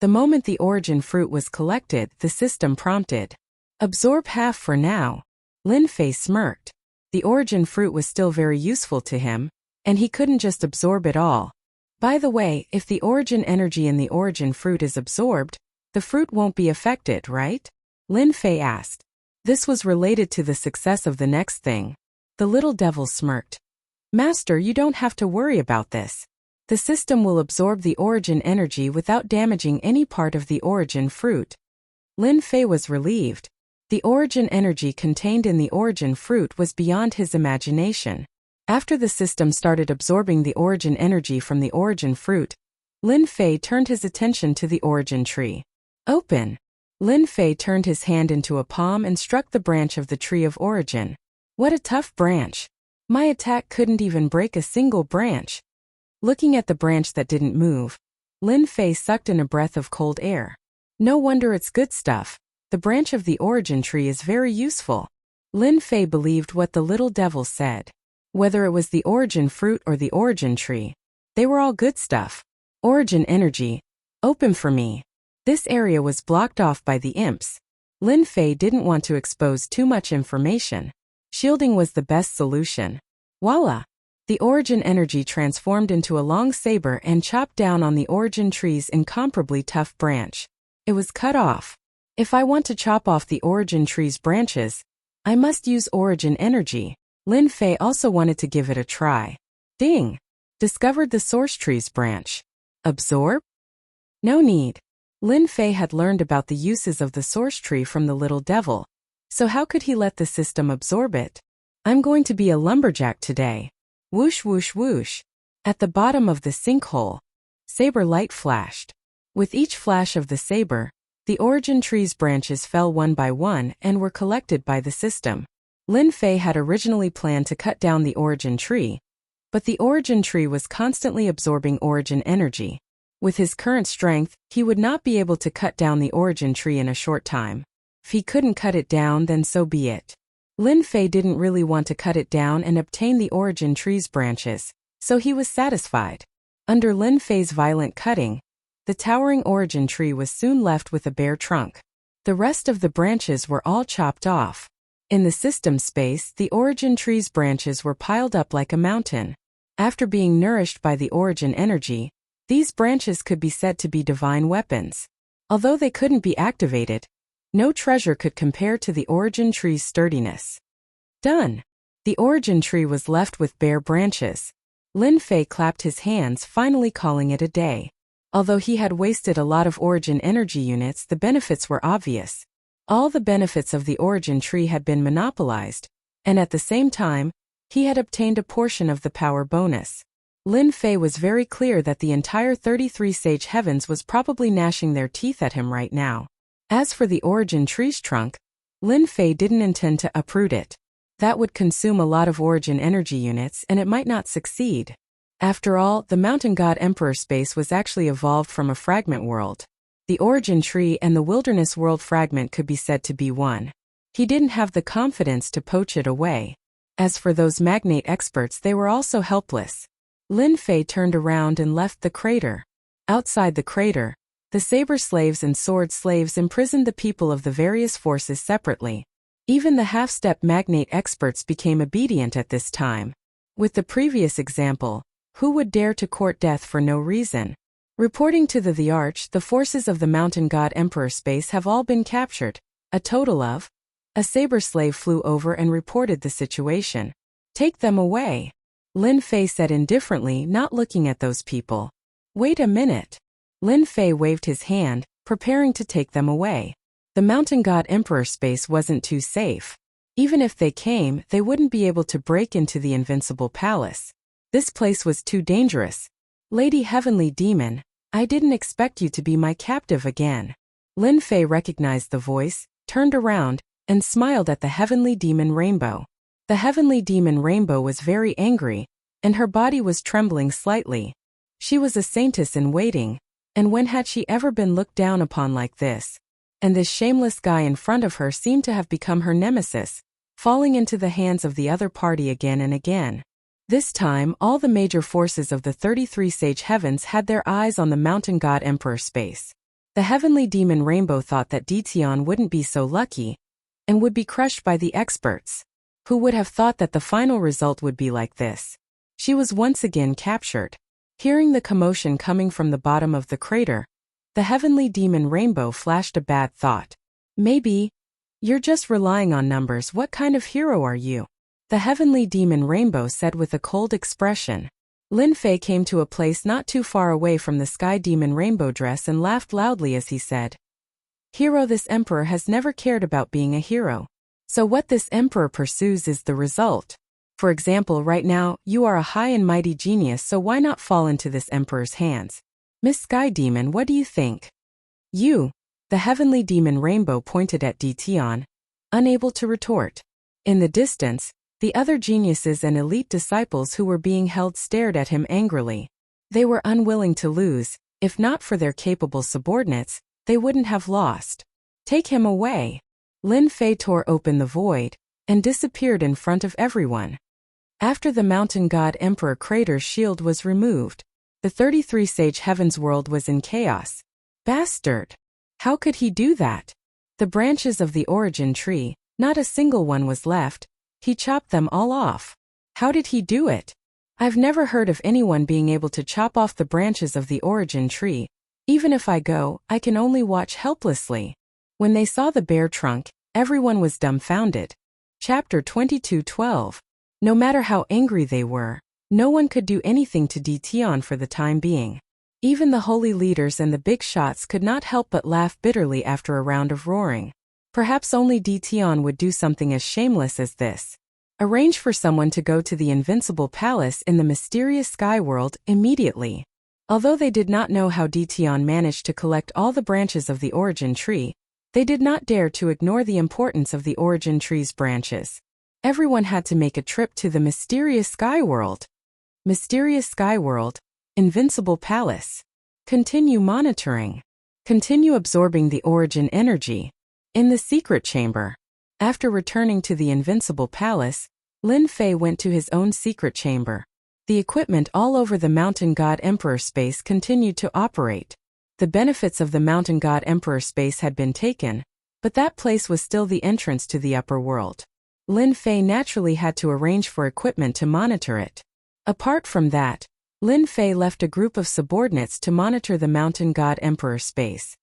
The moment the origin fruit was collected, the system prompted. Absorb half for now. Lin Fei smirked. The origin fruit was still very useful to him, and he couldn't just absorb it all. By the way, if the origin energy in the origin fruit is absorbed, the fruit won't be affected, right? Lin Fei asked. This was related to the success of the next thing. The little devil smirked. Master, you don't have to worry about this. The system will absorb the origin energy without damaging any part of the origin fruit. Lin Fei was relieved. The origin energy contained in the origin fruit was beyond his imagination. After the system started absorbing the origin energy from the origin fruit, Lin Fei turned his attention to the origin tree. Open. Lin Fei turned his hand into a palm and struck the branch of the tree of origin. What a tough branch. My attack couldn't even break a single branch. Looking at the branch that didn't move, Lin Fei sucked in a breath of cold air. No wonder it's good stuff. The branch of the origin tree is very useful. Lin Fei believed what the little devil said. Whether it was the origin fruit or the origin tree, they were all good stuff. Origin energy. Open for me. This area was blocked off by the imps. Lin Fei didn't want to expose too much information. Shielding was the best solution. Voila! The origin energy transformed into a long saber and chopped down on the origin tree's incomparably tough branch. It was cut off. If I want to chop off the origin tree's branches, I must use origin energy. Lin Fei also wanted to give it a try. Ding! Discovered the source tree's branch. Absorb? No need. Lin Fei had learned about the uses of the source tree from the little devil. So how could he let the system absorb it? I'm going to be a lumberjack today. Whoosh whoosh whoosh. At the bottom of the sinkhole, saber light flashed. With each flash of the saber, the origin tree's branches fell one by one and were collected by the system. Lin Fei had originally planned to cut down the origin tree, but the origin tree was constantly absorbing origin energy. With his current strength, he would not be able to cut down the origin tree in a short time. If he couldn't cut it down, then so be it. Lin Fei didn't really want to cut it down and obtain the origin tree's branches, so he was satisfied. Under Lin Fei's violent cutting, the towering origin tree was soon left with a bare trunk. The rest of the branches were all chopped off. In the system space, the origin tree's branches were piled up like a mountain. After being nourished by the origin energy, these branches could be said to be divine weapons. Although they couldn't be activated, no treasure could compare to the origin tree's sturdiness. Done. The origin tree was left with bare branches. Lin Fei clapped his hands, finally calling it a day. Although he had wasted a lot of origin energy units, the benefits were obvious. All the benefits of the origin tree had been monopolized, and at the same time, he had obtained a portion of the power bonus. Lin Fei was very clear that the entire 33 Sage Heavens was probably gnashing their teeth at him right now. As for the origin tree's trunk, Lin Fei didn't intend to uproot it. That would consume a lot of origin energy units and it might not succeed. After all, the Mountain God Emperor space was actually evolved from a fragment world. The origin tree and the wilderness world fragment could be said to be one. He didn't have the confidence to poach it away. As for those magnate experts, they were also helpless. Lin Fei turned around and left the crater. Outside the crater, the saber slaves and sword slaves imprisoned the people of the various forces separately. Even the half-step magnate experts became obedient at this time. With the previous example, who would dare to court death for no reason? Reporting to the Arch, the forces of the Mountain God Emperor space have all been captured. A total of. A saber slave flew over and reported the situation. Take them away. Lin Fei said indifferently, not looking at those people. Wait a minute. Lin Fei waved his hand, preparing to take them away. The Mountain God Emperor space wasn't too safe. Even if they came, they wouldn't be able to break into the Invincible Palace. This place was too dangerous. Lady Heavenly Demon, I didn't expect you to be my captive again. Lin Fei recognized the voice, turned around, and smiled at the Heavenly Demon Rainbow. The Heavenly Demon Rainbow was very angry, and her body was trembling slightly. She was a saintess in waiting, and when had she ever been looked down upon like this? And this shameless guy in front of her seemed to have become her nemesis, falling into the hands of the other party again and again. This time, all the major forces of the 33 Sage Heavens had their eyes on the Mountain God Emperor space. The Heavenly Demon Rainbow thought that Dition wouldn't be so lucky, and would be crushed by the experts. Who would have thought that the final result would be like this? She was once again captured. Hearing the commotion coming from the bottom of the crater, the Heavenly Demon Rainbow flashed a bad thought. Maybe, you're just relying on numbers. What kind of hero are you? The Heavenly Demon Rainbow said with a cold expression. Lin Fei came to a place not too far away from the Sky Demon Rainbow dress and laughed loudly as he said, Hero, this emperor has never cared about being a hero. So what this emperor pursues is the result. For example, right now, you are a high and mighty genius, so why not fall into this emperor's hands? Miss Sky Demon, what do you think? You. The Heavenly Demon Rainbow pointed at Dition, unable to retort. In the distance, the other geniuses and elite disciples who were being held stared at him angrily. They were unwilling to lose. If not for their capable subordinates, they wouldn't have lost. Take him away. Lin Fei tore open the void and disappeared in front of everyone. After the Mountain God Emperor crater's shield was removed, the 33 Sage Heavens world was in chaos. Bastard! How could he do that? The branches of the origin tree, not a single one was left. He chopped them all off. How did he do it? I've never heard of anyone being able to chop off the branches of the origin tree. Even if I go, I can only watch helplessly. When they saw the bare trunk, everyone was dumbfounded. Chapter 22:12. No matter how angry they were, no one could do anything to Dition for the time being. Even the holy leaders and the big shots could not help but laugh bitterly after a round of roaring. Perhaps only Dition would do something as shameless as this. Arrange for someone to go to the Invincible Palace in the mysterious sky world immediately. Although they did not know how Dition managed to collect all the branches of the origin tree, they did not dare to ignore the importance of the origin tree's branches. Everyone had to make a trip to the mysterious sky world. Mysterious sky world, Invincible Palace. Continue monitoring. Continue absorbing the origin energy. In the secret chamber. After returning to the Invincible Palace, Lin Fei went to his own secret chamber. The equipment all over the Mountain God Emperor space continued to operate. The benefits of the Mountain God Emperor space had been taken, but that place was still the entrance to the upper world. Lin Fei naturally had to arrange for equipment to monitor it. Apart from that, Lin Fei left a group of subordinates to monitor the Mountain God Emperor space.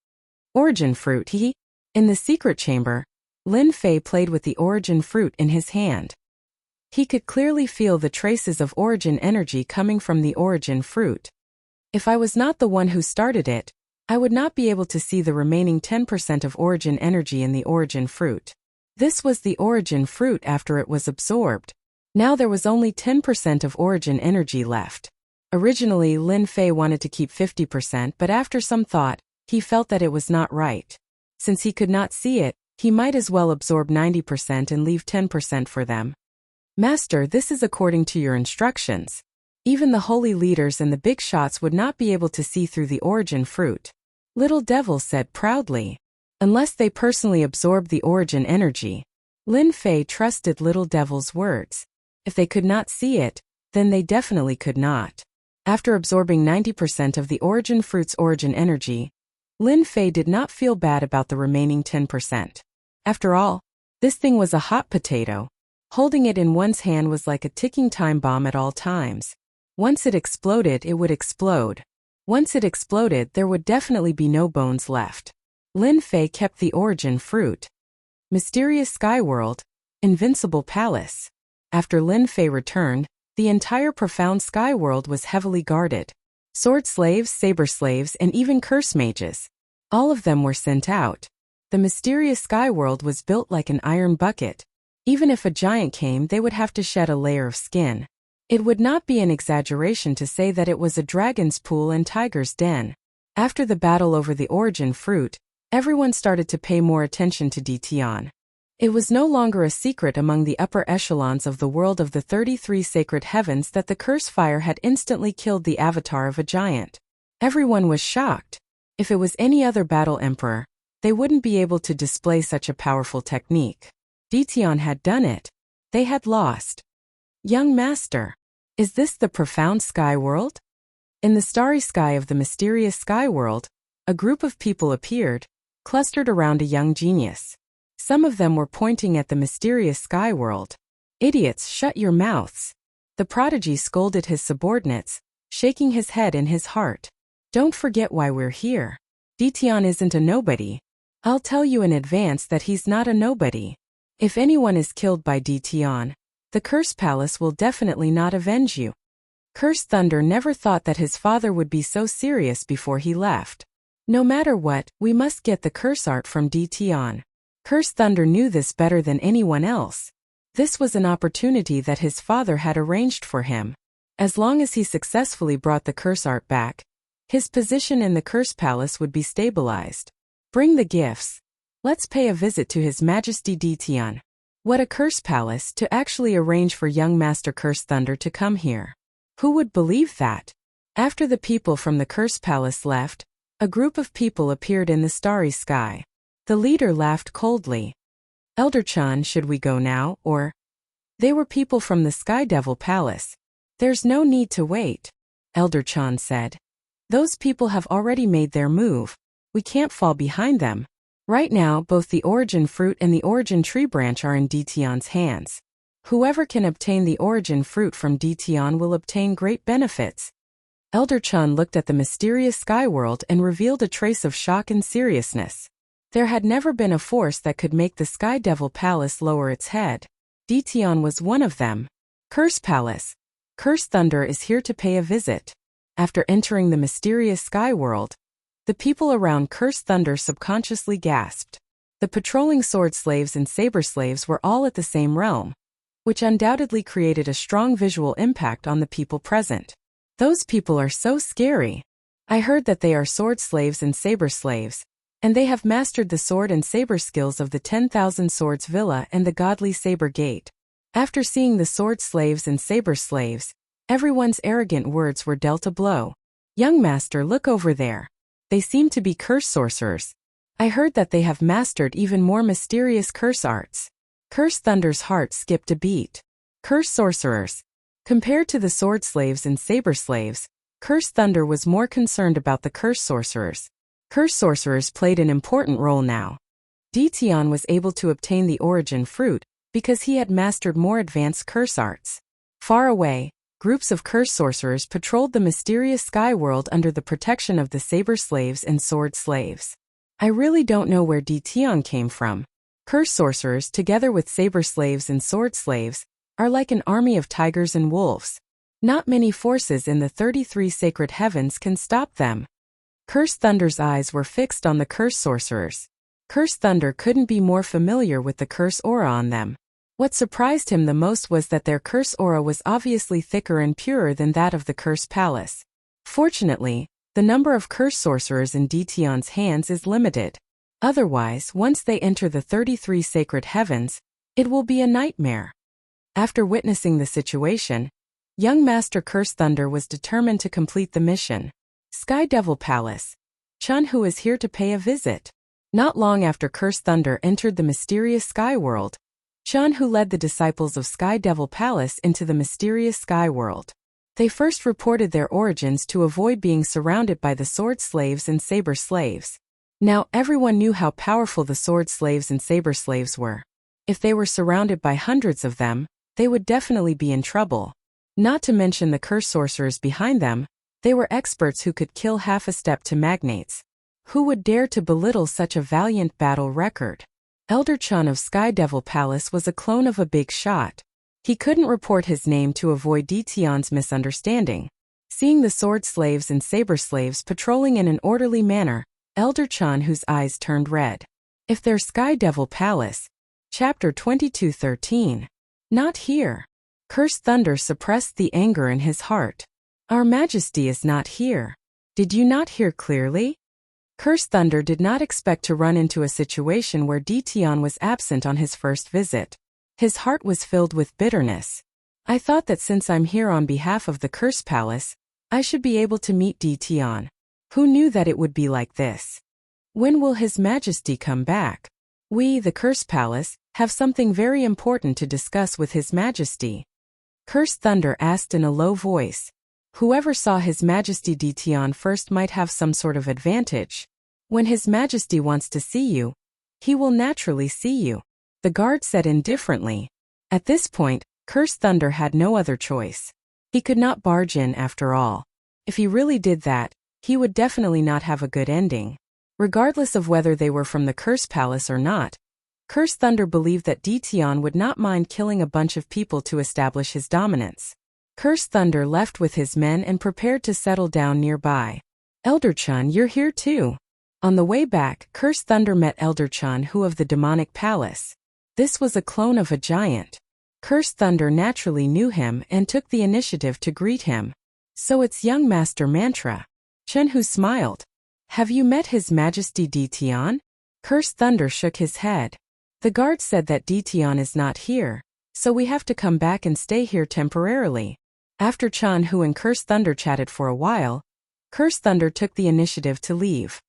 Origin fruit, he. In the secret chamber, Lin Fei played with the origin fruit in his hand. He could clearly feel the traces of origin energy coming from the origin fruit. If I was not the one who started it, I would not be able to see the remaining 10% of origin energy in the origin fruit. This was the origin fruit after it was absorbed. Now there was only 10% of origin energy left. Originally, Lin Fei wanted to keep 50%, but after some thought, he felt that it was not right. Since he could not see it, he might as well absorb 90% and leave 10% for them. Master, this is according to your instructions. Even the holy leaders and the big shots would not be able to see through the origin fruit. Little Devil said proudly. Unless they personally absorbed the origin energy. Lin Fei trusted Little Devil's words. If they could not see it, then they definitely could not. After absorbing 90% of the origin fruit's origin energy, Lin Fei did not feel bad about the remaining 10%. After all, this thing was a hot potato. Holding it in one's hand was like a ticking time bomb at all times. Once it exploded, it would explode. Once it exploded, there would definitely be no bones left. Lin Fei kept the origin fruit. Mysterious Sky World, Invincible Palace. After Lin Fei returned, the entire profound sky world was heavily guarded. Sword slaves, saber slaves, and even curse mages. All of them were sent out. The mysterious sky world was built like an iron bucket. Even if a giant came, they would have to shed a layer of skin. It would not be an exaggeration to say that it was a dragon's pool and tiger's den. After the battle over the origin fruit, everyone started to pay more attention to Ditian. It was no longer a secret among the upper echelons of the world of the 33 sacred heavens that the curse fire had instantly killed the avatar of a giant. Everyone was shocked. If it was any other battle emperor, they wouldn't be able to display such a powerful technique. Ditian had done it. They had lost. Young Master, is this the profound sky world? In the starry sky of the mysterious sky world, a group of people appeared, clustered around a young genius. Some of them were pointing at the mysterious sky world. Idiots, shut your mouths. The prodigy scolded his subordinates, shaking his head in his heart. Don't forget why we're here. Ditian isn't a nobody. I'll tell you in advance that he's not a nobody. If anyone is killed by Ditian, the Curse Palace will definitely not avenge you. Curse Thunder never thought that his father would be so serious before he left. No matter what, we must get the curse art from Ditian. Curse Thunder knew this better than anyone else. This was an opportunity that his father had arranged for him. As long as he successfully brought the curse art back, his position in the Curse Palace would be stabilized. Bring the gifts. Let's pay a visit to His Majesty Ditian. What a curse palace to actually arrange for young Master Curse Thunder to come here. Who would believe that? After the people from the Curse Palace left, a group of people appeared in the starry sky. The leader laughed coldly. Elder Chan, should we go now, or? They were people from the Sky Devil Palace. There's no need to wait, Elder Chan said. Those people have already made their move. We can't fall behind them. Right now, both the origin fruit and the origin tree branch are in Ditian's hands. Whoever can obtain the origin fruit from Ditian will obtain great benefits. Elder Chun looked at the mysterious sky world and revealed a trace of shock and seriousness. There had never been a force that could make the Sky Devil Palace lower its head. Ditian was one of them. Curse Palace. Curse Thunder is here to pay a visit. After entering the mysterious sky world, the people around Curse Thunder subconsciously gasped. The patrolling sword slaves and saber slaves were all at the same realm, which undoubtedly created a strong visual impact on the people present. Those people are so scary. I heard that they are sword slaves and saber slaves, and they have mastered the sword and saber skills of the 10,000 Swords Villa and the Godly Saber Gate. After seeing the sword slaves and saber slaves, everyone's arrogant words were dealt a blow. Young Master, look over there. They seem to be curse sorcerers. I heard that they have mastered even more mysterious curse arts. Curse Thunder's heart skipped a beat. Curse sorcerers. Compared to the sword slaves and saber slaves, Curse Thunder was more concerned about the curse sorcerers. Curse sorcerers played an important role now. Ditian was able to obtain the origin fruit because he had mastered more advanced curse arts. Far away, groups of curse sorcerers patrolled the mysterious sky world under the protection of the saber slaves and sword slaves. I really don't know where Tian came from. Curse sorcerers, together with saber slaves and sword slaves, are like an army of tigers and wolves. Not many forces in the 33 sacred heavens can stop them. Curse Thunder's eyes were fixed on the curse sorcerers. Curse Thunder couldn't be more familiar with the curse aura on them. What surprised him the most was that their curse aura was obviously thicker and purer than that of the curse palace. Fortunately, the number of curse sorcerers in Tian's hands is limited. Otherwise, once they enter the 33 sacred heavens, it will be a nightmare. After witnessing the situation, young Master Curse Thunder was determined to complete the mission. Sky Devil Palace. Chun Hu is here to pay a visit. Not long after Curse Thunder entered the mysterious sky world, Chun Hu led the disciples of Sky Devil Palace into the mysterious sky world. They first reported their origins to avoid being surrounded by the sword slaves and saber slaves. Now everyone knew how powerful the sword slaves and saber slaves were. If they were surrounded by hundreds of them, they would definitely be in trouble. Not to mention the curse sorcerers behind them, they were experts who could kill half a step to magnates. Who would dare to belittle such a valiant battle record? Elder Chun of Sky Devil Palace was a clone of a big shot. He couldn't report his name to avoid Tian's misunderstanding. Seeing the sword slaves and saber slaves patrolling in an orderly manner, Elder Chun Hu's eyes turned red. If they're Sky Devil Palace. Chapter 22:13. Not here. Curse Thunder suppressed the anger in his heart. Our Majesty is not here. Did you not hear clearly? Curse Thunder did not expect to run into a situation where Tian was absent on his first visit. His heart was filled with bitterness. I thought that since I'm here on behalf of the Curse Palace, I should be able to meet Tian. Who knew that it would be like this? When will His Majesty come back? We, the Curse Palace, have something very important to discuss with His Majesty. Curse Thunder asked in a low voice. Whoever saw His Majesty Tian first might have some sort of advantage. When His Majesty wants to see you, he will naturally see you. The guard said indifferently. At this point, Curse Thunder had no other choice. He could not barge in after all. If he really did that, he would definitely not have a good ending. Regardless of whether they were from the Curse Palace or not, Curse Thunder believed that Tian would not mind killing a bunch of people to establish his dominance. Curse Thunder left with his men and prepared to settle down nearby. Elder Chun, you're here too. On the way back, Curse Thunder met Elder Chun Hu of the Demonic Palace. This was a clone of a giant. Curse Thunder naturally knew him and took the initiative to greet him. So it's young Master Mantra. Chun Hu smiled. Have you met His Majesty Tian? Curse Thunder shook his head. The guard said that Tian is not here, so we have to come back and stay here temporarily. After Chun Hu and Curse Thunder chatted for a while, Curse Thunder took the initiative to leave.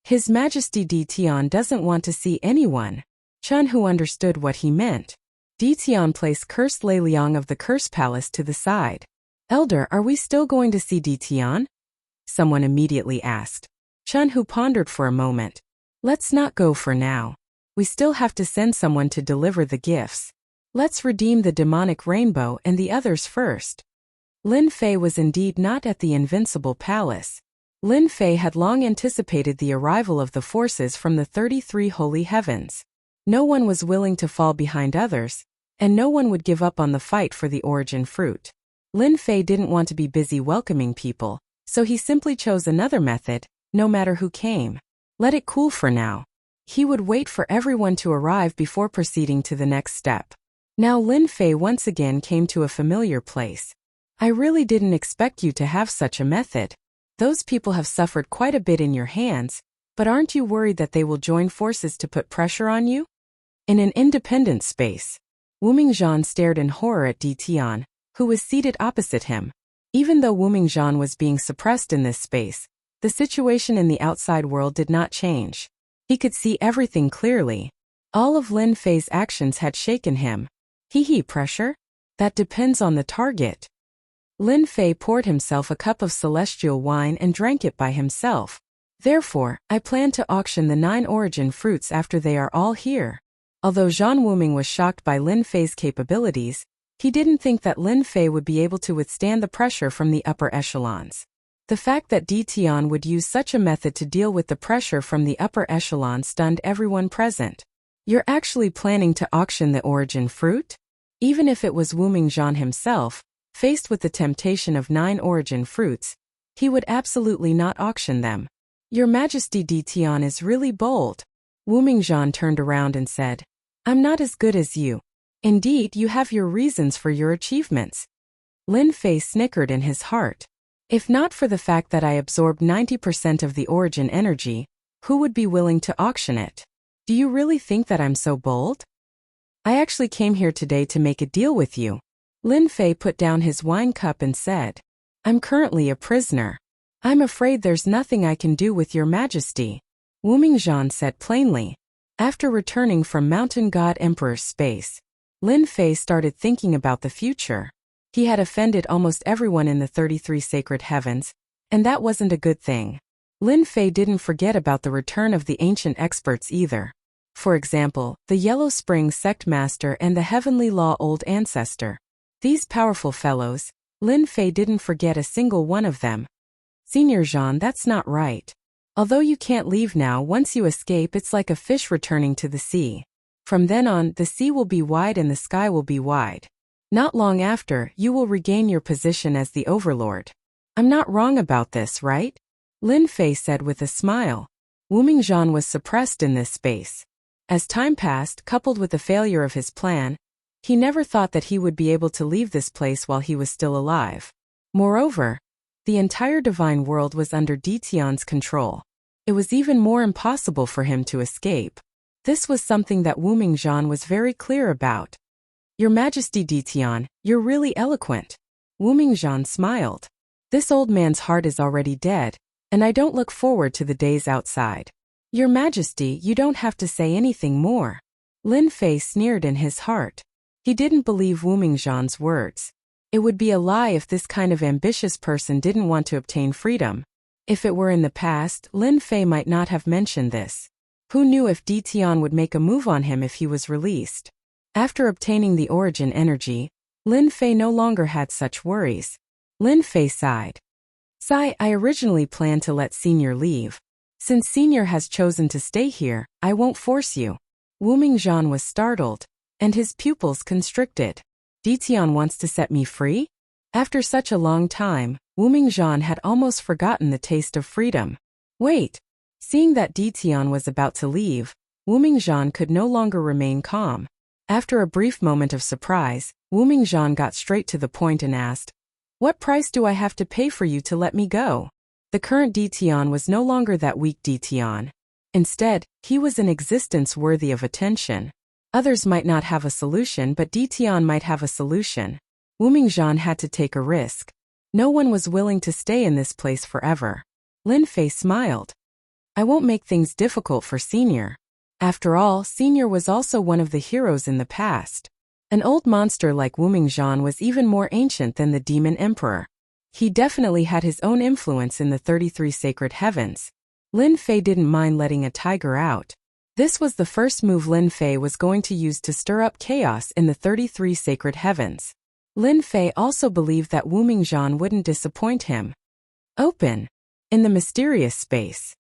His Majesty Tian doesn't want to see anyone. Chun Hu understood what he meant. Tian placed Curse Lei Liang of the Curse Palace to the side. Elder, are we still going to see Tian? Someone immediately asked. Chun Hu pondered for a moment. Let's not go for now. We still have to send someone to deliver the gifts. Let's redeem the demonic rainbow and the others first. Lin Fei was indeed not at the Invincible Palace. Lin Fei had long anticipated the arrival of the forces from the 33 holy heavens. No one was willing to fall behind others, and no one would give up on the fight for the origin fruit. Lin Fei didn't want to be busy welcoming people, so he simply chose another method, no matter who came. Let it cool for now. He would wait for everyone to arrive before proceeding to the next step. Now Lin Fei once again came to a familiar place. I really didn't expect you to have such a method. Those people have suffered quite a bit in your hands, but aren't you worried that they will join forces to put pressure on you? In an independent space, Wu Mingzhan stared in horror at Tian, who was seated opposite him. Even though Wu Mingzhan was being suppressed in this space, the situation in the outside world did not change. He could see everything clearly. All of Lin Fei's actions had shaken him. Pressure? That depends on the target. Lin Fei poured himself a cup of celestial wine and drank it by himself. Therefore, I plan to auction the 9 origin fruits after they are all here. Although Zhan Wuming was shocked by Lin Fei's capabilities, he didn't think that Lin Fei would be able to withstand the pressure from the upper echelons. The fact that Tian would use such a method to deal with the pressure from the upper echelon stunned everyone present. You're actually planning to auction the origin fruit? Even if it was Wu Mingzhan himself, faced with the temptation of 9 origin fruits, he would absolutely not auction them. Your Majesty, Tian is really bold. Wu Mingzhan turned around and said, I'm not as good as you. Indeed, you have your reasons for your achievements. Lin Fei snickered in his heart. If not for the fact that I absorbed 90% of the origin energy, who would be willing to auction it? Do you really think that I'm so bold? I actually came here today to make a deal with you. Lin Fei put down his wine cup and said, I'm currently a prisoner. I'm afraid there's nothing I can do with your Majesty. Wu Mingzhan said plainly. After returning from Mountain God Emperor's space, Lin Fei started thinking about the future. He had offended almost everyone in the 33 sacred heavens, and that wasn't a good thing. Lin Fei didn't forget about the return of the ancient experts either. For example, the Yellow Spring Sect Master and the Heavenly Law Old Ancestor. These powerful fellows, Lin Fei didn't forget a single one of them. Senior Zhan, that's not right. Although you can't leave now, once you escape it's like a fish returning to the sea. From then on, the sea will be wide and the sky will be wide. Not long after, you will regain your position as the Overlord. I'm not wrong about this, right? Lin Fei said with a smile. Wu Mingzhan was suppressed in this space. As time passed, coupled with the failure of his plan, he never thought that he would be able to leave this place while he was still alive. Moreover, the entire divine world was under Tian's control. It was even more impossible for him to escape. This was something that Wu Mingzhan was very clear about. Your Majesty Tian, you're really eloquent. Wu Mingzhan smiled. This old man's heart is already dead, and I don't look forward to the days outside. Your Majesty, you don't have to say anything more. Lin Fei sneered in his heart. He didn't believe Wu Mingzhan's words. It would be a lie if this kind of ambitious person didn't want to obtain freedom. If it were in the past, Lin Fei might not have mentioned this. Who knew if Tian would make a move on him if he was released? After obtaining the origin energy, Lin Fei no longer had such worries. Lin Fei sighed. I originally planned to let Senior leave. Since Senior has chosen to stay here, I won't force you. Wu Mingzhan was startled, and his pupils constricted. Tian wants to set me free? After such a long time, Wu Mingzhan had almost forgotten the taste of freedom. Wait. Seeing that Tian was about to leave, Wu Mingzhan could no longer remain calm. After a brief moment of surprise, Wu Mingzhan got straight to the point and asked, What price do I have to pay for you to let me go? The current Tian was no longer that weak Tian. Instead, he was an existence worthy of attention. Others might not have a solution, but Tian might have a solution. Wu Mingzhan had to take a risk. No one was willing to stay in this place forever. Lin Fei smiled. I won't make things difficult for Senior. After all, Senior was also one of the heroes in the past. An old monster like Wu Mingzhan was even more ancient than the Demon Emperor. He definitely had his own influence in the 33 sacred heavens. Lin Fei didn't mind letting a tiger out. This was the first move Lin Fei was going to use to stir up chaos in the 33 sacred heavens. Lin Fei also believed that Wu Mingzhan wouldn't disappoint him. Open. In the mysterious space.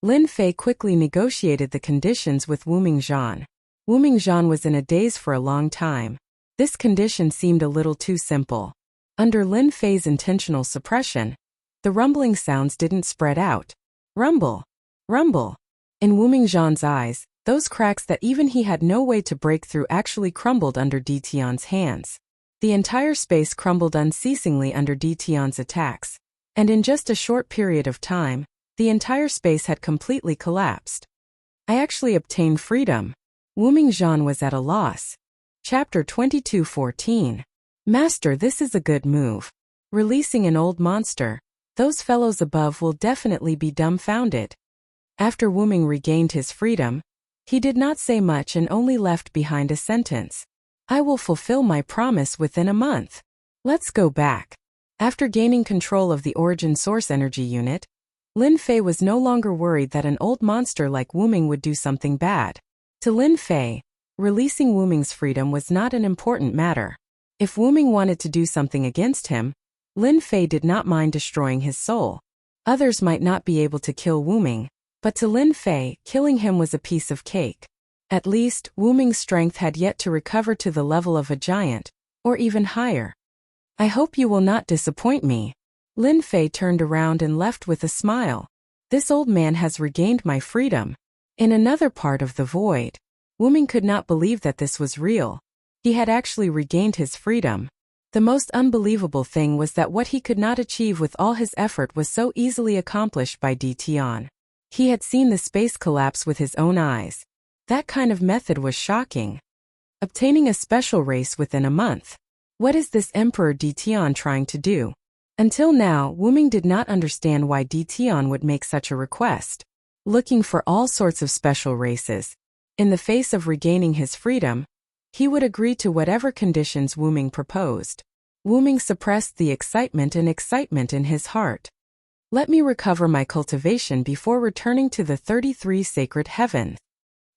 Lin Fei quickly negotiated the conditions with Wu Mingzhan. Wu Mingzhan was in a daze for a long time. This condition seemed a little too simple. Under Lin Fei's intentional suppression, the rumbling sounds didn't spread out. Rumble. Rumble. In Wu Mingzhan's eyes, those cracks that even he had no way to break through actually crumbled under Tian's hands. The entire space crumbled unceasingly under Tian's attacks. And in just a short period of time, the entire space had completely collapsed. I actually obtained freedom. Wu Mingzhan was at a loss. Chapter 22:14. Master, this is a good move. Releasing an old monster, those fellows above will definitely be dumbfounded. After Wu Ming regained his freedom, he did not say much and only left behind a sentence. I will fulfill my promise within a month. Let's go back. After gaining control of the origin source energy unit, Lin Fei was no longer worried that an old monster like Wu Ming would do something bad. To Lin Fei, releasing Wu Ming's freedom was not an important matter. If Wu Ming wanted to do something against him, Lin Fei did not mind destroying his soul. Others might not be able to kill Wu Ming, but to Lin Fei, killing him was a piece of cake. At least, Wu Ming's strength had yet to recover to the level of a giant, or even higher. I hope you will not disappoint me. Lin Fei turned around and left with a smile. This old man has regained my freedom. In another part of the void, Wu Ming could not believe that this was real. He had actually regained his freedom. The most unbelievable thing was that what he could not achieve with all his effort was so easily accomplished by Di Tian. He had seen the space collapse with his own eyes. That kind of method was shocking. Obtaining a special race within a month. What is this Emperor Di Tian trying to do? Until now, Wu Ming did not understand why Di Tian would make such a request. Looking for all sorts of special races. In the face of regaining his freedom, he would agree to whatever conditions Wu Ming proposed. Wu Ming suppressed the excitement in his heart. Let me recover my cultivation before returning to the 33 sacred heavens.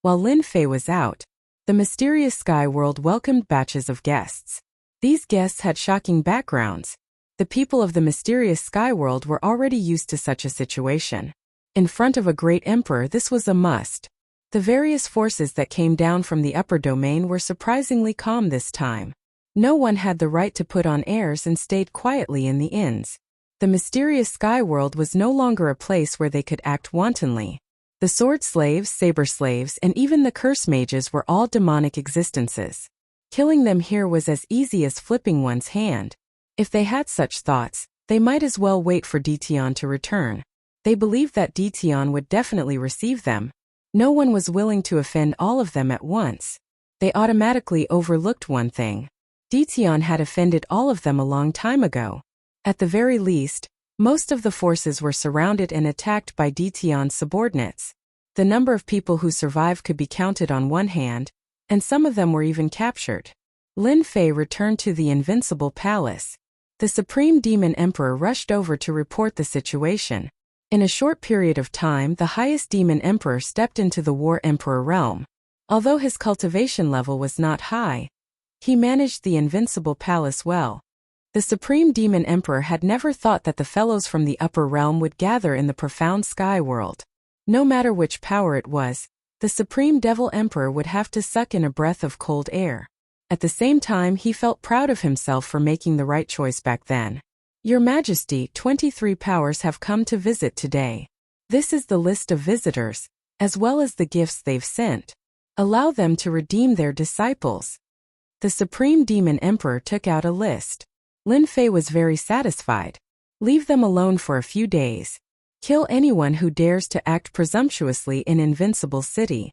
While Lin Fei was out, the mysterious sky world welcomed batches of guests. These guests had shocking backgrounds. The people of the mysterious sky world were already used to such a situation. In front of a great emperor, this was a must. The various forces that came down from the upper domain were surprisingly calm this time. No one had the right to put on airs and stayed quietly in the inns. The mysterious sky world was no longer a place where they could act wantonly. The sword slaves, saber slaves, and even the curse mages were all demonic existences. Killing them here was as easy as flipping one's hand. If they had such thoughts, they might as well wait for Di Tian to return. They believed that Di Tian would definitely receive them. No one was willing to offend all of them at once. They automatically overlooked one thing. Di Tian had offended all of them a long time ago. At the very least, most of the forces were surrounded and attacked by Di Tian's subordinates. The number of people who survived could be counted on one hand, and some of them were even captured. Lin Fei returned to the Invincible Palace. The Supreme Demon Emperor rushed over to report the situation. In a short period of time, the highest Demon Emperor stepped into the War Emperor realm. Although his cultivation level was not high, he managed the Invincible Palace well. The Supreme Demon Emperor had never thought that the fellows from the upper realm would gather in the profound sky world. No matter which power it was, the Supreme Devil Emperor would have to suck in a breath of cold air. At the same time, he felt proud of himself for making the right choice back then. Your Majesty, 23 powers have come to visit today. This is the list of visitors, as well as the gifts they've sent. Allow them to redeem their disciples. The Supreme Demon Emperor took out a list. Lin Fei was very satisfied. Leave them alone for a few days. Kill anyone who dares to act presumptuously in Invincible City.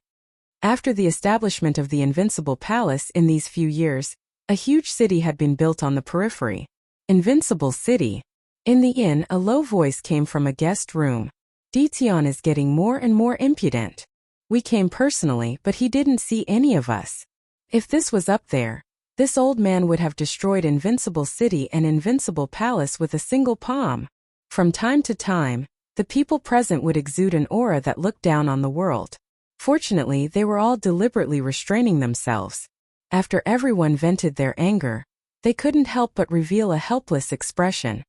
After the establishment of the Invincible Palace in these few years, a huge city had been built on the periphery. Invincible City. In the inn, a low voice came from a guest room. Di Tian is getting more and more impudent. We came personally, but he didn't see any of us. If this was up there, this old man would have destroyed Invincible City and Invincible Palace with a single palm. From time to time, the people present would exude an aura that looked down on the world. Fortunately, they were all deliberately restraining themselves. After everyone vented their anger, they couldn't help but reveal a helpless expression.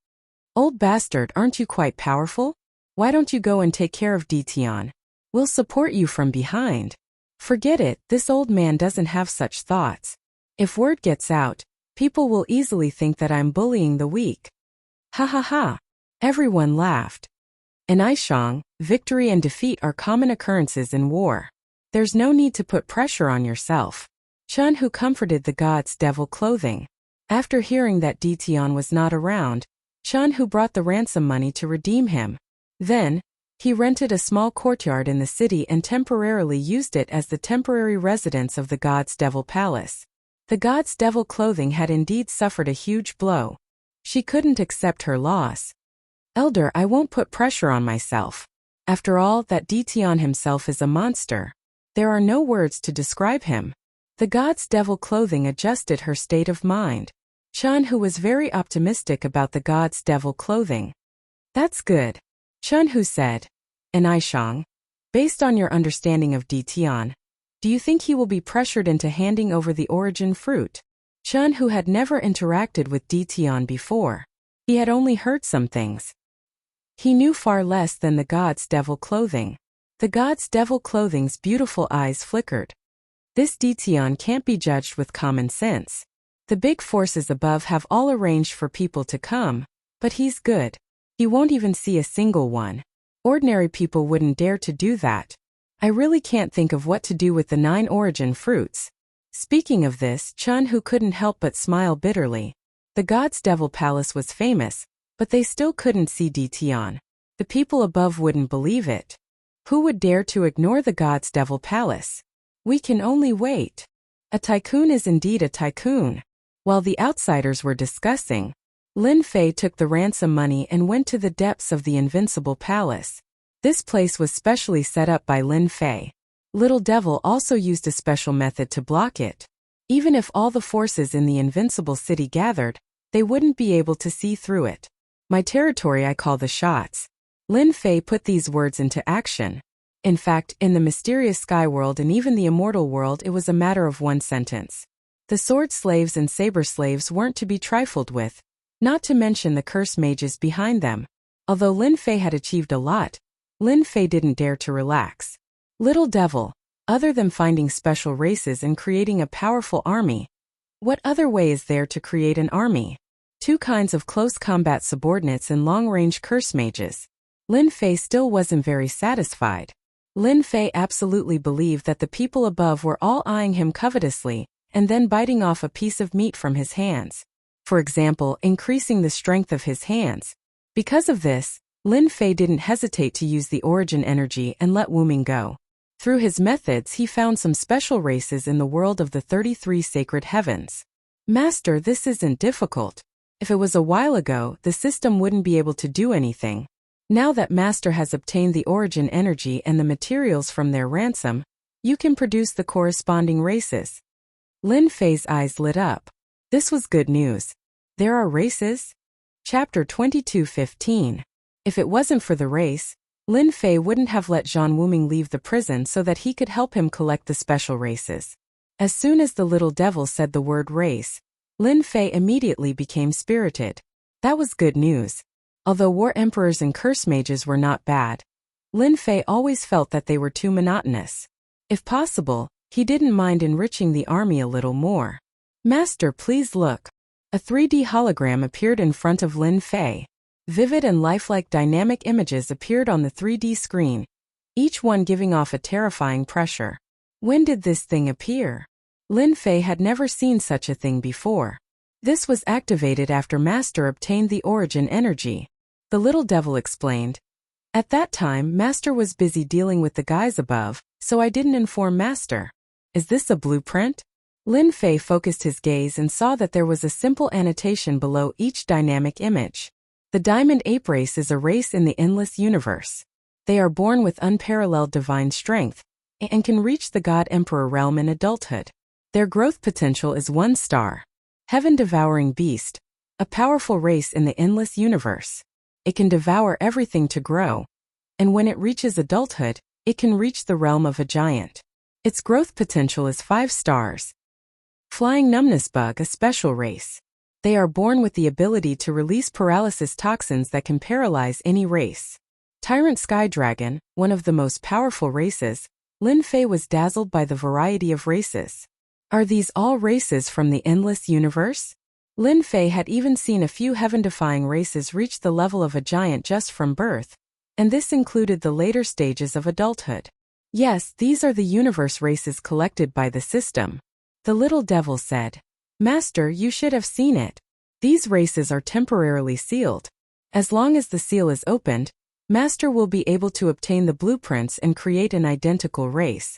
Old bastard, aren't you quite powerful? Why don't you go and take care of Di Tian? We'll support you from behind. Forget it, this old man doesn't have such thoughts. If word gets out, people will easily think that I'm bullying the weak. Ha ha ha. Everyone laughed. In Aishang, victory and defeat are common occurrences in war. There's no need to put pressure on yourself. Chun, who comforted the god's devil clothing. After hearing that Di Tian was not around, Chun, who brought the ransom money to redeem him. Then, he rented a small courtyard in the city and temporarily used it as the temporary residence of the god's devil palace. The god's devil clothing had indeed suffered a huge blow. She couldn't accept her loss. Elder, I won't put pressure on myself. After all, that Di Tian himself is a monster. There are no words to describe him. The god's devil clothing adjusted her state of mind. Chun, who was very optimistic about the god's devil clothing. That's good. Chun, who said, and Aishang, based on your understanding of Di Tian, do you think he will be pressured into handing over the origin fruit? Chun, who had never interacted with Di Tian before. He had only heard some things. He knew far less than the god's devil clothing. The god's devil clothing's beautiful eyes flickered. This Dition can't be judged with common sense. The big forces above have all arranged for people to come, but he's good. He won't even see a single one. Ordinary people wouldn't dare to do that. I really can't think of what to do with the 9 origin fruits. Speaking of this, Chun Hu couldn't help but smile bitterly. The god's devil palace was famous, but they still couldn't see Dition. The people above wouldn't believe it. Who would dare to ignore the god's devil palace? We can only wait. A tycoon is indeed a tycoon. While the outsiders were discussing, Lin Fei took the ransom money and went to the depths of the invincible palace. This place was specially set up by Lin Fei. Little Devil also used a special method to block it. Even if all the forces in the invincible city gathered, they wouldn't be able to see through it. My territory I call the shots. Lin Fei put these words into action. In fact, in the mysterious sky world and even the immortal world, it was a matter of one sentence. The sword slaves and saber slaves weren't to be trifled with, not to mention the curse mages behind them. Although Lin Fei had achieved a lot, Lin Fei didn't dare to relax. Little Devil, other than finding special races and creating a powerful army, what other way is there to create an army? 2 kinds of close combat subordinates and long-range curse mages. Lin Fei still wasn't very satisfied. Lin Fei absolutely believed that the people above were all eyeing him covetously, and then biting off a piece of meat from his hands. For example, increasing the strength of his hands. Because of this, Lin Fei didn't hesitate to use the origin energy and let Wu Ming go. Through his methods, he found some special races in the world of the 33 sacred heavens. Master, this isn't difficult. If it was a while ago, the system wouldn't be able to do anything. Now that Master has obtained the origin energy and the materials from their ransom, you can produce the corresponding races. Lin Fei's eyes lit up. This was good news. There are races? Chapter 22:15. If it wasn't for the race, Lin Fei wouldn't have let Zhang Wuming leave the prison so that he could help him collect the special races. As soon as the little devil said the word race, Lin Fei immediately became spirited. That was good news. Although war emperors and curse mages were not bad, Lin Fei always felt that they were too monotonous. If possible, he didn't mind enriching the army a little more. Master, please look. A 3D hologram appeared in front of Lin Fei. Vivid and lifelike dynamic images appeared on the 3D screen, each one giving off a terrifying pressure. When did this thing appear? Lin Fei had never seen such a thing before. This was activated after Master obtained the origin energy. The little devil explained. At that time, Master was busy dealing with the guys above, so I didn't inform Master. Is this a blueprint? Lin Fei focused his gaze and saw that there was a simple annotation below each dynamic image. The Diamond Ape race is a race in the endless universe. They are born with unparalleled divine strength and can reach the God Emperor realm in adulthood. Their growth potential is 1 star. Heaven-devouring beast, a powerful race in the endless universe. It can devour everything to grow, and when it reaches adulthood, it can reach the realm of a giant. Its growth potential is 5 stars. Flying Numbness Bug, a special race. They are born with the ability to release paralysis toxins that can paralyze any race. Tyrant Sky Dragon, one of the most powerful races, Lin Fei was dazzled by the variety of races. Are these all races from the endless universe? Lin Fei had even seen a few heaven-defying races reach the level of a giant just from birth, and this included the later stages of adulthood. Yes, these are the universe races collected by the system. The little devil said. Master, you should have seen it. These races are temporarily sealed. As long as the seal is opened, Master will be able to obtain the blueprints and create an identical race.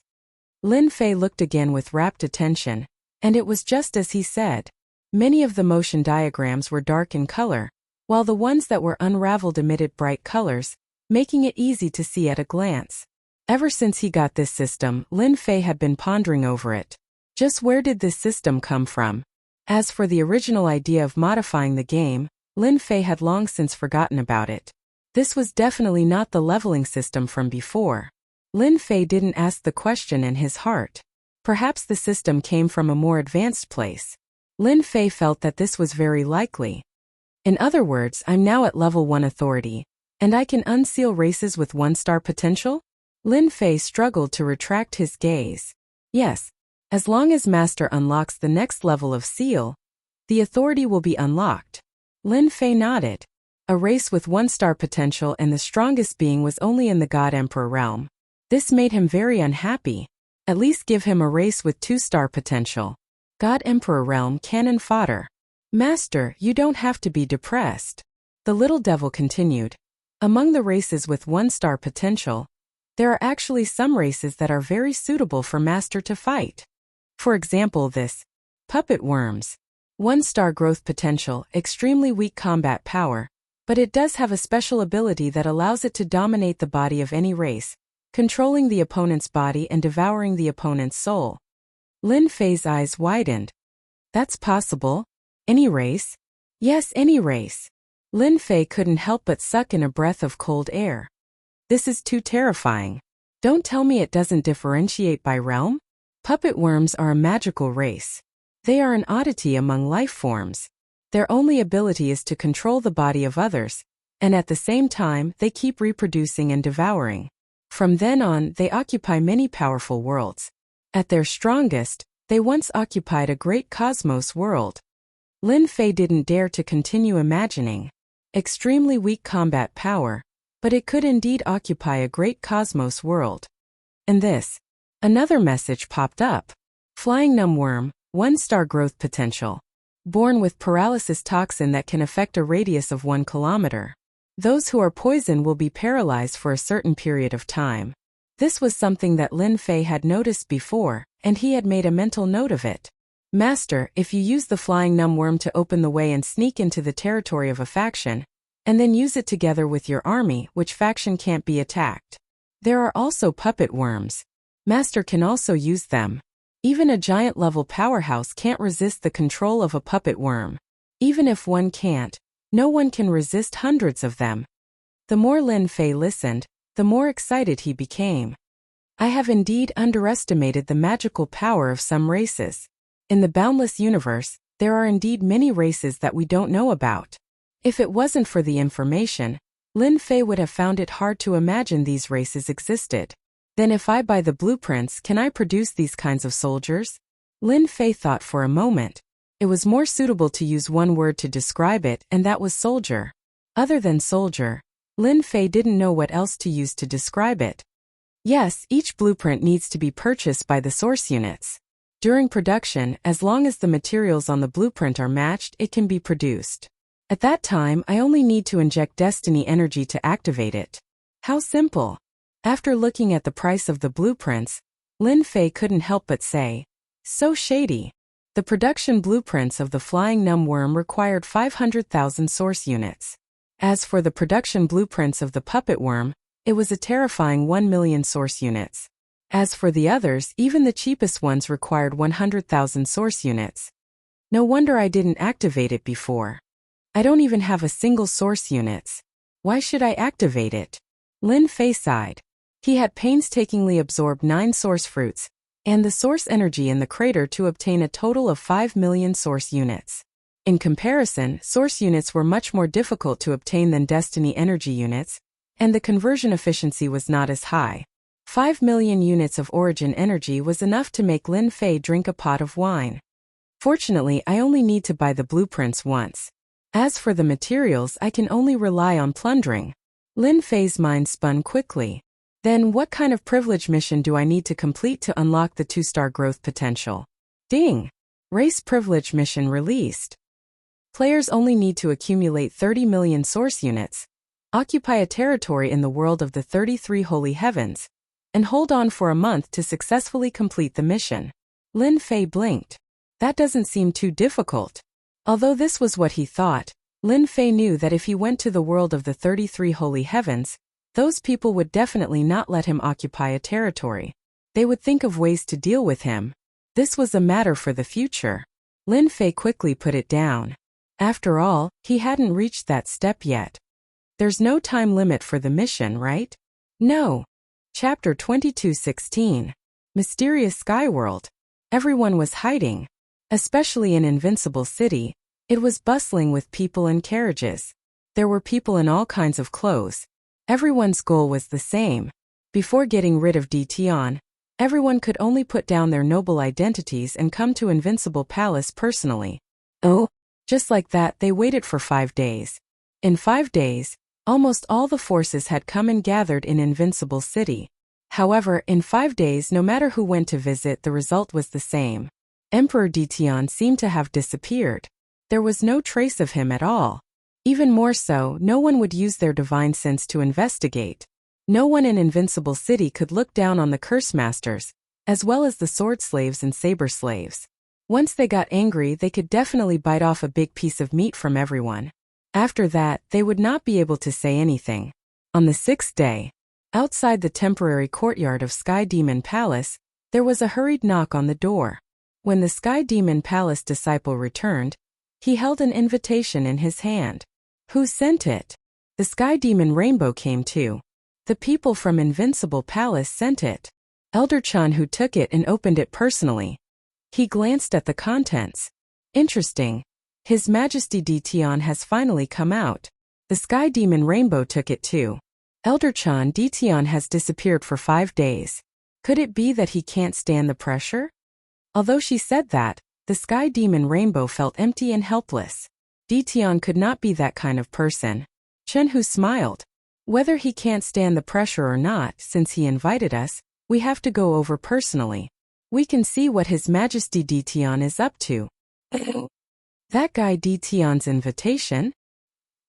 Lin Fei looked again with rapt attention, and it was just as he said. Many of the motion diagrams were dark in color, while the ones that were unraveled emitted bright colors, making it easy to see at a glance. Ever since he got this system, Lin Fei had been pondering over it. Just where did this system come from? As for the original idea of modifying the game, Lin Fei had long since forgotten about it. This was definitely not the leveling system from before. Lin Fei didn't ask the question in his heart. Perhaps the system came from a more advanced place. Lin Fei felt that this was very likely. In other words, I'm now at level 1 authority. And I can unseal races with 1-star potential? Lin Fei struggled to retract his gaze. Yes, as long as Master unlocks the next level of seal, the authority will be unlocked. Lin Fei nodded. A race with 1-star potential and the strongest being was only in the God Emperor realm. This made him very unhappy. At least give him a race with 2-star potential. God Emperor realm cannon fodder. Master, you don't have to be depressed. The little devil continued. Among the races with 1-star potential, there are actually some races that are very suitable for Master to fight. For example, this puppet worms. 1-star growth potential, extremely weak combat power, but it does have a special ability that allows it to dominate the body of any race, controlling the opponent's body and devouring the opponent's soul. Lin Fei's eyes widened. That's possible? Any race? Yes, any race. Lin Fei couldn't help but suck in a breath of cold air. This is too terrifying. Don't tell me it doesn't differentiate by realm? Puppet worms are a magical race. They are an oddity among life forms. Their only ability is to control the body of others, and at the same time, they keep reproducing and devouring. From then on, they occupy many powerful worlds. At their strongest, they once occupied a great cosmos world. Lin Fei didn't dare to continue imagining. Extremely weak combat power, but it could indeed occupy a great cosmos world. And this. Another message popped up. Flying numb worm, 1-star growth potential. Born with paralysis toxin that can affect a radius of 1 kilometer. Those who are poisoned will be paralyzed for a certain period of time. This was something that Lin Fei had noticed before, and he had made a mental note of it. Master, if you use the flying numb worm to open the way and sneak into the territory of a faction, and then use it together with your army, which faction can't be attacked? There are also puppet worms. Master can also use them. Even a giant-level powerhouse can't resist the control of a puppet worm. Even if one can't, no one can resist hundreds of them. The more Lin Fei listened, the more excited he became. I have indeed underestimated the magical power of some races. In the boundless universe, there are indeed many races that we don't know about. If it wasn't for the information, Lin Fei would have found it hard to imagine these races existed. Then if I buy the blueprints, can I produce these kinds of soldiers? Lin Fei thought for a moment. It was more suitable to use one word to describe it, and that was soldier. Other than soldier, Lin Fei didn't know what else to use to describe it. Yes, each blueprint needs to be purchased by the source units. During production, as long as the materials on the blueprint are matched, it can be produced. At that time, I only need to inject destiny energy to activate it. How simple. After looking at the price of the blueprints, Lin Fei couldn't help but say, so shady. The production blueprints of the flying numb worm required 500,000 source units. As for the production blueprints of the puppet worm, it was a terrifying 1 million source units. As for the others, even the cheapest ones required 100,000 source units. No wonder I didn't activate it before. I don't even have a single source units. Why should I activate it? Lin Fei sighed. He had painstakingly absorbed 9 source fruits, and the source energy in the crater to obtain a total of 5 million source units. In comparison, source units were much more difficult to obtain than destiny energy units, and the conversion efficiency was not as high. 5 million units of origin energy was enough to make Lin Fei drink a pot of wine. Fortunately, I only need to buy the blueprints once. As for the materials, I can only rely on plundering. Lin Fei's mind spun quickly. Then what kind of privilege mission do I need to complete to unlock the 2-star growth potential? Ding! Race privilege mission released. Players only need to accumulate 30 million source units, occupy a territory in the world of the 33 holy heavens, and hold on for a month to successfully complete the mission. Lin Fei blinked. That doesn't seem too difficult. Although this was what he thought, Lin Fei knew that if he went to the world of the 33 holy heavens, those people would definitely not let him occupy a territory. They would think of ways to deal with him. This was a matter for the future. Lin Fei quickly put it down. After all, he hadn't reached that step yet. There's no time limit for the mission, right? No. Chapter 22:16. Mysterious Skyworld. Everyone was hiding. Especially in Invincible City, it was bustling with people and carriages. There were people in all kinds of clothes, Everyone's goal was the same. Before getting rid of Dition, everyone could only put down their noble identities and come to Invincible Palace personally. Oh, just like that, they waited for 5 days. In 5 days, almost all the forces had come and gathered in Invincible City. However, in 5 days, no matter who went to visit, the result was the same. Emperor Dition seemed to have disappeared. There was no trace of him at all. Even more so, no one would use their divine sense to investigate. No one in Invincible City could look down on the curse masters, as well as the sword slaves and saber slaves. Once they got angry, they could definitely bite off a big piece of meat from everyone. After that, they would not be able to say anything. On the 6th day, outside the temporary courtyard of Sky Demon Palace, there was a hurried knock on the door. When the Sky Demon Palace disciple returned, he held an invitation in his hand. Who sent it? The Sky Demon Rainbow came too. The people from Invincible Palace sent it. Elder Chan who took it and opened it personally. He glanced at the contents. Interesting. His Majesty Dition has finally come out. The Sky Demon Rainbow took it too. Elder Chan Dition has disappeared for 5 days. Could it be that he can't stand the pressure? Although she said that, the Sky Demon Rainbow felt empty and helpless. Dition could not be that kind of person. Chen Hu smiled. Whether he can't stand the pressure or not, since he invited us, we have to go over personally. We can see what His Majesty Dition is up to. That guy Dition's invitation?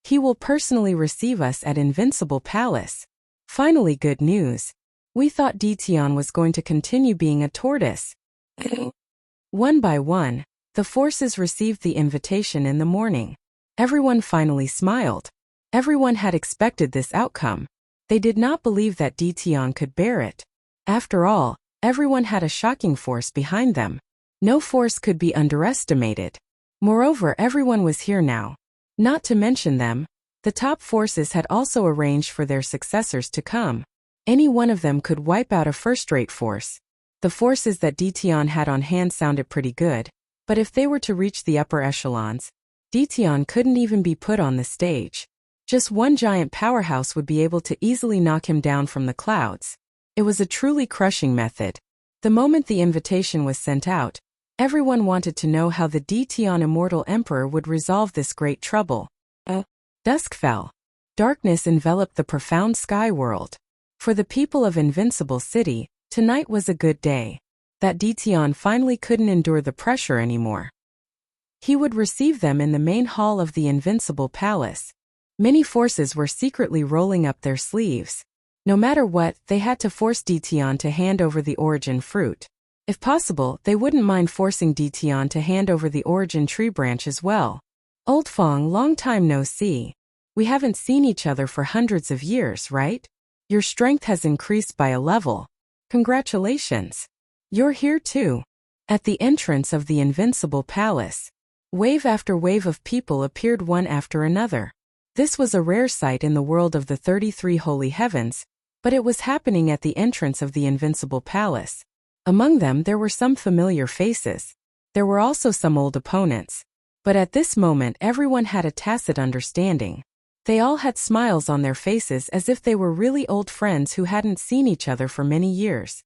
He will personally receive us at Invincible Palace. Finally, good news. We thought Dition was going to continue being a tortoise. One by one, the forces received the invitation in the morning. Everyone finally smiled. Everyone had expected this outcome. They did not believe that Dition could bear it. After all, everyone had a shocking force behind them. No force could be underestimated. Moreover, everyone was here now. Not to mention them, the top forces had also arranged for their successors to come. Any one of them could wipe out a first-rate force. The forces that Dition had on hand sounded pretty good, but if they were to reach the upper echelons, Dition couldn't even be put on the stage. Just one giant powerhouse would be able to easily knock him down from the clouds. It was a truly crushing method. The moment the invitation was sent out, everyone wanted to know how the Dition Immortal Emperor would resolve this great trouble. Dusk fell. Darkness enveloped the profound sky world. For the people of Invincible City, tonight was a good day. That Dition finally couldn't endure the pressure anymore. He would receive them in the main hall of the Invincible Palace. Many forces were secretly rolling up their sleeves. No matter what, they had to force Dition to hand over the origin fruit. If possible, they wouldn't mind forcing Dition to hand over the origin tree branch as well. Old Fong, long time no see. We haven't seen each other for hundreds of years, right? Your strength has increased by a level. Congratulations. You're here too. At the entrance of the Invincible Palace, wave after wave of people appeared one after another. This was a rare sight in the world of the 33 Holy Heavens, but it was happening at the entrance of the Invincible Palace. Among them there were some familiar faces. There were also some old opponents. But at this moment everyone had a tacit understanding. They all had smiles on their faces as if they were really old friends who hadn't seen each other for many years.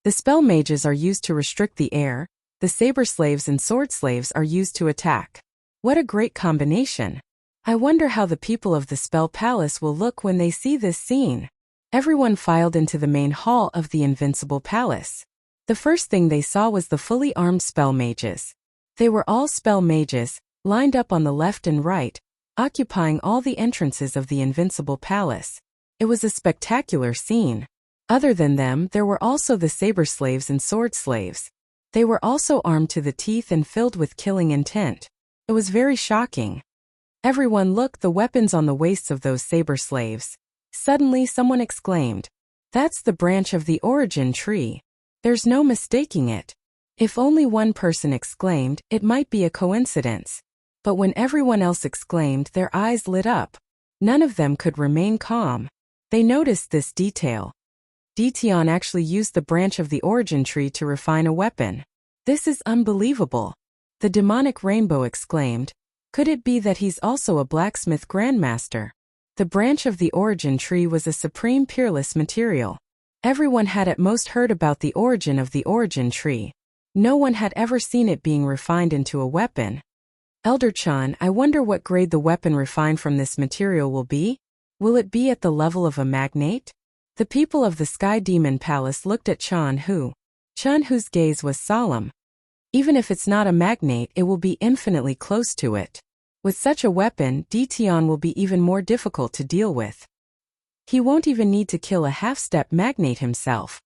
The spell mages are used to restrict the air, the saber slaves and sword slaves are used to attack. What a great combination! I wonder how the people of the Spell Palace will look when they see this scene. Everyone filed into the main hall of the Invincible Palace. The first thing they saw was the fully armed spell mages. They were all spell mages, lined up on the left and right, occupying all the entrances of the Invincible Palace. It was a spectacular scene. Other than them, there were also the saber slaves and sword slaves. They were also armed to the teeth and filled with killing intent. It was very shocking. Everyone looked the weapons on the waists of those saber slaves. Suddenly someone exclaimed, "That's the branch of the origin tree. There's no mistaking it." If only one person exclaimed, it might be a coincidence. But when everyone else exclaimed, their eyes lit up. None of them could remain calm. They noticed this detail. Dition actually used the branch of the origin tree to refine a weapon. This is unbelievable. The demonic rainbow exclaimed, "Could it be that he's also a blacksmith grandmaster?" The branch of the origin tree was a supreme peerless material. Everyone had at most heard about the origin of the origin tree. No one had ever seen it being refined into a weapon. Elder Chan, I wonder what grade the weapon refined from this material will be? Will it be at the level of a magnate? The people of the Sky Demon Palace looked at Chan Hu's gaze was solemn. Even if it's not a magnate, it will be infinitely close to it. With such a weapon, Tian will be even more difficult to deal with. He won't even need to kill a half-step magnate himself.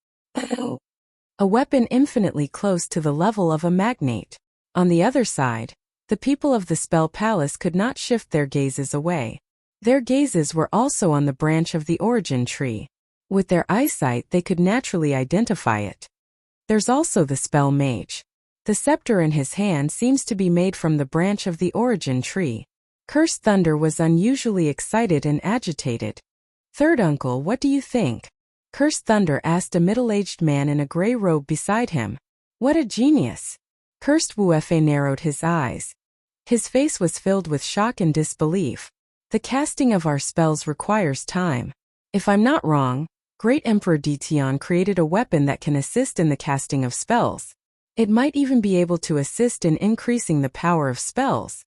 A weapon infinitely close to the level of a magnate. On the other side, the people of the Spell Palace could not shift their gazes away. Their gazes were also on the branch of the origin tree. With their eyesight, they could naturally identify it. There's also the Spell Mage. The scepter in his hand seems to be made from the branch of the origin tree. Cursed Thunder was unusually excited and agitated. Third uncle, what do you think? Cursed Thunder asked a middle-aged man in a gray robe beside him. What a genius! Cursed Wuefe narrowed his eyes. His face was filled with shock and disbelief. The casting of our spells requires time. If I'm not wrong, Great Emperor Tian created a weapon that can assist in the casting of spells. It might even be able to assist in increasing the power of spells.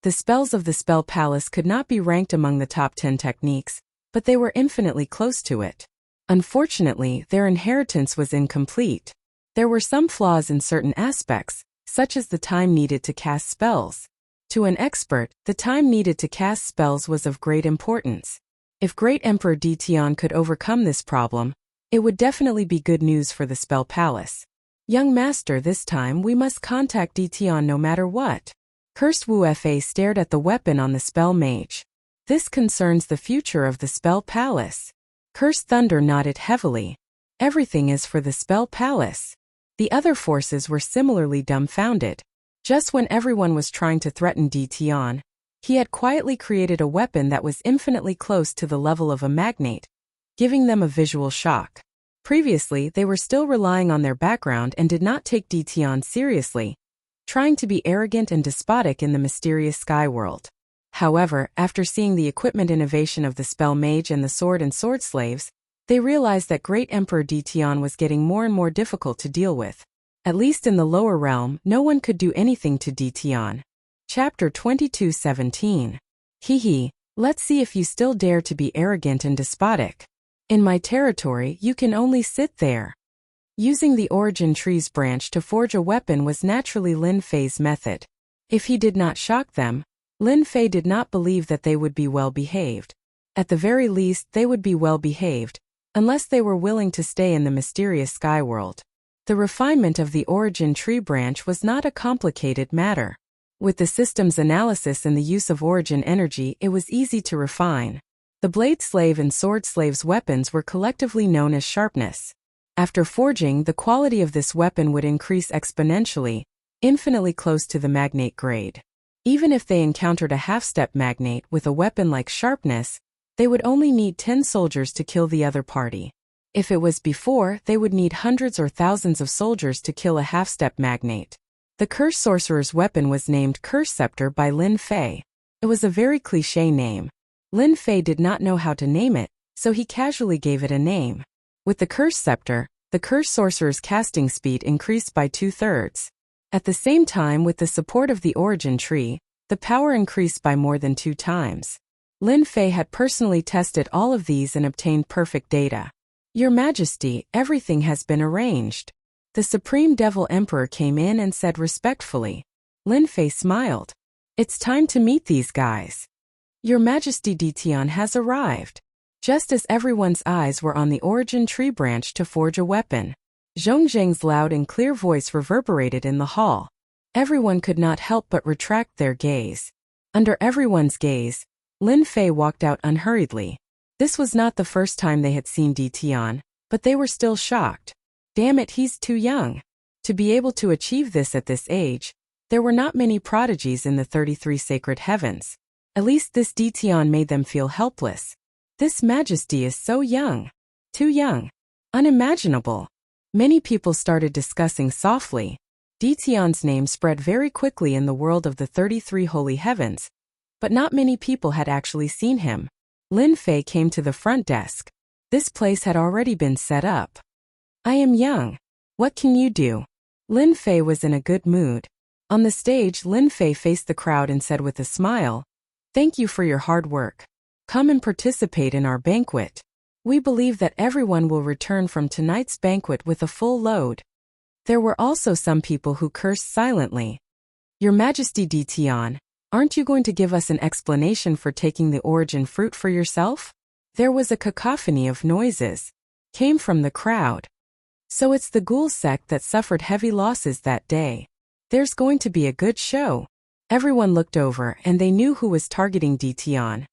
The spells of the Spell Palace could not be ranked among the top 10 techniques, but they were infinitely close to it. Unfortunately, their inheritance was incomplete. There were some flaws in certain aspects, such as the time needed to cast spells. To an expert, the time needed to cast spells was of great importance. If Great Emperor Tian could overcome this problem, it would definitely be good news for the Spell Palace. Young master, this time we must contact Tian no matter what. Cursed Wuefe stared at the weapon on the Spell Mage. This concerns the future of the Spell Palace. Cursed Thunder nodded heavily. Everything is for the Spell Palace. The other forces were similarly dumbfounded. Just when everyone was trying to threaten Tian, he had quietly created a weapon that was infinitely close to the level of a magnate, giving them a visual shock. Previously, they were still relying on their background and did not take Tian seriously, trying to be arrogant and despotic in the mysterious sky world. However, after seeing the equipment innovation of the Spell Mage and the Sword and Sword Slaves, they realized that Great Emperor Tian was getting more and more difficult to deal with. At least in the lower realm, no one could do anything to Tian. Chapter 22:17. Hehe, let's see if you still dare to be arrogant and despotic. In my territory, you can only sit there. Using the origin tree's branch to forge a weapon was naturally Lin Fei's method. If he did not shock them, Lin Fei did not believe that they would be well behaved. At the very least, they would be well behaved, unless they were willing to stay in the mysterious sky world. The refinement of the origin tree branch was not a complicated matter. With the system's analysis and the use of origin energy, it was easy to refine. The Blade Slave and Sword Slave's weapons were collectively known as sharpness. After forging, the quality of this weapon would increase exponentially, infinitely close to the magnate grade. Even if they encountered a half-step magnate with a weapon like sharpness, they would only need 10 soldiers to kill the other party. If it was before, they would need hundreds or thousands of soldiers to kill a half-step magnate. The Curse Sorcerer's weapon was named Curse Scepter by Lin Fei. It was a very cliché name. Lin Fei did not know how to name it, so he casually gave it a name. With the Curse Scepter, the Curse Sorcerer's casting speed increased by 2/3. At the same time, with the support of the origin tree, the power increased by more than 2 times. Lin Fei had personally tested all of these and obtained perfect data. Your Majesty, everything has been arranged. The Supreme Devil Emperor came in and said respectfully. Lin Fei smiled. It's time to meet these guys. Your Majesty, Tian has arrived. Just as everyone's eyes were on the origin tree branch to forge a weapon, Zhongzheng's loud and clear voice reverberated in the hall. Everyone could not help but retract their gaze. Under everyone's gaze, Lin Fei walked out unhurriedly. This was not the first time they had seen Tian, but they were still shocked. Damn it, he's too young. To be able to achieve this at this age, there were not many prodigies in the 33 sacred heavens. At least this Tian made them feel helpless. This Majesty is so young. Too young. Unimaginable. Many people started discussing softly. Tian's name spread very quickly in the world of the 33 holy heavens, but not many people had actually seen him. Lin Fei came to the front desk. This place had already been set up. I am young. What can you do? Lin Fei was in a good mood. On the stage, Lin Fei faced the crowd and said with a smile, "Thank you for your hard work. Come and participate in our banquet. We believe that everyone will return from tonight's banquet with a full load." There were also some people who cursed silently. Your Majesty Di Tian, aren't you going to give us an explanation for taking the origin fruit for yourself? There was a cacophony of noises. Came from the crowd. So it's the ghoul sect that suffered heavy losses that day. There's going to be a good show. Everyone looked over and they knew who was targeting Di Tian.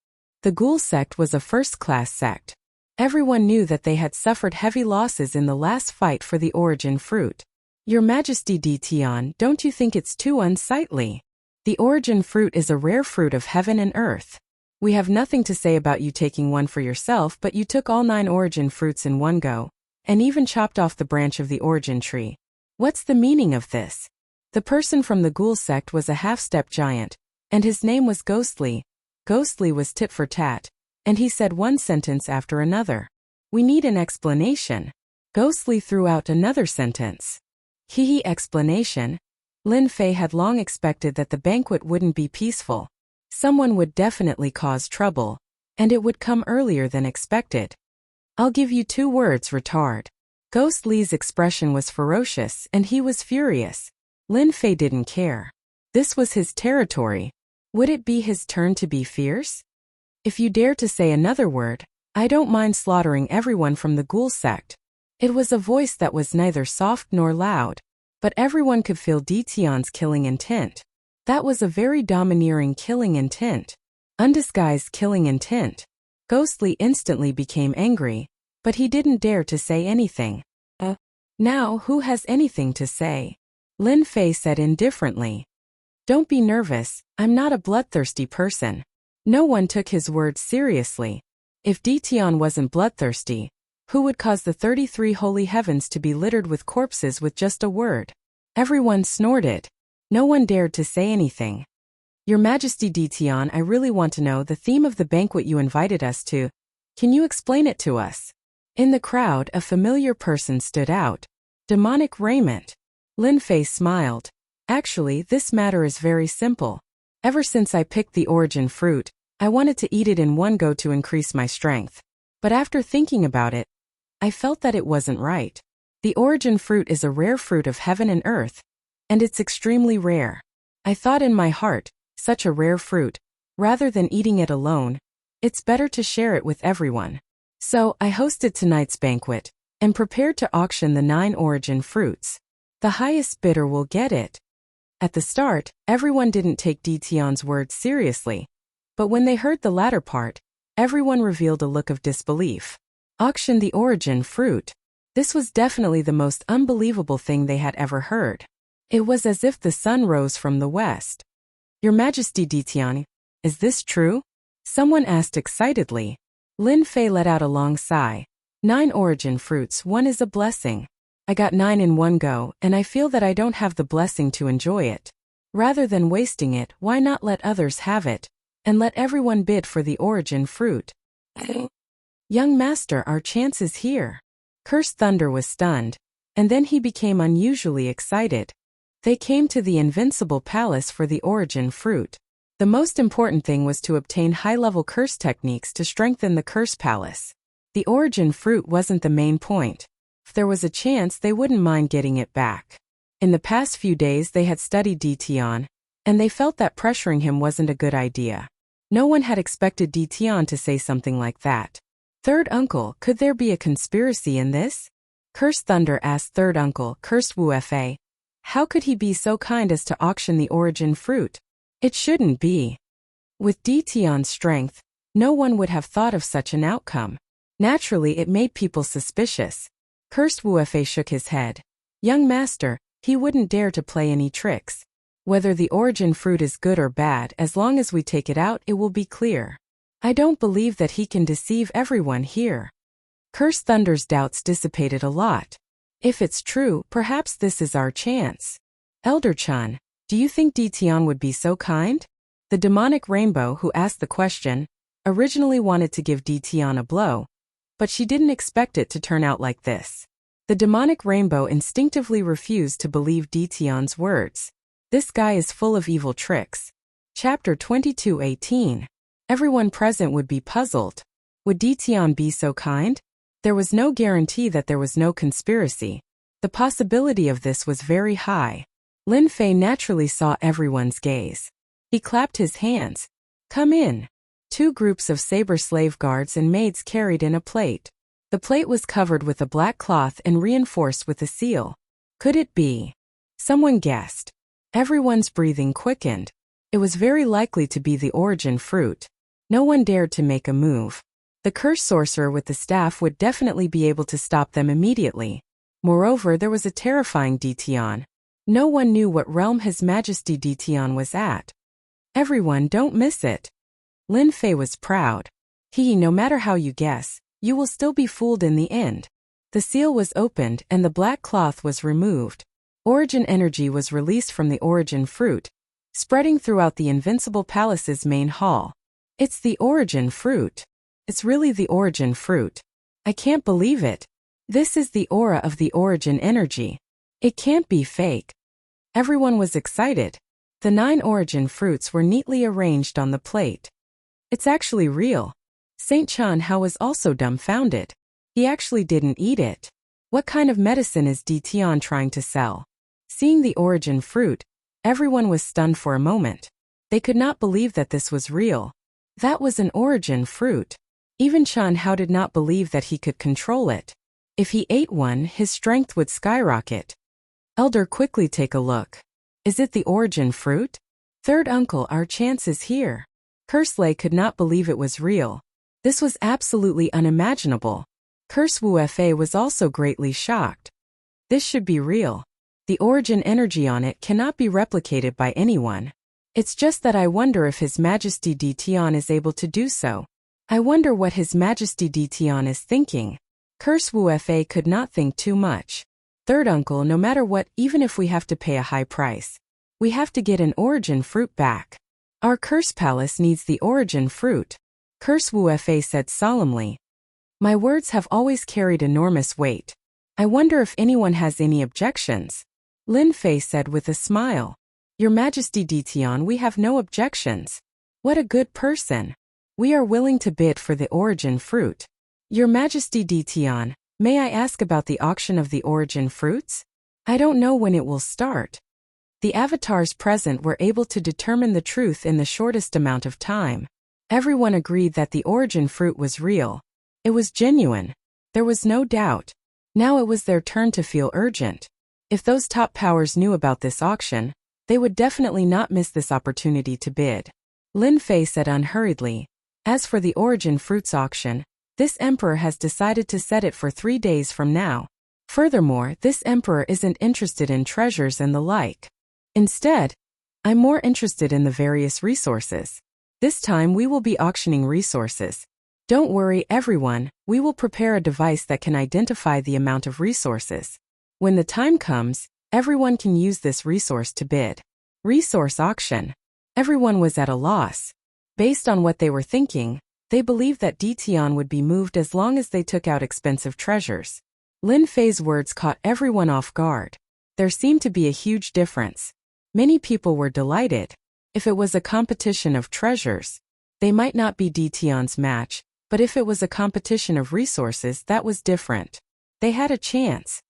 The ghoul sect was a first-class sect. Everyone knew that they had suffered heavy losses in the last fight for the origin fruit. Your Majesty Di Tian, don't you think it's too unsightly? The origin fruit is a rare fruit of heaven and earth. We have nothing to say about you taking one for yourself, but you took all 9 origin fruits in one go, and even chopped off the branch of the origin tree. What's the meaning of this? The person from the ghoul sect was a half-step giant, and his name was Ghostly. Ghostly was tit for tat, and he said one sentence after another. We need an explanation. Ghostly threw out another sentence. Hee explanation. Lin Fei had long expected that the banquet wouldn't be peaceful. Someone would definitely cause trouble, and it would come earlier than expected. I'll give you 2 words, retard. Ghostly's expression was ferocious and he was furious. Lin Fei didn't care. This was his territory. Would it be his turn to be fierce? If you dare to say another word, I don't mind slaughtering everyone from the ghoul sect. It was a voice that was neither soft nor loud, but everyone could feel Di Tian's killing intent. That was a very domineering killing intent. Undisguised killing intent. Ghostly instantly became angry, but he didn't dare to say anything. Now who has anything to say? Lin Fei said indifferently. Don't be nervous, I'm not a bloodthirsty person. No one took his words seriously. If Di Tian wasn't bloodthirsty, who would cause the 33 holy heavens to be littered with corpses with just a word? Everyone snorted. No one dared to say anything. Your Majesty Di Tian, I really want to know the theme of the banquet you invited us to. Can you explain it to us? In the crowd, a familiar person stood out. Demonic raiment. Lin Fei smiled. Actually, this matter is very simple. Ever since I picked the origin fruit, I wanted to eat it in one go to increase my strength. But after thinking about it, I felt that it wasn't right. The origin fruit is a rare fruit of heaven and earth, and it's extremely rare. I thought in my heart, such a rare fruit, rather than eating it alone, it's better to share it with everyone. So, I hosted tonight's banquet, and prepared to auction the 9 origin fruits. The highest bidder will get it. At the start, everyone didn't take Di Tian's words seriously, but when they heard the latter part, everyone revealed a look of disbelief. Auction the origin fruit. This was definitely the most unbelievable thing they had ever heard. It was as if the sun rose from the west. Your Majesty Di Tian, is this true? Someone asked excitedly. Lin Fei let out a long sigh. 9 origin fruits, one is a blessing. I got 9 in one go, and I feel that I don't have the blessing to enjoy it. Rather than wasting it, why not let others have it, and let everyone bid for the origin fruit? Young master, our chance is here. Cursed Thunder was stunned, and then he became unusually excited. They came to the Invincible Palace for the origin fruit. The most important thing was to obtain high-level curse techniques to strengthen the curse palace. The origin fruit wasn't the main point. If there was a chance, they wouldn't mind getting it back. In the past few days they had studied Di Tian, and they felt that pressuring him wasn't a good idea. No one had expected Di Tian to say something like that. Third uncle, could there be a conspiracy in this? Cursed Thunder asked third uncle, Cursed Wu Fa. How could he be so kind as to auction the origin fruit? It shouldn't be. With Di Tian's strength, no one would have thought of such an outcome. Naturally, it made people suspicious. Cursed Wu Fa shook his head. Young master, he wouldn't dare to play any tricks. Whether the origin fruit is good or bad, as long as we take it out, it will be clear. I don't believe that he can deceive everyone here. Cursed Thunder's doubts dissipated a lot. If it's true, perhaps this is our chance. Elder Chun, do you think Di Tian would be so kind? The demonic rainbow who asked the question originally wanted to give Dition a blow, but she didn't expect it to turn out like this. The demonic rainbow instinctively refused to believe Dition's words. This guy is full of evil tricks. Chapter 22:18. Everyone present would be puzzled. Would Dition be so kind? There was no guarantee that there was no conspiracy. The possibility of this was very high. Lin Fei naturally saw everyone's gaze. He clapped his hands. Come in. 2 groups of saber slave guards and maids carried in a plate. The plate was covered with a black cloth and reinforced with a seal. Could it be? Someone guessed. Everyone's breathing quickened. It was very likely to be the origin fruit. No one dared to make a move. The cursed sorcerer with the staff would definitely be able to stop them immediately. Moreover, there was a terrifying Dition. No one knew what realm His Majesty Dition was at. Everyone, don't miss it. Lin Fei was proud. No matter how you guess, you will still be fooled in the end. The seal was opened and the black cloth was removed. Origin energy was released from the origin fruit, spreading throughout the Invincible Palace's main hall. It's the origin fruit. It's really the origin fruit. I can't believe it. This is the aura of the origin energy. It can't be fake. Everyone was excited. The 9 origin fruits were neatly arranged on the plate. It's actually real. Saint Chan Hao was also dumbfounded. He actually didn't eat it. What kind of medicine is Dition trying to sell? Seeing the origin fruit, everyone was stunned for a moment. They could not believe that this was real. That was an origin fruit. Even Chan Hao did not believe that he could control it. If he ate one, his strength would skyrocket. Elder, quickly take a look. Is it the origin fruit? Third uncle, our chance is here. Kersley could not believe it was real. This was absolutely unimaginable. Curse Wu Fa was also greatly shocked. This should be real. The origin energy on it cannot be replicated by anyone. It's just that I wonder if His Majesty Dition is able to do so. I wonder what His Majesty Dition is thinking. Curse Wu Fa could not think too much. Third uncle, no matter what, even if we have to pay a high price, we have to get an origin fruit back. Our curse palace needs the origin fruit. Curse Wu Fa said solemnly. My words have always carried enormous weight. I wonder if anyone has any objections. Lin Fei said with a smile. Your Majesty Dition, we have no objections. What a good person. We are willing to bid for the origin fruit. Your Majesty Dition, may I ask about the auction of the origin fruits? I don't know when it will start. The avatars present were able to determine the truth in the shortest amount of time. Everyone agreed that the origin fruit was real. It was genuine. There was no doubt. Now it was their turn to feel urgent. If those top powers knew about this auction, they would definitely not miss this opportunity to bid. Lin Fei said unhurriedly. As for the origin fruits auction, this emperor has decided to set it for 3 days from now. Furthermore, this emperor isn't interested in treasures and the like. Instead, I'm more interested in the various resources. This time we will be auctioning resources. Don't worry, everyone, we will prepare a device that can identify the amount of resources. When the time comes, everyone can use this resource to bid. Resource auction. Everyone was at a loss. Based on what they were thinking, they believed that Dition would be moved as long as they took out expensive treasures. Lin Fei's words caught everyone off guard. There seemed to be a huge difference. Many people were delighted. If it was a competition of treasures, they might not be Dition's match, but if it was a competition of resources, that was different. They had a chance.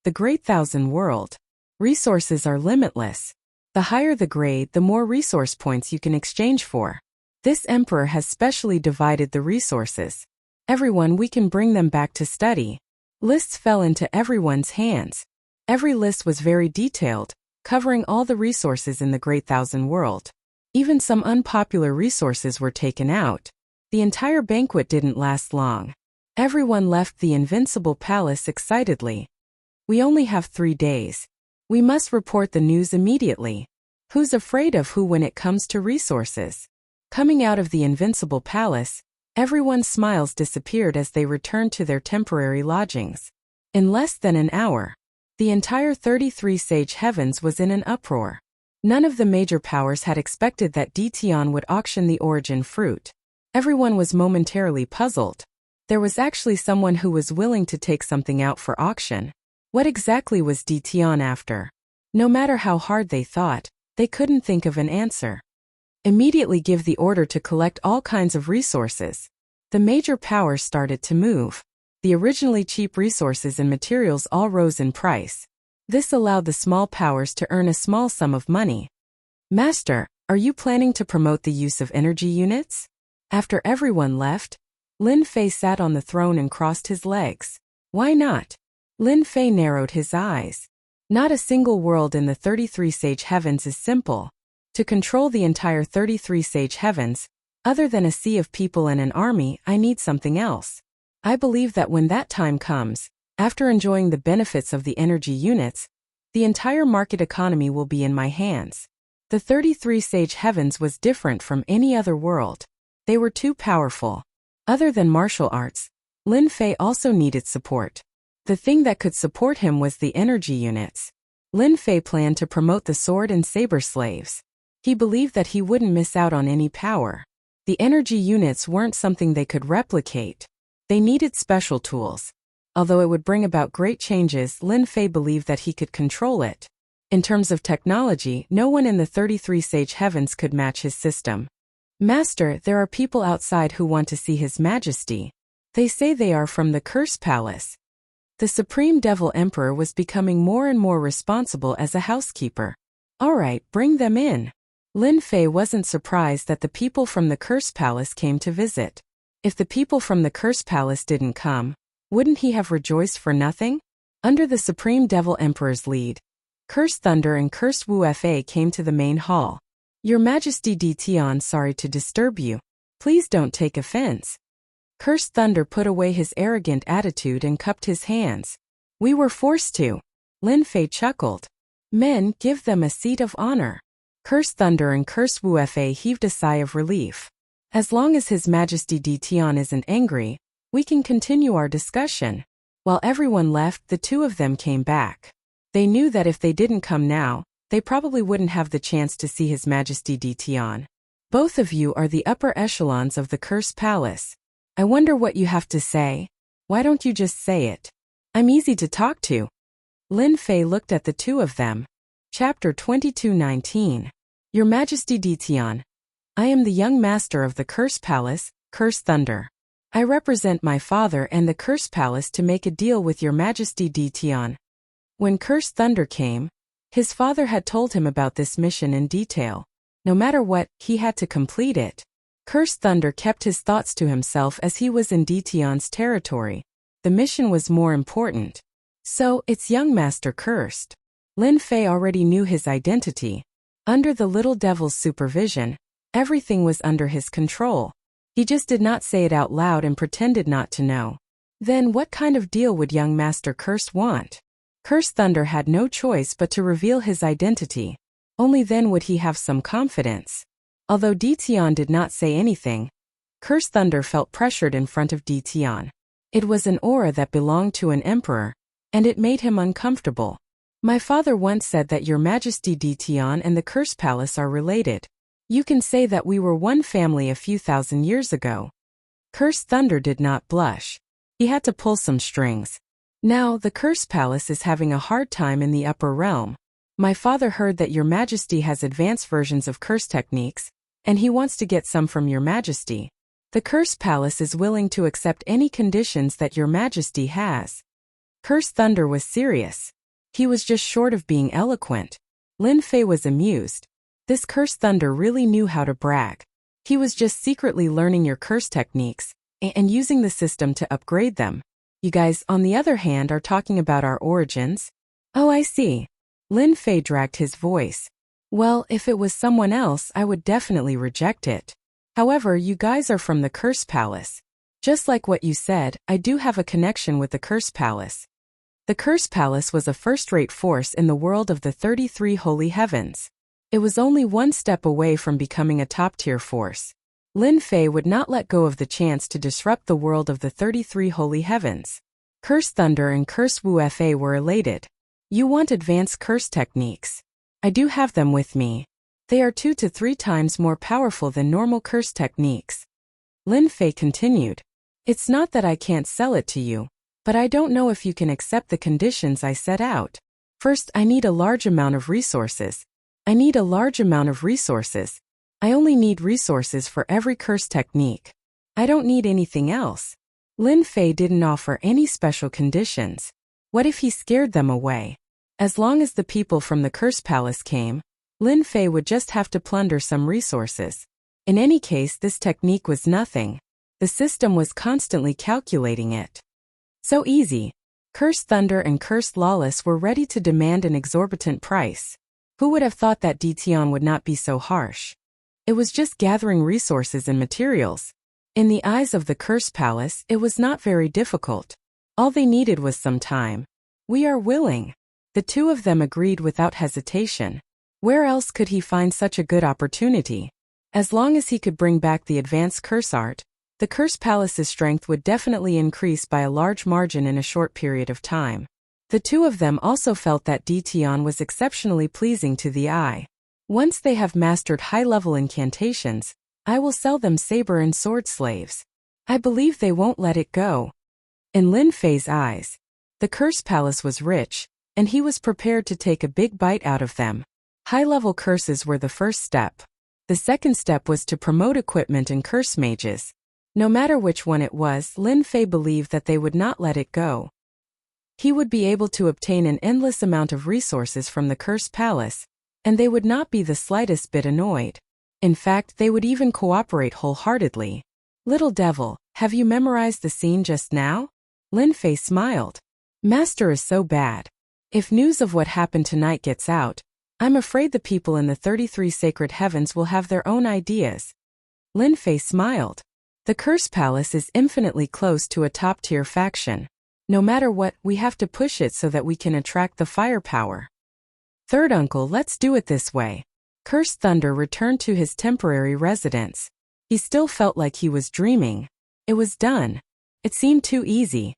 The Great Thousand World. Resources are limitless. The higher the grade, the more resource points you can exchange for. This emperor has specially divided the resources. Everyone, we can bring them back to study. Lists fell into everyone's hands. Every list was very detailed, covering all the resources in the Great Thousand World. Even some unpopular resources were taken out. The entire banquet didn't last long. Everyone left the Invincible Palace excitedly. We only have 3 days. We must report the news immediately. Who's afraid of who when it comes to resources? Coming out of the Invincible Palace, everyone's smiles disappeared as they returned to their temporary lodgings. In less than an hour, the entire 33 Sage Heavens was in an uproar. None of the major powers had expected that Dition would auction the origin fruit. Everyone was momentarily puzzled. There was actually someone who was willing to take something out for auction. What exactly was Dition after? No matter how hard they thought, they couldn't think of an answer. Immediately give the order to collect all kinds of resources. The major powers started to move. The originally cheap resources and materials all rose in price. This allowed the small powers to earn a small sum of money. Master, are you planning to promote the use of energy units? After everyone left, Lin Fei sat on the throne and crossed his legs. Why not? Lin Fei narrowed his eyes. Not a single world in the 33 Sage Heavens is simple. To control the entire 33 Sage Heavens, other than a sea of people and an army, I need something else. I believe that when that time comes, after enjoying the benefits of the energy units, the entire market economy will be in my hands. The 33 Sage Heavens was different from any other world. They were too powerful. Other than martial arts, Lin Fei also needed support. The thing that could support him was the energy units. Lin Fei planned to promote the sword and saber slaves. He believed that he wouldn't miss out on any power. The energy units weren't something they could replicate. They needed special tools. Although it would bring about great changes, Lin Fei believed that he could control it. In terms of technology, no one in the 33 Sage Heavens could match his system. Master, there are people outside who want to see His Majesty. They say they are from the Curse Palace. The Supreme Devil Emperor was becoming more and more responsible as a housekeeper. All right, bring them in. Lin Fei wasn't surprised that the people from the Curse Palace came to visit. If the people from the Curse Palace didn't come, wouldn't he have rejoiced for nothing? Under the Supreme Devil Emperor's lead, Cursed Thunder and Cursed Wu Fa came to the main hall. Your Majesty Dition, sorry to disturb you. Please don't take offense. Cursed Thunder put away his arrogant attitude and cupped his hands. We were forced to. Lin Fei chuckled. Men, give them a seat of honor. Cursed Thunder and Cursed Wu Fa heaved a sigh of relief. As long as His Majesty Dition isn't angry, we can continue our discussion. While everyone left, the two of them came back. They knew that if they didn't come now, they probably wouldn't have the chance to see His Majesty Dition. Both of you are the upper echelons of the Curse Palace. I wonder what you have to say. Why don't you just say it? I'm easy to talk to. Lin Fei looked at the two of them. Chapter 22:19. Your Majesty Dition. I am the young master of the Curse Palace, Cursed Thunder. I represent my father and the Curse Palace to make a deal with Your Majesty Dition. When Cursed Thunder came, his father had told him about this mission in detail. No matter what, he had to complete it. Cursed Thunder kept his thoughts to himself as he was in Dition's territory. The mission was more important. So, it's young Master Cursed. Lin Fei already knew his identity. Under the little devil's supervision, everything was under his control. He just did not say it out loud and pretended not to know. Then what kind of deal would young Master Cursed want? Cursed Thunder had no choice but to reveal his identity. Only then would he have some confidence. Although Dition did not say anything, Cursed Thunder felt pressured in front of Dition. It was an aura that belonged to an emperor, and it made him uncomfortable. My father once said that Your Majesty Dition and the Curse Palace are related. You can say that we were one family a few thousand years ago. Cursed Thunder did not blush. He had to pull some strings. Now, the Curse Palace is having a hard time in the upper realm. My father heard that Your Majesty has advanced versions of curse techniques, and he wants to get some from Your Majesty. The Curse Palace is willing to accept any conditions that Your Majesty has. Cursed Thunder was serious. He was just short of being eloquent. Lin Fei was amused. This Cursed Thunder really knew how to brag. He was just secretly learning your curse techniques, and using the system to upgrade them. You guys, on the other hand, are talking about our origins. Oh, I see. Lin Fei dragged his voice. Well, if it was someone else, I would definitely reject it. However, you guys are from the Curse Palace. Just like what you said, I do have a connection with the Curse Palace. The Curse Palace was a first-rate force in the world of the 33 Holy Heavens. It was only one step away from becoming a top-tier force. Lin Fei would not let go of the chance to disrupt the world of the 33 Holy Heavens. Cursed Thunder and Cursed Wu Fa were elated. You want advanced curse techniques? I do have them with me. They are 2 to 3 times more powerful than normal curse techniques. Lin Fei continued. It's not that I can't sell it to you, but I don't know if you can accept the conditions I set out. First, I need a large amount of resources. I only need resources for every curse technique. I don't need anything else. Lin Fei didn't offer any special conditions. What if he scared them away? As long as the people from the Curse Palace came, Lin Fei would just have to plunder some resources. In any case, this technique was nothing. The system was constantly calculating it. So easy. Cursed Thunder and Cursed Lawless were ready to demand an exorbitant price. Who would have thought that Ditian would not be so harsh? It was just gathering resources and materials. In the eyes of the Curse Palace, it was not very difficult. All they needed was some time. We are willing. The two of them agreed without hesitation. Where else could he find such a good opportunity? As long as he could bring back the advanced curse art, the Curse Palace's strength would definitely increase by a large margin in a short period of time. The two of them also felt that Ditian was exceptionally pleasing to the eye. Once they have mastered high-level incantations, I will sell them saber and sword slaves. I believe they won't let it go. In Lin Fei's eyes, the Curse Palace was rich, and he was prepared to take a big bite out of them. High-level curses were the first step. The second step was to promote equipment and curse mages. No matter which one it was, Lin Fei believed that they would not let it go. He would be able to obtain an endless amount of resources from the Curse Palace, and they would not be the slightest bit annoyed. In fact, they would even cooperate wholeheartedly. Little devil, have you memorized the scene just now? Lin Fei smiled. Master is so bad. If news of what happened tonight gets out, I'm afraid the people in the 33 sacred heavens will have their own ideas. Lin Fei smiled. The Curse Palace is infinitely close to a top-tier faction. No matter what, we have to push it so that we can attract the firepower. Third uncle, let's do it this way. Cursed Thunder returned to his temporary residence. He still felt like he was dreaming. It was done. It seemed too easy.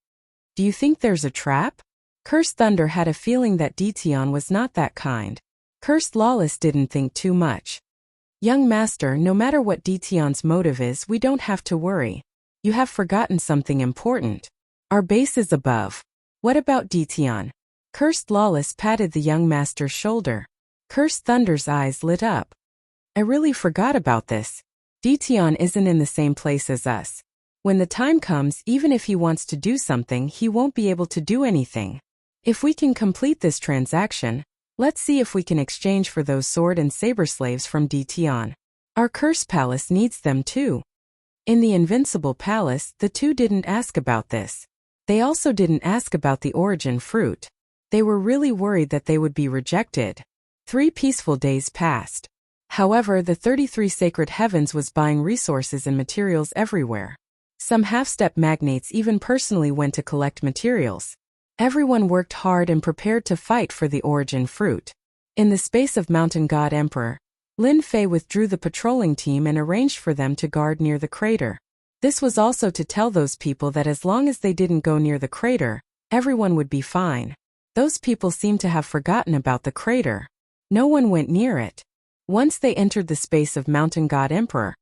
Do you think there's a trap? Cursed Thunder had a feeling that Ditian was not that kind. Cursed Lawless didn't think too much. Young master, no matter what Ditian's motive is, we don't have to worry. You have forgotten something important. Our base is above. What about Ditian? Cursed Lawless patted the young master's shoulder. Cursed Thunder's eyes lit up. I really forgot about this. Ditian isn't in the same place as us. When the time comes, even if he wants to do something, he won't be able to do anything. If we can complete this transaction, let's see if we can exchange for those sword and saber slaves from Ditian. Our Curse Palace needs them too. In the Invincible Palace, the two didn't ask about this. They also didn't ask about the origin fruit. They were really worried that they would be rejected. 3 peaceful days passed. However, the 33 sacred heavens was buying resources and materials everywhere. Some half-step magnates even personally went to collect materials. Everyone worked hard and prepared to fight for the origin fruit. In the space of Mountain God Emperor, Lin Fei withdrew the patrolling team and arranged for them to guard near the crater. This was also to tell those people that as long as they didn't go near the crater, everyone would be fine. Those people seemed to have forgotten about the crater. No one went near it. Once they entered the space of Mountain God Emperor,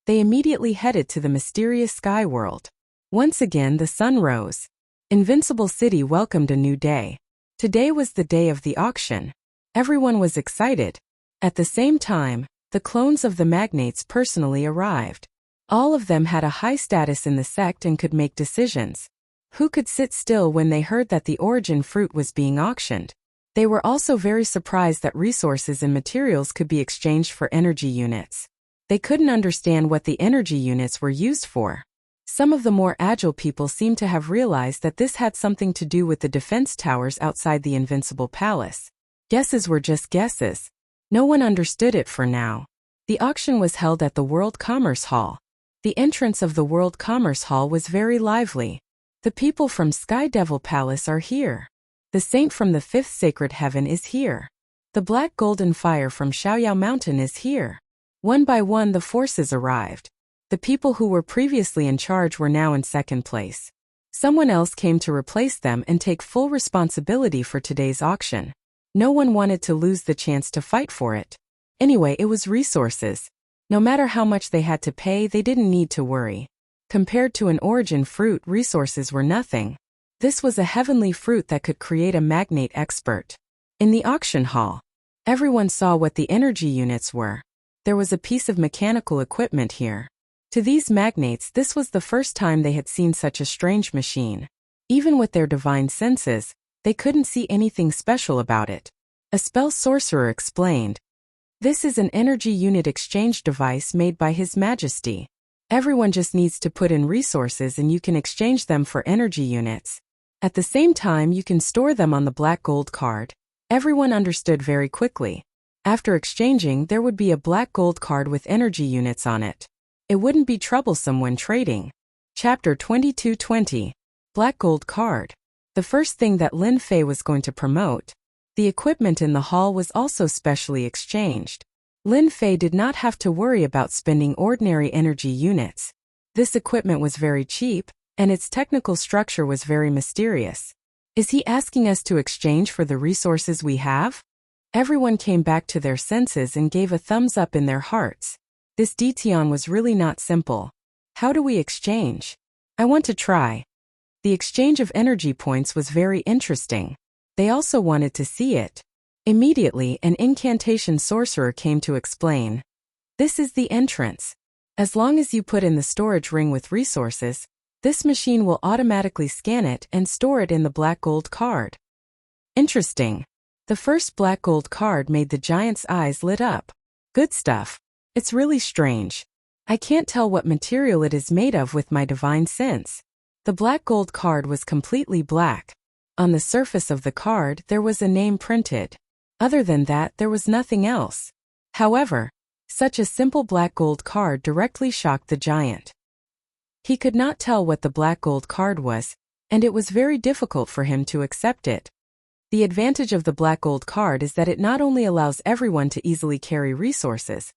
they immediately headed to the mysterious sky world. Once again the sun rose. Invincible City welcomed a new day. Today was the day of the auction. Everyone was excited. At the same time, the clones of the magnates personally arrived. All of them had a high status in the sect and could make decisions. Who could sit still when they heard that the origin fruit was being auctioned? They were also very surprised that resources and materials could be exchanged for energy units. They couldn't understand what the energy units were used for. Some of the more agile people seemed to have realized that this had something to do with the defense towers outside the Invincible Palace. Guesses were just guesses. No one understood it for now. The auction was held at the World Commerce Hall. The entrance of the World Commerce Hall was very lively. The people from Sky Devil Palace are here. The saint from the 5th sacred heaven is here. The black golden fire from Xiaoyao Mountain is here. One by one the forces arrived. The people who were previously in charge were now in second place. Someone else came to replace them and take full responsibility for today's auction. No one wanted to lose the chance to fight for it. Anyway, it was resources. No matter how much they had to pay, they didn't need to worry. Compared to an origin fruit, resources were nothing. This was a heavenly fruit that could create a magnate expert. In the auction hall, everyone saw what the energy units were. There was a piece of mechanical equipment here. To these magnates, this was the first time they had seen such a strange machine. Even with their divine senses, they couldn't see anything special about it. A spell sorcerer explained, "This is an energy unit exchange device made by His Majesty. Everyone just needs to put in resources and you can exchange them for energy units. At the same time, you can store them on the black gold card." Everyone understood very quickly. After exchanging, there would be a black gold card with energy units on it. It wouldn't be troublesome when trading. Chapter 2220. Black Gold Card. The first thing that Lin Fei was going to promote. The equipment in the hall was also specially exchanged. Lin Fei did not have to worry about spending ordinary energy units. This equipment was very cheap, and its technical structure was very mysterious. Is he asking us to exchange for the resources we have? Everyone came back to their senses and gave a thumbs up in their hearts. This Dition was really not simple. How do we exchange? I want to try. The exchange of energy points was very interesting. They also wanted to see it. Immediately, an incantation sorcerer came to explain. This is the entrance. As long as you put in the storage ring with resources, this machine will automatically scan it and store it in the black gold card. Interesting. The first black gold card made the giant's eyes lit up. Good stuff. It's really strange. I can't tell what material it is made of with my divine sense. The black gold card was completely black. On the surface of the card, there was a name printed. Other than that, there was nothing else. However, such a simple black gold card directly shocked the giant. He could not tell what the black gold card was, and it was very difficult for him to accept it. The advantage of the black gold card is that it not only allows everyone to easily carry resources,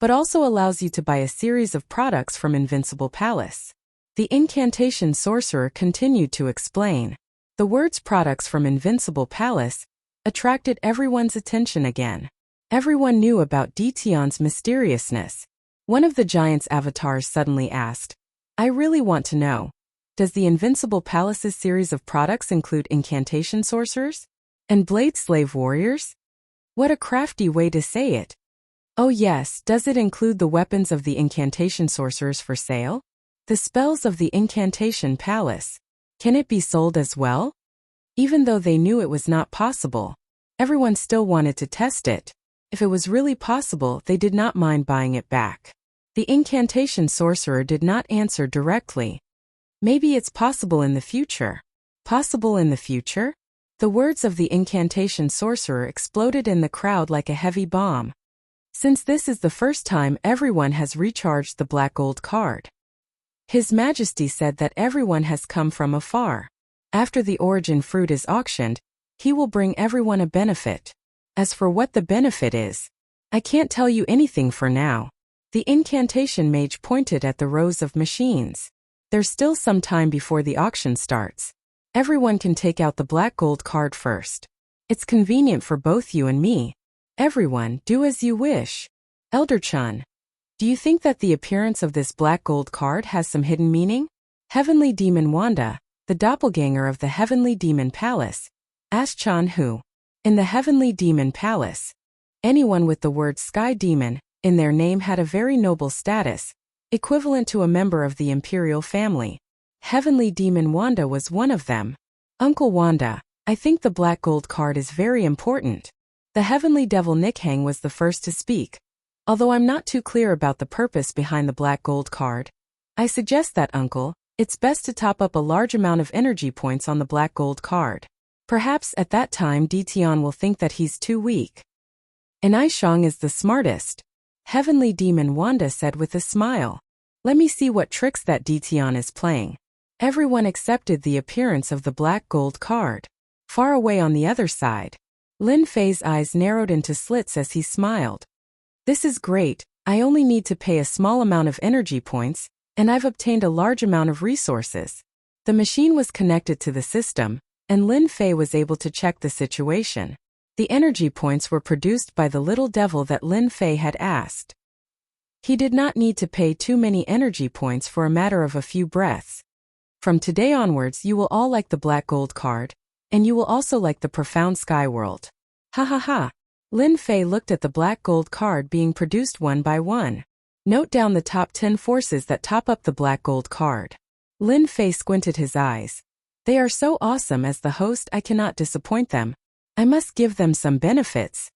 but also allows you to buy a series of products from Invincible Palace. The incantation sorcerer continued to explain. The words products from Invincible Palace attracted everyone's attention again. Everyone knew about Dition's mysteriousness. One of the giant's avatars suddenly asked, I really want to know. Does the Invincible Palace's series of products include incantation sorcerers? And blade slave warriors? What a crafty way to say it. Oh yes, does it include the weapons of the incantation sorcerers for sale? The spells of the incantation palace. Can it be sold as well? Even though they knew it was not possible, everyone still wanted to test it. If it was really possible, they did not mind buying it back. The incantation sorcerer did not answer directly. Maybe it's possible in the future. Possible in the future? The words of the incantation sorcerer exploded in the crowd like a heavy bomb. Since this is the first time everyone has recharged the black gold card. His Majesty said that everyone has come from afar. After the origin fruit is auctioned, he will bring everyone a benefit. As for what the benefit is, I can't tell you anything for now. The incantation mage pointed at the rows of machines. There's still some time before the auction starts. Everyone can take out the black gold card first. It's convenient for both you and me. Everyone, do as you wish. Elder Chun, do you think that the appearance of this black gold card has some hidden meaning? Heavenly Demon Wanda, the doppelganger of the Heavenly Demon Palace, asked Chan Hu. In the Heavenly Demon Palace, anyone with the word Sky Demon in their name had a very noble status, equivalent to a member of the imperial family. Heavenly Demon Wanda was one of them. Uncle Wanda, I think the black gold card is very important. The Heavenly Devil Nikhang was the first to speak. Although I'm not too clear about the purpose behind the black gold card, I suggest that, Uncle, it's best to top up a large amount of energy points on the black gold card. Perhaps at that time Dition will think that he's too weak. And Aishang is the smartest. Heavenly Demon Wanda said with a smile. Let me see what tricks that Dition is playing. Everyone accepted the appearance of the black gold card. Far away on the other side, Lin Fei's eyes narrowed into slits as he smiled. This is great, I only need to pay a small amount of energy points, and I've obtained a large amount of resources. The machine was connected to the system, and Lin Fei was able to check the situation. The energy points were produced by the little devil that Lin Fei had asked. He did not need to pay too many energy points for a matter of a few breaths. From today onwards you will all like the black gold card, and you will also like the profound sky world. Ha ha ha. Lin Fei looked at the black gold card being produced one by one. Note down the top 10 forces that top up the black gold card. Lin Fei squinted his eyes. They are so awesome. As the host, I cannot disappoint them. I must give them some benefits.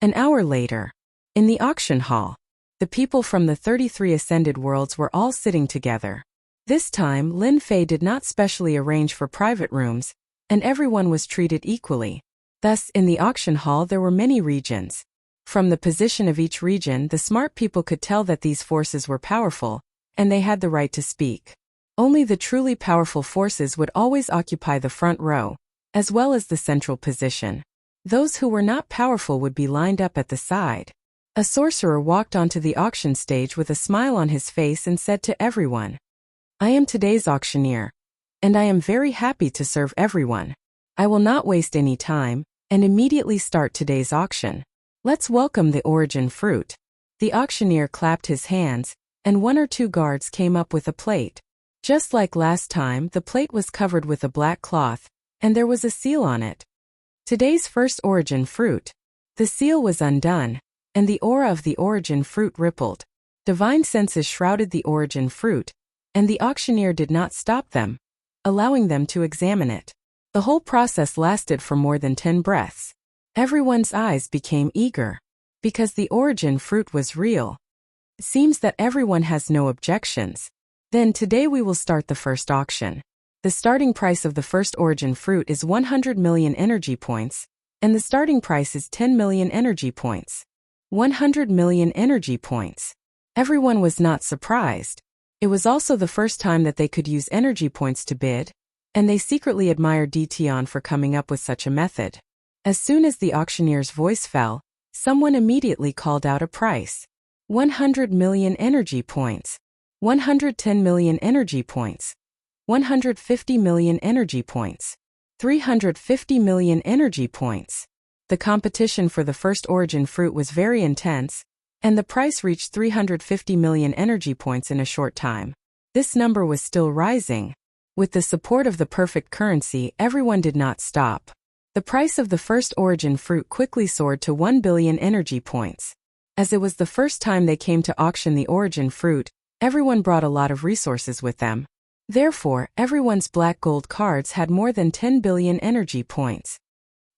An hour later, in the auction hall, the people from the 33 ascended worlds were all sitting together. This time, Lin Fei did not specially arrange for private rooms, and everyone was treated equally. Thus, in the auction hall there were many regions. From the position of each region, the smart people could tell that these forces were powerful, and they had the right to speak. Only the truly powerful forces would always occupy the front row, as well as the central position. Those who were not powerful would be lined up at the side. A sorcerer walked onto the auction stage with a smile on his face and said to everyone, I am today's auctioneer, and I am very happy to serve everyone. I will not waste any time, and immediately start today's auction. Let's welcome the origin fruit. The auctioneer clapped his hands, and 1 or 2 guards came up with a plate. Just like last time, the plate was covered with a black cloth, and there was a seal on it. Today's first origin fruit. The seal was undone, and the aura of the origin fruit rippled. Divine senses shrouded the origin fruit, and the auctioneer did not stop them, allowing them to examine it. The whole process lasted for more than 10 breaths. Everyone's eyes became eager, because the origin fruit was real. It seems that everyone has no objections. Then today we will start the first auction. The starting price of the first origin fruit is 100 million energy points, and the starting price is 10 million energy points. 100 million energy points. Everyone was not surprised. It was also the first time that they could use energy points to bid, and they secretly admired Tion for coming up with such a method. As soon as the auctioneer's voice fell, someone immediately called out a price. 100 million energy points. 110 million energy points. 150 million energy points. 350 million energy points. The competition for the first origin fruit was very intense, and the price reached 350 million energy points in a short time. This number was still rising. With the support of the perfect currency, everyone did not stop. The price of the first origin fruit quickly soared to 1 billion energy points. As it was the first time they came to auction the origin fruit, everyone brought a lot of resources with them. Therefore, everyone's black gold cards had more than 10 billion energy points.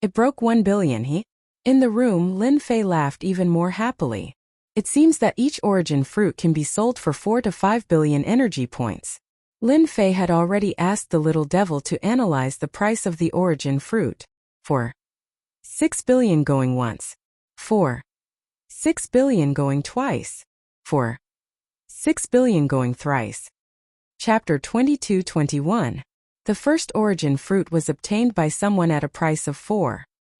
It broke 1 billion, In the room, Lin Fei laughed even more happily. It seems that each origin fruit can be sold for 4 to 5 billion energy points. Lin Fei had already asked the little devil to analyze the price of the origin fruit. For 6 billion going once. For 6 billion going twice. For 6 billion going thrice. Chapter 22-21. The first origin fruit was obtained by someone at a price of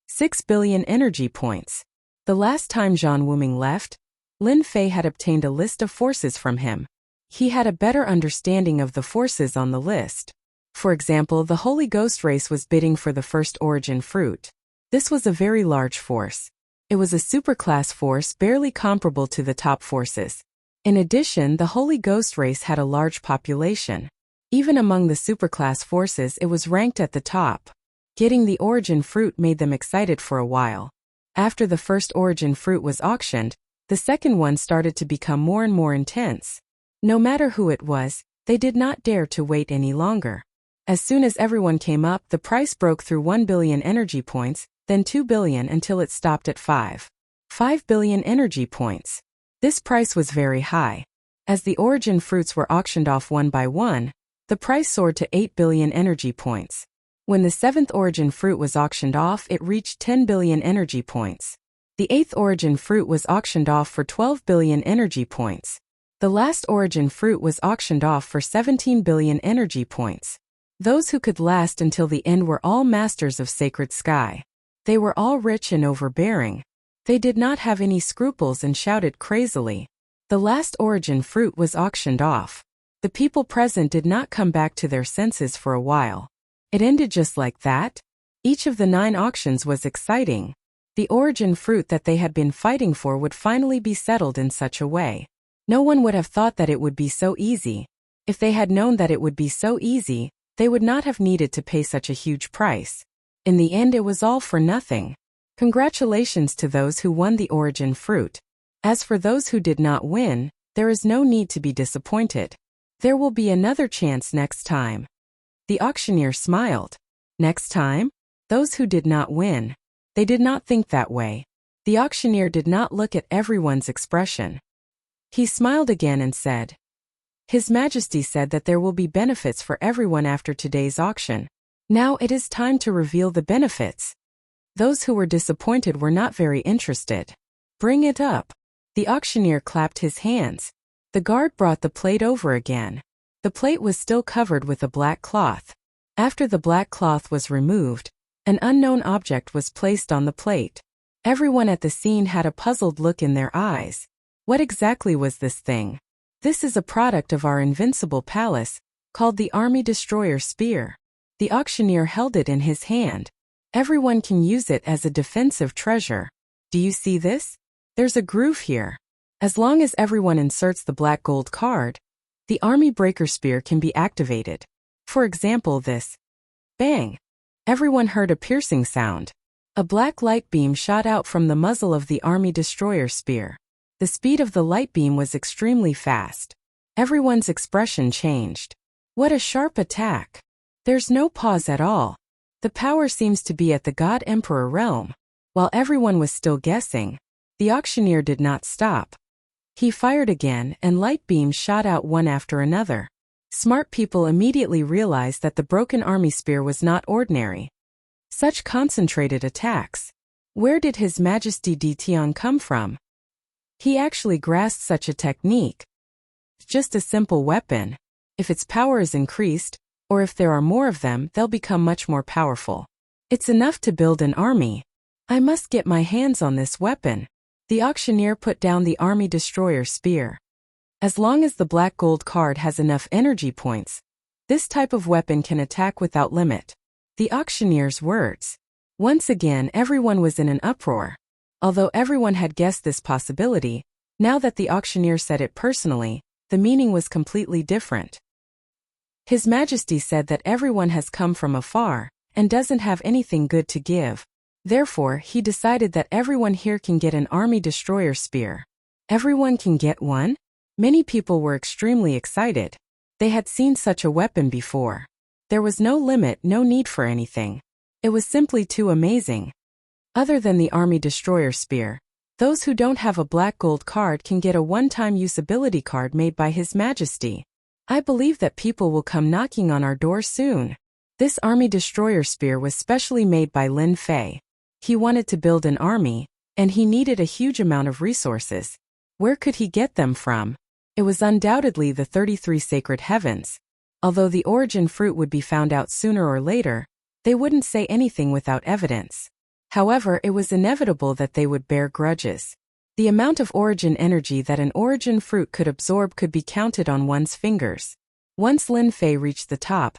6 billion energy points. The last time Zhang Wuming left, Lin Fei had obtained a list of forces from him. He had a better understanding of the forces on the list. For example, the Holy Ghost race was bidding for the first origin fruit. This was a very large force. It was a superclass force barely comparable to the top forces. In addition, the Holy Ghost race had a large population. Even among the superclass forces, it was ranked at the top. Getting the origin fruit made them excited for a while. After the first origin fruit was auctioned, the second one started to become more and more intense. No matter who it was, they did not dare to wait any longer. As soon as everyone came up, the price broke through 1 billion energy points, then 2 billion until it stopped at 5 billion energy points. This price was very high. As the origin fruits were auctioned off one by one, the price soared to 8 billion energy points. When the 7th origin fruit was auctioned off, it reached 10 billion energy points. The 8th origin fruit was auctioned off for 12 billion energy points. The last origin fruit was auctioned off for 17 billion energy points. Those who could last until the end were all masters of sacred sky. They were all rich and overbearing. They did not have any scruples and shouted crazily. The last origin fruit was auctioned off. The people present did not come back to their senses for a while. It ended just like that. Each of the 9 auctions was exciting. The origin fruit that they had been fighting for would finally be settled in such a way. No one would have thought that it would be so easy. If they had known that it would be so easy, they would not have needed to pay such a huge price. In the end, it was all for nothing. Congratulations to those who won the origin fruit. As for those who did not win, there is no need to be disappointed. There will be another chance next time. The auctioneer smiled. Next time? Those who did not win. They did not think that way. The auctioneer did not look at everyone's expression. He smiled again and said, His Majesty said that there will be benefits for everyone after today's auction. Now it is time to reveal the benefits. Those who were disappointed were not very interested. Bring it up. The auctioneer clapped his hands. The guard brought the plate over again. The plate was still covered with a black cloth. After the black cloth was removed, an unknown object was placed on the plate. Everyone at the scene had a puzzled look in their eyes. What exactly was this thing? This is a product of our invincible palace, called the Army Destroyer Spear. The auctioneer held it in his hand. Everyone can use it as a defensive treasure. Do you see this? There's a groove here. As long as everyone inserts the black gold card, the Army Breaker Spear can be activated. For example, this. Bang! Everyone heard a piercing sound. A black light beam shot out from the muzzle of the Army Destroyer Spear. The speed of the light beam was extremely fast. Everyone's expression changed. What a sharp attack! There's no pause at all. The power seems to be at the God Emperor realm. While everyone was still guessing, the auctioneer did not stop. He fired again, and light beams shot out one after another. Smart people immediately realized that the broken army spear was not ordinary. Such concentrated attacks. Where did His Majesty Detian come from? He actually grasped such a technique. Just a simple weapon. If its power is increased, or if there are more of them, they'll become much more powerful. It's enough to build an army. I must get my hands on this weapon. The auctioneer put down the Army Destroyer Spear. As long as the black gold card has enough energy points, this type of weapon can attack without limit. The auctioneer's words. Once again, everyone was in an uproar. Although everyone had guessed this possibility, now that the auctioneer said it personally, the meaning was completely different. His Majesty said that everyone has come from afar and doesn't have anything good to give. Therefore, he decided that everyone here can get an Army Destroyer Spear. Everyone can get one? Many people were extremely excited. They had seen such a weapon before. There was no limit, no need for anything. It was simply too amazing. Other than the Army Destroyer Spear, those who don't have a black gold card can get a one-time usability card made by His Majesty. I believe that people will come knocking on our door soon. This Army Destroyer Spear was specially made by Lin Fei. He wanted to build an army, and he needed a huge amount of resources. Where could he get them from? It was undoubtedly the 33 sacred heavens. Although the origin fruit would be found out sooner or later, they wouldn't say anything without evidence. However, it was inevitable that they would bear grudges. The amount of origin energy that an origin fruit could absorb could be counted on one's fingers. Once Lin Fei reached the top,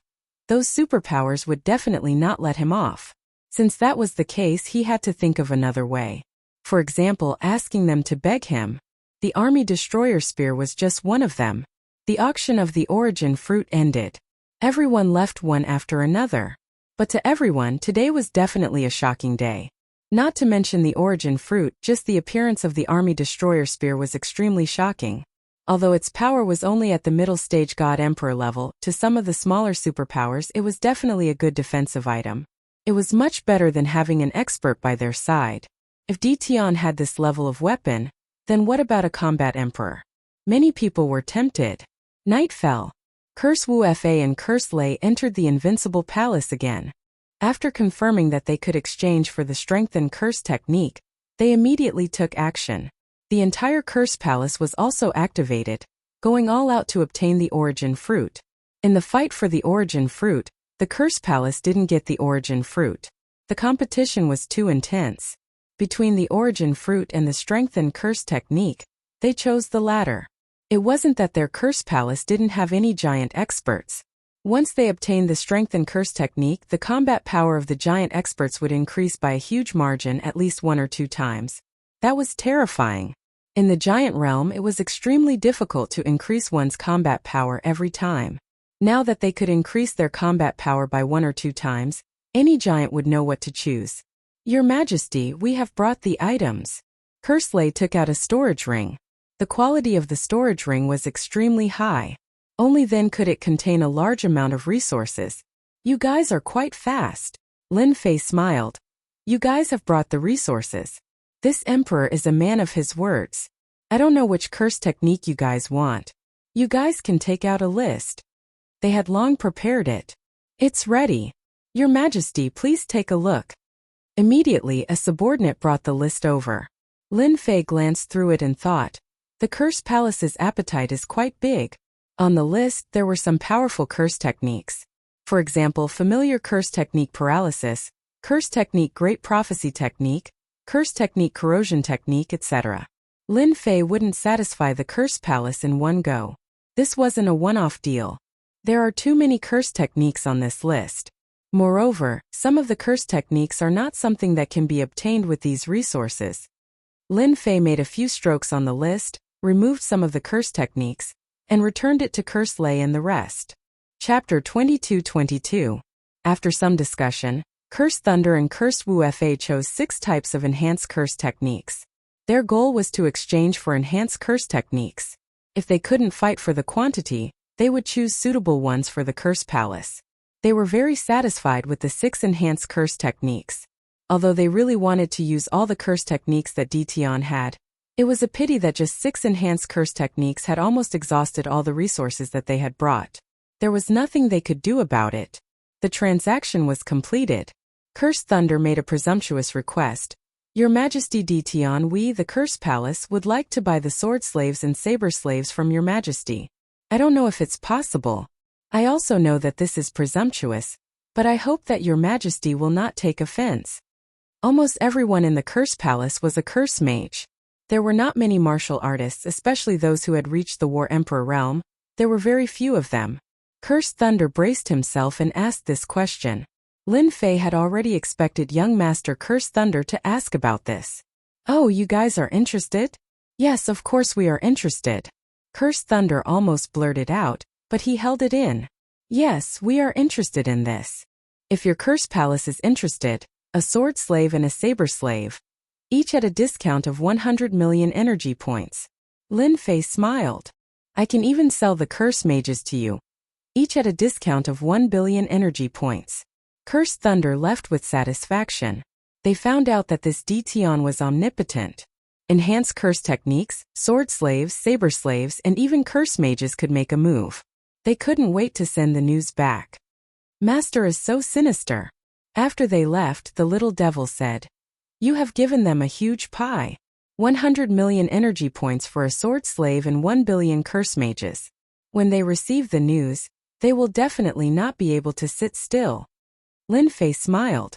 those superpowers would definitely not let him off. Since that was the case, he had to think of another way. For example, asking them to beg him. The Army Destroyer Spear was just one of them. The auction of the origin fruit ended. Everyone left one after another. But to everyone, today was definitely a shocking day. Not to mention the origin fruit, just the appearance of the Army Destroyer Spear was extremely shocking. Although its power was only at the middle stage God Emperor level, to some of the smaller superpowers it was definitely a good defensive item. It was much better than having an expert by their side. If Detian had this level of weapon, then what about a combat emperor? Many people were tempted. Night fell. Curse Wu Fa and Curse Lei entered the invincible palace again. After confirming that they could exchange for the strengthened curse technique, they immediately took action. The entire curse palace was also activated, going all out to obtain the origin fruit. In the fight for the origin fruit, the curse palace didn't get the origin fruit. The competition was too intense. Between the origin fruit and the strengthened curse technique, they chose the latter. It wasn't that their curse palace didn't have any giant experts. Once they obtained the strengthened curse technique, the combat power of the giant experts would increase by a huge margin, at least 1 or 2 times. That was terrifying. In the giant realm, it was extremely difficult to increase one's combat power every time. Now that they could increase their combat power by 1 or 2 times, any giant would know what to choose. Your Majesty, we have brought the items. Kersley took out a storage ring. The quality of the storage ring was extremely high. Only then could it contain a large amount of resources. You guys are quite fast. Lin Fei smiled. You guys have brought the resources. This emperor is a man of his words. I don't know which curse technique you guys want. You guys can take out a list. They had long prepared it. It's ready. Your Majesty, please take a look. Immediately, a subordinate brought the list over. Lin Fei glanced through it and thought, the Curse Palace's appetite is quite big. On the list, there were some powerful curse techniques. For example, familiar curse technique paralysis, curse technique great prophecy technique, curse technique corrosion technique, etc. Lin Fei wouldn't satisfy the Curse Palace in one go. This wasn't a one-off deal. There are too many curse techniques on this list. Moreover, some of the curse techniques are not something that can be obtained with these resources. Lin Fei made a few strokes on the list, removed some of the curse techniques, and returned it to Kersley and the rest. Chapter 22-22. After some discussion, Cursed Thunder and Cursed Wu Fa chose 6 types of enhanced curse techniques. Their goal was to exchange for enhanced curse techniques. If they couldn't fight for the quantity, they would choose suitable ones for the Curse Palace. They were very satisfied with the 6 enhanced curse techniques. Although they really wanted to use all the curse techniques that Ditian had, it was a pity that just 6 enhanced curse techniques had almost exhausted all the resources that they had brought. There was nothing they could do about it. The transaction was completed. Cursed Thunder made a presumptuous request. Your Majesty Ditian, we, the Curse Palace, would like to buy the sword slaves and saber slaves from your Majesty. I don't know if it's possible. I also know that this is presumptuous, but I hope that your Majesty will not take offense. Almost everyone in the Curse Palace was a curse mage. There were not many martial artists, especially those who had reached the War Emperor realm. There were very few of them. Cursed Thunder braced himself and asked this question. Lin Fei had already expected young Master Cursed Thunder to ask about this. Oh, you guys are interested? Yes, of course we are interested. Cursed Thunder almost blurted out, but he held it in. Yes, we are interested in this. If your Curse Palace is interested, a sword slave and a saber slave, each at a discount of 100 million energy points. Lin Fei smiled. I can even sell the curse mages to you, each at a discount of 1 billion energy points. Cursed Thunder left with satisfaction. They found out that this Ditian was omnipotent. Enhanced curse techniques, sword slaves, saber slaves, and even curse mages could make a move. They couldn't wait to send the news back. Master is so sinister. After they left, the little devil said, you have given them a huge pie. 100 million energy points for a sword slave and 1 billion curse mages. When they receive the news, they will definitely not be able to sit still. Lin Fei smiled.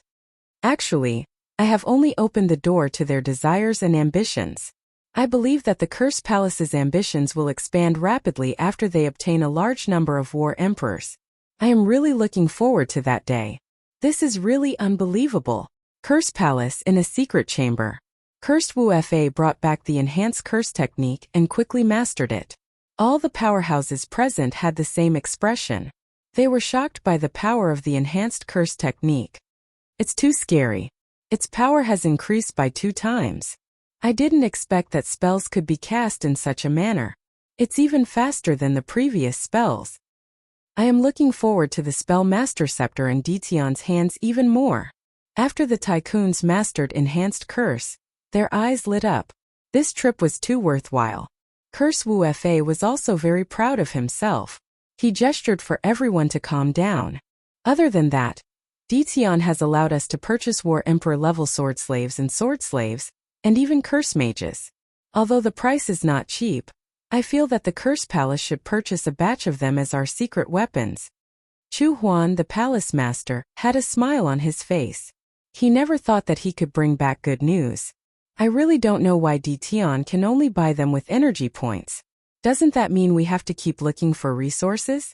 Actually, I have only opened the door to their desires and ambitions. I believe that the Curse Palace's ambitions will expand rapidly after they obtain a large number of war emperors. I am really looking forward to that day. This is really unbelievable. Curse Palace in a secret chamber. Cursed Wu Fa brought back the enhanced curse technique and quickly mastered it. All the powerhouses present had the same expression. They were shocked by the power of the enhanced curse technique. It's too scary. Its power has increased by 2 times. I didn't expect that spells could be cast in such a manner. It's even faster than the previous spells. I am looking forward to the spell Master Scepter in Ditian's hands even more. After the tycoons mastered enhanced curse, their eyes lit up. This trip was too worthwhile. Curse Wu Fa was also very proud of himself. He gestured for everyone to calm down. Other than that, Ditian has allowed us to purchase War Emperor level sword slaves, and even curse mages. Although the price is not cheap, I feel that the Curse Palace should purchase a batch of them as our secret weapons. Chu Huan, the palace master, had a smile on his face. He never thought that he could bring back good news. I really don't know why Ditian can only buy them with energy points. Doesn't that mean we have to keep looking for resources?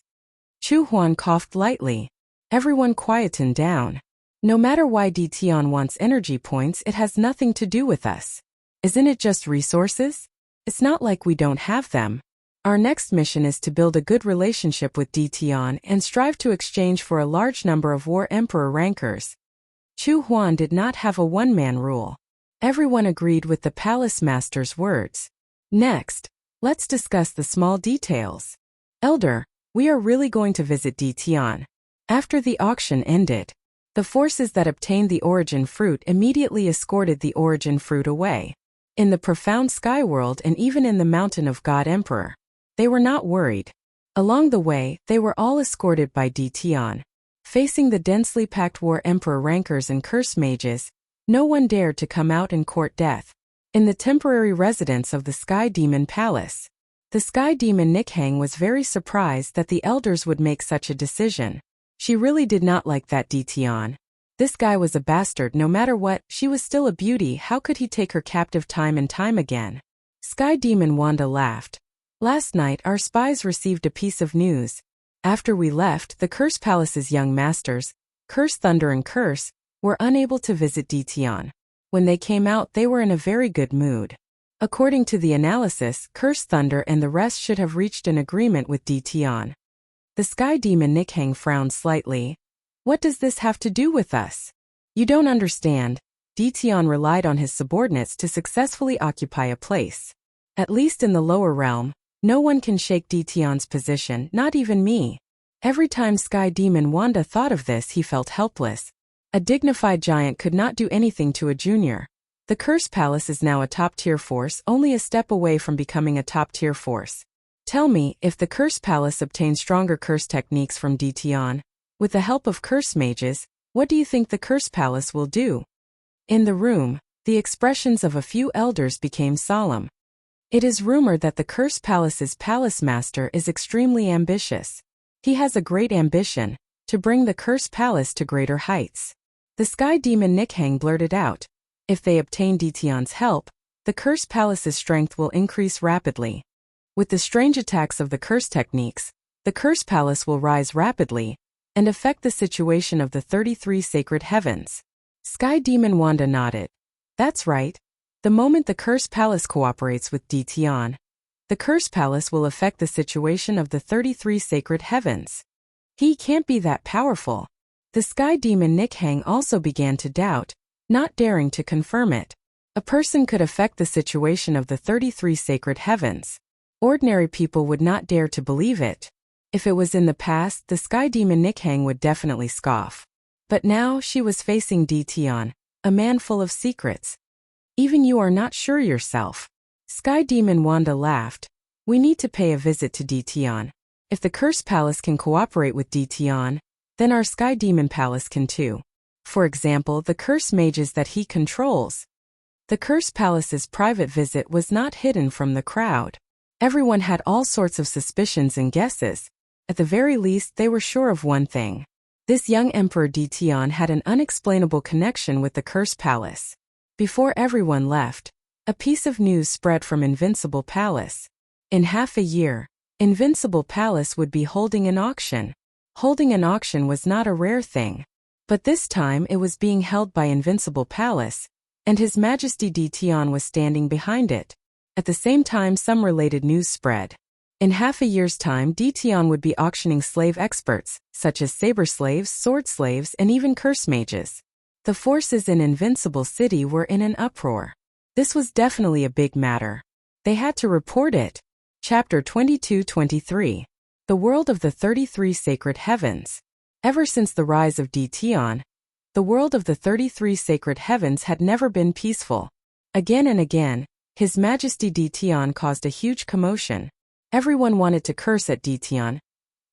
Chu Huan coughed lightly. Everyone quietened down. No matter why Ditian wants energy points, it has nothing to do with us. Isn't it just resources? It's not like we don't have them. Our next mission is to build a good relationship with Ditian and strive to exchange for a large number of War Emperor rankers. Chu Huan did not have a one-man rule. Everyone agreed with the palace master's words. Next, let's discuss the small details. Elder, we are really going to visit Ditian. After the auction ended, the forces that obtained the origin fruit immediately escorted the origin fruit away. In the profound sky world and even in the mountain of God Emperor, they were not worried. Along the way, they were all escorted by Ditian. Facing the densely packed War Emperor rankers and curse mages, no one dared to come out and court death. In the temporary residence of the Sky Demon Palace, the Sky Demon Nikhang was very surprised that the elders would make such a decision. She really did not like that Ditian. This guy was a bastard no matter what, she was still a beauty, how could he take her captive time and time again? Sky Demon Wanda laughed. Last night our spies received a piece of news. After we left, the Curse Palace's young masters, Curse Thunder and Curse, were unable to visit Ditian. When they came out they were in a very good mood. According to the analysis, Curse Thunder and the rest should have reached an agreement with Ditian. The Sky Demon Nikhang frowned slightly. What does this have to do with us? You don't understand. Ditian relied on his subordinates to successfully occupy a place. At least in the lower realm, no one can shake Ditian's position, not even me. Every time Sky Demon Wanda thought of this he felt helpless. A dignified giant could not do anything to a junior. The Curse Palace is now a top-tier force, only a step away from becoming a top-tier force. Tell me, if the Curse Palace obtains stronger curse techniques from Ditian, with the help of curse mages, what do you think the Curse Palace will do? In the room, the expressions of a few elders became solemn. It is rumored that the Curse Palace's palace master is extremely ambitious. He has a great ambition, to bring the Curse Palace to greater heights. The Sky Demon Nikhang blurted out. If they obtain Ditian's help, the Curse Palace's strength will increase rapidly. With the strange attacks of the curse techniques, the Curse Palace will rise rapidly, and affect the situation of the 33 sacred heavens. Sky Demon Wanda nodded. That's right. The moment the Curse Palace cooperates with Ditian, the Curse Palace will affect the situation of the 33 sacred heavens. He can't be that powerful. The Sky Demon Nikhang also began to doubt, not daring to confirm it. A person could affect the situation of the 33 sacred heavens. Ordinary people would not dare to believe it. If it was in the past, the Sky Demon Nikhang would definitely scoff. But now she was facing Ditian, a man full of secrets. Even you are not sure yourself. Sky Demon Wanda laughed. We need to pay a visit to Ditian. If the Curse Palace can cooperate with Ditian, then our Sky Demon Palace can too. For example, the curse mages that he controls. The Curse Palace's private visit was not hidden from the crowd. Everyone had all sorts of suspicions and guesses. At the very least, they were sure of one thing. This young Emperor Ditian had an unexplainable connection with the Curse Palace. Before everyone left, a piece of news spread from Invincible Palace. In half a year, Invincible Palace would be holding an auction. Holding an auction was not a rare thing. But this time it was being held by Invincible Palace, and His Majesty Ditian was standing behind it. At the same time some related news spread. In half a year's time Ditian would be auctioning slave experts, such as saber slaves, sword slaves, and even curse mages. The forces in Invincible City were in an uproar. This was definitely a big matter. They had to report it. Chapter 22-23. The World of the 33 Sacred Heavens. Ever since the rise of Ditian, the world of the 33 sacred heavens had never been peaceful. Again and again, His Majesty Ditian caused a huge commotion. Everyone wanted to curse at Ditian.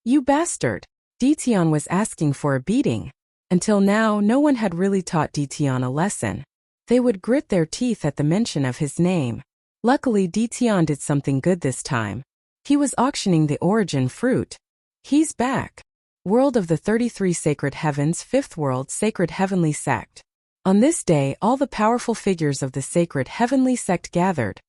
You bastard! Ditian was asking for a beating. Until now, no one had really taught Ditian a lesson. They would grit their teeth at the mention of his name. Luckily, Ditian did something good this time. He was auctioning the origin fruit. He's back. World of the 33 Sacred Heavens, Fifth World, Sacred Heavenly Sect. On this day, all the powerful figures of the Sacred Heavenly Sect gathered,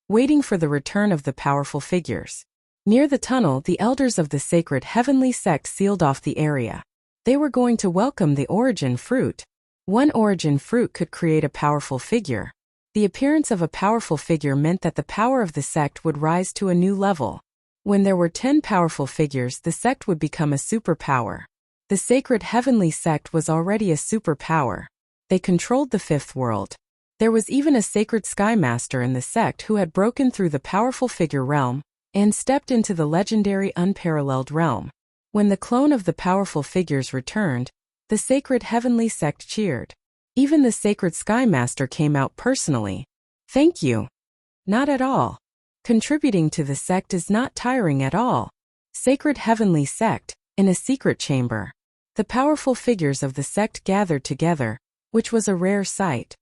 waiting for the return of the powerful figures. Near the tunnel, the elders of the Sacred Heavenly Sect sealed off the area. They were going to welcome the origin fruit. One origin fruit could create a powerful figure. The appearance of a powerful figure meant that the power of the sect would rise to a new level. When there were 10 powerful figures, the sect would become a superpower. The sacred heavenly sect was already a superpower. They controlled the fifth world. There was even a sacred sky master in the sect who had broken through the powerful figure realm and stepped into the legendary unparalleled realm. When the clone of the powerful figures returned, the sacred heavenly sect cheered. Even the sacred sky master came out personally. Thank you. Not at all. Contributing to the sect is not tiring at all. Sacred heavenly sect, in a secret chamber. The powerful figures of the sect gathered together, which was a rare sight.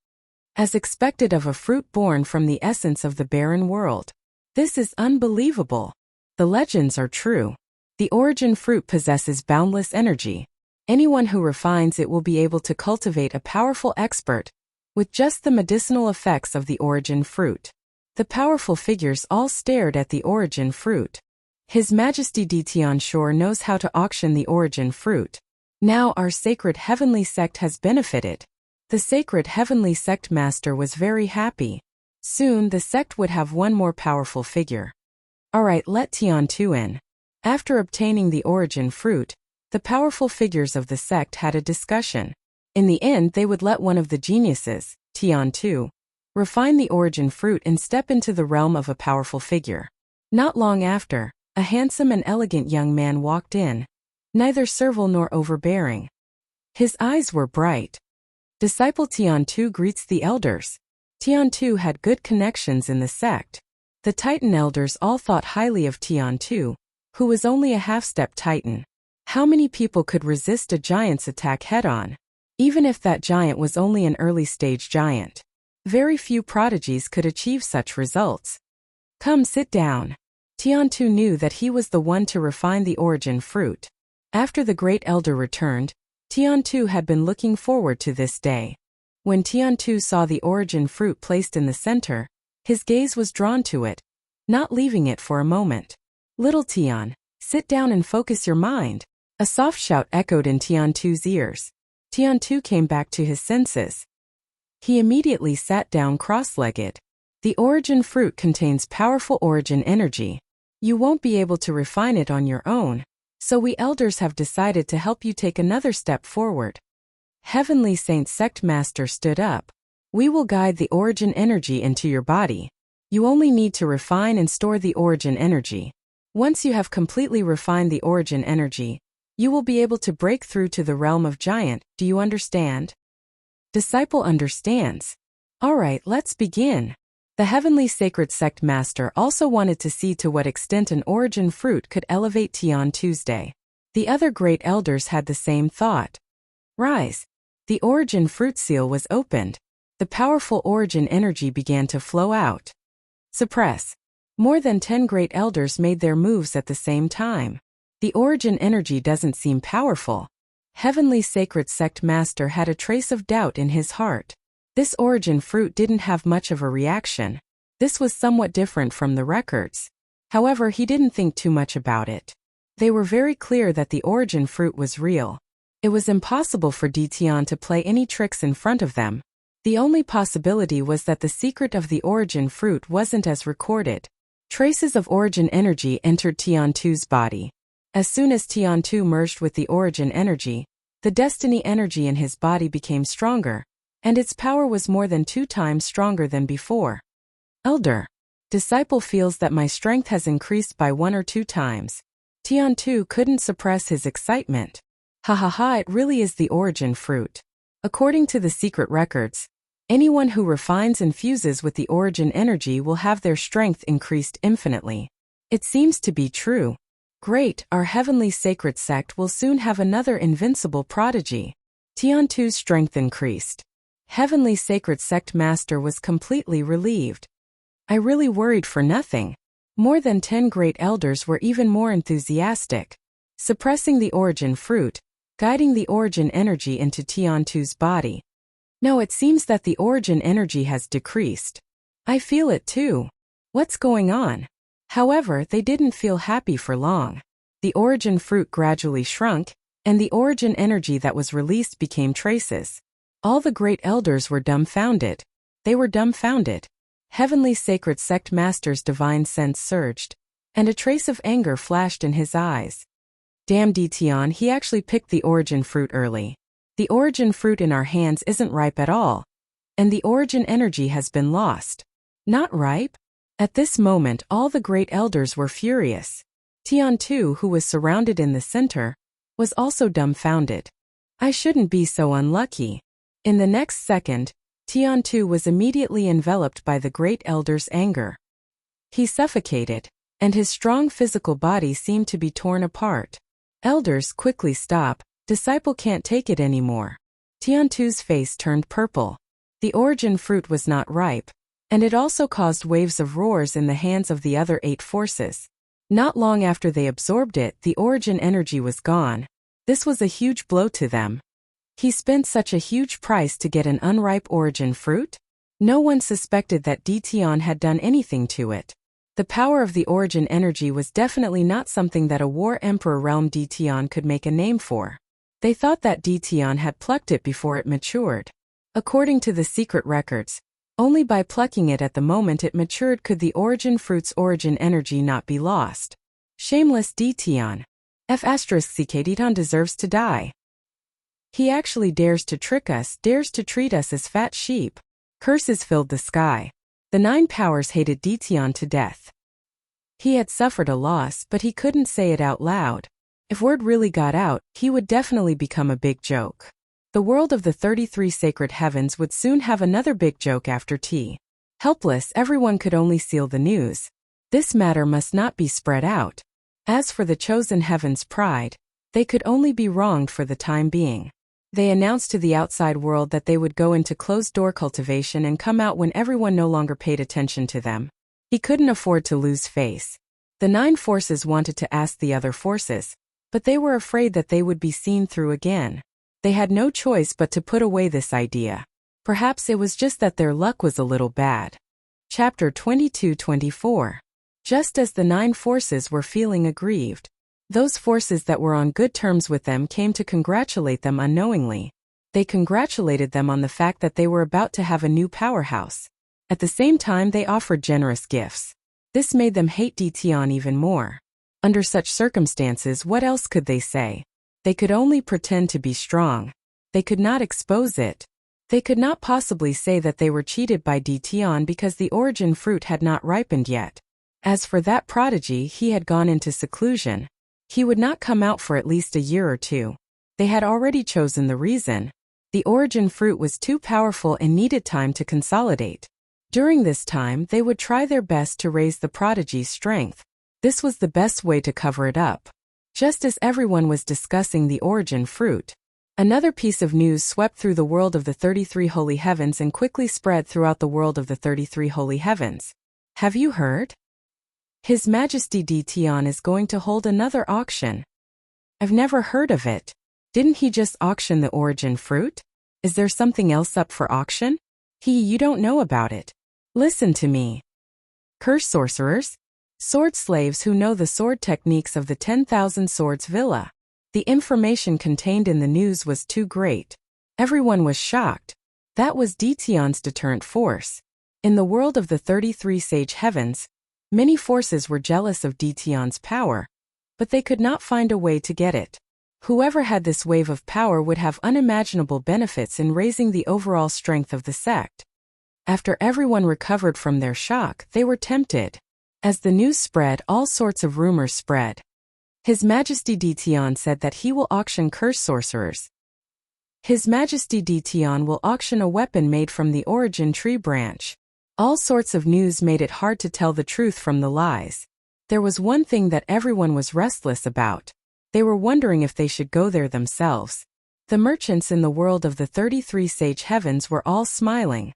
As expected of a fruit born from the essence of the barren world. This is unbelievable. The legends are true. The origin fruit possesses boundless energy. Anyone who refines it will be able to cultivate a powerful expert with just the medicinal effects of the origin fruit. The powerful figures all stared at the origin fruit. His Majesty Tianshore knows how to auction the origin fruit. Now our sacred heavenly sect has benefited. The sacred heavenly sect master was very happy. Soon the sect would have one more powerful figure. Alright, let Tiantu in. After obtaining the origin fruit, the powerful figures of the sect had a discussion. In the end, they would let one of the geniuses, Tiantu, refine the origin fruit and step into the realm of a powerful figure. Not long after, a handsome and elegant young man walked in, neither servile nor overbearing. His eyes were bright. Disciple Tiantu greets the elders. Tiantu had good connections in the sect. The Titan elders all thought highly of Tiantu, who was only a half-step Titan. How many people could resist a giant's attack head-on? Even if that giant was only an early-stage giant. Very few prodigies could achieve such results. Come sit down. Tiantu knew that he was the one to refine the origin fruit. After the great elder returned, Tiantu had been looking forward to this day. When Tiantu saw the origin fruit placed in the center, his gaze was drawn to it, not leaving it for a moment. Little Tian, sit down and focus your mind. A soft shout echoed in Tiantu's ears. Tiantu came back to his senses. He immediately sat down cross-legged. The origin fruit contains powerful origin energy. You won't be able to refine it on your own, so we elders have decided to help you take another step forward. Heavenly Saint Sect Master stood up. We will guide the origin energy into your body. You only need to refine and store the origin energy. Once you have completely refined the origin energy, you will be able to break through to the realm of giant. Do you understand? Disciple understands. Alright, let's begin. The Heavenly Sacred Sect Master also wanted to see to what extent an origin fruit could elevate Tian Tuesday. The other great elders had the same thought. Rise. The origin fruit seal was opened. The powerful origin energy began to flow out. Suppress. More than 10 great elders made their moves at the same time. The origin energy doesn't seem powerful. Heavenly Sacred Sect Master had a trace of doubt in his heart. This origin fruit didn't have much of a reaction. This was somewhat different from the records. However, he didn't think too much about it. They were very clear that the origin fruit was real. It was impossible for Tian to play any tricks in front of them. The only possibility was that the secret of the origin fruit wasn't as recorded. Traces of origin energy entered Tiantu's body. As soon as Tiantu merged with the origin energy, the destiny energy in his body became stronger, and its power was more than 2 times stronger than before. Elder. Disciple feels that my strength has increased by 1 or 2 times. Tiantu couldn't suppress his excitement. Ha ha ha, it really is the origin fruit. According to the secret records, anyone who refines and fuses with the origin energy will have their strength increased infinitely. It seems to be true. Great, our heavenly sacred sect will soon have another invincible prodigy. Tiantu's strength increased. Heavenly Sacred Sect Master was completely relieved. I really worried for nothing. More than 10 great elders were even more enthusiastic. Suppressing the origin fruit, guiding the origin energy into Tiantu's body. No, it seems that the origin energy has decreased. I feel it too. What's going on? However, they didn't feel happy for long. The origin fruit gradually shrunk, and the origin energy that was released became traces. All the great elders were dumbfounded. They were dumbfounded. Heavenly Sacred Sect Master's divine sense surged, and a trace of anger flashed in his eyes. Damn Dtion, he actually picked the origin fruit early. The origin fruit in our hands isn't ripe at all, and the origin energy has been lost. Not ripe? At this moment all the great elders were furious. Tian too, who was surrounded in the center, was also dumbfounded. I shouldn't be so unlucky. In the next second, Tian too was immediately enveloped by the great elder's anger. He suffocated, and his strong physical body seemed to be torn apart. Elders, quickly stop, disciple can't take it anymore. Tian tu's face turned purple. The origin fruit was not ripe, and it also caused waves of roars in the hands of the other 8 forces. Not long after they absorbed it, the origin energy was gone. This was a huge blow to them. He spent such a huge price to get an unripe origin fruit? No one suspected that Dtion had done anything to it. The power of the origin energy was definitely not something that a War Emperor realm Dtion could make a name for. They thought that Dtion had plucked it before it matured. According to the secret records, only by plucking it at the moment it matured could the origin fruit's origin energy not be lost. Shameless Dtion. F***Dtion deserves to die. He actually dares to trick us, dares to treat us as fat sheep. Curses filled the sky. The 9 powers hated Dtion to death. He had suffered a loss, but he couldn't say it out loud. If word really got out, he would definitely become a big joke. The world of the 33 sacred heavens would soon have another big joke after tea. Helpless, everyone could only seal the news. This matter must not be spread out. As for the chosen heaven's pride, they could only be wronged for the time being. They announced to the outside world that they would go into closed-door cultivation and come out when everyone no longer paid attention to them. He couldn't afford to lose face. The 9 forces wanted to ask the other forces, but they were afraid that they would be seen through again. They had no choice but to put away this idea. Perhaps it was just that their luck was a little bad. Chapter 22-24. Just as the 9 forces were feeling aggrieved, those forces that were on good terms with them came to congratulate them unknowingly. They congratulated them on the fact that they were about to have a new powerhouse. At the same time, they offered generous gifts. This made them hate Dtion even more. Under such circumstances, what else could they say? They could only pretend to be strong. They could not expose it. They could not possibly say that they were cheated by Dtion because the origin fruit had not ripened yet. As for that prodigy, he had gone into seclusion. He would not come out for at least a year or 2. They had already chosen the reason. The origin fruit was too powerful and needed time to consolidate. During this time, they would try their best to raise the prodigy's strength. This was the best way to cover it up. Just as everyone was discussing the origin fruit, another piece of news swept through the world of the 33 holy heavens and quickly spread throughout the world of the 33 holy heavens. Have you heard? His Majesty Dtion is going to hold another auction. I've never heard of it. Didn't he just auction the origin fruit? Is there something else up for auction? You don't know about it. Listen to me. Curse sorcerers? Sword slaves who know the sword techniques of the 10,000 Swords Villa. The information contained in the news was too great. Everyone was shocked. That was Dtion's deterrent force. In the world of the 33 sage heavens, many forces were jealous of Dtion's power, but they could not find a way to get it. Whoever had this wave of power would have unimaginable benefits in raising the overall strength of the sect. After everyone recovered from their shock, they were tempted. As the news spread, all sorts of rumors spread. His Majesty Dtion said that he will auction curse sorcerers. His Majesty Dtion will auction a weapon made from the origin tree branch. All sorts of news made it hard to tell the truth from the lies. There was one thing that everyone was restless about. They were wondering if they should go there themselves. The merchants in the world of the 33 sage heavens were all smiling.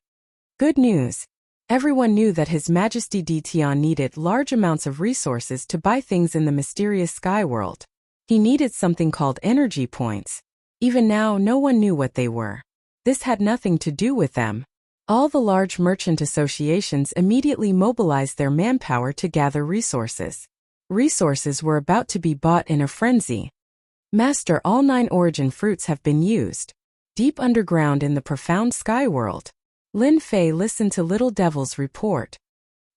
Good news. Everyone knew that His Majesty Dtion needed large amounts of resources to buy things in the mysterious sky world. He needed something called energy points. Even now, no one knew what they were. This had nothing to do with them. All the large merchant associations immediately mobilized their manpower to gather resources. Resources were about to be bought in a frenzy. Master, all 9 origin fruits have been used. Deep underground in the profound sky world. Lin Fei listened to Little Devil's report.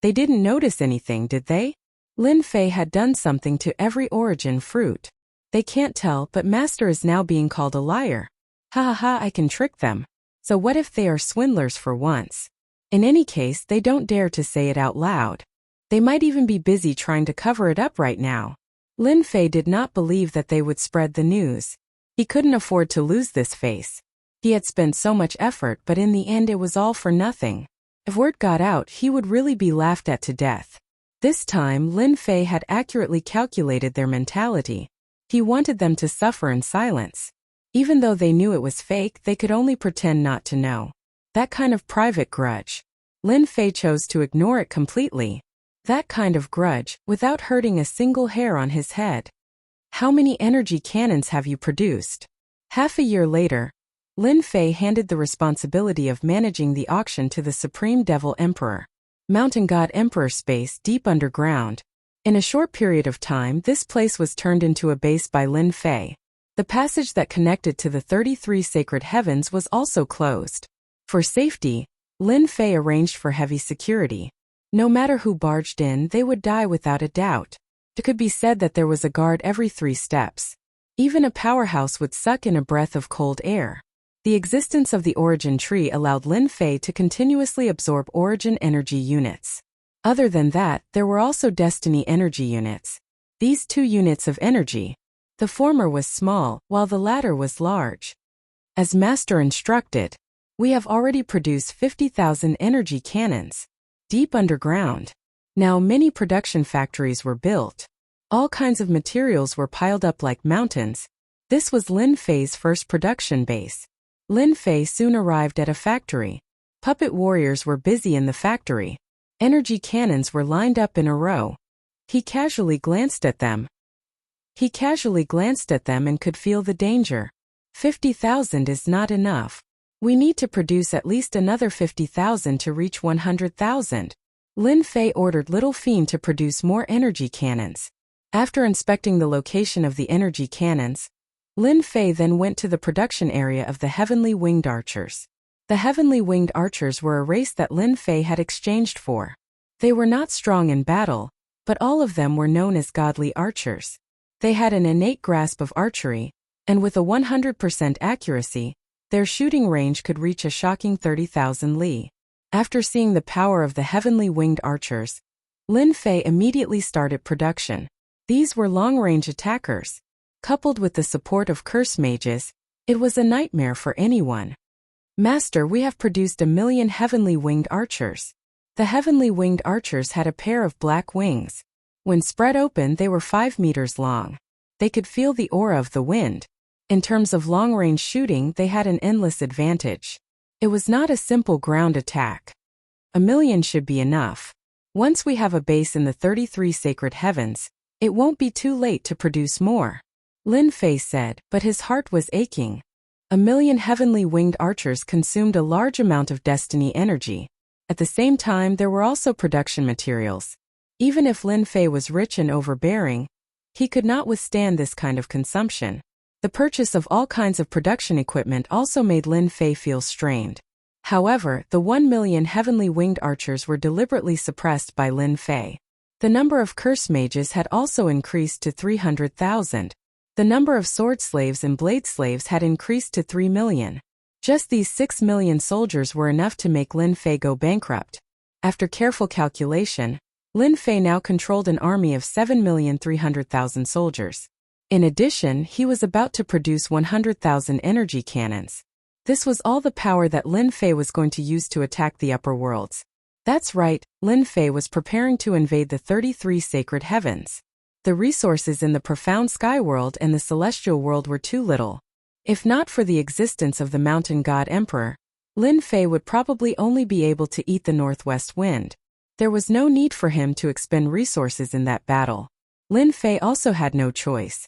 They didn't notice anything, did they? Lin Fei had done something to every origin fruit. They can't tell, but Master is now being called a liar. Ha ha ha, I can trick them. So what if they are swindlers for once? In any case, they don't dare to say it out loud. They might even be busy trying to cover it up right now. Lin Fei did not believe that they would spread the news. He couldn't afford to lose this face. He had spent so much effort, but in the end it was all for nothing. If word got out, he would really be laughed at to death. This time, Lin Fei had accurately calculated their mentality. He wanted them to suffer in silence. Even though they knew it was fake, they could only pretend not to know. That kind of private grudge. Lin Fei chose to ignore it completely. That kind of grudge, without hurting a single hair on his head. How many energy cannons have you produced? Half a year later, Lin Fei handed the responsibility of managing the auction to the Supreme Devil Emperor. Mountain God Emperor space deep underground. In a short period of time, this place was turned into a base by Lin Fei. The passage that connected to the 33 sacred heavens was also closed. For safety, Lin Fei arranged for heavy security. No matter who barged in, they would die without a doubt. It could be said that there was a guard every 3 steps. Even a powerhouse would suck in a breath of cold air. The existence of the origin tree allowed Lin Fei to continuously absorb origin energy units. Other than that, there were also destiny energy units. These 2 units of energy. The former was small, while the latter was large. As Master instructed, we have already produced 50,000 energy cannons. Deep underground. Now many production factories were built. All kinds of materials were piled up like mountains. This was Lin Fei's first production base. Lin Fei soon arrived at a factory. Puppet warriors were busy in the factory. Energy cannons were lined up in a row. He casually glanced at them and could feel the danger. 50,000 is not enough. We need to produce at least another 50,000 to reach 100,000. Lin Fei ordered Little Fiend to produce more energy cannons. After inspecting the location of the energy cannons, Lin Fei then went to the production area of the Heavenly Winged Archers. The Heavenly Winged Archers were a race that Lin Fei had exchanged for. They were not strong in battle, but all of them were known as godly archers. They had an innate grasp of archery, and with a 100% accuracy, their shooting range could reach a shocking 30,000 li. After seeing the power of the Heavenly Winged Archers, Lin Fei immediately started production. These were long-range attackers. Coupled with the support of curse mages, it was a nightmare for anyone. Master, we have produced 1,000,000 Heavenly Winged Archers. The Heavenly Winged Archers had a pair of black wings. When spread open, they were 5 meters long. They could feel the aura of the wind. In terms of long-range shooting, they had an endless advantage. It was not a simple ground attack. 1,000,000 should be enough. Once we have a base in the 33 sacred heavens, it won't be too late to produce more. Lin Fei said, but his heart was aching. 1,000,000 Heavenly Winged Archers consumed a large amount of destiny energy. At the same time, there were also production materials. Even if Lin Fei was rich and overbearing, he could not withstand this kind of consumption. The purchase of all kinds of production equipment also made Lin Fei feel strained. However, the 1,000,000 Heavenly Winged Archers were deliberately suppressed by Lin Fei. The number of curse mages had also increased to 300,000. The number of sword slaves and blade slaves had increased to 3,000,000. Just these 6,000,000 soldiers were enough to make Lin Fei go bankrupt. After careful calculation, Lin Fei now controlled an army of 7,300,000 soldiers. In addition, he was about to produce 100,000 energy cannons. This was all the power that Lin Fei was going to use to attack the upper worlds. That's right, Lin Fei was preparing to invade the 33 sacred heavens. The resources in the profound sky world and the celestial world were too little. If not for the existence of the mountain god emperor, Lin Fei would probably only be able to eat the northwest wind. There was no need for him to expend resources in that battle. Lin Fei also had no choice.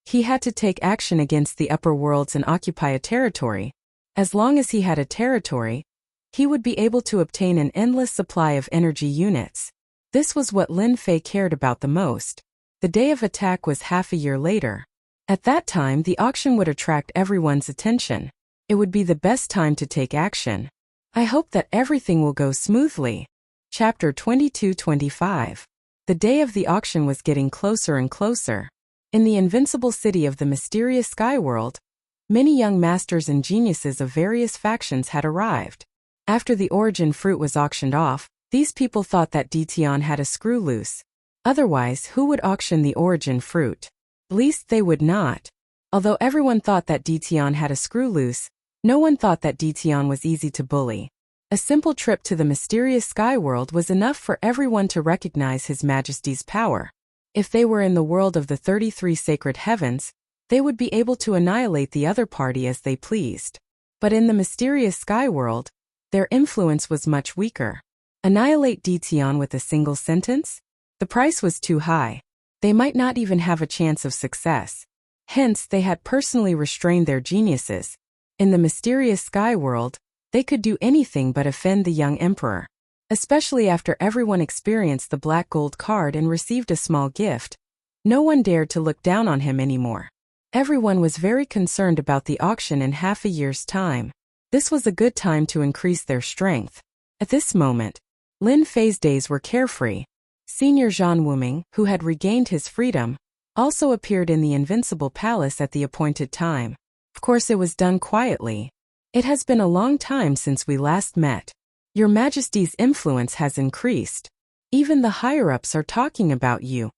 He had to take action against the upper worlds and occupy a territory. As long as he had a territory, he would be able to obtain an endless supply of energy units. This was what Lin Fei cared about the most. The day of attack was half a year later. At that time, the auction would attract everyone's attention. It would be the best time to take action. I hope that everything will go smoothly. Chapter 22-25. The day of the auction was getting closer and closer. In the invincible city of the mysterious sky world, many young masters and geniuses of various factions had arrived. After the origin fruit was auctioned off, these people thought that Dtion had a screw loose. Otherwise, who would auction the origin fruit? At least they would not. Although everyone thought that Dtion had a screw loose, no one thought that Dtion was easy to bully. A simple trip to the mysterious sky world was enough for everyone to recognize His Majesty's power. If they were in the world of the 33 sacred heavens, they would be able to annihilate the other party as they pleased. But in the mysterious sky world, their influence was much weaker. Annihilate Dtion with a single sentence? The price was too high. They might not even have a chance of success. Hence, they had personally restrained their geniuses. In the mysterious sky world, they could do anything but offend the young emperor. Especially after everyone experienced the black gold card and received a small gift. No one dared to look down on him anymore. Everyone was very concerned about the auction in half a year's time. This was a good time to increase their strength. At this moment, Lin Fei's days were carefree. Senior Zhan Wuming, who had regained his freedom, also appeared in the invincible palace at the appointed time. Of course, it was done quietly. It has been a long time since we last met. Your Majesty's influence has increased. Even the higher-ups are talking about you.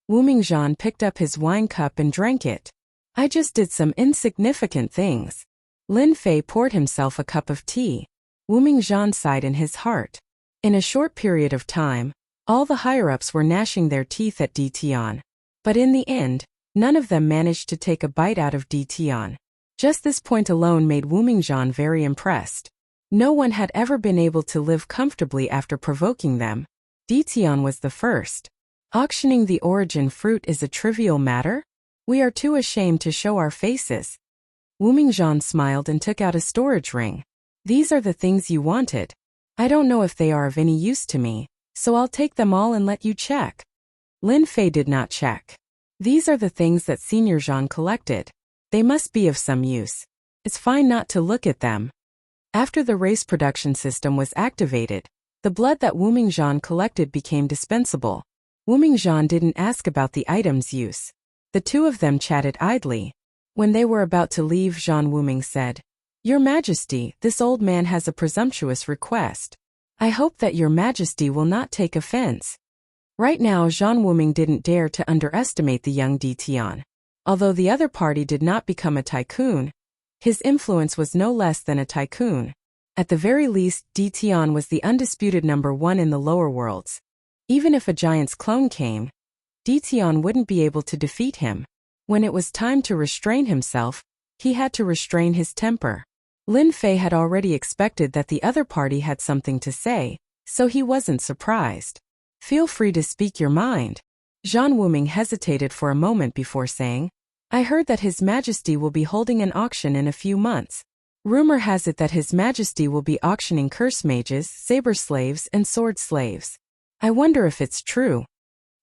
Wuming Zhan picked up his wine cup and drank it. I just did some insignificant things. Lin Fei poured himself a cup of tea. Wuming Zhan sighed in his heart. In a short period of time, all the higher-ups were gnashing their teeth at Dtion. But in the end, none of them managed to take a bite out of Dtion. Just this point alone made Wuming Zhan very impressed. No one had ever been able to live comfortably after provoking them. Dtion was the first. Auctioning the origin fruit is a trivial matter? We are too ashamed to show our faces. Wuming Zhan smiled and took out a storage ring. These are the things you wanted. I don't know if they are of any use to me, so I'll take them all and let you check. Lin Fei did not check. These are the things that Senior Zhan collected. They must be of some use. It's fine not to look at them. After the race production system was activated, the blood that Wuming Zhan collected became dispensable. Wuming Zhan didn't ask about the item's use. The two of them chatted idly. When they were about to leave, Zhan Wuming said, "Your Majesty, this old man has a presumptuous request. I hope that Your Majesty will not take offense." Right now, Zhan Wuming didn't dare to underestimate the young Dtion. Although the other party did not become a tycoon, his influence was no less than a tycoon. At the very least, Dtion was the undisputed #1 in the lower worlds. Even if a giant's clone came, Dtion wouldn't be able to defeat him. When it was time to restrain himself, he had to restrain his temper. Lin Fei had already expected that the other party had something to say, so he wasn't surprised. "Feel free to speak your mind." Zhan Wuming hesitated for a moment before saying, "I heard that His Majesty will be holding an auction in a few months. Rumor has it that His Majesty will be auctioning curse mages, saber slaves, and sword slaves. I wonder if it's true."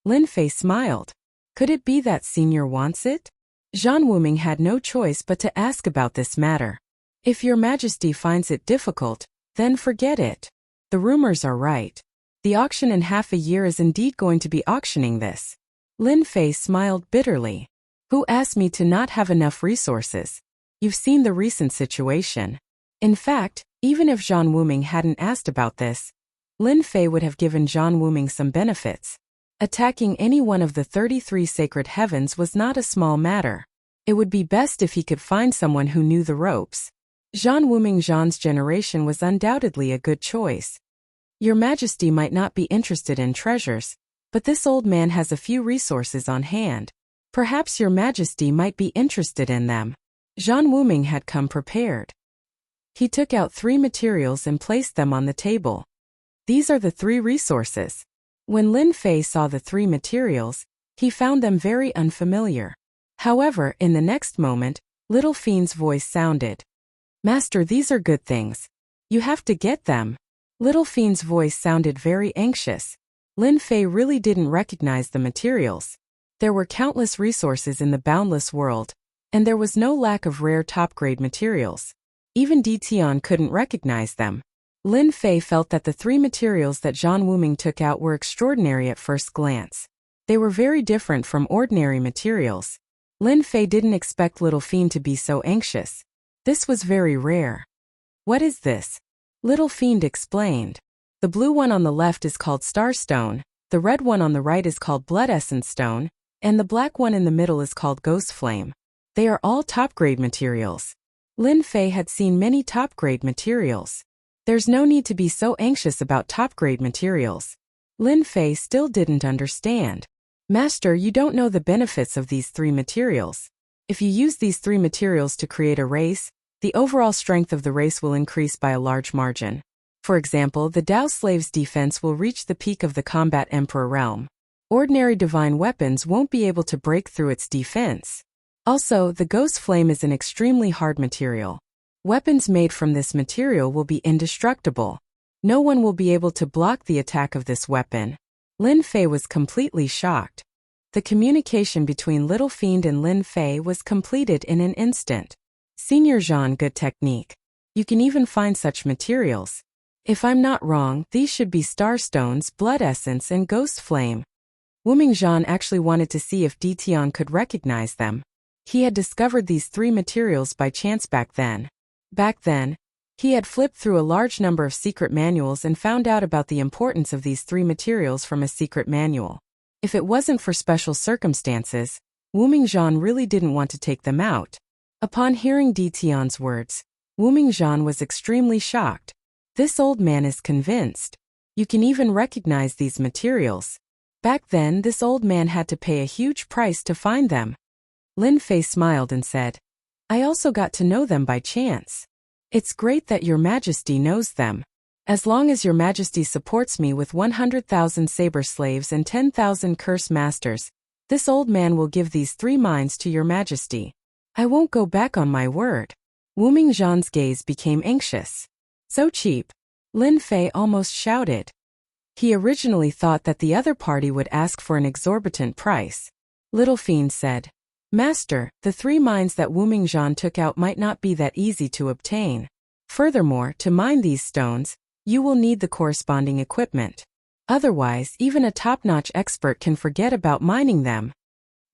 Lin Fei smiled. Could it be that Senior wants it? Zhan Wuming had no choice but to ask about this matter. If Your Majesty finds it difficult, then forget it. The rumors are right. The auction in half a year is indeed going to be auctioning this. Lin Fei smiled bitterly. Who asked me to not have enough resources? You've seen the recent situation. In fact, even if Zhan Wuming hadn't asked about this, Lin Fei would have given Zhan Wuming some benefits. Attacking any one of the 33 sacred heavens was not a small matter. It would be best if he could find someone who knew the ropes. Zhan Wuming Zhan's generation was undoubtedly a good choice. Your Majesty might not be interested in treasures, but this old man has a few resources on hand. Perhaps Your Majesty might be interested in them. Zhan Wuming had come prepared. He took out 3 materials and placed them on the table. These are the 3 resources. When Lin Fei saw the 3 materials, he found them very unfamiliar. However, in the next moment, Little Fiend's voice sounded. "Master, these are good things. You have to get them." Little Fiend's voice sounded very anxious. Lin Fei really didn't recognize the materials. There were countless resources in the boundless world, and there was no lack of rare top-grade materials. Even Dtion couldn't recognize them. Lin Fei felt that the three materials that Zhan Wuming took out were extraordinary at first glance. They were very different from ordinary materials. Lin Fei didn't expect Little Fiend to be so anxious. This was very rare. What is this? Little Fiend explained. The blue one on the left is called Starstone, the red one on the right is called Blood Essence Stone, and the black one in the middle is called Ghost Flame. They are all top-grade materials. Lin Fei had seen many top-grade materials. There's no need to be so anxious about top-grade materials. Lin Fei still didn't understand. Master, you don't know the benefits of these three materials. If you use these three materials to create a race, the overall strength of the race will increase by a large margin. For example, the Dao Slave's defense will reach the peak of the Combat Emperor realm. Ordinary divine weapons won't be able to break through its defense. Also, the Ghost Flame is an extremely hard material. Weapons made from this material will be indestructible. No one will be able to block the attack of this weapon. Lin Fei was completely shocked. The communication between Little Fiend and Lin Fei was completed in an instant. Senior Zhan, good technique. You can even find such materials. If I'm not wrong, these should be Starstones, Blood Essence, and Ghost Flame. Wuming Zhan actually wanted to see if Ditian could recognize them. He had discovered these three materials by chance back then. Back then, he had flipped through a large number of secret manuals and found out about the importance of these three materials from a secret manual. If it wasn't for special circumstances, Wuming Zhan really didn't want to take them out. Upon hearing Ditian's words, Wuming Zhan was extremely shocked. This old man is convinced. You can even recognize these materials. Back then, this old man had to pay a huge price to find them. Lin Fei smiled and said, I also got to know them by chance. It's great that Your Majesty knows them. As long as Your Majesty supports me with 100,000 saber slaves and 10,000 curse masters, this old man will give these three mines to Your Majesty. I won't go back on my word. Wuming Zhan's gaze became anxious. So cheap. Lin Fei almost shouted. He originally thought that the other party would ask for an exorbitant price. Little Fiend said, Master, the three mines that Wuming Zhan took out might not be that easy to obtain. Furthermore, to mine these stones, you will need the corresponding equipment. Otherwise, even a top-notch expert can forget about mining them.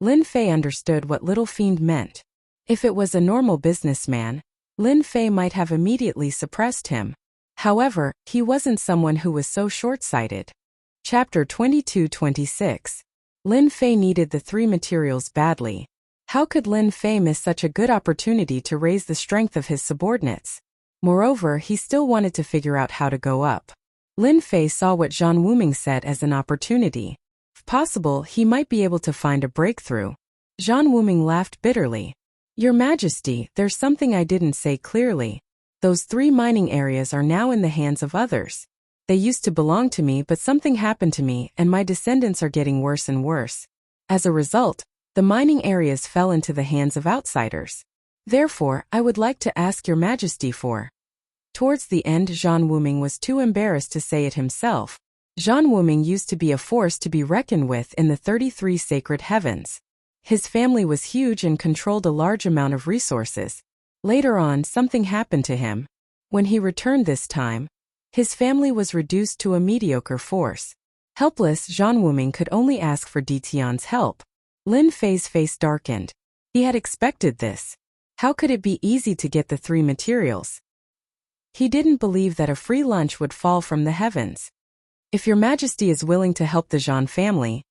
Lin Fei understood what Little Fiend meant. If it was a normal businessman, Lin Fei might have immediately suppressed him. However, he wasn't someone who was so short-sighted. Chapter 22-26. Lin Fei needed the three materials badly. How could Lin Fei miss such a good opportunity to raise the strength of his subordinates? Moreover, he still wanted to figure out how to go up. Lin Fei saw what Zhan Wuming said as an opportunity. If possible, he might be able to find a breakthrough. Zhan Wuming laughed bitterly. Your Majesty, there's something I didn't say clearly. Those three mining areas are now in the hands of others. They used to belong to me, but something happened to me and my descendants are getting worse and worse. As a result, the mining areas fell into the hands of outsiders. Therefore, I would like to ask Your Majesty for. Towards the end, Zhan Wuming was too embarrassed to say it himself. Zhan Wuming used to be a force to be reckoned with in the 33 sacred heavens. His family was huge and controlled a large amount of resources. Later on, something happened to him. When he returned this time, his family was reduced to a mediocre force. Helpless, Zhan Wuming could only ask for Ditian's help. Lin Fei's face darkened. He had expected this. How could it be easy to get the three materials? He didn't believe that a free lunch would fall from the heavens. If Your Majesty is willing to help the Zhan family,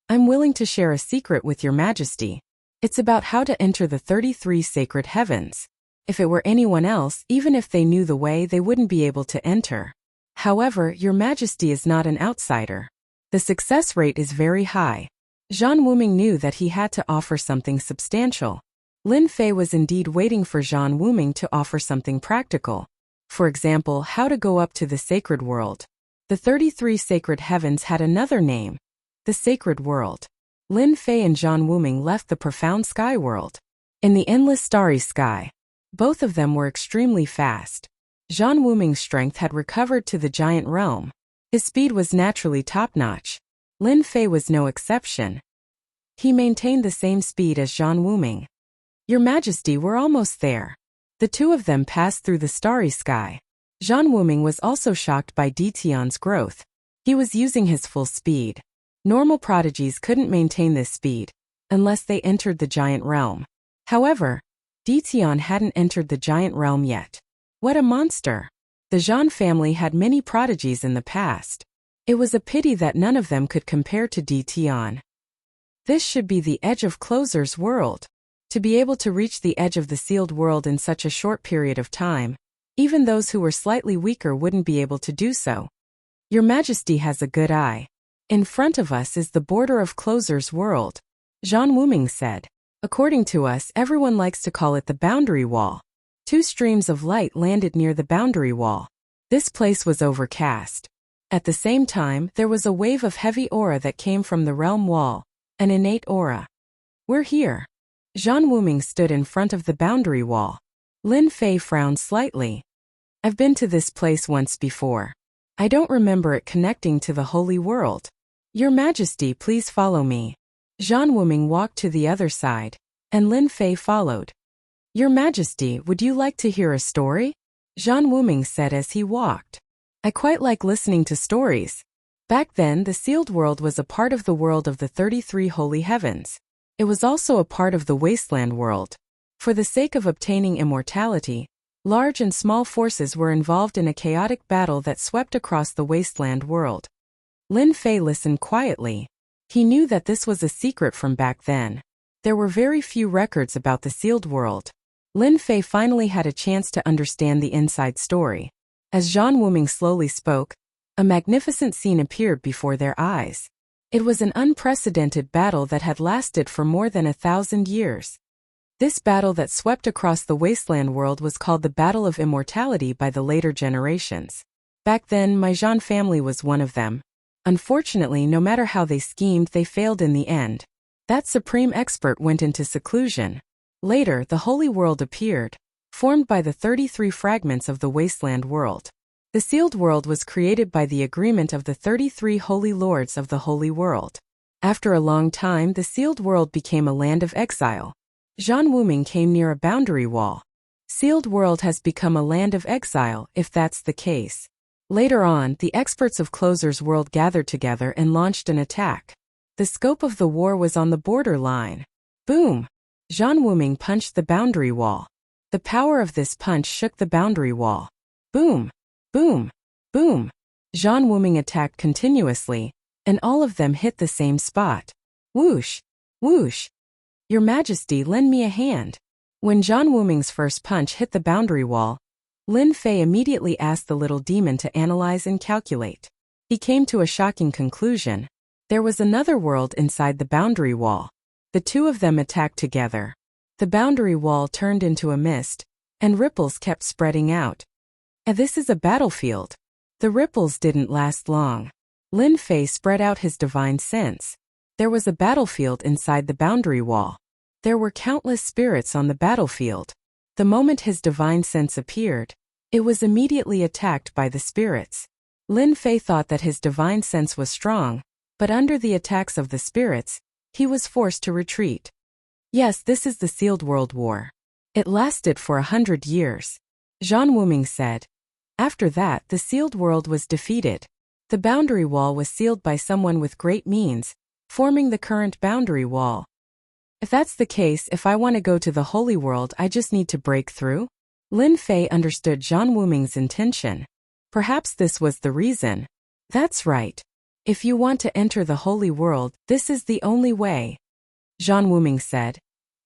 I'm willing to share a secret with Your Majesty. It's about how to enter the 33 sacred heavens. If it were anyone else, even if they knew the way, they wouldn't be able to enter. However, Your Majesty is not an outsider. The success rate is very high. Zhan Wuming knew that he had to offer something substantial. Lin Fei was indeed waiting for Zhan Wuming to offer something practical. For example, how to go up to the sacred world. The 33 sacred heavens had another name, the sacred world. Lin Fei and Zhan Wuming left the profound sky world. In the endless starry sky, both of them were extremely fast. Zhan Wuming's strength had recovered to the giant realm. His speed was naturally top-notch. Lin Fei was no exception. He maintained the same speed as Zhan Wuming. Your Majesty, we're almost there. The two of them passed through the starry sky. Zhan Wuming was also shocked by Di Tian's growth. He was using his full speed. Normal prodigies couldn't maintain this speed unless they entered the giant realm. However, Di Tian hadn't entered the giant realm yet. What a monster! The Zhan family had many prodigies in the past. It was a pity that none of them could compare to Di Tian. This should be the edge of Closer's world. To be able to reach the edge of the sealed world in such a short period of time, even those who were slightly weaker wouldn't be able to do so. Your Majesty has a good eye. In front of us is the border of Closer's world, Zhan Wuming said. According to us, everyone likes to call it the boundary wall. 2 streams of light landed near the boundary wall. This place was overcast. At the same time, there was a wave of heavy aura that came from the realm wall, an innate aura. We're here. Zhan Wuming stood in front of the boundary wall. Lin Fei frowned slightly. I've been to this place once before. I don't remember it connecting to the holy world. Your Majesty, please follow me. Zhan Wuming walked to the other side, and Lin Fei followed. Your Majesty, would you like to hear a story? Zhan Wuming said as he walked. I quite like listening to stories. Back then, the sealed world was a part of the world of the 33 holy heavens. It was also a part of the wasteland world. For the sake of obtaining immortality, large and small forces were involved in a chaotic battle that swept across the wasteland world. Lin Fei listened quietly. He knew that this was a secret from back then. There were very few records about the sealed world. Lin Fei finally had a chance to understand the inside story. As Zhan Wuming slowly spoke, a magnificent scene appeared before their eyes. It was an unprecedented battle that had lasted for more than 1,000 years. This battle that swept across the wasteland world was called the Battle of Immortality by the later generations. Back then, my Zhan family was one of them. Unfortunately, no matter how they schemed, they failed in the end. That supreme expert went into seclusion. Later, the holy world appeared, formed by the 33 fragments of the wasteland world. The sealed world was created by the agreement of the 33 holy lords of the holy world. After a long time, the sealed world became a land of exile. Zhan Wuming came near a boundary wall. Sealed world has become a land of exile, if that's the case. Later on, the experts of Closer's world gathered together and launched an attack. The scope of the war was on the border line. Boom! Zhan Wuming punched the boundary wall. The power of this punch shook the boundary wall. Boom! Boom! Boom! Zhan Wuming attacked continuously, and all of them hit the same spot. Whoosh! Whoosh! Your Majesty, lend me a hand. When Zhan Wuming's first punch hit the boundary wall, Lin Fei immediately asked the little demon to analyze and calculate. He came to a shocking conclusion. There was another world inside the boundary wall. The two of them attacked together. The boundary wall turned into a mist, and ripples kept spreading out. And this is a battlefield. The ripples didn't last long. Lin Fei spread out his divine sense. There was a battlefield inside the boundary wall. There were countless spirits on the battlefield. The moment his divine sense appeared, it was immediately attacked by the spirits. Lin Fei thought that his divine sense was strong, but under the attacks of the spirits, he was forced to retreat. Yes, this is the sealed world war. It lasted for 100 years. Zhan Wuming said. After that, the sealed world was defeated. The boundary wall was sealed by someone with great means, forming the current boundary wall. If that's the case, if I want to go to the holy world, I just need to break through? Lin Fei understood Zhan Wuming's intention. Perhaps this was the reason. That's right. If you want to enter the holy world, this is the only way. Zhan Wuming said.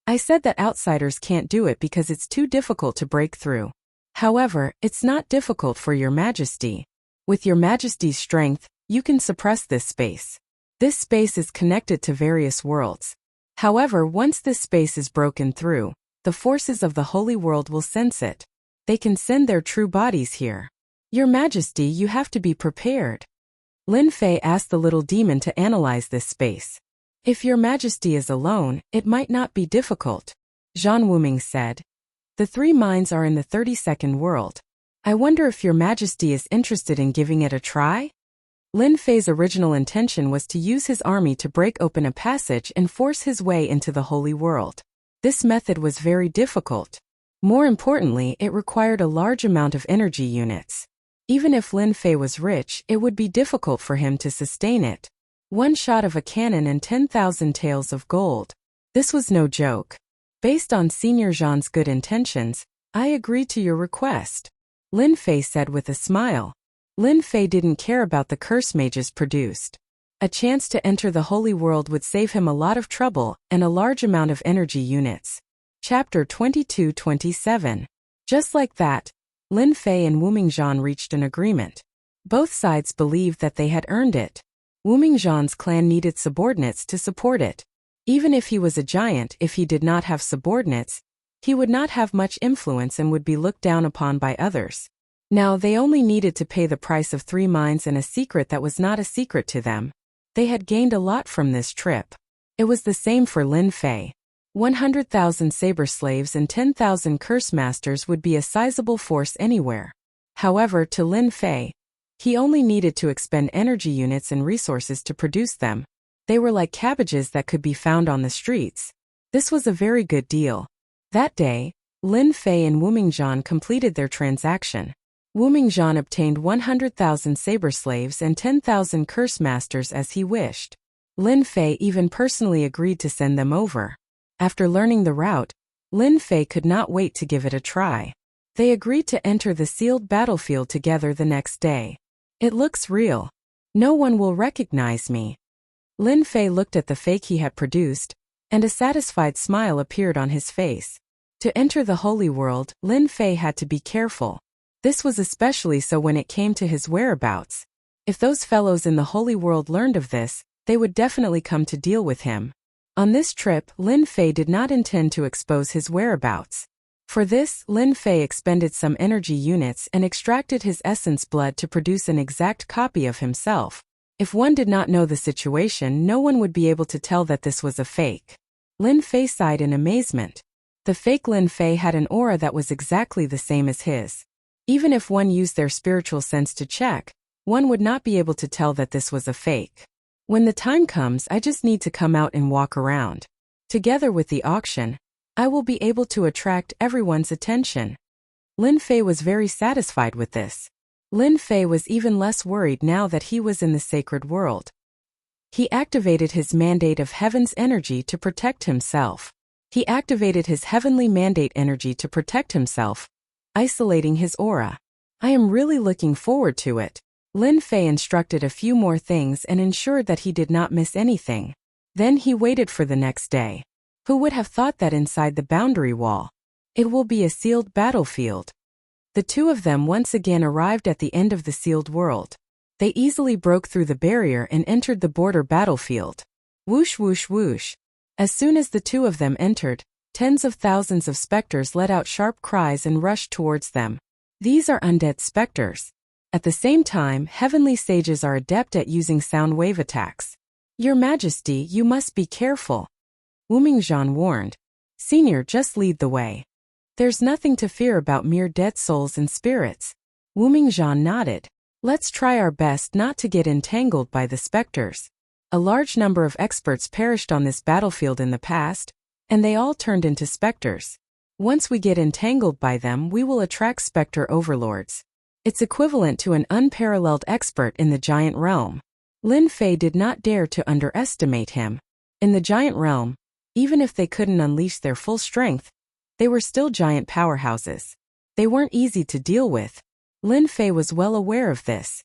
I said that outsiders can't do it because it's too difficult to break through. However, it's not difficult for your Majesty. With your Majesty's strength, you can suppress this space. This space is connected to various worlds. However, once this space is broken through, the forces of the holy world will sense it. They can send their true bodies here. Your Majesty, you have to be prepared. Lin Fei asked the little demon to analyze this space. If your Majesty is alone, it might not be difficult. Zhan Wuming said. The 3 minds are in the 32nd world. I wonder if your Majesty is interested in giving it a try? Lin Fei's original intention was to use his army to break open a passage and force his way into the holy world. This method was very difficult. More importantly, it required a large amount of energy units. Even if Lin Fei was rich, it would be difficult for him to sustain it. One shot of a cannon and 10,000 taels of gold. This was no joke. Based on Senior Zhan's good intentions, I agree to your request, Lin Fei said with a smile. Lin Fei didn't care about the curse mages produced. A chance to enter the holy world would save him a lot of trouble and a large amount of energy units. Chapter 22-27. Just like that, Lin Fei and Wu Mingzhan reached an agreement. Both sides believed that they had earned it. Wu Mingzhan's clan needed subordinates to support it. Even if he was a giant, if he did not have subordinates, he would not have much influence and would be looked down upon by others. Now they only needed to pay the price of 3 mines and a secret that was not a secret to them. They had gained a lot from this trip. It was the same for Lin Fei. 100,000 saber slaves and 10,000 curse masters would be a sizable force anywhere. However, to Lin Fei, he only needed to expend energy units and resources to produce them. They were like cabbages that could be found on the streets. This was a very good deal. That day, Lin Fei and Wu Mingzhan completed their transaction. Wu Mingzhan obtained 100,000 saber slaves and 10,000 curse masters as he wished. Lin Fei even personally agreed to send them over. After learning the route, Lin Fei could not wait to give it a try. They agreed to enter the sealed battlefield together the next day. It looks real. No one will recognize me. Lin Fei looked at the fake he had produced, and a satisfied smile appeared on his face. To enter the holy world, Lin Fei had to be careful. This was especially so when it came to his whereabouts. If those fellows in the holy world learned of this, they would definitely come to deal with him. On this trip, Lin Fei did not intend to expose his whereabouts. For this, Lin Fei expended some energy units and extracted his essence blood to produce an exact copy of himself. If one did not know the situation, no one would be able to tell that this was a fake. Lin Fei sighed in amazement. The fake Lin Fei had an aura that was exactly the same as his. Even if one used their spiritual sense to check, one would not be able to tell that this was a fake. When the time comes, I just need to come out and walk around. Together with the auction, I will be able to attract everyone's attention. Lin Fei was very satisfied with this. Lin Fei was even less worried now that he was in the sacred world. He activated his mandate of heaven's energy to protect himself. He activated his heavenly mandate energy to protect himself, isolating his aura. I am really looking forward to it. Lin Fei instructed a few more things and ensured that he did not miss anything. Then he waited for the next day. Who would have thought that inside the boundary wall? It will be a sealed battlefield. The two of them once again arrived at the end of the sealed world. They easily broke through the barrier and entered the border battlefield. Whoosh whoosh whoosh. As soon as the two of them entered, tens of thousands of specters let out sharp cries and rushed towards them. These are undead specters. At the same time, heavenly sages are adept at using sound wave attacks. Your Majesty, you must be careful, Wu Mingzhan warned. Senior, just lead the way. There's nothing to fear about mere dead souls and spirits. Wu Mingzhan nodded. Let's try our best not to get entangled by the specters. A large number of experts perished on this battlefield in the past, and they all turned into specters. Once we get entangled by them, we will attract specter overlords. It's equivalent to an unparalleled expert in the giant realm. Lin Fei did not dare to underestimate him. In the giant realm, even if they couldn't unleash their full strength, they were still giant powerhouses. They weren't easy to deal with. Lin Fei was well aware of this.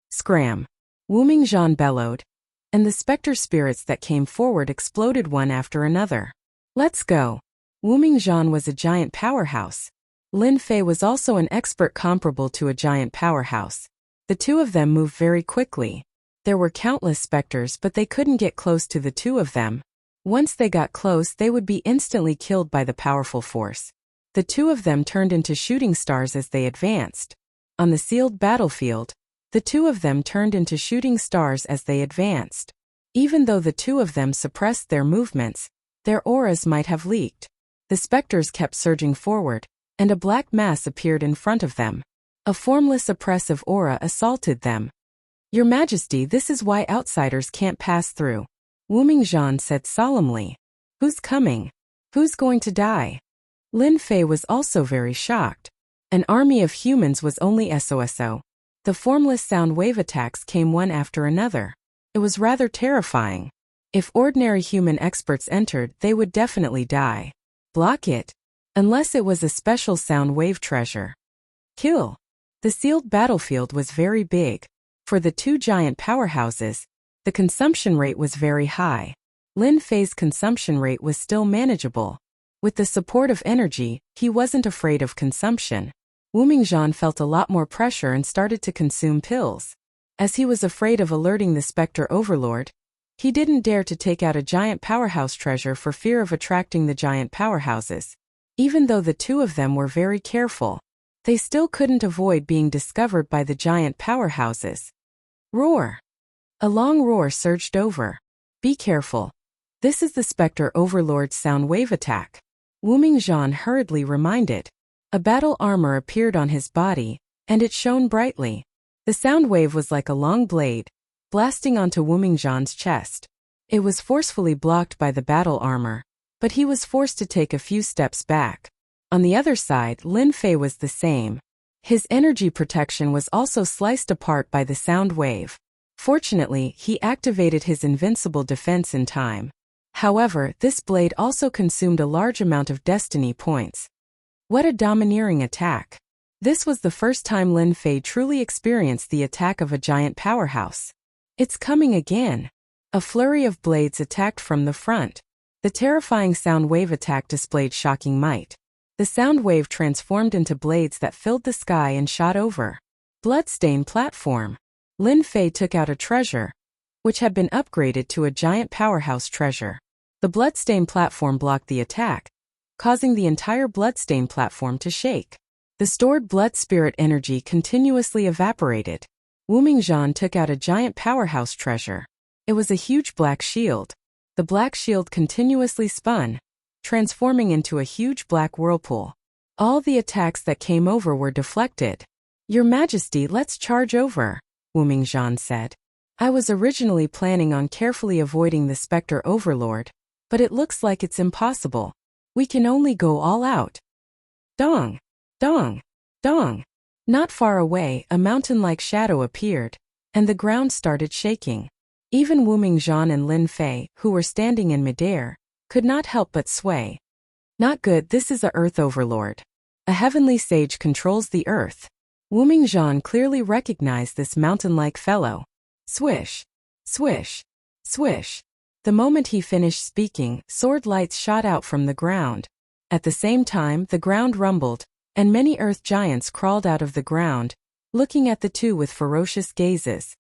Scram! Wu Mingzhan bellowed, and the specter spirits that came forward exploded one after another. Let's go! Wu Mingzhan was a giant powerhouse. Lin Fei was also an expert comparable to a giant powerhouse. The two of them moved very quickly. There were countless specters, but they couldn't get close to the two of them. Once they got close, they would be instantly killed by the powerful force. The two of them turned into shooting stars as they advanced. On the sealed battlefield, the two of them turned into shooting stars as they advanced. Even though the two of them suppressed their movements, their auras might have leaked. The specters kept surging forward, and a black mass appeared in front of them. A formless oppressive aura assaulted them. Your Majesty, this is why outsiders can't pass through, Wu Mingzhan said solemnly. Who's coming? Who's going to die? Lin Fei was also very shocked. An army of humans was only SOSO. The formless sound wave attacks came one after another. It was rather terrifying. If ordinary human experts entered, they would definitely die. Block it. Unless it was a special sound wave treasure. Kill. The sealed battlefield was very big. For the two giant powerhouses, the consumption rate was very high. Lin Fei's consumption rate was still manageable. With the support of energy, he wasn't afraid of consumption. Wu Mingzhan felt a lot more pressure and started to consume pills. As he was afraid of alerting the Spectre Overlord, he didn't dare to take out a giant powerhouse treasure for fear of attracting the giant powerhouses. Even though the two of them were very careful, they still couldn't avoid being discovered by the giant powerhouses. Roar! A long roar surged over. Be careful. This is the Spectre Overlord's sound wave attack. Wu Mingzhan hurriedly reminded. A battle armor appeared on his body, and it shone brightly. The sound wave was like a long blade, blasting onto Wu Mingzhan's chest. It was forcefully blocked by the battle armor, but he was forced to take a few steps back. On the other side, Lin Fei was the same. His energy protection was also sliced apart by the sound wave. Fortunately, he activated his invincible defense in time. However, this blade also consumed a large amount of destiny points. What a domineering attack. This was the first time Lin Fei truly experienced the attack of a giant powerhouse. It's coming again. A flurry of blades attacked from the front. The terrifying sound wave attack displayed shocking might. The sound wave transformed into blades that filled the sky and shot over. Bloodstained platform. Lin Fei took out a treasure, which had been upgraded to a giant powerhouse treasure. The bloodstained platform blocked the attack, causing the entire bloodstained platform to shake. The stored blood spirit energy continuously evaporated. Wu Mingzhan took out a giant powerhouse treasure. It was a huge black shield. The black shield continuously spun, transforming into a huge black whirlpool. All the attacks that came over were deflected. Your Majesty, let's charge over, Wu Mingzhan said. I was originally planning on carefully avoiding the Spectre Overlord, but it looks like it's impossible. We can only go all out. Dong! Dong! Dong! Not far away, a mountain-like shadow appeared, and the ground started shaking. Even Wu Mingzhan and Lin Fei, who were standing in midair, could not help but sway. Not good, this is a Earth Overlord. A heavenly sage controls the earth. Wu Mingzhan clearly recognized this mountain-like fellow. Swish! Swish! Swish! The moment he finished speaking, sword lights shot out from the ground. At the same time, the ground rumbled, and many earth giants crawled out of the ground, looking at the two with ferocious gazes.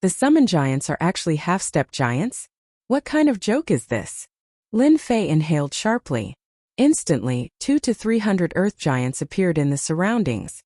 The summon giants are actually half-step giants? What kind of joke is this? Lin Fei inhaled sharply. Instantly, 200 to 300 earth giants appeared in the surroundings.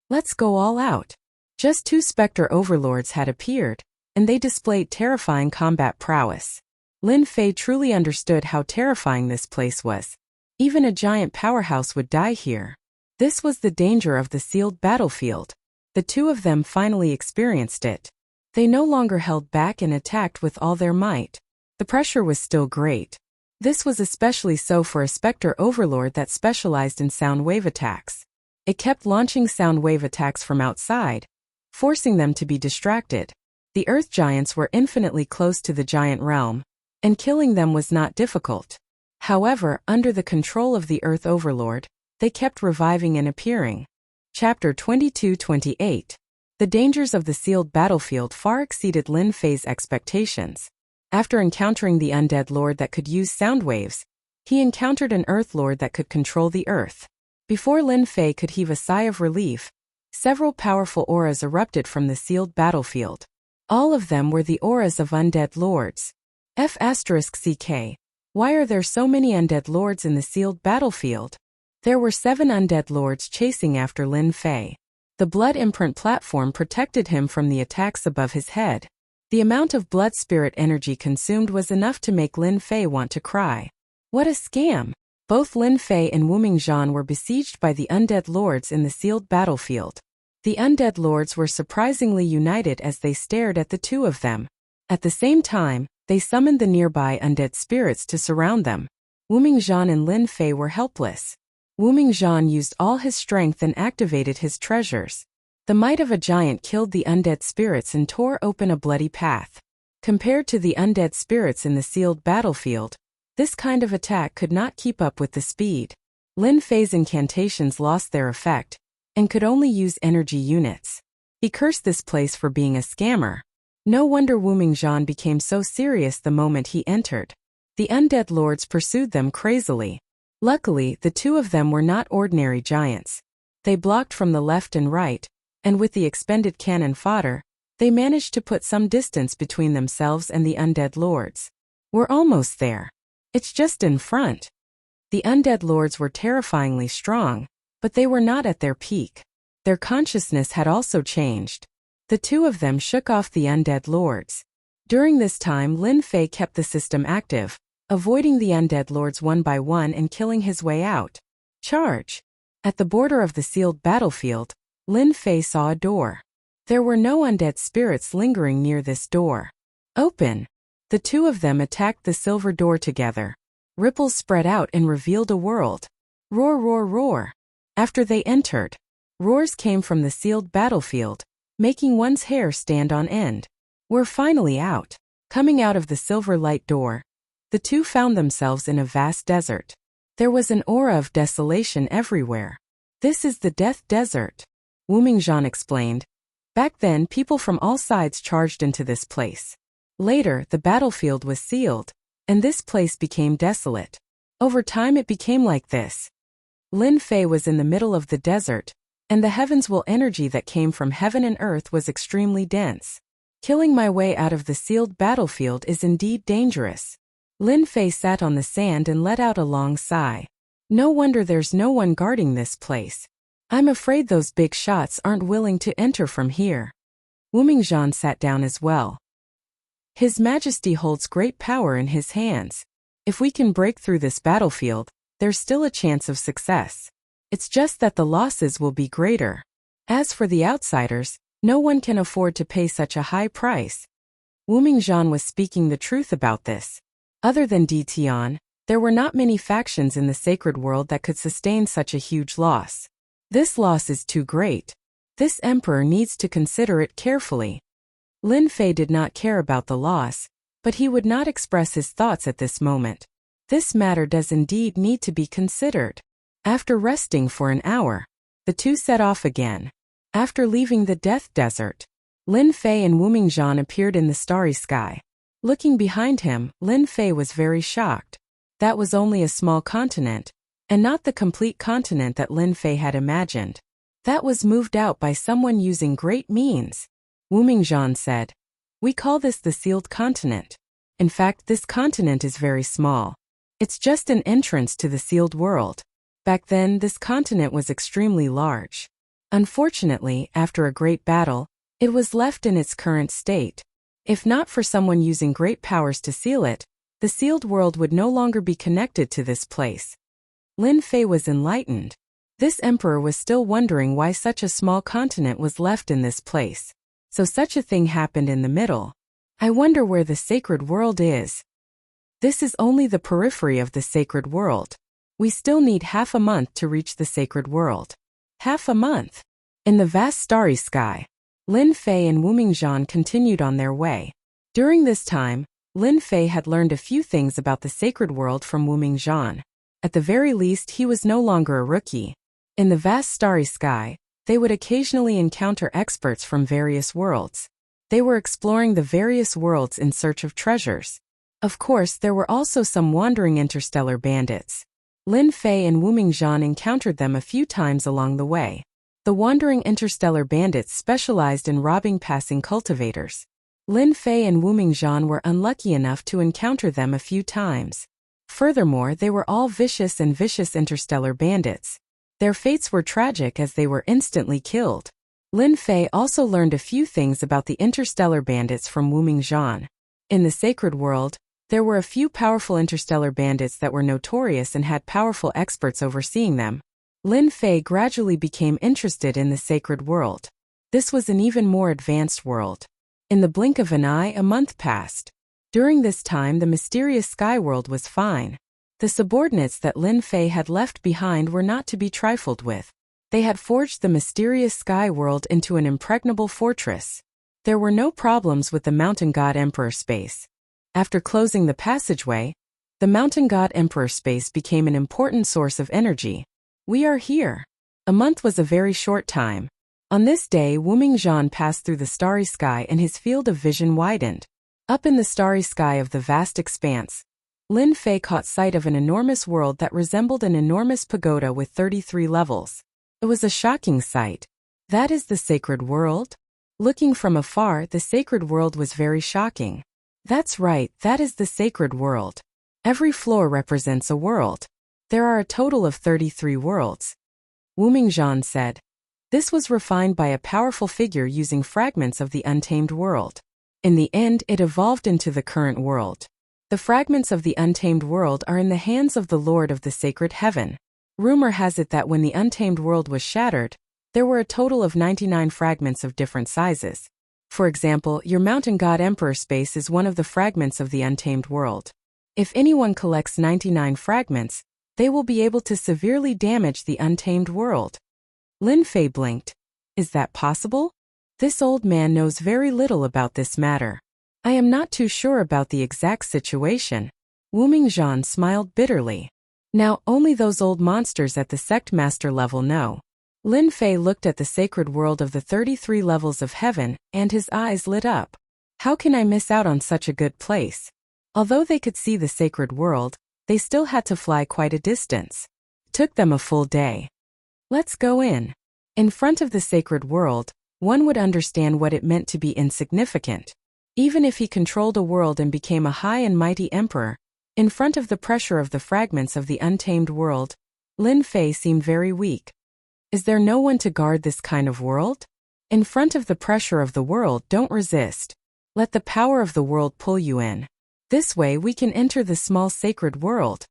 Let's go all out. Just 2 Spectre Overlords had appeared, and they displayed terrifying combat prowess. Lin Fei truly understood how terrifying this place was. Even a giant powerhouse would die here. This was the danger of the sealed battlefield. The two of them finally experienced it. They no longer held back and attacked with all their might. The pressure was still great. This was especially so for a Spectre Overlord that specialized in sound wave attacks. It kept launching sound wave attacks from outside, forcing them to be distracted. The Earth Giants were infinitely close to the giant realm, and killing them was not difficult. However, under the control of the Earth Overlord, they kept reviving and appearing. Chapter 22-28. The dangers of the sealed battlefield far exceeded Lin Fei's expectations. After encountering the undead lord that could use sound waves, he encountered an Earth Lord that could control the earth. Before Lin Fei could heave a sigh of relief, several powerful auras erupted from the sealed battlefield. All of them were the auras of undead lords. F***CK. Why are there so many undead lords in the sealed battlefield? There were 7 undead lords chasing after Lin Fei. The blood imprint platform protected him from the attacks above his head. The amount of blood spirit energy consumed was enough to make Lin Fei want to cry. What a scam! Both Lin Fei and Wu Mingzhan were besieged by the undead lords in the sealed battlefield. The undead lords were surprisingly united as they stared at the two of them. At the same time, they summoned the nearby undead spirits to surround them. Wu Mingzhan and Lin Fei were helpless. Wu Mingzhan used all his strength and activated his treasures. The might of a giant killed the undead spirits and tore open a bloody path. Compared to the undead spirits in the sealed battlefield, this kind of attack could not keep up with the speed. Lin Fei's incantations lost their effect, and could only use energy units. He cursed this place for being a scammer. No wonder Wu Mingzhan became so serious the moment he entered. The undead lords pursued them crazily. Luckily, the two of them were not ordinary giants. They blocked from the left and right, and with the expended cannon fodder, they managed to put some distance between themselves and the undead lords. We're almost there. It's just in front. The undead lords were terrifyingly strong, but they were not at their peak. Their consciousness had also changed. The two of them shook off the undead lords. During this time, Lin Fei kept the system active, avoiding the undead lords one by one and killing his way out. Charge! At the border of the sealed battlefield, Lin Fei saw a door. There were no undead spirits lingering near this door. Open! The two of them attacked the silver door together. Ripples spread out and revealed a world. Roar, roar, roar! After they entered, roars came from the sealed battlefield, making one's hair stand on end. We're finally out. Coming out of the silver light door, the two found themselves in a vast desert. There was an aura of desolation everywhere. This is the Death Desert, Wu Mingzhan explained. Back then, people from all sides charged into this place. Later, the battlefield was sealed, and this place became desolate. Over time it became like this. Lin Fei was in the middle of the desert, and the heavens will energy that came from heaven and earth was extremely dense. Killing my way out of the sealed battlefield is indeed dangerous. Lin Fei sat on the sand and let out a long sigh. No wonder there's no one guarding this place. I'm afraid those big shots aren't willing to enter from here. Wu Mingzhan sat down as well. His Majesty holds great power in his hands. If we can break through this battlefield, there's still a chance of success. It's just that the losses will be greater. As for the outsiders, no one can afford to pay such a high price. Wu Mingzhan was speaking the truth about this. Other than Di Tian, there were not many factions in the sacred world that could sustain such a huge loss. This loss is too great. This emperor needs to consider it carefully. Lin Fei did not care about the loss, but he would not express his thoughts at this moment. This matter does indeed need to be considered. After resting for an hour, the two set off again. After leaving the Death Desert, Lin Fei and Wu Mingzhan appeared in the starry sky. Looking behind him, Lin Fei was very shocked. That was only a small continent, and not the complete continent that Lin Fei had imagined. That was moved out by someone using great means. Wu Mingzhan said, "We call this the sealed continent. In fact, this continent is very small. It's just an entrance to the sealed world. Back then, this continent was extremely large. Unfortunately, after a great battle, it was left in its current state. If not for someone using great powers to seal it, the sealed world would no longer be connected to this place." Lin Fei was enlightened. This emperor was still wondering why such a small continent was left in this place. So such a thing happened in the middle. I wonder where the sacred world is. This is only the periphery of the sacred world. We still need half a month to reach the sacred world. Half a month. In the vast starry sky, Lin Fei and Wu Mingzhan continued on their way. During this time, Lin Fei had learned a few things about the sacred world from Wu Mingzhan. At the very least, he was no longer a rookie. In the vast starry sky, they would occasionally encounter experts from various worlds. They were exploring the various worlds in search of treasures. Of course, there were also some wandering interstellar bandits. Lin Fei and Wu Mingzhan encountered them a few times along the way. The wandering interstellar bandits specialized in robbing passing cultivators. Lin Fei and Wu Mingzhan were unlucky enough to encounter them a few times. Furthermore, they were all vicious interstellar bandits. Their fates were tragic as they were instantly killed. Lin Fei also learned a few things about the interstellar bandits from Wu Mingzhan. In the sacred world, there were a few powerful interstellar bandits that were notorious and had powerful experts overseeing them. Lin Fei gradually became interested in the sacred world. This was an even more advanced world. In the blink of an eye, a month passed. During this time, the mysterious sky world was fine. The subordinates that Lin Fei had left behind were not to be trifled with. They had forged the mysterious sky world into an impregnable fortress. There were no problems with the Mountain God Emperor space. After closing the passageway, the Mountain God Emperor space became an important source of energy. We are here. A month was a very short time. On this day, Wu Mingzhan passed through the starry sky and his field of vision widened. Up in the starry sky of the vast expanse, Lin Fei caught sight of an enormous world that resembled an enormous pagoda with 33 levels. It was a shocking sight. That is the sacred world? Looking from afar, the sacred world was very shocking. That's right, that is the sacred world. Every floor represents a world. There are a total of 33 worlds. Wu Mingzhan said. This was refined by a powerful figure using fragments of the untamed world. In the end, it evolved into the current world. The fragments of the untamed world are in the hands of the Lord of the Sacred Heaven. Rumor has it that when the untamed world was shattered, there were a total of 99 fragments of different sizes. For example, your Mountain God Emperor space is one of the fragments of the untamed world. If anyone collects 99 fragments, they will be able to severely damage the untamed world. Lin Fei blinked. Is that possible? This old man knows very little about this matter. I am not too sure about the exact situation. Wu Mingzhan smiled bitterly. Now, only those old monsters at the sect master level know. Lin Fei looked at the sacred world of the 33 levels of heaven, and his eyes lit up. How can I miss out on such a good place? Although they could see the sacred world, they still had to fly quite a distance. It took them a full day. Let's go in. In front of the sacred world, one would understand what it meant to be insignificant. Even if he controlled a world and became a high and mighty emperor, in front of the pressure of the fragments of the untamed world, Lin Fei seemed very weak. Is there no one to guard this kind of world? In front of the pressure of the world, don't resist. Let the power of the world pull you in. This way we can enter the small sacred world.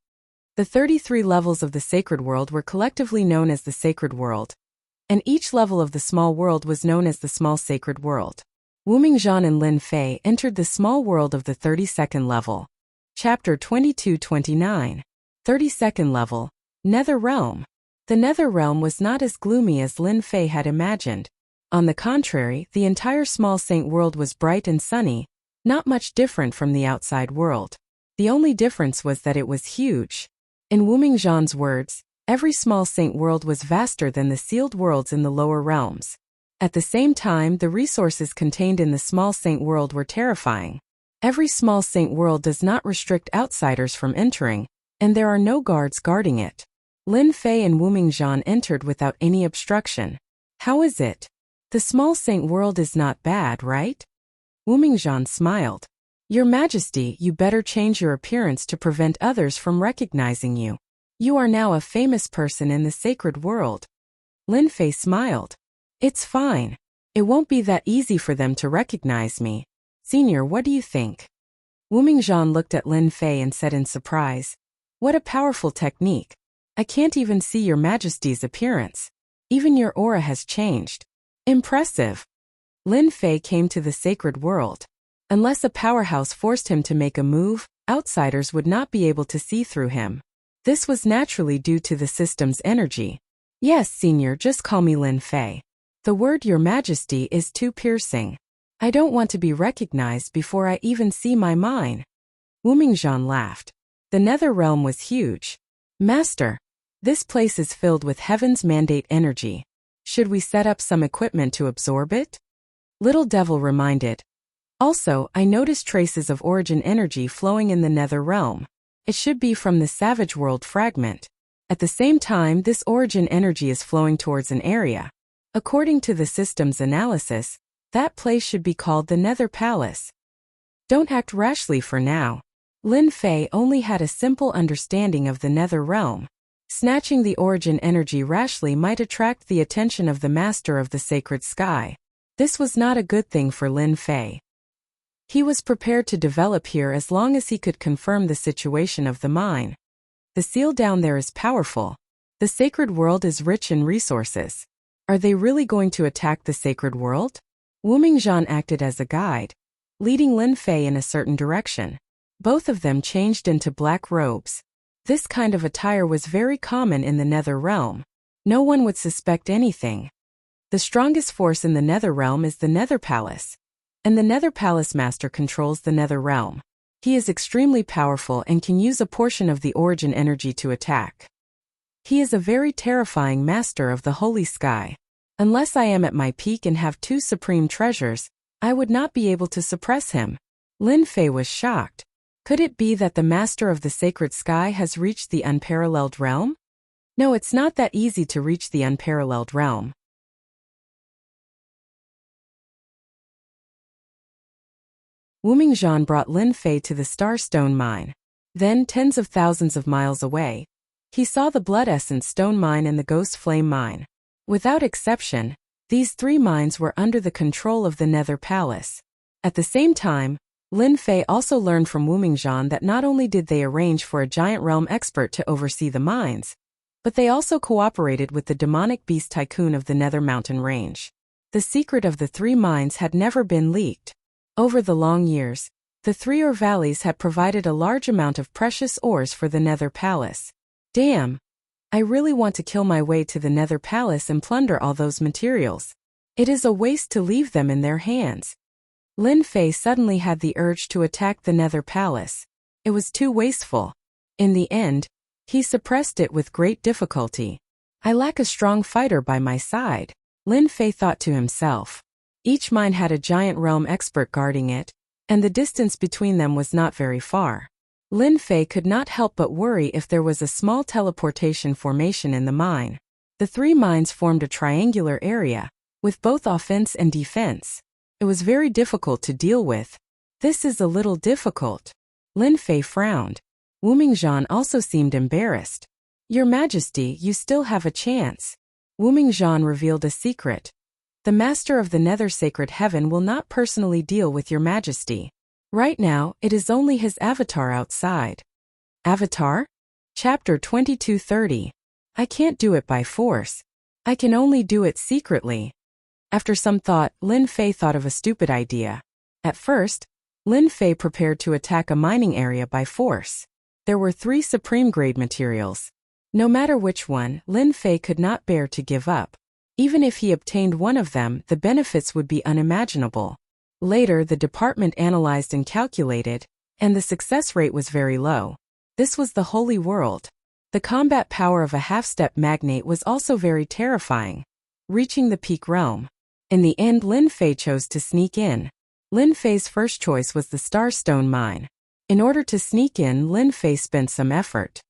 The 33 levels of the sacred world were collectively known as the sacred world, and each level of the small world was known as the small sacred world. Wu Mingzhan and Lin Fei entered the small world of the 32nd level. Chapter 22-29. 32nd level. Nether Realm. The Nether Realm was not as gloomy as Lin Fei had imagined. On the contrary, the entire small saint world was bright and sunny, not much different from the outside world. The only difference was that it was huge. In Wu Mingzhan's words, every small saint world was vaster than the sealed worlds in the lower realms. At the same time, the resources contained in the small saint world were terrifying. Every small saint world does not restrict outsiders from entering, and there are no guards guarding it. Lin Fei and Wu Mingzhan entered without any obstruction. How is it? The small saint world is not bad, right? Wu Mingzhan smiled. Your Majesty, you better change your appearance to prevent others from recognizing you. You are now a famous person in the sacred world. Lin Fei smiled. It's fine. It won't be that easy for them to recognize me. Senior, what do you think? Wu Mingzhan looked at Lin Fei and said in surprise, what a powerful technique. I can't even see your Majesty's appearance. Even your aura has changed. Impressive. Lin Fei came to the sacred world. Unless a powerhouse forced him to make a move, outsiders would not be able to see through him. This was naturally due to the system's energy. Yes, Senior, just call me Lin Fei. The word Your Majesty is too piercing. I don't want to be recognized before I even see my mine. Wu Mingzhan laughed. The Nether Realm was huge. Master, this place is filled with heaven's mandate energy. Should we set up some equipment to absorb it? Little Devil reminded. Also, I noticed traces of origin energy flowing in the Nether Realm. It should be from the Savage World fragment. At the same time, this origin energy is flowing towards an area. According to the system's analysis, that place should be called the Nether Palace. Don't act rashly for now. Lin Fei only had a simple understanding of the Nether Realm. Snatching the origin energy rashly might attract the attention of the Master of the Sacred Sky. This was not a good thing for Lin Fei. He was prepared to develop here as long as he could confirm the situation of the mine. The seal down there is powerful. The sacred world is rich in resources. Are they really going to attack the sacred world? Wu Mingzhan acted as a guide, leading Lin Fei in a certain direction. Both of them changed into black robes. This kind of attire was very common in the Nether Realm. No one would suspect anything. The strongest force in the Nether Realm is the Nether Palace, and the Nether Palace Master controls the Nether Realm. He is extremely powerful and can use a portion of the origin energy to attack. He is a very terrifying master of the Holy Sky. Unless I am at my peak and have 2 supreme treasures, I would not be able to suppress him. Lin Fei was shocked. Could it be that the master of the sacred sky has reached the unparalleled realm? No, it's not that easy to reach the unparalleled realm. Wu Mingzhan brought Lin Fei to the Starstone Mine. Then, tens of thousands of miles away, he saw the Blood Essence Stone Mine and the Ghost Flame Mine. Without exception, these 3 mines were under the control of the Nether Palace. At the same time, Lin Fei also learned from Wu Mingzhan that not only did they arrange for a giant realm expert to oversee the mines, but they also cooperated with the demonic beast tycoon of the Nether Mountain Range. The secret of the 3 mines had never been leaked. Over the long years, the 3 ore valleys had provided a large amount of precious ores for the Nether Palace. Damn! I really want to kill my way to the Nether Palace and plunder all those materials. It is a waste to leave them in their hands. Lin Fei suddenly had the urge to attack the Nether Palace. It was too wasteful. In the end, he suppressed it with great difficulty. I lack a strong fighter by my side, Lin Fei thought to himself. Each mine had a giant realm expert guarding it, and the distance between them was not very far. Lin Fei could not help but worry if there was a small teleportation formation in the mine. The 3 mines formed a triangular area, with both offense and defense. It was very difficult to deal with. This is a little difficult. Lin Fei frowned. Wu Mingzhan also seemed embarrassed. Your Majesty, you still have a chance. Wu Mingzhan revealed a secret. The Master of the Nether Sacred Heaven will not personally deal with your Majesty. Right now, it is only his avatar outside. Avatar? Chapter 2230. I can't do it by force. I can only do it secretly. After some thought, Lin Fei thought of a stupid idea. At first, Lin Fei prepared to attack a mining area by force. There were 3 supreme grade materials. No matter which one, Lin Fei could not bear to give up. Even if he obtained one of them, the benefits would be unimaginable. Later, the department analyzed and calculated, and the success rate was very low. This was the Holy World. The combat power of a half-step magnate was also very terrifying. Reaching the peak realm. In the end, Lin Fei chose to sneak in. Lin Fei's first choice was the Starstone Mine. In order to sneak in, Lin Fei spent some effort.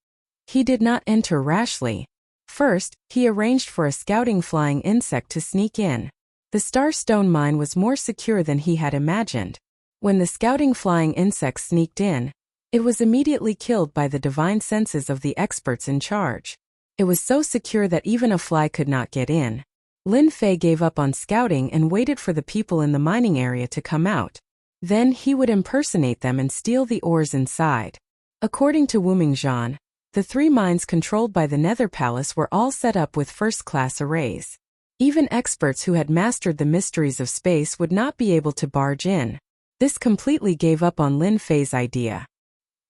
He did not enter rashly. First, he arranged for a scouting flying insect to sneak in. The Starstone Mine was more secure than he had imagined. When the scouting flying insect sneaked in, it was immediately killed by the divine senses of the experts in charge. It was so secure that even a fly could not get in. Lin Fei gave up on scouting and waited for the people in the mining area to come out. Then he would impersonate them and steal the ores inside. According to Wu Mingzhan, the 3 mines controlled by the Nether Palace were all set up with first-class arrays. Even experts who had mastered the mysteries of space would not be able to barge in. This completely gave up on Lin Fei's idea.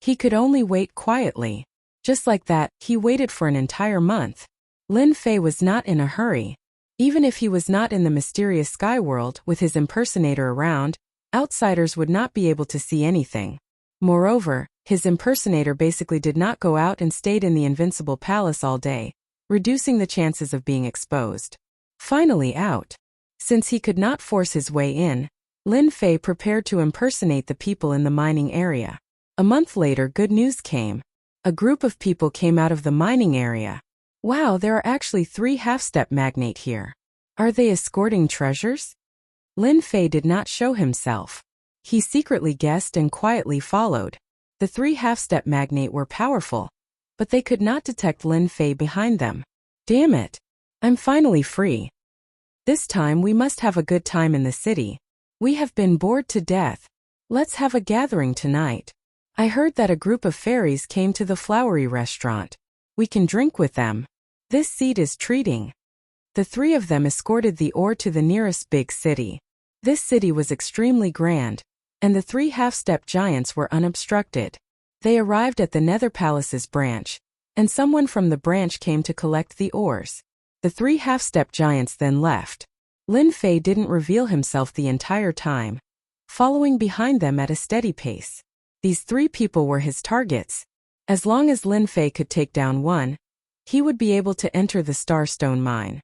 He could only wait quietly. Just like that, he waited for an entire month. Lin Fei was not in a hurry. Even if he was not in the mysterious sky world with his impersonator around, outsiders would not be able to see anything. Moreover, his impersonator basically did not go out and stayed in the Invincible Palace all day, reducing the chances of being exposed. Finally out. Since he could not force his way in, Lin Fei prepared to impersonate the people in the mining area. A month later, good news came. A group of people came out of the mining area. Wow, there are actually 3 half-step magnate here. Are they escorting treasures? Lin Fei did not show himself. He secretly guessed and quietly followed. The 3 half-step magnate were powerful, but they could not detect Lin Fei behind them. Damn it. I'm finally free. This time we must have a good time in the city. We have been bored to death. Let's have a gathering tonight. I heard that a group of fairies came to the flowery restaurant. We can drink with them. This seat is treating. The 3 of them escorted the ore to the nearest big city. This city was extremely grand, and the 3 half-step giants were unobstructed. They arrived at the Nether Palace's branch, and someone from the branch came to collect the ores. The three half-step giants then left. Lin Fei didn't reveal himself the entire time, following behind them at a steady pace. These three people were his targets. As long as Lin Fei could take down one, he would be able to enter the Starstone mine.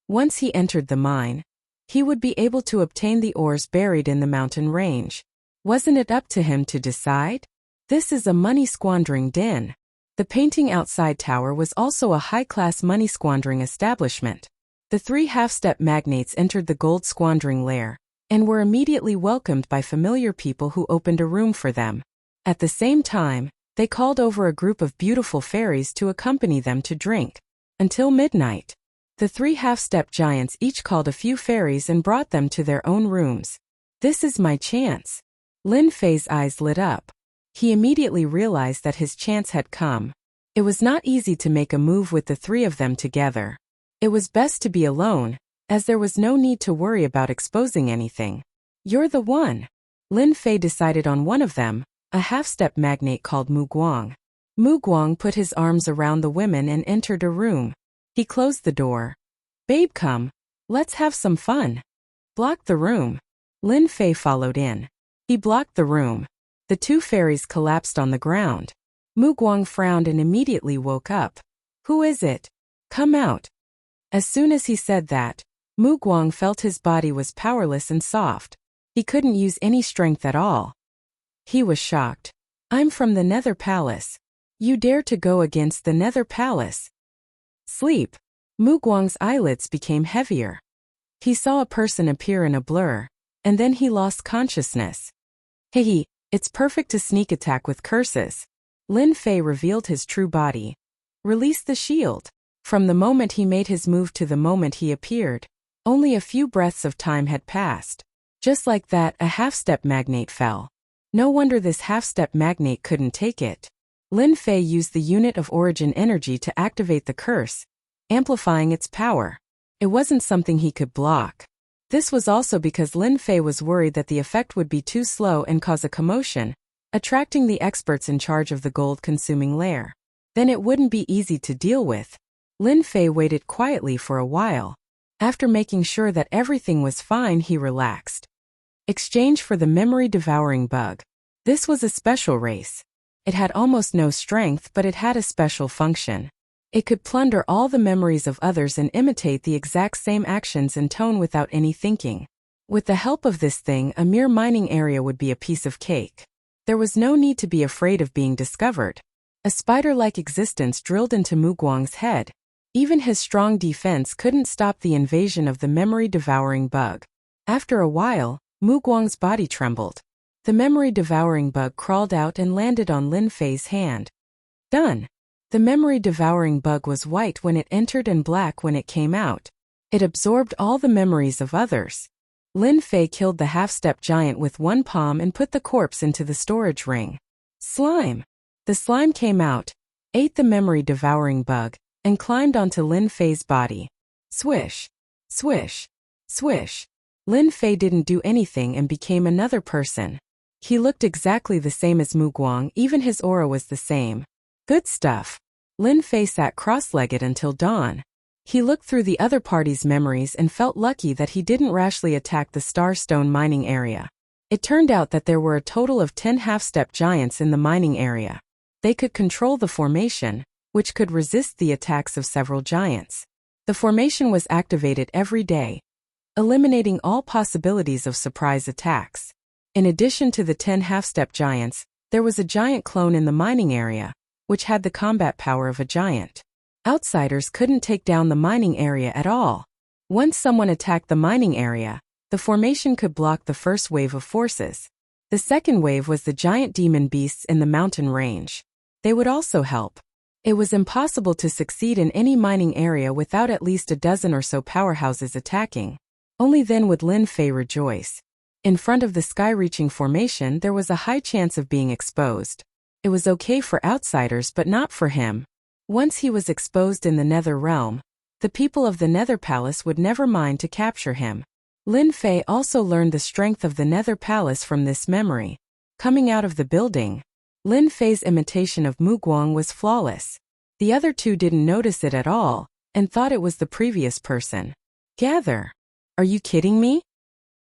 Once he entered the mine, he would be able to obtain the ores buried in the mountain range. Wasn't it up to him to decide? This is a money-squandering den. The painting outside tower was also a high-class money-squandering establishment. The three half-step magnates entered the gold-squandering lair, and were immediately welcomed by familiar people who opened a room for them. At the same time, they called over a group of beautiful fairies to accompany them to drink. Until midnight, the three half-step giants each called a few fairies and brought them to their own rooms. This is my chance. Lin Fei's eyes lit up. He immediately realized that his chance had come. It was not easy to make a move with the three of them together. It was best to be alone, as there was no need to worry about exposing anything. You're the one. Lin Fei decided on one of them, a half-step magnate called Mu Guang. Mu Guang put his arms around the women and entered a room. He closed the door. Babe, come. Let's have some fun. Block the room. Lin Fei followed in. He blocked the room. The two fairies collapsed on the ground. Mu Guang frowned and immediately woke up. Who is it? Come out. As soon as he said that, Mu Guang felt his body was powerless and soft. He couldn't use any strength at all. He was shocked. I'm from the Nether Palace. You dare to go against the Nether Palace? Sleep. Mu Guang's eyelids became heavier. He saw a person appear in a blur, and then he lost consciousness. Hehe, it's perfect to sneak attack with curses. Lin Fei revealed his true body. Release the shield. From the moment he made his move to the moment he appeared, only a few breaths of time had passed. Just like that, a half-step magnate fell. No wonder this half-step magnate couldn't take it. Lin Fei used the unit of origin energy to activate the curse, amplifying its power. It wasn't something he could block. This was also because Lin Fei was worried that the effect would be too slow and cause a commotion, attracting the experts in charge of the gold-consuming lair. Then it wouldn't be easy to deal with. Lin Fei waited quietly for a while. After making sure that everything was fine, he relaxed. Exchange for the memory-devouring bug. This was a special race. It had almost no strength, but it had a special function. It could plunder all the memories of others and imitate the exact same actions and tone without any thinking. With the help of this thing, a mere mining area would be a piece of cake. There was no need to be afraid of being discovered. A spider-like existence drilled into Mu Guang's head. Even his strong defense couldn't stop the invasion of the memory-devouring bug. After a while, Mu Guang's body trembled. The memory-devouring bug crawled out and landed on Lin Fei's hand. Done. The memory-devouring bug was white when it entered and black when it came out. It absorbed all the memories of others. Lin Fei killed the half-step giant with one palm and put the corpse into the storage ring. Slime. The slime came out, ate the memory-devouring bug, and climbed onto Lin Fei's body. Swish. Swish. Swish. Lin Fei didn't do anything and became another person. He looked exactly the same as Mu Guang, even his aura was the same. Good stuff. Lin Fei sat cross-legged until dawn. He looked through the other party's memories and felt lucky that he didn't rashly attack the Starstone mining area. It turned out that there were a total of 10 half-step giants in the mining area. They could control the formation, which could resist the attacks of several giants. The formation was activated every day, eliminating all possibilities of surprise attacks. In addition to the 10 half-step giants, there was a giant clone in the mining area, which had the combat power of a giant. Outsiders couldn't take down the mining area at all. Once someone attacked the mining area, the formation could block the first wave of forces. The second wave was the giant demon beasts in the mountain range. They would also help. It was impossible to succeed in any mining area without at least a dozen or so powerhouses attacking. Only then would Lin Fei rejoice. In front of the sky-reaching formation, there was a high chance of being exposed. It was okay for outsiders but not for him. Once he was exposed in the Nether realm, the people of the Nether Palace would never mind to capture him. Lin Fei also learned the strength of the Nether Palace from this memory. Coming out of the building, Lin Fei's imitation of Mu Guang was flawless. The other two didn't notice it at all and thought it was the previous person. Gather. Are you kidding me?